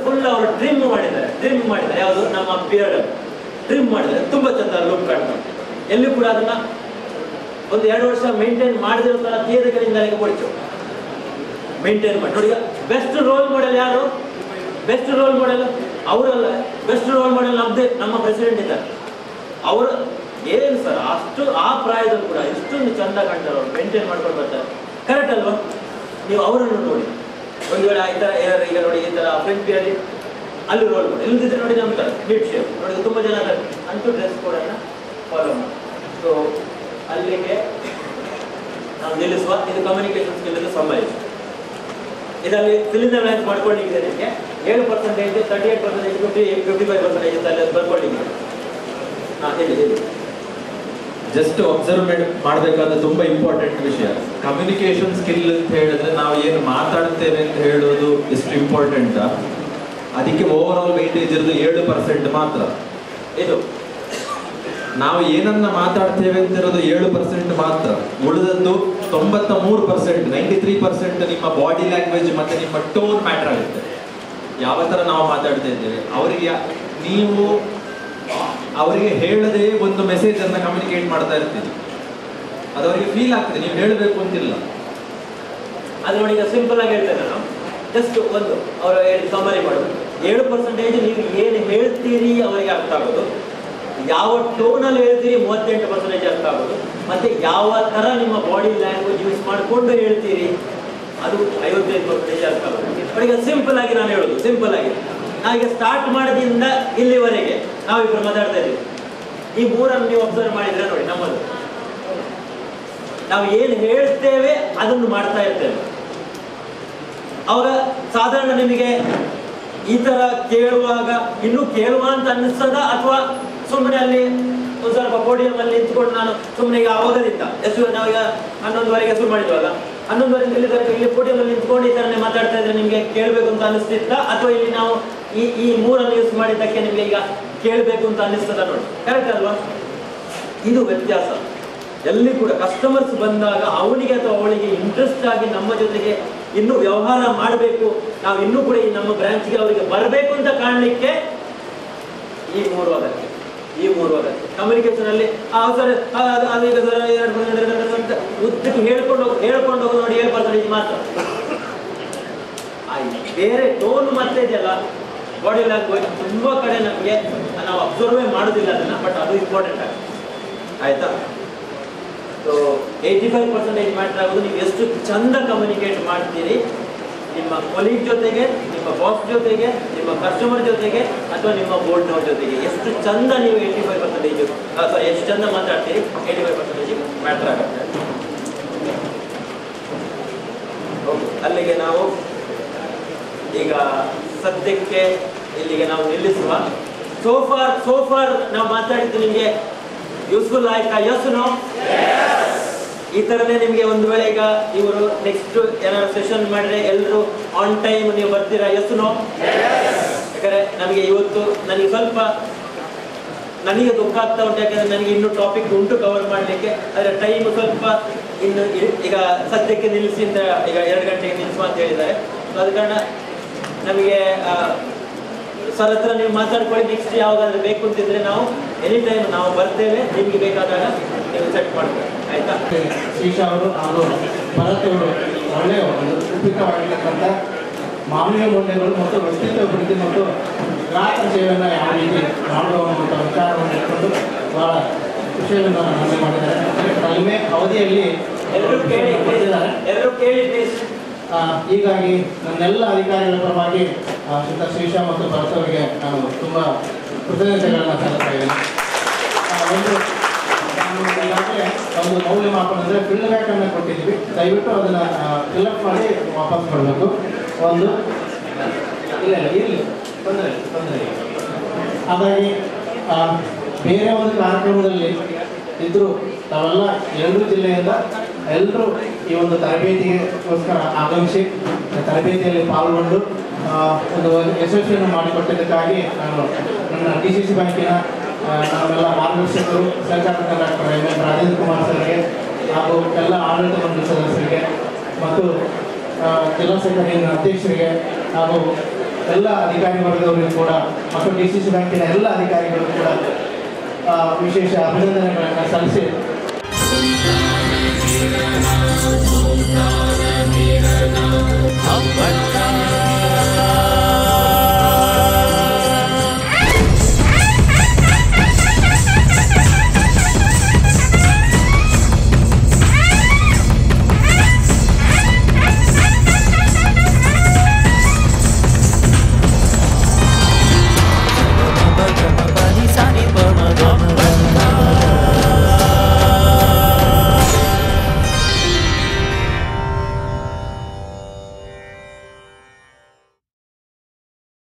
Speaker 7: ಫುಲ್ ಅವರು ಟ್ರಿಮ್ ಮಾಡಿದ್ದಾರೆ, ಯಾವುದು ನಮ್ಮ ಬಿಯರ್ಡ್ ಟ್ರಿಮ್ ಮಾಡಿದ್ದಾರೆ, ತುಂಬಾ ಚಂದ ಲುಕ್ ಕಾಣ್ಕೊಂಡು. ಎಲ್ಲಿ ಕೂಡ ಅದನ್ನ ಒಂದು 2 ವರ್ಷ ಮೇಂಟೈನ್ ಮಾಡದಿರೋ ತರ ತೀರ್ಗಳಿಂದ ಕೊಡ್ತು ಮೇಂಟೈನ್ ಮಾಡಿ ನೋಡಿ. ಬೆಸ್ಟ್ ರೋಲ್ ಮಾಡೆಲ್ ಯಾರು? ಬೆಸ್ಟ್ ರೋಲ್ ಮಾಡೆಲ್ ಅವರಲ್ಲ, ಬೆಸ್ಟ್ ರೋಲ್ ಮಾಡೆಲ್ ನಮ್ಮ ಪ್ರೆಸಿಡೆಂಟ್ ಇದ್ದಾರೆ. ಅವರು ಏನು ಸರ್ ಅಷ್ಟು ಆ ಪ್ರಾಯದಲ್ಲೂ ಕೂಡ ಇಷ್ಟೊಂದು ಚಂದ ಕಾಣ್ತಾರೆ, ಅವ್ರು ಮೇಂಟೈನ್ ಮಾಡ್ಕೊಂಡು ಬರ್ತಾರೆ, ಕರೆಕ್ಟ್ ಅಲ್ವಾ? ನೀವು ಅವರನ್ನು ನೋಡಿ, ಒಂದು ವೇಳೆ ಈ ಥರ ಏನಾದ್ರು ಈಗ ನೋಡಿ ಈ ಥರ ಫ್ರೆಂಚ್ ಬಿಯರ್ಡಿ ಅಲ್ಲಿ ರೋಲ್ ಮಾಡಿ, ಇಲ್ಲದಿದ್ರೆ ನೋಡಿ ನಮ್ಮ ಥರ ನೀಟ್ ಶೇಪ್ ನೋಡಿ ತುಂಬ ಜನ ಅಂತೂ ಡ್ರೆಸ್ ಕೋಡನ್ನು ಫಾಲೋ ಮಾಡಿ. ಸೊ ಅಲ್ಲಿಗೆ ನಾವು ನಿಲ್ಲಿಸುವ. ಇದು ಕಮ್ಯುನಿಕೇಶನ್ ಸ್ಕಿಲ್ ಸಂಬಂಧಿಸಿ. ಇದರಲ್ಲಿ ಫಿಲಿಂದ ಬ್ಲಾಂಕ್ ಮಾಡ್ಕೊಂಡಿದ್ದೆ ನಿಮಗೆ 7%, 38%, 55% ಅಲ್ಲಿ ಬರ್ಕೊಂಡಿದ್ದೆ. ಹೇಳಿ.
Speaker 8: ಜಸ್ಟ್ ಅಬ್ಸರ್ವ್ ಮಾಡಬೇಕಾದ ತುಂಬಾ ಇಂಪಾರ್ಟೆಂಟ್ ವಿಷಯ ಕಮ್ಯುನಿಕೇಶನ್ ಸ್ಕಿಲ್ ಅಂತ ಹೇಳಿದ್ರೆ ನಾವು ಏನು ಮಾತಾಡ್ತೇವೆ ಅಂತ ಹೇಳೋದು ಎಷ್ಟು ಇಂಪಾರ್ಟೆಂಟ್. ಅದಕ್ಕೆ ಓವರ್ ಆಲ್ ವೇಟೇಜ್ ಇರೋದು 7% ಮಾತ್ರ.
Speaker 7: ಇದು
Speaker 8: ನಾವು ಏನನ್ನ ಮಾತಾಡ್ತೇವೆ ಅಂತ ಇರೋದು 7% ಮಾತ್ರ. ಉಳಿದದ್ದು 93%, 93% ನಿಮ್ಮ ಬಾಡಿ ಲ್ಯಾಂಗ್ವೇಜ್ ಮತ್ತೆ ನಿಮ್ಮ ಟೋನ್ ಮ್ಯಾಟರ್ ಆಗುತ್ತೆ. ಯಾವ ತರ ನಾವು ಮಾತಾಡ್ತಾ ಇದ್ದೇವೆ, ಅವರಿಗೆ ಹೇಳದೆ ಒಂದು ಮೆಸೇಜ್ ಅನ್ನ ಕಮ್ಯುನಿಕೇಟ್ ಮಾಡ್ತಾ ಇರ್ತೀವಿ, ಅದು ಅವರಿಗೆ ಫೀಲ್ ಆಗ್ತದೆ, ನೀವು ಹೇಳಬೇಕು ಅಂತಿಲ್ಲ.
Speaker 7: ಅದು ನೋಡಿ, ಈಗ ಸಿಂಪಲ್ ಆಗಿ ಹೇಳ್ತೇನೆ ನಾನು, ಜಸ್ಟ್ ಒಂದು ಅವರು ಸಮರಿ ಮಾಡೋದು. 7% ನೀವು ಏನು ಹೇಳ್ತೀರಿ ಅವರಿಗೆ ಅರ್ಥ ಆಗೋದು, ಯಾವ ಟೋನಲ್ಲಿ ಹೇಳ್ತೀರಿ 38% ಅರ್ಥ ಆಗೋದು, ಮತ್ತೆ ಯಾವ ತರ ನಿಮ್ಮ ಬಾಡಿ ಲ್ಯಾಂಗ್ವೇಜ್ ಯೂಸ್ ಮಾಡಿಕೊಂಡು ಹೇಳ್ತೀರಿ ಅದು 55% ಅರ್ಥ ಆಗೋದು. ಅವರಿಗೆ ಸಿಂಪಲ್ ಆಗಿ ನಾನು ಹೇಳೋದು, ಸಿಂಪಲ್ ಆಗಿ ನಾವೀಗ ಸ್ಟಾರ್ಟ್ ಮಾಡೋದ್ರಿಂದ ಇಲ್ಲಿವರೆಗೆ ನಾವಿಬ್ಬರು ಮಾತಾಡ್ತಾ ಇದ್ದೀವಿ. ಈ ಮೂರನ್ನು ನೀವು ಅಬ್ಸರ್ವ್ ಮಾಡಿದ್ರೆ ನೋಡಿ, ನಮ್ಮದು ನಾವು ಏನು ಹೇಳ್ತೇವೆ ಅದನ್ನು ಮಾಡ್ತಾ ಇರ್ತೇವೆ. ಅವಾಗ ಸಾಧಾರಣ ನಿಮಗೆ ಈ ತರ ಕೇಳುವಾಗ ಇನ್ನೂ ಕೇಳುವ ಅಂತ ಅನ್ನಿಸ್ತದ, ಅಥವಾ ಸುಮ್ಮನೆ ಅಲ್ಲಿ ಒಂದು ಸ್ವಲ್ಪ ಪೋಡಿಯಂ ಅಲ್ಲಿ ನಿಂತ್ಕೊಂಡು ನಾನು ಸುಮ್ಮನೆ ಈಗ ಆವಾಗದಿಂದ ಎಷ್ಟು ನಾವೀಗ 11:30 ಶುರು ಮಾಡಿದ್ವಲ್ಲ, 11:30 ಇಲ್ಲಿ ಪೋಡಿಯಂ ಅಲ್ಲಿ ನಿಂತ್ಕೊಂಡು ಈ ತರನೇ ಮಾತಾಡ್ತಾ ಇದ್ರೆ ನಿಮ್ಗೆ ಕೇಳಬೇಕು ಅಂತ ಅನಿಸ್ತಿತ್ತ, ಅಥವಾ ಇಲ್ಲಿ ನಾವು ಈ ಮೂರನ್ನು ಯೂಸ್ ಮಾಡಿದ್ದಕ್ಕೆ ನಿಮ್ಗೆ ಈಗ ಕೇಳಬೇಕು ಅಂತ ಅನಿಸ್ತದ? ನೋಡಿ, ಕರೆಕ್ಟ್ ಅಲ್ವಾ? ಇದು ವ್ಯತ್ಯಾಸ. ಎಲ್ಲಿ ಕೂಡ ಕಸ್ಟಮರ್ಸ್ ಬಂದಾಗ ಅವನಿಗೆ ಅಥವಾ ಅವಳಿಗೆ ಇಂಟ್ರೆಸ್ಟ್ ಆಗಿ ನಮ್ಮ ಜೊತೆಗೆ ಇನ್ನೂ ವ್ಯವಹಾರ ಮಾಡಬೇಕು, ನಾವು ಇನ್ನೂ ಕೂಡ ಈ ನಮ್ಮ ಬ್ರಾಂಚ್ಗೆ ಅವರಿಗೆ ಬರಬೇಕು ಅಂತ ಕಾಣಲಿಕ್ಕೆ ಈ ಮೂರು ಅಗತ್ಯ. ಕಮ್ಯುನಿಕೇಶನ್ ಅಲ್ಲಿ ಸರ್ ಅದೀಗ ಸರ್ ಅಂತ ಉದ್ದಕ್ಕೆ ಹೇಳ್ಕೊಂಡು ಹೋಗಿ ನೋಡಿ 7% ಮಾತ್ರ. ಬೇರೆ ಟೋನ್ ಮತ್ತೆ ಇದೆಯಲ್ಲ ಬಾಡಿ ಲ್ಯಾಂಗ್ವೇಜ್ ತುಂಬಾ ಕಡೆ ನಮಗೆ ನಾವು ಅಬ್ಸರ್ವೇ ಮಾಡೋದಿಲ್ಲ ಅದನ್ನ, ಬಟ್ ಅದು ಇಂಪಾರ್ಟೆಂಟ್ ಆಗುತ್ತೆ. ಆಯ್ತಾ? ಸೊ 85% ಮ್ಯಾಟರ್ ಆಗೋದು ನೀವು ಎಷ್ಟು ಚಂದ ಕಮ್ಯುನಿಕೇಟ್ ಮಾಡ್ತೀರಿ ನಿಮ್ಮ ಕೊಲೀಗ್ ಜೊತೆಗೆ, ನಿಮ್ಮ ಬಾಸ್ ಜೊತೆಗೆ, ನಿಮ್ಮ ಕಸ್ಟಮರ್ ಜೊತೆಗೆ, ಅಥವಾ ನಿಮ್ಮ ಬೋರ್ಡ್ನವ್ರ ಜೊತೆಗೆ. ಎಷ್ಟು ಚಂದ ನೀವು 85% ಸಾರಿ ಎಷ್ಟು ಚಂದ ಮಾತಾಡ್ತೀರಿ 85% ಮ್ಯಾಟರ್ ಆಗುತ್ತೆ. ಅಲ್ಲಿಗೆ ನಾವು ಈಗ ಸದ್ಯಕ್ಕೆ ಇಲ್ಲಿಗೆ ನಾವು ನಿಲ್ಲಿಸುವ. ಸೋಫಾರ್ ನಾವು ಮಾತಾಡಿದ್ದು ನಿಮಗೆ ಯೂಸ್ಫುಲ್ ಆಯ್ತಾ? Yes no? ಈ ತರನೇ ನಿಮ್ಗೆ ಒಂದು ವೇಳೆ ಈಗ ಇವರು ನೆಕ್ಸ್ಟ್ ಏನಾದ್ರು ಸೆಷನ್ ಮಾಡಿದ್ರೆ ಎಲ್ಲರೂ ಆನ್ ಟೈಮ್ ನೀವು ಬರ್ತೀರಾ? Yes no? ಯಾಕಂದ್ರೆ ನಮಗೆ ಇವತ್ತು ನನಗೆ ದುಃಖ ಆಗ್ತಾ ಉಂಟು, ಯಾಕಂದ್ರೆ ನನಗೆ ಇನ್ನೂ ಟಾಪಿಕ್ ಉಂಟು ಕವರ್ ಮಾಡಲಿಕ್ಕೆ. ಆದರೆ ಟೈಮ್ ಸ್ವಲ್ಪ ಇನ್ನು ಈಗ ಸದ್ಯಕ್ಕೆ ನಿಲ್ಲಿಸಿ ಅಂತ ಈಗ 2 ಗಂಟೆಗೆ ನಿಲ್ಲಿಸುವ ಅಂತ ಹೇಳಿದ್ದಾರೆ. ಸೊ ಅದ ಕಾರಣ ನಮಗೆ ಸರ್ ಹತ್ರ ನೀವು ಮಾತಾಡ್ಕೊಳ್ಳಿ. ನೆಕ್ಸ್ಟ್ ಯಾವಾಗಾದ್ರೂ ಬೇಕು ಅಂತಿದ್ರೆ ನಾವು ಎನಿ ಟೈಮ್ ನಾವು ಬರ್ತೇವೆ, ನಿಮ್ಗೆ ಬೇಕಾದಾಗ ನೀವು ಸೆಟ್ ಮಾಡ್ತೀವಿ. ಆಯ್ತಾ?
Speaker 6: ಶ್ರೀಶಾ ಅವರು ಹಾಗೂ ಭರತ್ ಅವರು ಒಳ್ಳೆಯ ಉಪಯುಕ್ತವಾಗಿರ್ತಕ್ಕಂಥ ಮಾನವೀಯ ಮೌಲ್ಯಗಳು ಮತ್ತು ವ್ಯಕ್ತಿತ್ವ ಅಭಿವೃದ್ಧಿ ಮತ್ತು ಗ್ರಾಹಕ ಸೇವೆಯನ್ನು ಯಾವ ರೀತಿ ಮಾಡುವಂಥ ವಿಚಾರವನ್ನು ಇಟ್ಕೊಂಡು ಬಹಳ ವಿಷಯವನ್ನು ನಮಗೆ ಮಾಡಿದ್ದಾರೆ. ಕಡಿಮೆ ಅವಧಿಯಲ್ಲಿ
Speaker 7: ಎಲ್ಲರೂ ಕೇಳಿ ಪ್ಲೀಸ್.
Speaker 6: ಹೀಗಾಗಿ ನನ್ನೆಲ್ಲ ಅಧಿಕಾರಿಗಳ ಪರವಾಗಿ ಶ್ರೀಶಾ ಮತ್ತು ಭರತ್ ಅವರಿಗೆ ನಾನು ತುಂಬ ಕೃತಜ್ಞತೆಗಳನ್ನು ಸಲ್ಲಿಸ್ತಾ ಇದ್ದೇನೆ. ಈಗಾಗಲೇ ಒಂದು ಮೌಲ್ಯಮಾಪನ ಅಂದರೆ ಫೀಡ್ಬ್ಯಾಕ್ ಅನ್ನು ಕೊಟ್ಟಿದ್ದೀವಿ, ದಯವಿಟ್ಟು ಅದನ್ನು ಫಿಲ್ಅಪ್ ಮಾಡಿ ವಾಪಸ್ ಕೊಡಬೇಕು. ಒಂದು ಇರಲಿ ತೊಂದರೆ ಹಾಗಾಗಿ ಬೇರೆ ಒಂದು ಕಾರ್ಯಕ್ರಮದಲ್ಲಿ ಇದ್ದರೂ ತಾವೆಲ್ಲ 2 ಜಿಲ್ಲೆಯಿಂದ ಎಲ್ಲರೂ ಈ ಒಂದು ತರಬೇತಿಗೋಸ್ಕರ ಆಗಮಿಸಿ ತರಬೇತಿಯಲ್ಲಿ ಪಾಲ್ಗೊಂಡು ಒಂದು ಯಶಸ್ವಿಯನ್ನು ಮಾಡಿಕೊಟ್ಟಿದ್ದಕ್ಕಾಗಿ ನಾನು ನನ್ನ DCC ಬ್ಯಾಂಕಿನ ನಮ್ಮೆಲ್ಲ ಮಾರ್ಗದರ್ಶಕರು, ಸಹಕಾರ ಡಾಕ್ಟರ್ ಎಂ ರಾಜೇಂದ್ರ ಕುಮಾರ್ ಸರ್ಗೆ ಹಾಗೂ ಎಲ್ಲ ಆಡಳಿತ ಮಂಡಳಿ ಸದಸ್ಯರಿಗೆ ಮತ್ತು ಜಿಲ್ಲಾ ಸಹಕಾರಿ ಅಧ್ಯಕ್ಷರಿಗೆ ಹಾಗೂ ಎಲ್ಲ ಅಧಿಕಾರಿ ವರ್ಗದವರಿಗೂ ಕೂಡ ಮತ್ತು DCC ಬ್ಯಾಂಕಿನ ಎಲ್ಲ ಅಧಿಕಾರಿಗಳಿಗೂ ಕೂಡ ವಿಶೇಷ ಅಭಿನಂದನೆಗಳನ್ನು ಸಲ್ಲಿಸಿ